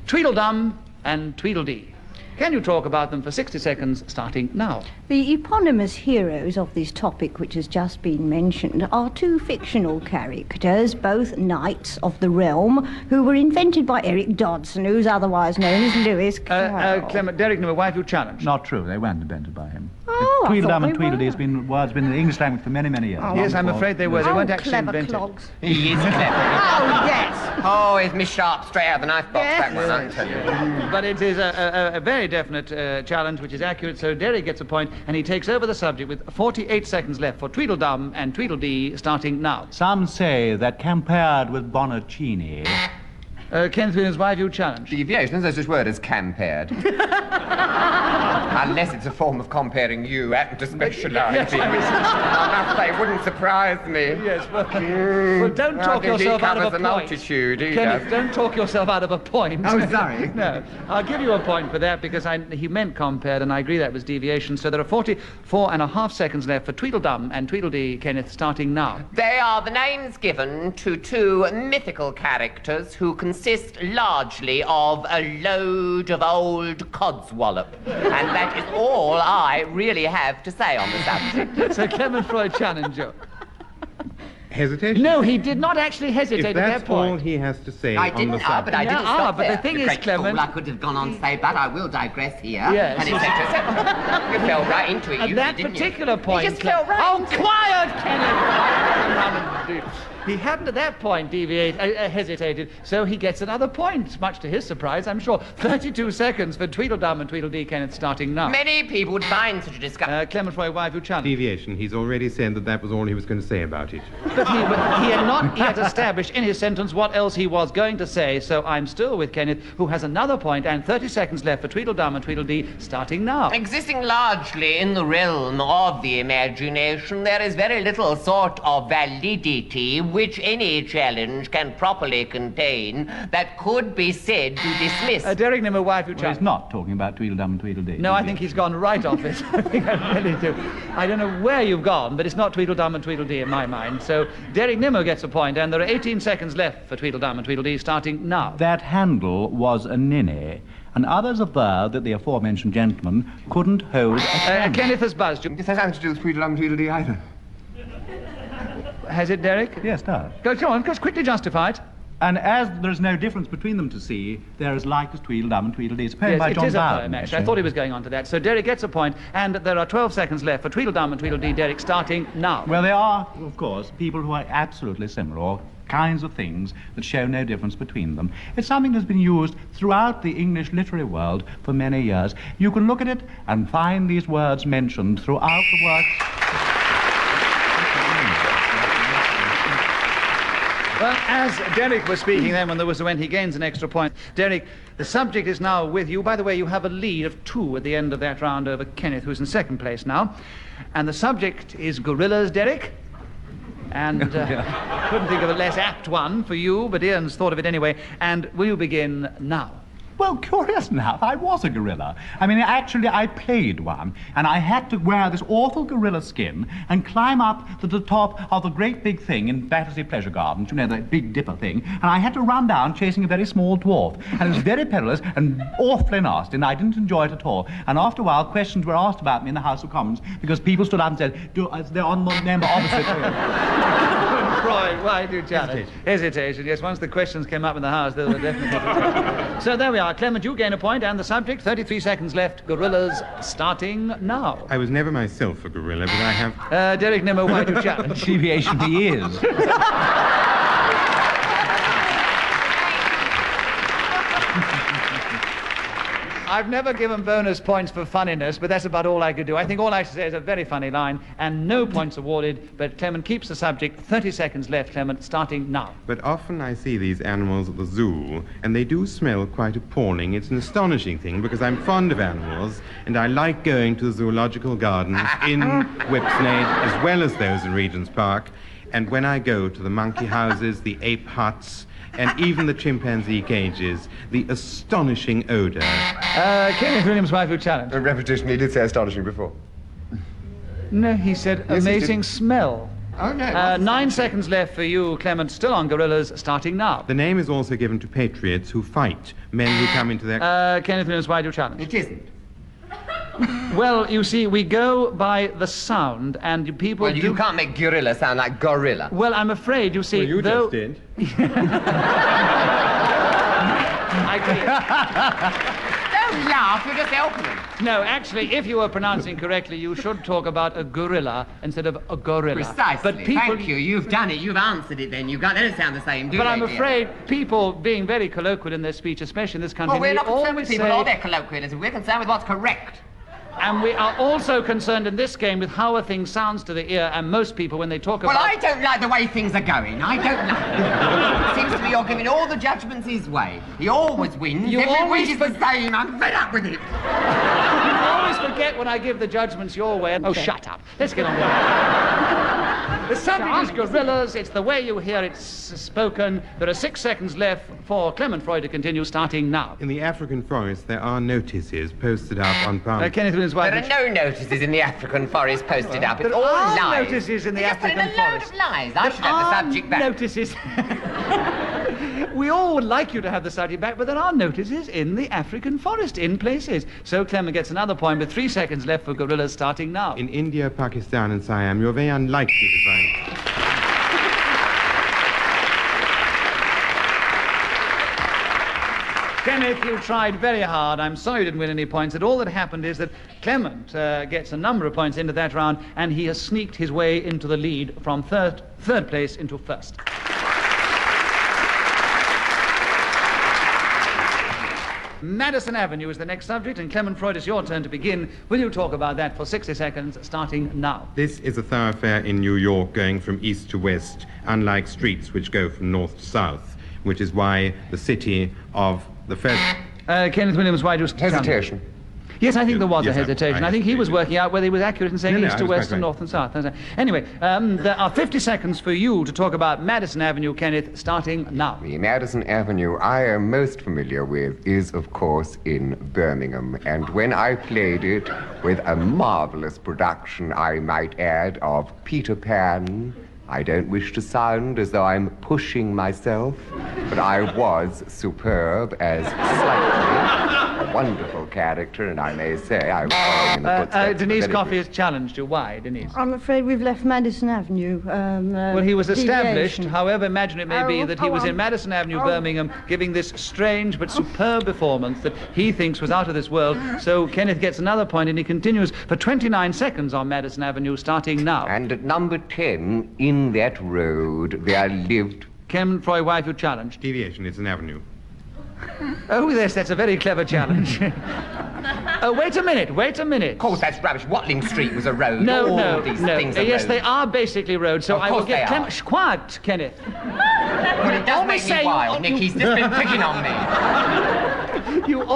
Speaker 2: Tweedledum and Tweedledee. Can you talk about them for 60 seconds, starting now?
Speaker 14: The eponymous heroes of this topic, which has just been mentioned, are two fictional characters, both knights of the realm, who were invented by Eric Dodson, who's otherwise known as Lewis Carroll.
Speaker 2: Clement, Derek Nimmo, why have you challenged?
Speaker 12: Not true. They weren't invented by him.
Speaker 14: Oh, I
Speaker 12: Tweedledum
Speaker 14: thought
Speaker 12: and
Speaker 14: they
Speaker 12: Tweedledee
Speaker 14: were.
Speaker 12: has been words been in the English language for many, many years.
Speaker 14: Oh,
Speaker 2: Yes, I'm afraid they were. They weren't actually
Speaker 14: clever
Speaker 2: invented.
Speaker 14: clogs.
Speaker 3: He is clever.
Speaker 14: Oh, yes.
Speaker 3: Oh, is Miss Sharp straight out of the knife box, that one, I tell you.
Speaker 2: But it is a very definite challenge, which is accurate, so Derek gets a point, and he takes over the subject with 48 seconds left for Tweedledum and Tweedledee, starting now.
Speaker 12: Some say that compared with Bonaccini...
Speaker 2: Kenneth Williams, why have you challenged?
Speaker 8: Deviation, there's such word as compared. Unless it's a form of comparing you to specialising. I must say, wouldn't surprise me.
Speaker 2: Yes, well don't talk yourself out of a point.
Speaker 8: multitude, he
Speaker 2: Kenneth,
Speaker 8: does.
Speaker 2: don't talk yourself out of a point.
Speaker 8: Oh, sorry.
Speaker 2: No, I'll give you a point for that because he meant compared, and I agree that was deviation. So there are 44.5 seconds left for Tweedledum and Tweedledee, Kenneth, starting now.
Speaker 3: They are the names given to two mythical characters who can consist largely of a load of old codswallop. And that is all I really have to say on the subject.
Speaker 2: So Clement Freud challenged you.
Speaker 5: Hesitation?
Speaker 2: No, he did not actually hesitate
Speaker 5: If
Speaker 2: at
Speaker 5: that's
Speaker 2: that point.
Speaker 5: all he has to say
Speaker 3: I
Speaker 5: on
Speaker 3: didn't,
Speaker 5: the subject.
Speaker 3: but I didn't stop
Speaker 2: but
Speaker 3: there.
Speaker 2: the thing
Speaker 3: You
Speaker 2: is,
Speaker 3: great
Speaker 2: Clement...
Speaker 3: fool, I could have gone on to say, but I will digress here.
Speaker 2: Yes.
Speaker 3: And etc. You fell right into it,
Speaker 2: At
Speaker 3: you
Speaker 2: that
Speaker 3: didn't
Speaker 2: particular
Speaker 3: you?
Speaker 2: point...
Speaker 3: You just fell right
Speaker 2: Oh,
Speaker 3: into
Speaker 2: quiet, Kenneth! He hadn't at that point hesitated, so he gets another point, much to his surprise, I'm sure. 32 seconds for Tweedledum and Tweedledee, Kenneth, starting now.
Speaker 3: Many people would find such a discussion.
Speaker 2: Clement Freud, why have you challenged?
Speaker 5: Deviation. He's already said that that was all he was going to say about it.
Speaker 2: But he had not yet established in his sentence what else he was going to say, so I'm still with Kenneth, who has another point, and 30 seconds left for Tweedledum and Tweedledee, starting now.
Speaker 3: Existing largely in the realm of the imagination, there is very little sort of validity which any challenge can properly contain that could be said to dismiss.
Speaker 2: Derek Nimmo, why have you
Speaker 4: Well,
Speaker 2: challenged?
Speaker 4: he's not talking about Tweedledum and Tweedledee.
Speaker 2: No, I think he's gone right off it. I think I really do. I don't know where you've gone, but it's not Tweedledum and Tweedledee in my mind. So Derek Nimmo gets a point, and there are 18 seconds left for Tweedledum and Tweedledee, starting now.
Speaker 4: That handle was a ninny, and others aver that the aforementioned gentleman couldn't hold a candle.
Speaker 2: Kenneth has buzzed you.
Speaker 8: This has nothing to do with Tweedledum and Tweedledee either.
Speaker 2: Has it, Derek?
Speaker 4: Yes, it does.
Speaker 2: Go on, just quickly justify it.
Speaker 4: And as there's no difference between them to see, they're as like as Tweedledum and Tweedledee. It's a poem
Speaker 2: Yes,
Speaker 4: by
Speaker 2: it
Speaker 4: John
Speaker 2: is a
Speaker 4: Bowden.
Speaker 2: poem, actually. I thought he was going on to that. So Derek gets a point, and there are 12 seconds left for Tweedledum and Tweedledee, Derek, starting now.
Speaker 4: Well, they are, of course, people who are absolutely similar, or kinds of things that show no difference between them. It's something that's been used throughout the English literary world for many years. You can look at it and find these words mentioned throughout the works.
Speaker 2: Well, as Derek was speaking then when he gains an extra point. Derek, the subject is now with you. By the way, you have a lead of 2 at the end of that round over Kenneth, who's in second place now. And the subject is gorillas, Derek. And couldn't think of a less apt one for you, but Ian's thought of it anyway. And will you begin now?
Speaker 4: Well, curious enough, I was a gorilla. I mean, actually, I played one, and I had to wear this awful gorilla skin and climb up to the top of the great big thing in Battersea Pleasure Gardens, you know, that Big Dipper thing, and I had to run down chasing a very small dwarf, and it was very perilous and awfully nasty, and I didn't enjoy it at all. And after a while, questions were asked about me in the House of Commons, because people stood up and said, they're on the member opposite.
Speaker 2: Freud, why do you challenge? Hesitation, yes. Once the questions came up in the House, there were definitely hesitation. So there we are. Clement, you gain a point, and the subject, 33 seconds left. Gorillas, starting now.
Speaker 5: I was never myself a gorilla, but I have...
Speaker 2: Derek Nimmo, why do you challenge?
Speaker 4: Deviation he is.
Speaker 2: I've never given bonus points for funniness, but that's about all I could do. I think all I should say is a very funny line, and no points awarded, but Clement keeps the subject. 30 seconds left, Clement, starting now.
Speaker 5: But often I see these animals at the zoo, and they do smell quite appalling. It's an astonishing thing, because I'm fond of animals, and I like going to the zoological gardens in Whipsnade, as well as those in Regent's Park. And when I go to the monkey houses, the ape huts, and even the chimpanzee cages, the astonishing odor.
Speaker 2: Kenneth Williams, why have you challenged?
Speaker 8: A repetition, he did say astonishing before.
Speaker 2: No, he said
Speaker 8: Yes, he
Speaker 2: amazing
Speaker 8: did.
Speaker 2: smell.
Speaker 8: Oh, no.
Speaker 2: 9 seconds left for you, Clement, still on gorillas, starting now.
Speaker 5: The name is also given to patriots who fight, men who come into their...
Speaker 2: Kenneth Williams, why do you challenge?
Speaker 3: It isn't.
Speaker 2: Well, you see, we go by the sound, and people
Speaker 3: Well, you can't make gorilla sound like gorilla.
Speaker 2: Well, I'm afraid, you see,
Speaker 5: Well, you
Speaker 2: though...
Speaker 5: just did.
Speaker 2: I did.
Speaker 3: Don't laugh, you're just helping them.
Speaker 2: No, actually, if you were pronouncing correctly, you should talk about a gorilla instead of a gorilla.
Speaker 3: Precisely.
Speaker 2: But people...
Speaker 3: Thank you. You've done it. You've answered it then. They don't sound the same, do
Speaker 2: But
Speaker 3: they,
Speaker 2: I'm
Speaker 3: dear?
Speaker 2: afraid people, being very colloquial in their speech, especially in this country...
Speaker 3: Well, we're not concerned
Speaker 2: always
Speaker 3: with people
Speaker 2: say-
Speaker 3: or their colloquialism. We're concerned with what's correct.
Speaker 2: And we are also concerned in this game with how a thing sounds to the ear, and most people, when they talk
Speaker 3: Well,
Speaker 2: about...
Speaker 3: I don't like the way things are going. I don't like it. Seems to me you're giving all the judgments his way. He always wins.
Speaker 2: You
Speaker 3: Every
Speaker 2: always
Speaker 3: week is the same. I'm fed up with it.
Speaker 2: You always forget when I give the judgments your way. Oh, shut up. Let's get on with it. The subject is gorillas. It's the way you hear it spoken. There are 6 seconds left for Clement Freud to continue, starting now.
Speaker 5: In the African forest, there are notices posted up on palm...
Speaker 2: Kenneth Williams, why...
Speaker 3: There are no notices in the African forest posted up. It's
Speaker 2: There
Speaker 3: all
Speaker 2: are
Speaker 3: lies.
Speaker 2: notices in the
Speaker 3: You're just
Speaker 2: African
Speaker 3: telling a load
Speaker 2: forest.
Speaker 3: of lies. I should have the subject back.
Speaker 2: Notices. We all would like you to have the study back, but there are notices in the African forest, in places. So Clement gets another point with 3 seconds left for gorillas starting now.
Speaker 5: In India, Pakistan, and Siam, you're very unlikely to find.
Speaker 2: Kenneth, you tried very hard. I'm sorry you didn't win any points. All that happened is that Clement gets a number of points into that round, and he has sneaked his way into the lead from third place into first. Madison Avenue is the next subject, and Clement Freud, it's your turn to begin. Will you talk about that for 60 seconds, starting now?
Speaker 5: This is a thoroughfare in New York going from east to west, unlike streets which go from north to south, which is why the city of the
Speaker 2: Kenneth Williams, why do you...
Speaker 8: Hesitation.
Speaker 2: Yes, I think there was a
Speaker 5: Yes,
Speaker 2: hesitation. I think he was working out whether he was accurate in saying east to west and north and south. Anyway, there are 50 seconds for you to talk about Madison Avenue, Kenneth, starting now.
Speaker 8: The Madison Avenue I am most familiar with is, of course, in Birmingham. And when I played it with a marvelous production, I might add, of Peter Pan, I don't wish to sound as though I'm pushing myself, but I was superb as slightly a wonderful character, and I may say I was following in the footsteps.
Speaker 2: Denise Coffey has challenged you. Why, Denise?
Speaker 14: I'm afraid we've left Madison Avenue.
Speaker 2: Well, he was established,
Speaker 14: deviation.
Speaker 2: however imagined it may be, that he was in Madison Avenue, Birmingham, giving this strange but superb performance that he thinks was out of this world. So Kenneth gets another point, and he continues for 29 seconds on Madison Avenue, starting now.
Speaker 8: And at number 10, in that road, there lived...
Speaker 2: Clement Freud, why have you challenged?
Speaker 5: Deviation, it's an avenue.
Speaker 2: Oh, yes, that's a very clever challenge. Wait a minute.
Speaker 3: Of course, that's rubbish. Watling Street was a road.
Speaker 2: No,
Speaker 3: These things are
Speaker 2: yes,
Speaker 3: roads.
Speaker 2: they are basically roads, so
Speaker 3: Of
Speaker 2: I will
Speaker 3: course
Speaker 2: get
Speaker 3: they are.
Speaker 2: Quiet, Kenneth.
Speaker 3: Well, it does make me wild, Nick. He's just been picking on me.
Speaker 2: You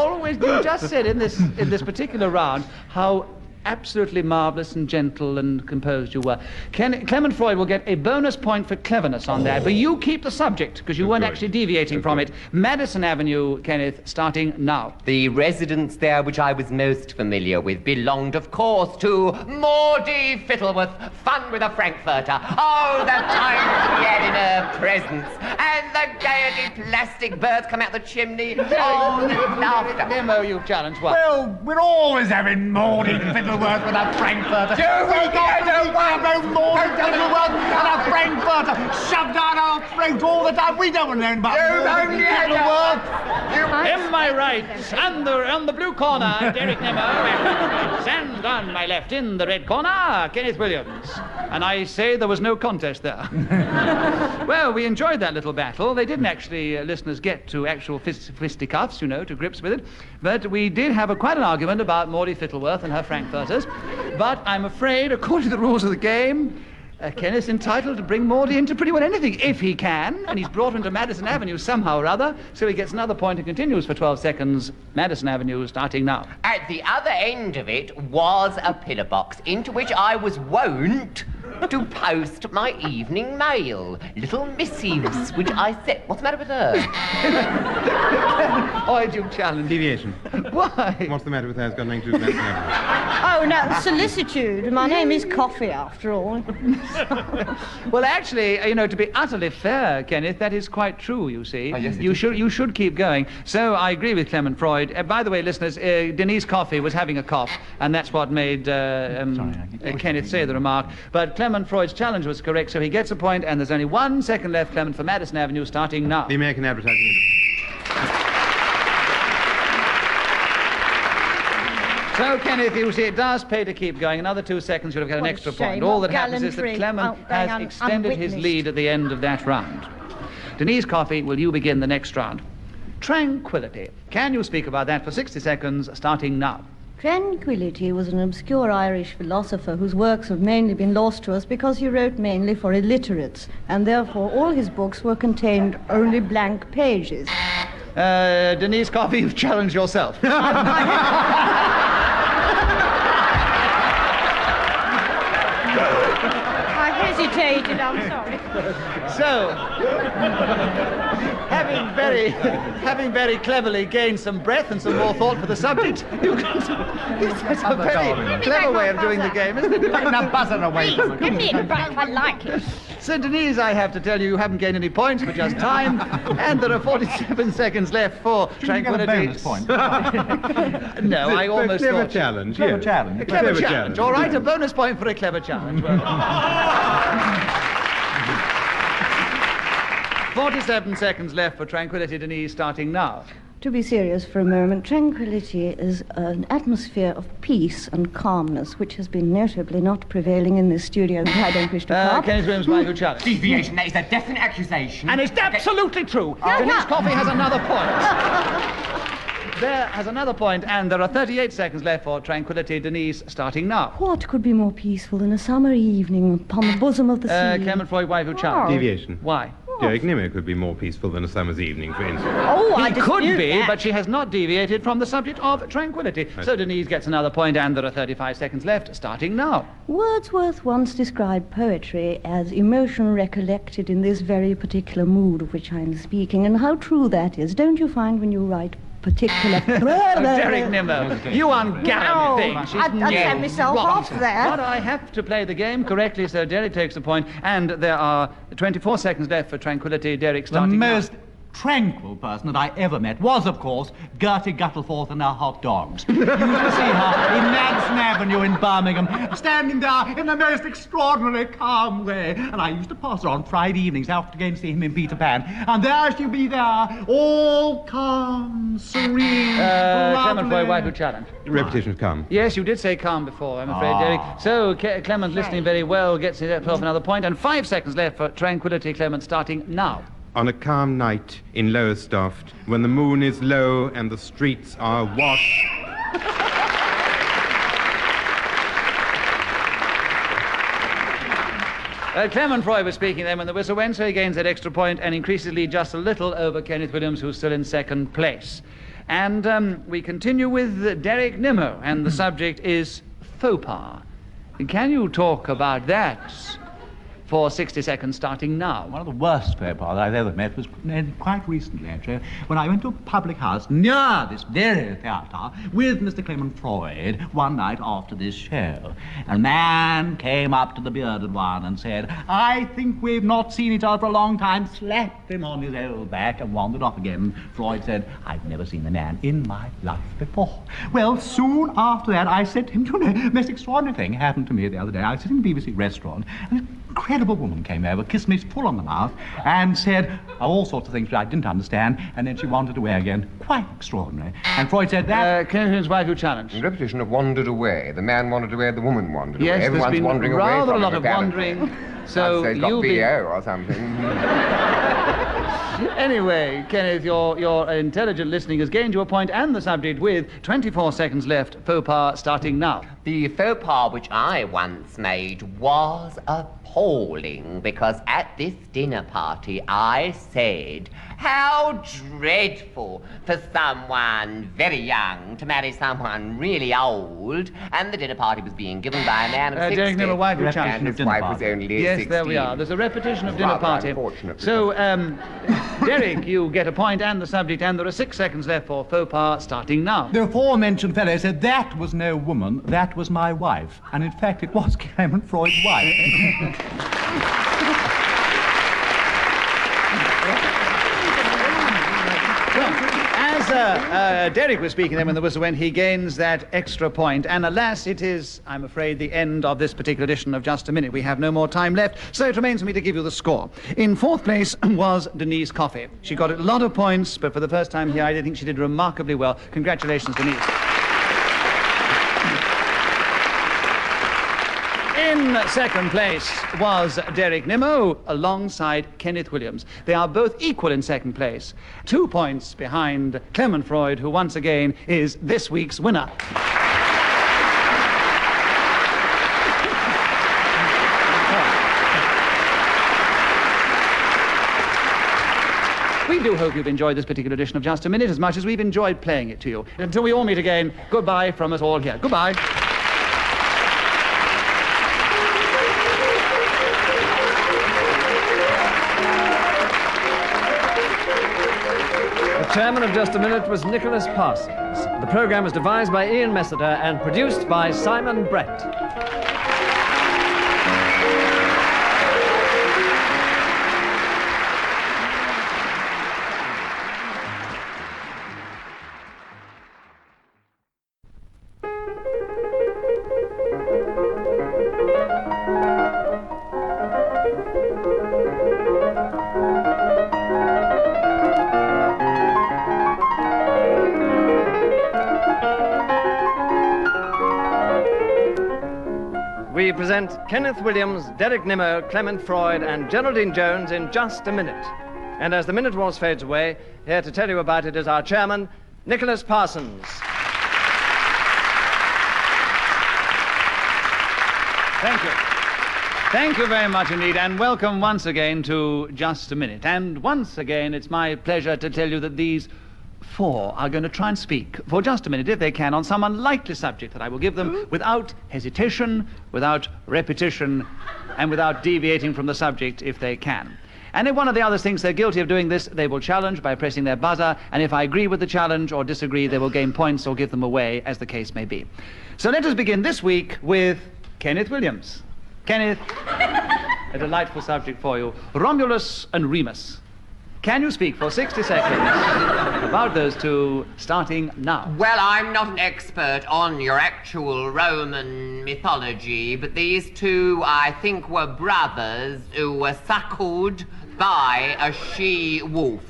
Speaker 2: just said in this particular round how absolutely marvellous and gentle and composed you were. Clement Freud will get a bonus point for cleverness on that, but you keep the subject, because you weren't actually deviating from it. Madison Avenue, Kenneth, starting now.
Speaker 3: The residence there which I was most familiar with belonged, of course, to Maudie Fittleworth, fun with a Frankfurter. Oh, the times we had in her presence, and the gaiety plastic birds come out the chimney. Oh, the laughter.
Speaker 2: Demo, you challenge what?
Speaker 12: Well, we're always having Maudie Fiddleworth with a Frankfurter. We got both Maudie Fiddleworth and a Frankfurter shoved down our throat all the time. We don't want to know about Maudie Fiddleworth.
Speaker 2: Am I right? And on the blue corner, Derek Nemo, and on my left in the red corner, Kenneth Williams. And I say there was no contest there. Well, we enjoyed that little battle. They didn't actually, listeners, get to actual fisticuffs, to grips with it. But we did have quite an argument about Maudie Fittleworth and her Frankfurters. But I'm afraid, according to the rules of the game, Kenneth's entitled to bring Maudie into pretty well anything, if he can, and he's brought her into Madison Avenue somehow or other, so he gets another point and continues for 12 seconds. Madison Avenue starting now.
Speaker 3: At the other end of it was a pillar box into which I was wont to post my evening mail. Little missives which I set... What's the matter with her?
Speaker 2: Why do you challenge?
Speaker 5: Deviation.
Speaker 2: Why?
Speaker 5: What's the matter with her? It's got nothing to do with Madison Avenue.
Speaker 14: Oh, no, solicitude. My name is Coffee, after all.
Speaker 2: Well, actually, to be utterly fair, Kenneth, that is quite true, you see.
Speaker 8: Oh, yes,
Speaker 2: you should keep going. So I agree with Clement Freud. By the way, listeners, Denise Coffey was having a cough, and that's what made Kenneth say the remark. But Clement Freud's challenge was correct, so he gets a point, and there's only 1 second left, Clement, for Madison Avenue, starting now.
Speaker 5: The American Advertising Industry.
Speaker 2: So, Kenneth, you see, it does pay to keep going. Another 2 seconds, you'll have got an
Speaker 14: What a
Speaker 2: extra
Speaker 14: shame.
Speaker 2: point. All
Speaker 14: What
Speaker 2: that happens is that
Speaker 14: gallantry.
Speaker 2: Clement has extended his
Speaker 14: unwitnessed.
Speaker 2: lead at the end of that round. Denise Coffey, will you begin the next round? Tranquility. Can you speak about that for 60 seconds, starting now?
Speaker 14: Tranquility was an obscure Irish philosopher whose works have mainly been lost to us because he wrote mainly for illiterates, and therefore all his books were contained only blank pages.
Speaker 2: Denise Coffey, you've challenged yourself.
Speaker 14: I hesitated, I'm sorry.
Speaker 2: So, having very cleverly gained some breath and some more thought for the subject, that's a very clever way of doing the game, isn't it?
Speaker 12: Taking that buzzer away from
Speaker 11: Give me it back, I like it.
Speaker 10: So, Denise, I have to tell you, you haven't gained any points, but just time. And there are 47 seconds left for Tranquility.
Speaker 4: Bonus point.
Speaker 10: No, I almost
Speaker 5: clever
Speaker 10: thought...
Speaker 5: challenge.
Speaker 4: Clever
Speaker 5: yes.
Speaker 4: challenge.
Speaker 10: A clever challenge. All right, a bonus point for a clever challenge. Well done. 47 seconds left for Tranquility, Denise, starting now.
Speaker 14: To be serious for a moment, tranquility is an atmosphere of peace and calmness, which has been notably not prevailing in this studio, and I don't wish to carp.
Speaker 10: Kenneth Williams, Michael Challenge.
Speaker 12: Deviation, that is a definite accusation.
Speaker 10: And it's absolutely true. Denise Coffey has another point. There has another point, and there are 38 seconds left for Tranquility, Denise, starting now.
Speaker 14: What could be more peaceful than a summer evening upon the bosom of the sea?
Speaker 10: Clement Freud, Michael Challenge.
Speaker 5: Deviation.
Speaker 10: Why?
Speaker 5: Derek Nimmo could be more peaceful than a summer's evening, for instance.
Speaker 14: Oh, I
Speaker 10: He could
Speaker 14: dispute
Speaker 10: be,
Speaker 14: that.
Speaker 10: but she has not deviated from the subject of tranquility.
Speaker 5: Right.
Speaker 10: So Denise gets another point, and there are 35 seconds left, starting now.
Speaker 14: Wordsworth once described poetry as emotion recollected in this very particular mood of which I'm speaking, and how true that is. Don't you find when you write particular...
Speaker 10: Derek Nimmo, you ungallant thing. She's
Speaker 14: I'd set myself
Speaker 10: wrong.
Speaker 14: off there.
Speaker 10: But I have to play the game correctly, so Derek takes the point, and there are 24 seconds left for Tranquility. Derek
Speaker 4: The
Speaker 10: starting now.
Speaker 4: most tranquil person that I ever met was, of course, Gertie Guttleforth and her hot dogs. You used to see her in Madison Avenue in Birmingham, standing there in the most extraordinary calm way. And I used to pass her on Friday evenings after going to see him in Peter Pan. And there she'd be there, all calm, serene,
Speaker 10: Clement
Speaker 4: lovely.
Speaker 10: Freud, Whitewood Challenge.
Speaker 5: Repetition of calm.
Speaker 10: Yes, you did say calm before, I'm afraid, Derek. So Clement, listening very well, gets himself another point, and 5 seconds left for Tranquility, Clement, starting now.
Speaker 5: On a calm night in Lowestoft, when the moon is low and the streets are awash.
Speaker 10: Clement Freud was speaking then when the whistle went, so he gains that extra point and increases lead just a little over Kenneth Williams, who's still in second place. And we continue with Derek Nimmo, and the subject is faux pas. Can you talk about that for 60 seconds starting now?
Speaker 4: One of the worst faux pas I've ever met was quite recently, actually, when I went to a public house near this very theatre with Mr. Clement Freud one night after this show. And a man came up to the bearded one and said, "I think we've not seen each other for a long time," slapped him on his old back and wandered off again. Freud said, "I've never seen the man in my life before." Well, soon after that, I said to him, "You know, most extraordinary thing happened to me the other day. I was sitting in a BBC restaurant, and an incredible woman came over, kissed me full on the mouth, and said all sorts of things which I didn't understand, and then she wandered away again. Quite extraordinary." And Freud said that...
Speaker 10: Kenneth Williams, Whitewood Challenge.
Speaker 8: Repetition of wandered away. The man wandered away, the woman wandered away.
Speaker 10: Yes, there's
Speaker 8: Everyone's
Speaker 10: been
Speaker 8: wandering away
Speaker 10: rather
Speaker 8: from
Speaker 10: a lot
Speaker 8: him,
Speaker 10: of
Speaker 8: apparently.
Speaker 10: wandering. So
Speaker 8: I'd say he's got
Speaker 10: you'll be...
Speaker 8: BO or something.
Speaker 10: Anyway, Kenneth, your intelligent listening has gained you a point and the subject with 24 seconds left. Faux pas starting now.
Speaker 3: The faux pas which I once made was appalling, because at this dinner party I said, "How dreadful for someone very young to marry someone really old," and the dinner party was being given by a man of 60.
Speaker 10: Derek Nimmo, Whitewood Challenge.
Speaker 3: And his wife was only
Speaker 10: Yes,
Speaker 3: 16.
Speaker 10: there we are. There's a repetition of dinner
Speaker 3: Rather
Speaker 10: party.
Speaker 3: unfortunate.
Speaker 10: So, Derek, you get a point and the subject, and there are 6 seconds left for faux pas starting now.
Speaker 4: The aforementioned fellow said, "That was no woman, that was my wife." And in fact, it was Clement Freud's wife.
Speaker 10: As Derek was speaking then when the whistle went, he gains that extra point. And alas, it is, I'm afraid, the end of this particular edition of Just a Minute. We have no more time left, so it remains for me to give you the score. In 4th place was Denise Coffey. She got a lot of points, but for the first time here, I think she did remarkably well. Congratulations, Denise. In 2nd place was Derek Nimmo alongside Kenneth Williams. They are both equal in 2nd place. 2 points behind Clement Freud, who once again is this week's winner. We do hope you've enjoyed this particular edition of Just a Minute as much as we've enjoyed playing it to you. Until we all meet again, goodbye from us all here. Goodbye.
Speaker 1: The chairman of Just a Minute was Nicholas Parsons. The program was devised by Ian Messiter and produced by Simon Brett. we present Kenneth Williams, Derek Nimmo, Clement Freud, and Geraldine Jones in Just a Minute. And as the minute waltz fades away, here to tell you about it is our chairman, Nicholas Parsons.
Speaker 2: Thank you. Thank you very much indeed, and welcome once again to Just a Minute. And once again, it's my pleasure to tell you that these four are going to try and speak for just a minute, if they can, on some unlikely subject that I will give them without hesitation, without repetition, and without deviating from the subject if they can. And if one of the others thinks they're guilty of doing this, they will challenge by pressing their buzzer, and if I agree with the challenge or disagree, they will gain points or give them away, as the case may be. So let us begin this week with Kenneth Williams. Kenneth, a delightful subject for you. Romulus and Remus. Can you speak for 60 seconds about those two, starting now?
Speaker 3: Well, I'm not an expert on your actual Roman mythology, but these two, I think, were brothers who were suckled by a she-wolf.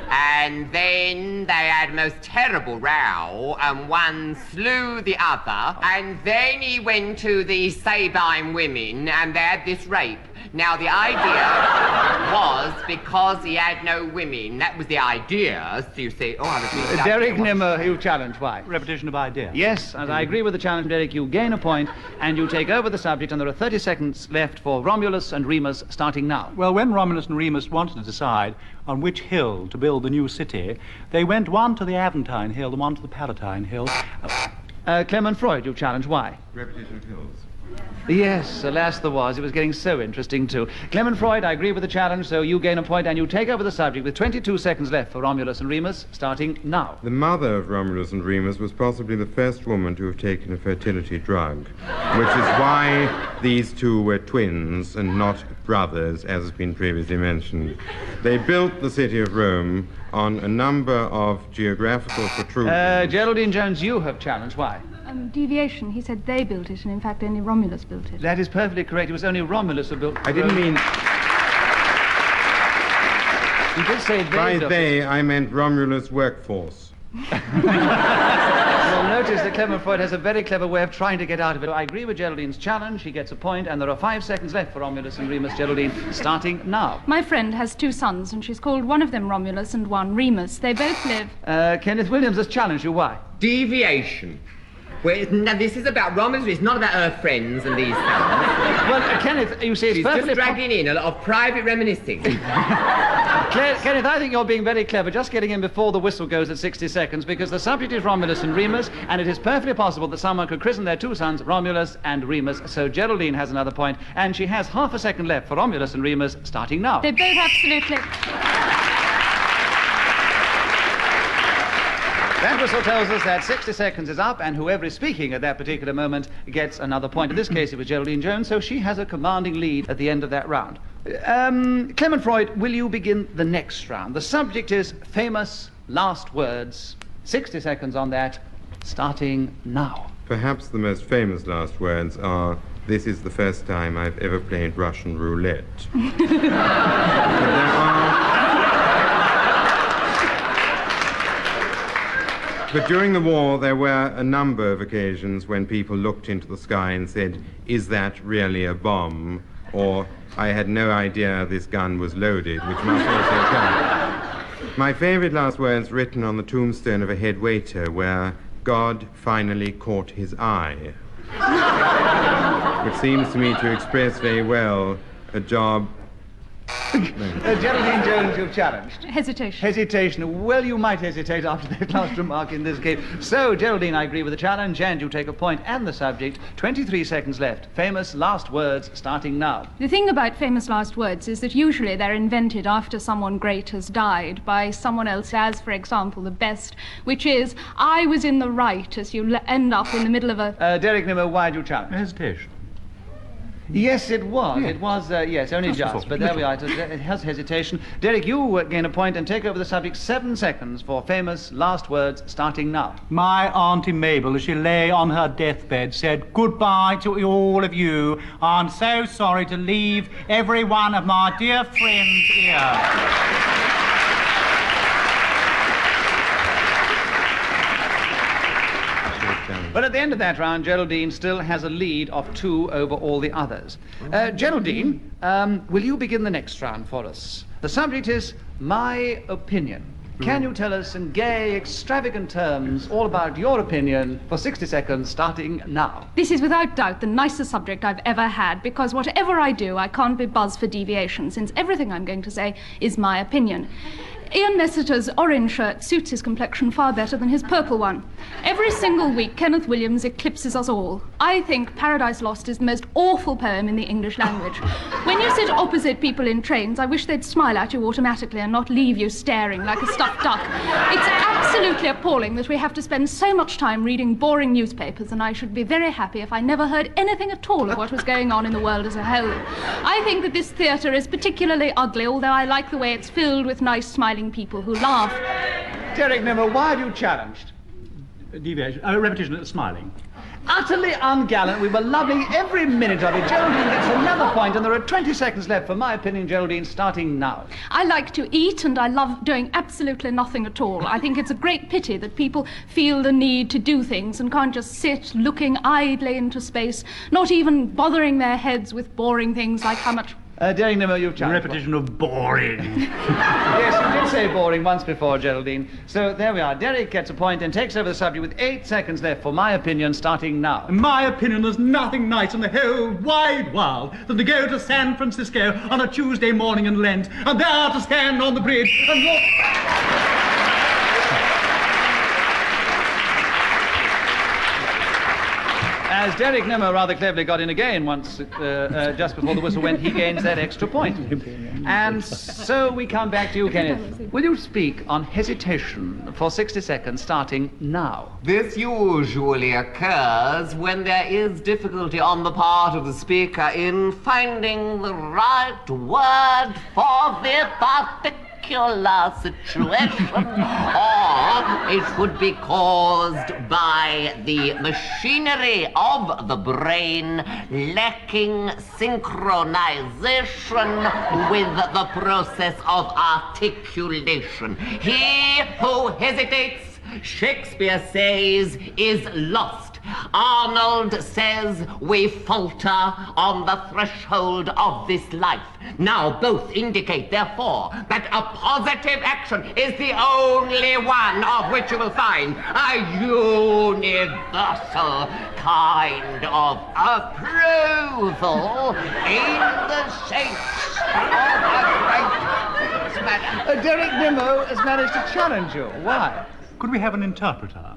Speaker 3: And then they had a most terrible row, and one slew the other, and then he went to the Sabine women, and they had this rape. Now, the idea was, because he had no women, that was the idea, so you say, oh, I was really
Speaker 2: Derek Nimmo, you challenge, why?
Speaker 4: Repetition of idea.
Speaker 2: Yes, and I agree with the challenge, Derek. You gain a point, and you take over the subject, and there are 30 seconds left for Romulus and Remus, starting now.
Speaker 4: Well, when Romulus and Remus wanted to decide on which hill to build the new city, they went one to the Aventine Hill and one to the Palatine Hill.
Speaker 2: Clement Freud, you challenge, why?
Speaker 5: Repetition of hills.
Speaker 2: Yes, alas there was. It was getting so interesting too. Clement Freud, I agree with the challenge, so you gain a point and you take over the subject with 22 seconds left for Romulus and Remus, starting now.
Speaker 5: The mother of Romulus and Remus was possibly the first woman to have taken a fertility drug, which is why these two were twins and not brothers, as has been previously mentioned. They built the city of Rome on a number of geographical protrusions.
Speaker 2: Geraldine Jones, you have challenged. Why?
Speaker 9: Deviation. He said they built it, and in fact only Romulus built it.
Speaker 2: That is perfectly correct. It was only Romulus who built...
Speaker 5: I didn't mean...
Speaker 2: You did say they...
Speaker 5: By they, I meant Romulus' workforce.
Speaker 2: You'll notice that Clement Freud has a very clever way of trying to get out of it. I agree with Geraldine's challenge. He gets a point, and there are 5 seconds left for Romulus and Remus. Geraldine, starting now.
Speaker 9: My friend has 2 sons, and she's called one of them Romulus and one Remus. They both live...
Speaker 2: Kenneth Williams has challenged you. Why?
Speaker 3: Deviation. Well, now, this is about Romulus, it's not about her friends and these sons.
Speaker 2: Well, Kenneth, you see, it's
Speaker 3: She's
Speaker 2: perfectly...
Speaker 3: just dragging in a lot of private reminiscing.
Speaker 2: Kenneth, I think you're being very clever, just getting in before the whistle goes at 60 seconds, because the subject is Romulus and Remus, and it is perfectly possible that someone could christen their 2 sons Romulus and Remus. So Geraldine has another point, and she has half a second left for Romulus and Remus, starting now.
Speaker 9: They both absolutely...
Speaker 2: That whistle tells us that 60 seconds is up, and whoever is speaking at that particular moment gets another point. In this case, it was Geraldine Jones, so she has a commanding lead at the end of that round. Clement Freud, will you begin the next round? The subject is famous last words. 60 seconds on that, starting now.
Speaker 5: Perhaps the most famous last words are, "This is the first time I've ever played Russian roulette." But there are... But during the war, there were a number of occasions when people looked into the sky and said, "Is that really a bomb?" Or, "I had no idea this gun was loaded," which must also count. My favorite last words written on the tombstone of a head waiter were, "God finally caught his eye," which seems to me to express very well a job...
Speaker 2: Geraldine Jones, you've challenged.
Speaker 9: Hesitation.
Speaker 2: Hesitation. Well, you might hesitate after that last remark in this case. So, Geraldine, I agree with the challenge, and you take a point and the subject. 23 seconds left. Famous last words, starting now.
Speaker 9: The thing about famous last words is that usually they're invented after someone great has died by someone else, as, for example, the best, which is, "I was in the right," as you end up in the middle of a...
Speaker 2: Derek Nimmo, why do you challenge?
Speaker 4: Hesitation.
Speaker 2: Yes, it was.
Speaker 4: Yeah.
Speaker 2: It was, yes, only just. But there we are. It has hesitation. Derek, you gain a point and take over the subject. 7 seconds for famous last words, starting now.
Speaker 4: My Auntie Mabel, as she lay on her deathbed, said, "Goodbye to all of you. I'm so sorry to leave every one of my dear friends here."
Speaker 2: Well, at the end of that round, Geraldine still has a lead of 2 over all the others. Geraldine, will you begin the next round for us? The subject is my opinion. Can you tell us in gay, extravagant terms all about your opinion for 60 seconds, starting now?
Speaker 9: This is without doubt the nicest subject I've ever had, because whatever I do, I can't be buzzed for deviation, since everything I'm going to say is my opinion. Ian Messiter's orange shirt suits his complexion far better than his purple one. Every single week, Kenneth Williams eclipses us all. I think Paradise Lost is the most awful poem in the English language. When you sit opposite people in trains, I wish they'd smile at you automatically and not leave you staring like a stuffed duck. It's absolutely appalling that we have to spend so much time reading boring newspapers, and I should be very happy if I never heard anything at all of what was going on in the world as a whole. I think that this theatre is particularly ugly, although I like the way it's filled with nice, smiling people who laugh.
Speaker 2: Derek Nimmo, why have you challenged?
Speaker 4: Deviation. Repetition of smiling.
Speaker 2: Utterly ungallant. We were loving every minute of it. Geraldine gets another point, and there are 20 seconds left for my opinion, Geraldine, starting now.
Speaker 9: I like to eat, and I love doing absolutely nothing at all. I think it's a great pity that people feel the need to do things and can't just sit looking idly into space, not even bothering their heads with boring things like how much...
Speaker 2: Derek Nimmo, you've challenged.
Speaker 4: Repetition of boring.
Speaker 2: Yes, you did say boring once before, Geraldine. So there we are. Derek gets a point and takes over the subject with 8 seconds left for my opinion, starting now.
Speaker 4: In my opinion, there's nothing nicer in the whole wide world than to go to San Francisco on a Tuesday morning in Lent, and there to stand on the bridge and look...
Speaker 2: As Derek Nimmo rather cleverly got in again once, just before the whistle went, he gains that extra point. And so we come back to you, Kenneth. Will you speak on hesitation for 60 seconds, starting now?
Speaker 3: This usually occurs when there is difficulty on the part of the speaker in finding the right word for the particular situation, or it could be caused by the machinery of the brain lacking synchronization with the process of articulation. He who hesitates, Shakespeare says, is lost. Arnold says we falter on the threshold of this life. Now both indicate, therefore, that a positive action is the only one of which you will find a universal kind of approval in the shape of a great matter.
Speaker 2: Derek Nimmo has managed to challenge you. Why?
Speaker 4: Could we have an interpreter?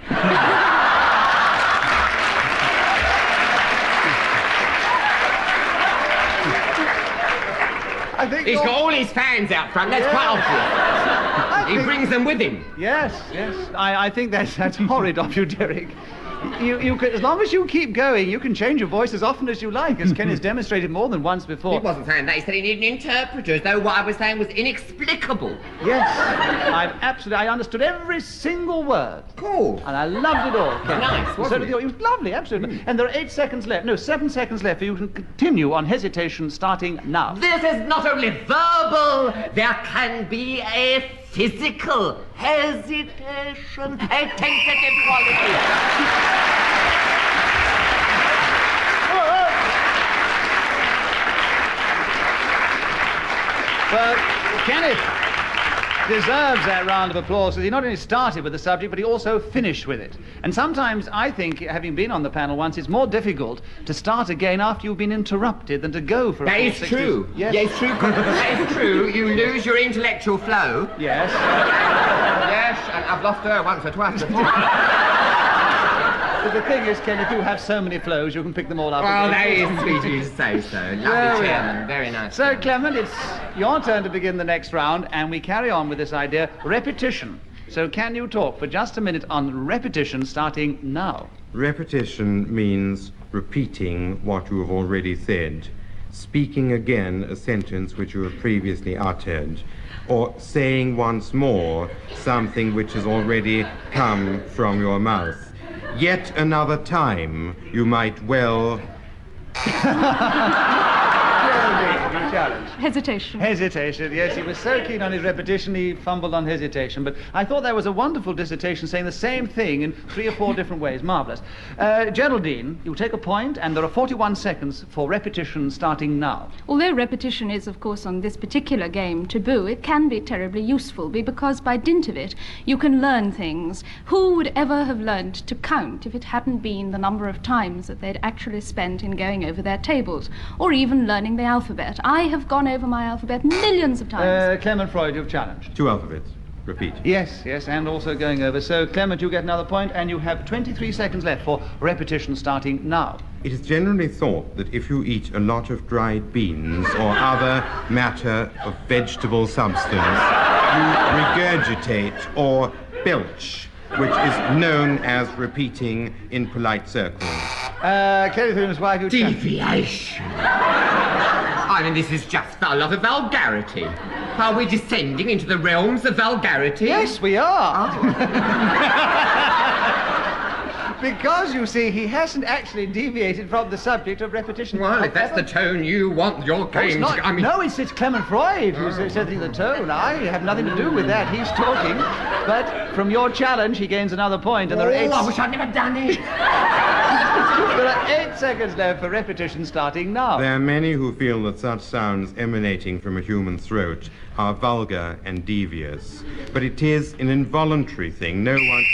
Speaker 2: I think
Speaker 3: he's got all his fans out front, that's quite obvious. He brings them with him.
Speaker 2: Yes, yes. I think that's horrid of you, Derek. You could, as long as you keep going, you can change your voice as often as you like, as Ken has demonstrated more than once before.
Speaker 3: He wasn't saying that. He said he needed an interpreter, as though what I was saying was inexplicable.
Speaker 2: Yes, I understood every single word.
Speaker 3: Cool.
Speaker 2: And I loved it all, Ken.
Speaker 3: Nice, wasn't it?
Speaker 2: It was lovely, absolutely. And there are 8 seconds left. No, 7 seconds left for you to continue on hesitation, starting now.
Speaker 3: This is not only verbal, there can be a physical hesitation, a tentative quality.
Speaker 2: Well, Kenneth deserves that round of applause because he not only started with the subject, but he also finished with it. And sometimes I think, having been on the panel once, it's more difficult to start again after you've been interrupted than to go for a
Speaker 3: That
Speaker 2: full
Speaker 3: is
Speaker 2: 60.
Speaker 3: true.
Speaker 2: Yes.
Speaker 3: Yeah, it's true. That is true. You lose your intellectual flow.
Speaker 2: Yes.
Speaker 3: Yes, and I've lost her once or twice.
Speaker 2: But the thing is, Ken, if you have so many flows, you can pick them all up.
Speaker 3: Well,
Speaker 2: again.
Speaker 3: that is sweet of you to say so. Lovely chairman. Very nice.
Speaker 2: So, Clement, it's your turn to begin the next round, and we carry on with this idea, repetition. So can you talk for just a minute on repetition, starting now?
Speaker 5: Repetition means repeating what you have already said, speaking again a sentence which you have previously uttered, or saying once more something which has already come from your mouth. Yet another time, you might well...
Speaker 2: challenge?
Speaker 9: Hesitation.
Speaker 2: Hesitation, yes. He was so keen on his repetition, he fumbled on hesitation. But I thought that was a wonderful dissertation saying the same thing in 3 or 4 different ways. Marvellous. Geraldine, you take a point, and there are 41 seconds for repetition starting now.
Speaker 9: Although repetition is, of course, on this particular game taboo, it can be terribly useful because by dint of it, you can learn things. Who would ever have learned to count if it hadn't been the number of times that they'd actually spent in going over their tables, or even learning the alphabet? I have gone over my alphabet millions of times.
Speaker 2: Clement Freud, you've challenged.
Speaker 5: 2 alphabets. Repeat.
Speaker 2: Yes, and also going over. So, Clement, you get another point, and you have 23 seconds left for repetition starting now.
Speaker 5: It is generally thought that if you eat a lot of dried beans or other matter of vegetable substance, you regurgitate or belch, which is known as repeating in polite circles.
Speaker 2: Kenneth Williams, why have you
Speaker 3: Deviation. I mean, this is just a lot of vulgarity. Are we descending into the realms of vulgarity?
Speaker 2: Yes, we are. Because, you see, he hasn't actually deviated from the subject of repetition.
Speaker 3: Well, if that's the tone you want your game
Speaker 2: no,
Speaker 3: to... I mean...
Speaker 2: No, it's Clement Freud who's setting the tone. I have nothing to do with that. He's talking. But from your challenge, he gains another point, and there are 8...
Speaker 3: I wish I'd never done it.
Speaker 2: There are 8 seconds left for repetition starting now.
Speaker 5: There are many who feel that such sounds emanating from a human throat are vulgar and devious. But it is an involuntary thing. No one...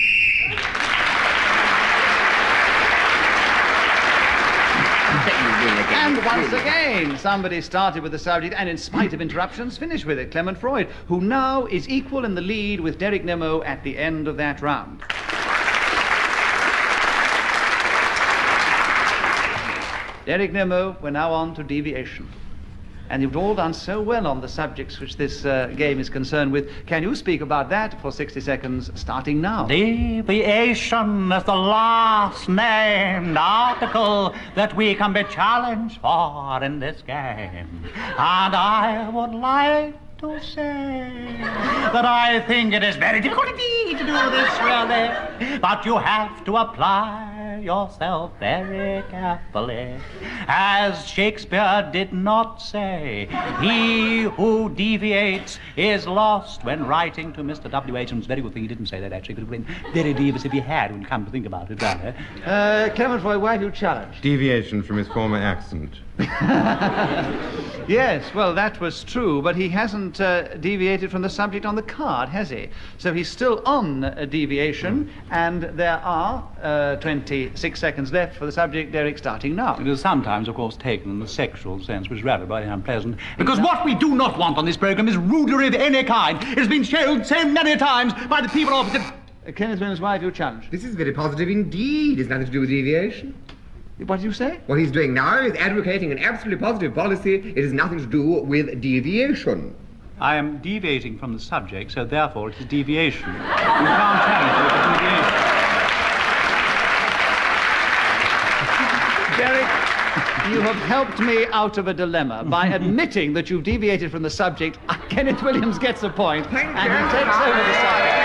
Speaker 2: And once again, somebody started with the subject and, in spite of interruptions, finished with it. Clement Freud, who now is equal in the lead with Derek Nimmo at the end of that round. Derek Nimmo, we're now on to deviation. And you've all done so well on the subjects which this game is concerned with. Can you speak about that for 60 seconds, starting now?
Speaker 4: Deviation is the last named article that we can be challenged for in this game. And I would like to say that I think it is very difficult indeed to do this, really. But you have to apply yourself very carefully. As Shakespeare did not say, he who deviates is lost when writing to Mr. W.H. And it's a very good thing he didn't say that, actually. It would have been very devious if he had, when you come to think about it, rather.
Speaker 2: Clement Freud, why have you challenged?
Speaker 5: Deviation from his former accent.
Speaker 2: Yes, well, that was true, but he hasn't deviated from the subject on the card, has he? So he's still on deviation, and there are 26 seconds left for the subject, Derek, starting now.
Speaker 4: It is sometimes, of course, taken in the sexual sense, which is rather very unpleasant. Because what we do not want on this program is rudery of any kind. It has been shown so many times by the people opposite.
Speaker 2: Kenneth Williams, why have you challenged?
Speaker 8: This is very positive indeed. It's nothing to do with deviation.
Speaker 2: What did you say?
Speaker 8: What he's doing now is advocating an absolutely positive policy. It has nothing to do with deviation.
Speaker 4: I am deviating from the subject, so therefore it is deviation. You can't challenge it with deviation.
Speaker 2: Derek, you have helped me out of a dilemma by admitting that you've deviated from the subject. Kenneth Williams gets a point, and he takes over the subject.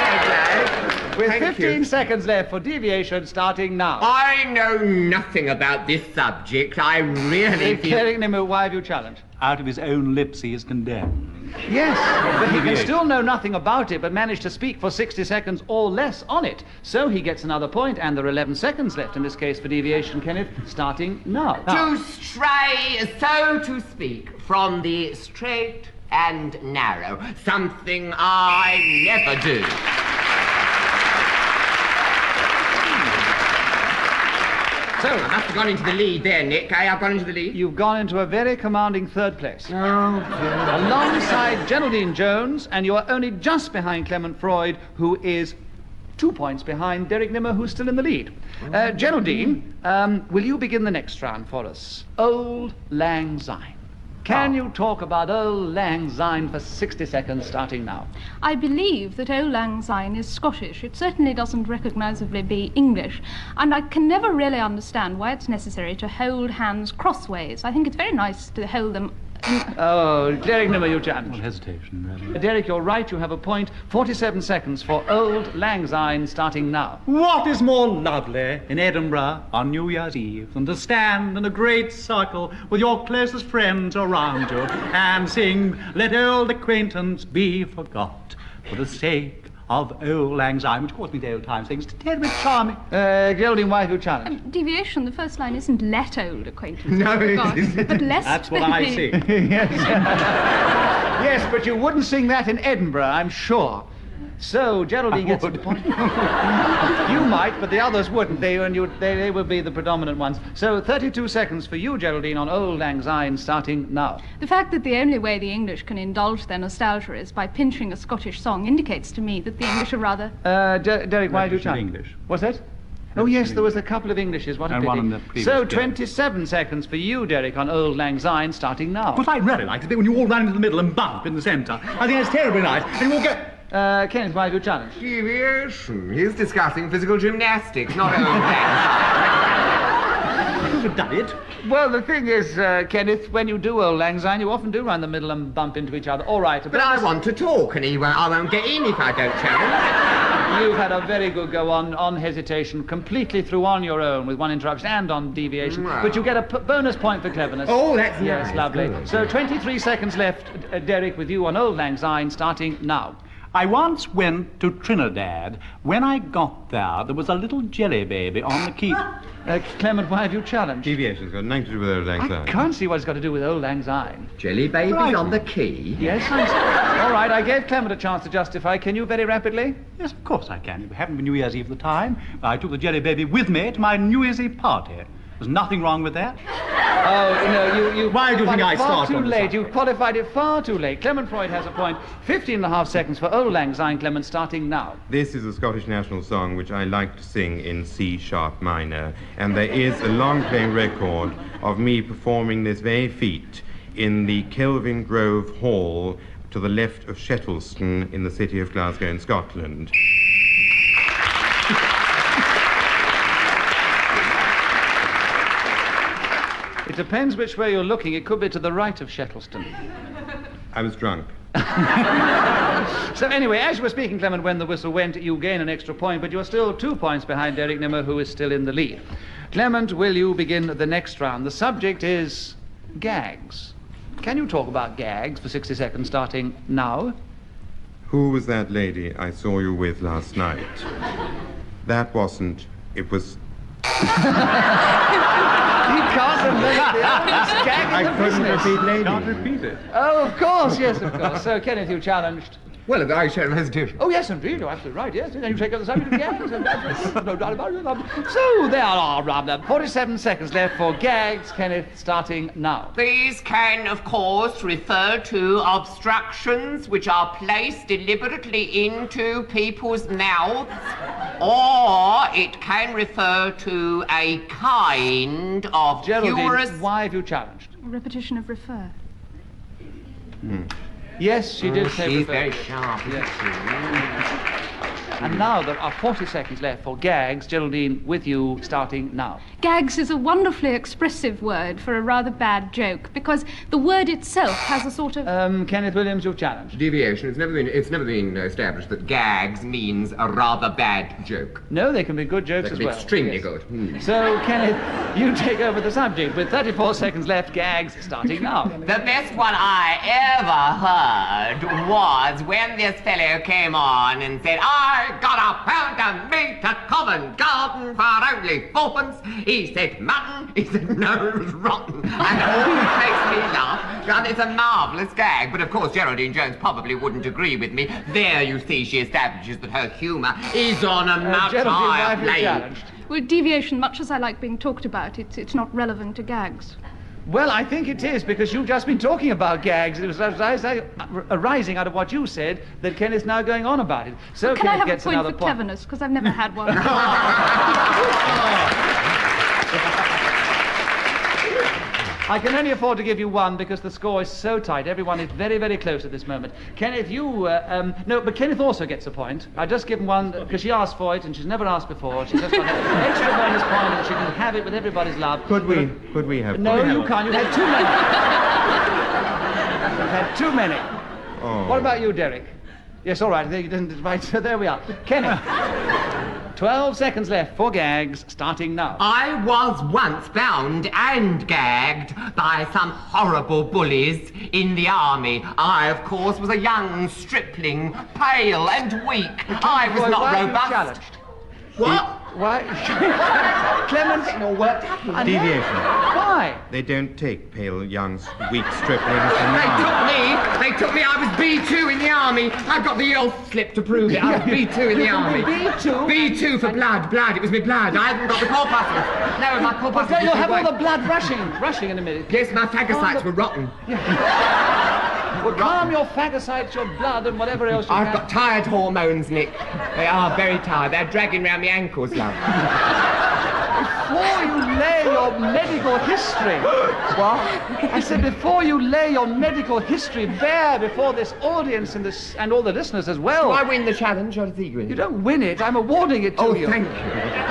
Speaker 2: With 15 seconds left for deviation, starting now.
Speaker 3: I know nothing about this subject. I really feel...
Speaker 2: Derek Nimmo, why have you challenged?
Speaker 4: Out of his own lips he is condemned.
Speaker 2: Yes, but he can still know nothing about it, but manage to speak for 60 seconds or less on it. So he gets another point, and there are 11 seconds left in this case for deviation, Kenneth, starting now.
Speaker 3: To stray, so to speak, from the straight and narrow. Something I never do. So, I must have gone into the lead there, Nick. I've gone into the lead.
Speaker 2: You've gone into a very commanding third place.
Speaker 3: Oh, dear.
Speaker 2: Alongside Geraldine Jones, and you are only just behind Clement Freud, who is 2 points behind Derek Nimmo, who's still in the lead. Geraldine, will you begin the next round for us? Old Lang Syne. Can you talk about Old Lang Syne for 60 seconds, starting now?
Speaker 9: I believe that Old Lang Syne is Scottish. It certainly doesn't recognisably be English. And I can never really understand why it's necessary to hold hands crossways. I think it's very nice to hold them
Speaker 2: Oh, Derek Nimmer, you challenge.
Speaker 4: Hesitation, rather.
Speaker 2: Derek, you're right. You have a point. 47 seconds for Old Lang Syne, starting now.
Speaker 4: What is more lovely in Edinburgh on New Year's Eve than to stand in a great circle with your closest friends around you and sing "Let Old Acquaintance Be Forgot" for the sake of Old Lang Syne, which calls me the old times things. It's terribly charming.
Speaker 2: Geraldine, why have you challenged?
Speaker 9: Deviation, the first line isn't let old acquaintance.
Speaker 8: No,
Speaker 9: be
Speaker 8: it
Speaker 9: forgot,
Speaker 8: isn't.
Speaker 9: but less
Speaker 4: That's what I see.
Speaker 2: Yes. Yes, but you wouldn't sing that in Edinburgh, I'm sure. So, Geraldine gets a point. You might, but the others wouldn't. They would be the predominant ones. So, 32 seconds for you, Geraldine, on Old Lang Syne, starting now.
Speaker 9: The fact that the only way the English can indulge their nostalgia is by pinching a Scottish song indicates to me that the English are rather...
Speaker 2: Derek, why do you challenge?
Speaker 4: English.
Speaker 2: What's that? Oh, yes, there was a couple of Englishes. What a
Speaker 4: And
Speaker 2: pity.
Speaker 4: one in the previous
Speaker 2: So,
Speaker 4: game.
Speaker 2: 27 seconds for you, Derek, on Old Lang Syne, starting now.
Speaker 4: What I really like is that when you all run into the middle and bump in the centre. I think that's terribly nice. And you all go...
Speaker 2: Kenneth, why have you challenged?
Speaker 8: Deviation. He's discussing physical gymnastics, not old Lang
Speaker 4: Who'd have done it?
Speaker 2: Well, the thing is, Kenneth, when you do Old Lang Syne, you often do run the middle and bump into each other. All right.
Speaker 8: But I want to talk, and I won't get in if I don't challenge.
Speaker 2: You've had a very good go on hesitation, completely through on your own with one interruption and on deviation.
Speaker 8: Wow.
Speaker 2: But you get a bonus point for cleveress.
Speaker 8: Oh, that's
Speaker 2: yes,
Speaker 8: nice.
Speaker 2: lovely.
Speaker 8: Good.
Speaker 2: So 23 seconds left, Derek, with you on Old Lang Syne, starting now.
Speaker 4: I once went to Trinidad. When I got there was a little jelly baby on the quay.
Speaker 2: Clement, why have you challenged?
Speaker 5: Deviation's got nothing to do with Old Lang
Speaker 2: I
Speaker 5: Syne.
Speaker 2: can't see what it's got to do with Old Lang Syne.
Speaker 8: Jelly babies
Speaker 4: Right.
Speaker 8: on the key?
Speaker 2: Yes, all right, I gave Clement a chance to justify. Can you very rapidly?
Speaker 4: Yes, of course I can. It happened for New Year's Eve at the time. I took the jelly baby with me to my New Year's Eve party. There's nothing wrong with that.
Speaker 2: Oh, no, you
Speaker 4: Why do you think I
Speaker 2: far
Speaker 4: start
Speaker 2: too
Speaker 4: on the
Speaker 2: late.
Speaker 4: subject?
Speaker 2: You qualified it far too late. Clement Freud has a point. 15 and a half seconds for Old Lang Syne, Clement, starting now.
Speaker 5: This is a Scottish national song which I like to sing in C sharp minor, and there is a long-playing record of me performing this very feat in the Kelvin Grove Hall to the left of Shettleston in the city of Glasgow in Scotland.
Speaker 2: It depends which way you're looking. It could be to the right of Shettleston.
Speaker 5: I was drunk.
Speaker 2: So anyway, as you were speaking, Clement, when the whistle went, you gain an extra point, but you're still 2 points behind Derek Nimmer, who is still in the lead. Clement, will you begin the next round? The subject is gags. Can you talk about gags for 60 seconds, starting now?
Speaker 5: Who was that lady I saw you with last night? That wasn't. It was.
Speaker 2: He can't remember the oldest gag in
Speaker 5: I
Speaker 2: the
Speaker 5: couldn't
Speaker 2: business.
Speaker 5: repeat lady.
Speaker 4: Can't repeat it.
Speaker 2: Oh, of course, yes, of course. So, Kenneth, you challenged.
Speaker 8: Well, I show hesitation.
Speaker 2: Oh, yes, indeed, you're absolutely right, yes. And you take up the subject of gags. No doubt about it. So, there are 47 seconds left for gags, Kenneth, starting now.
Speaker 3: These can, of course, refer to obstructions which are placed deliberately into people's mouths, or it can refer to a kind of
Speaker 2: Geraldine,
Speaker 3: humorous...
Speaker 2: why have you challenged?
Speaker 9: Repetition of refer.
Speaker 2: Yes, she did say
Speaker 3: She's
Speaker 2: refer.
Speaker 3: very sharp.
Speaker 2: Yes. And now there are 40 seconds left for gags. Geraldine, with you, starting now.
Speaker 9: Gags is a wonderfully expressive word for a rather bad joke because the word itself has a sort of...
Speaker 2: Kenneth Williams, you've challenged.
Speaker 8: Deviation. It's never been established that gags means a rather bad joke.
Speaker 2: No, they can be good jokes
Speaker 8: They
Speaker 2: as
Speaker 8: can be
Speaker 2: well.
Speaker 8: extremely
Speaker 2: Yes.
Speaker 8: good.
Speaker 2: So, Kenneth, you take over the subject with 34 seconds left. Gags, starting now.
Speaker 3: The best one I ever heard was when this fellow came on and said, I got a pound of meat at Covent Garden for only fourpence. He said, mutton. He said, no, it was rotten. And it always makes me laugh. And it's a marvellous gag. But of course, Geraldine Jones probably wouldn't agree with me. There you see she establishes that her humour is on a much
Speaker 2: Geraldine, why
Speaker 3: higher
Speaker 2: have you
Speaker 3: plane.
Speaker 2: challenged?
Speaker 9: Well, deviation, much as I like being talked about, it's not relevant to gags.
Speaker 2: Well, I think it is, because you've just been talking about gags. It was arising out of what you said that Kenneth's now going on about it. So
Speaker 9: Can I
Speaker 2: Kenneth
Speaker 9: have a
Speaker 2: gets
Speaker 9: point
Speaker 2: another
Speaker 9: for
Speaker 2: point.
Speaker 9: cleverness? Because I've never had one.
Speaker 2: I can only afford to give you one because the score is so tight. Everyone is very, very close at this moment. Kenneth, no, but Kenneth also gets a point. I just give him one because she asked for it and she's never asked before. She's just got an extra bonus point and she can have it with everybody's love.
Speaker 5: Could we have?
Speaker 2: No, you can't. You had too many.
Speaker 10: We've had too many.
Speaker 5: Oh.
Speaker 10: What about you, Derek? Yes, all right. You didn't. Right, so there we are. Kenneth. 12 seconds left for gags, starting now.
Speaker 3: I was once bound and gagged by some horrible bullies in the army. I, of course, was a young stripling, pale and weak. I was not
Speaker 10: why
Speaker 3: robust.
Speaker 10: Are you challenged?
Speaker 3: What?
Speaker 10: Why? Clement,
Speaker 3: Getting all worked up.
Speaker 5: Deviation.
Speaker 10: Why?
Speaker 5: They don't take pale, young, weak striplings in the army.
Speaker 3: They took me, I was B2 in the army. I've got the oath slip to prove it. I was B2 in the army.
Speaker 10: B2?
Speaker 3: B2 for blood, it was me blood. I haven't got the corpuscles. No, my corpuscles.
Speaker 10: But you'll
Speaker 3: were
Speaker 10: have all
Speaker 3: white.
Speaker 10: the blood rushing in a minute.
Speaker 3: Yes, my phagocytes were rotten.
Speaker 10: Well, calm your phagocytes, your blood, and whatever else you
Speaker 3: I've
Speaker 10: have.
Speaker 3: got tired hormones, Nick. They are very tired. They're dragging round my ankles, love.
Speaker 10: Before you lay your medical history.
Speaker 3: What?
Speaker 10: I said before you lay your medical history bare before this audience and all the listeners as well.
Speaker 3: Do I win the challenge or does he win?
Speaker 10: You don't win it. I'm awarding it to you.
Speaker 3: Oh, thank you.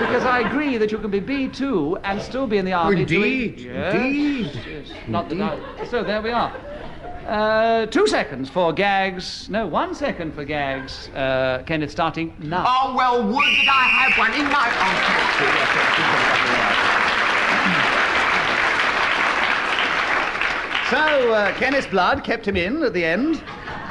Speaker 10: Because I agree that you can be B2 and still be in the army.
Speaker 3: Indeed,
Speaker 10: Yes. Not that so there we are. 2 seconds for gags. No, 1 second for gags. Kenneth, starting now.
Speaker 3: Oh, well, would that I have one in my...
Speaker 10: So, Kenneth's blood kept him in at the end.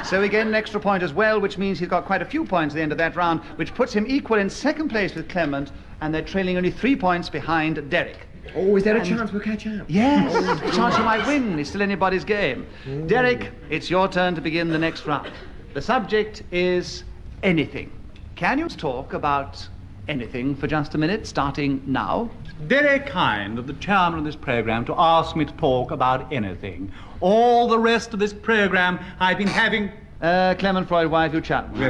Speaker 10: So he gained an extra point as well, which means he's got quite a few points at the end of that round, which puts him equal in second place with Clement, and they're trailing only 3 points behind Derek.
Speaker 3: Oh, is there a chance we'll catch up?
Speaker 10: Yes, a chance you might win. It's still anybody's game. Derek, it's your turn to begin the next round. The subject is anything. Can you talk about anything for just a minute, starting now?
Speaker 4: Very kind of the chairman of this program to ask me to talk about anything. All the rest of this program I've been having...
Speaker 10: Clement Freud, why have you challenged?
Speaker 4: I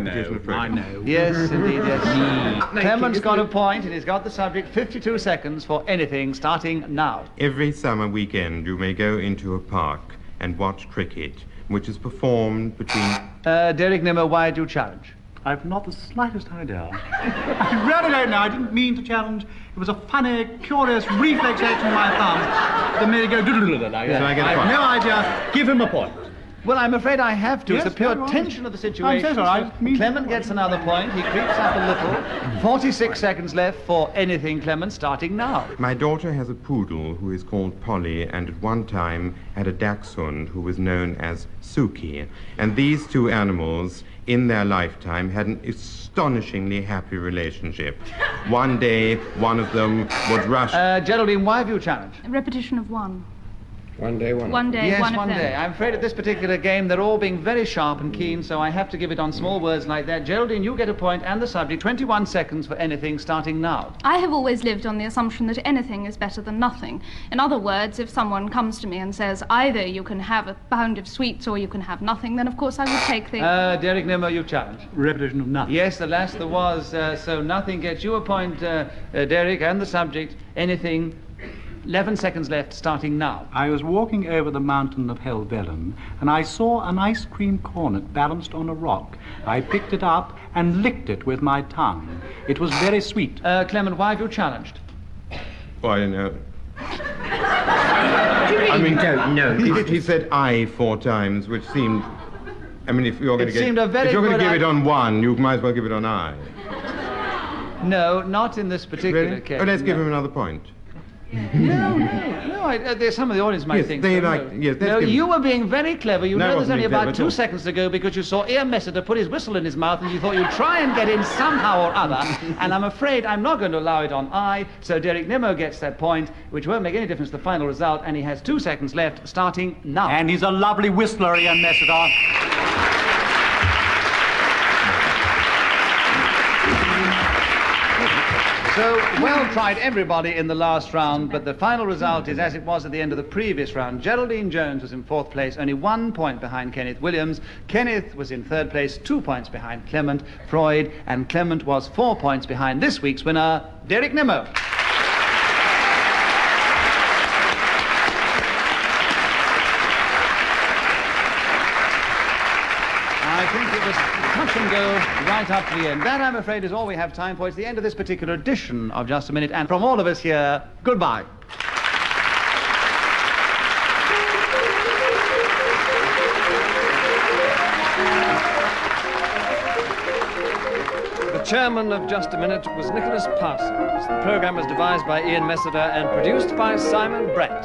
Speaker 4: know.
Speaker 10: Yes, indeed, yes. Clement's got a point, and he's got the subject. 52 seconds for anything, starting now.
Speaker 5: Every summer weekend, you may go into a park and watch cricket, which is performed between...
Speaker 10: Derek Nimmo, why do you challenge?
Speaker 4: I've not the slightest idea. I really don't know. I didn't mean to challenge. It was a funny, curious reflex action of my thumb that made it go doodle-doodle like that.
Speaker 5: So I get a
Speaker 4: have
Speaker 5: point.
Speaker 4: no idea. Give him a point.
Speaker 10: Well, I'm afraid I have to.
Speaker 4: Yes,
Speaker 10: It's the pure
Speaker 4: go on.
Speaker 10: tension of the situation.
Speaker 4: I'm so sorry.
Speaker 10: So Clement gets another point. He creeps up a little. 46 seconds left for anything, Clement, starting now.
Speaker 5: My daughter has a poodle who is called Polly, and at one time had a dachshund who was known as Suki. And these two animals, in their lifetime, had an astonishingly happy relationship. One day, one of them would rush...
Speaker 10: Geraldine, why have you challenged?
Speaker 9: A repetition of one.
Speaker 8: One day, one.
Speaker 9: One day,
Speaker 10: Yes,
Speaker 9: one of
Speaker 10: one
Speaker 9: them.
Speaker 10: day. I'm afraid at this particular game they're all being very sharp and keen, so I have to give it on small words like that. Geraldine, you get a point and the subject. 21 seconds for anything, starting now.
Speaker 9: I have always lived on the assumption that anything is better than nothing. In other words, if someone comes to me and says, either you can have a pound of sweets or you can have nothing, then of course I would take the...
Speaker 10: Derek Nimmo, you challenge.
Speaker 4: Repetition of nothing.
Speaker 10: Yes, the last there was, so nothing gets you a point, Derek, and the subject, anything. 11 seconds left, starting now.
Speaker 4: I was walking over the mountain of Helvellyn, and I saw an ice cream cornet balanced on a rock. I picked it up and licked it with my tongue. It was very sweet.
Speaker 10: Clement, why have you challenged?
Speaker 5: Oh, I don't know.
Speaker 3: I mean, don't know.
Speaker 5: He said I 4 times, which seemed... I mean, if you're going
Speaker 10: It seemed a very
Speaker 5: if you're going to
Speaker 10: good
Speaker 5: give it on one, you might as well give it on I.
Speaker 10: No, not in this particular
Speaker 5: Really?
Speaker 10: case.
Speaker 5: Oh, let's give
Speaker 10: no.
Speaker 5: him another point.
Speaker 10: No, there's some of the audience might
Speaker 5: Yes,
Speaker 10: think
Speaker 5: they
Speaker 10: so,
Speaker 5: like-
Speaker 10: no.
Speaker 5: yes, let's
Speaker 10: No,
Speaker 5: give-
Speaker 10: you were being very clever. You
Speaker 5: No, I
Speaker 10: know there's
Speaker 5: wasn't
Speaker 10: only
Speaker 5: being clever
Speaker 10: about
Speaker 5: at
Speaker 10: 2
Speaker 5: all.
Speaker 10: seconds ago because you saw Ian Messiter put his whistle in his mouth and you thought you'd try and get in somehow or other. And I'm afraid I'm not going to allow it on I, so Derek Nimmo gets that point, which won't make any difference to the final result, and he has 2 seconds left, starting now.
Speaker 4: And he's a lovely whistler, Ian Messiter.
Speaker 10: So, well tried everybody in the last round, but the final result is as it was at the end of the previous round. Geraldine Jones was in 4th place, only 1 point behind Kenneth Williams. Kenneth was in 3rd place, 2 points behind Clement Freud, and Clement was 4 points behind this week's winner, Derek Nimmo. I think it was touch and go right up to the end. That, I'm afraid, is all we have time for. It's the end of this particular edition of Just a Minute, and from all of us here, goodbye.
Speaker 1: chairman of Just a Minute was Nicholas Parsons. The programme was devised by Ian Messiter and produced by Simon Brett.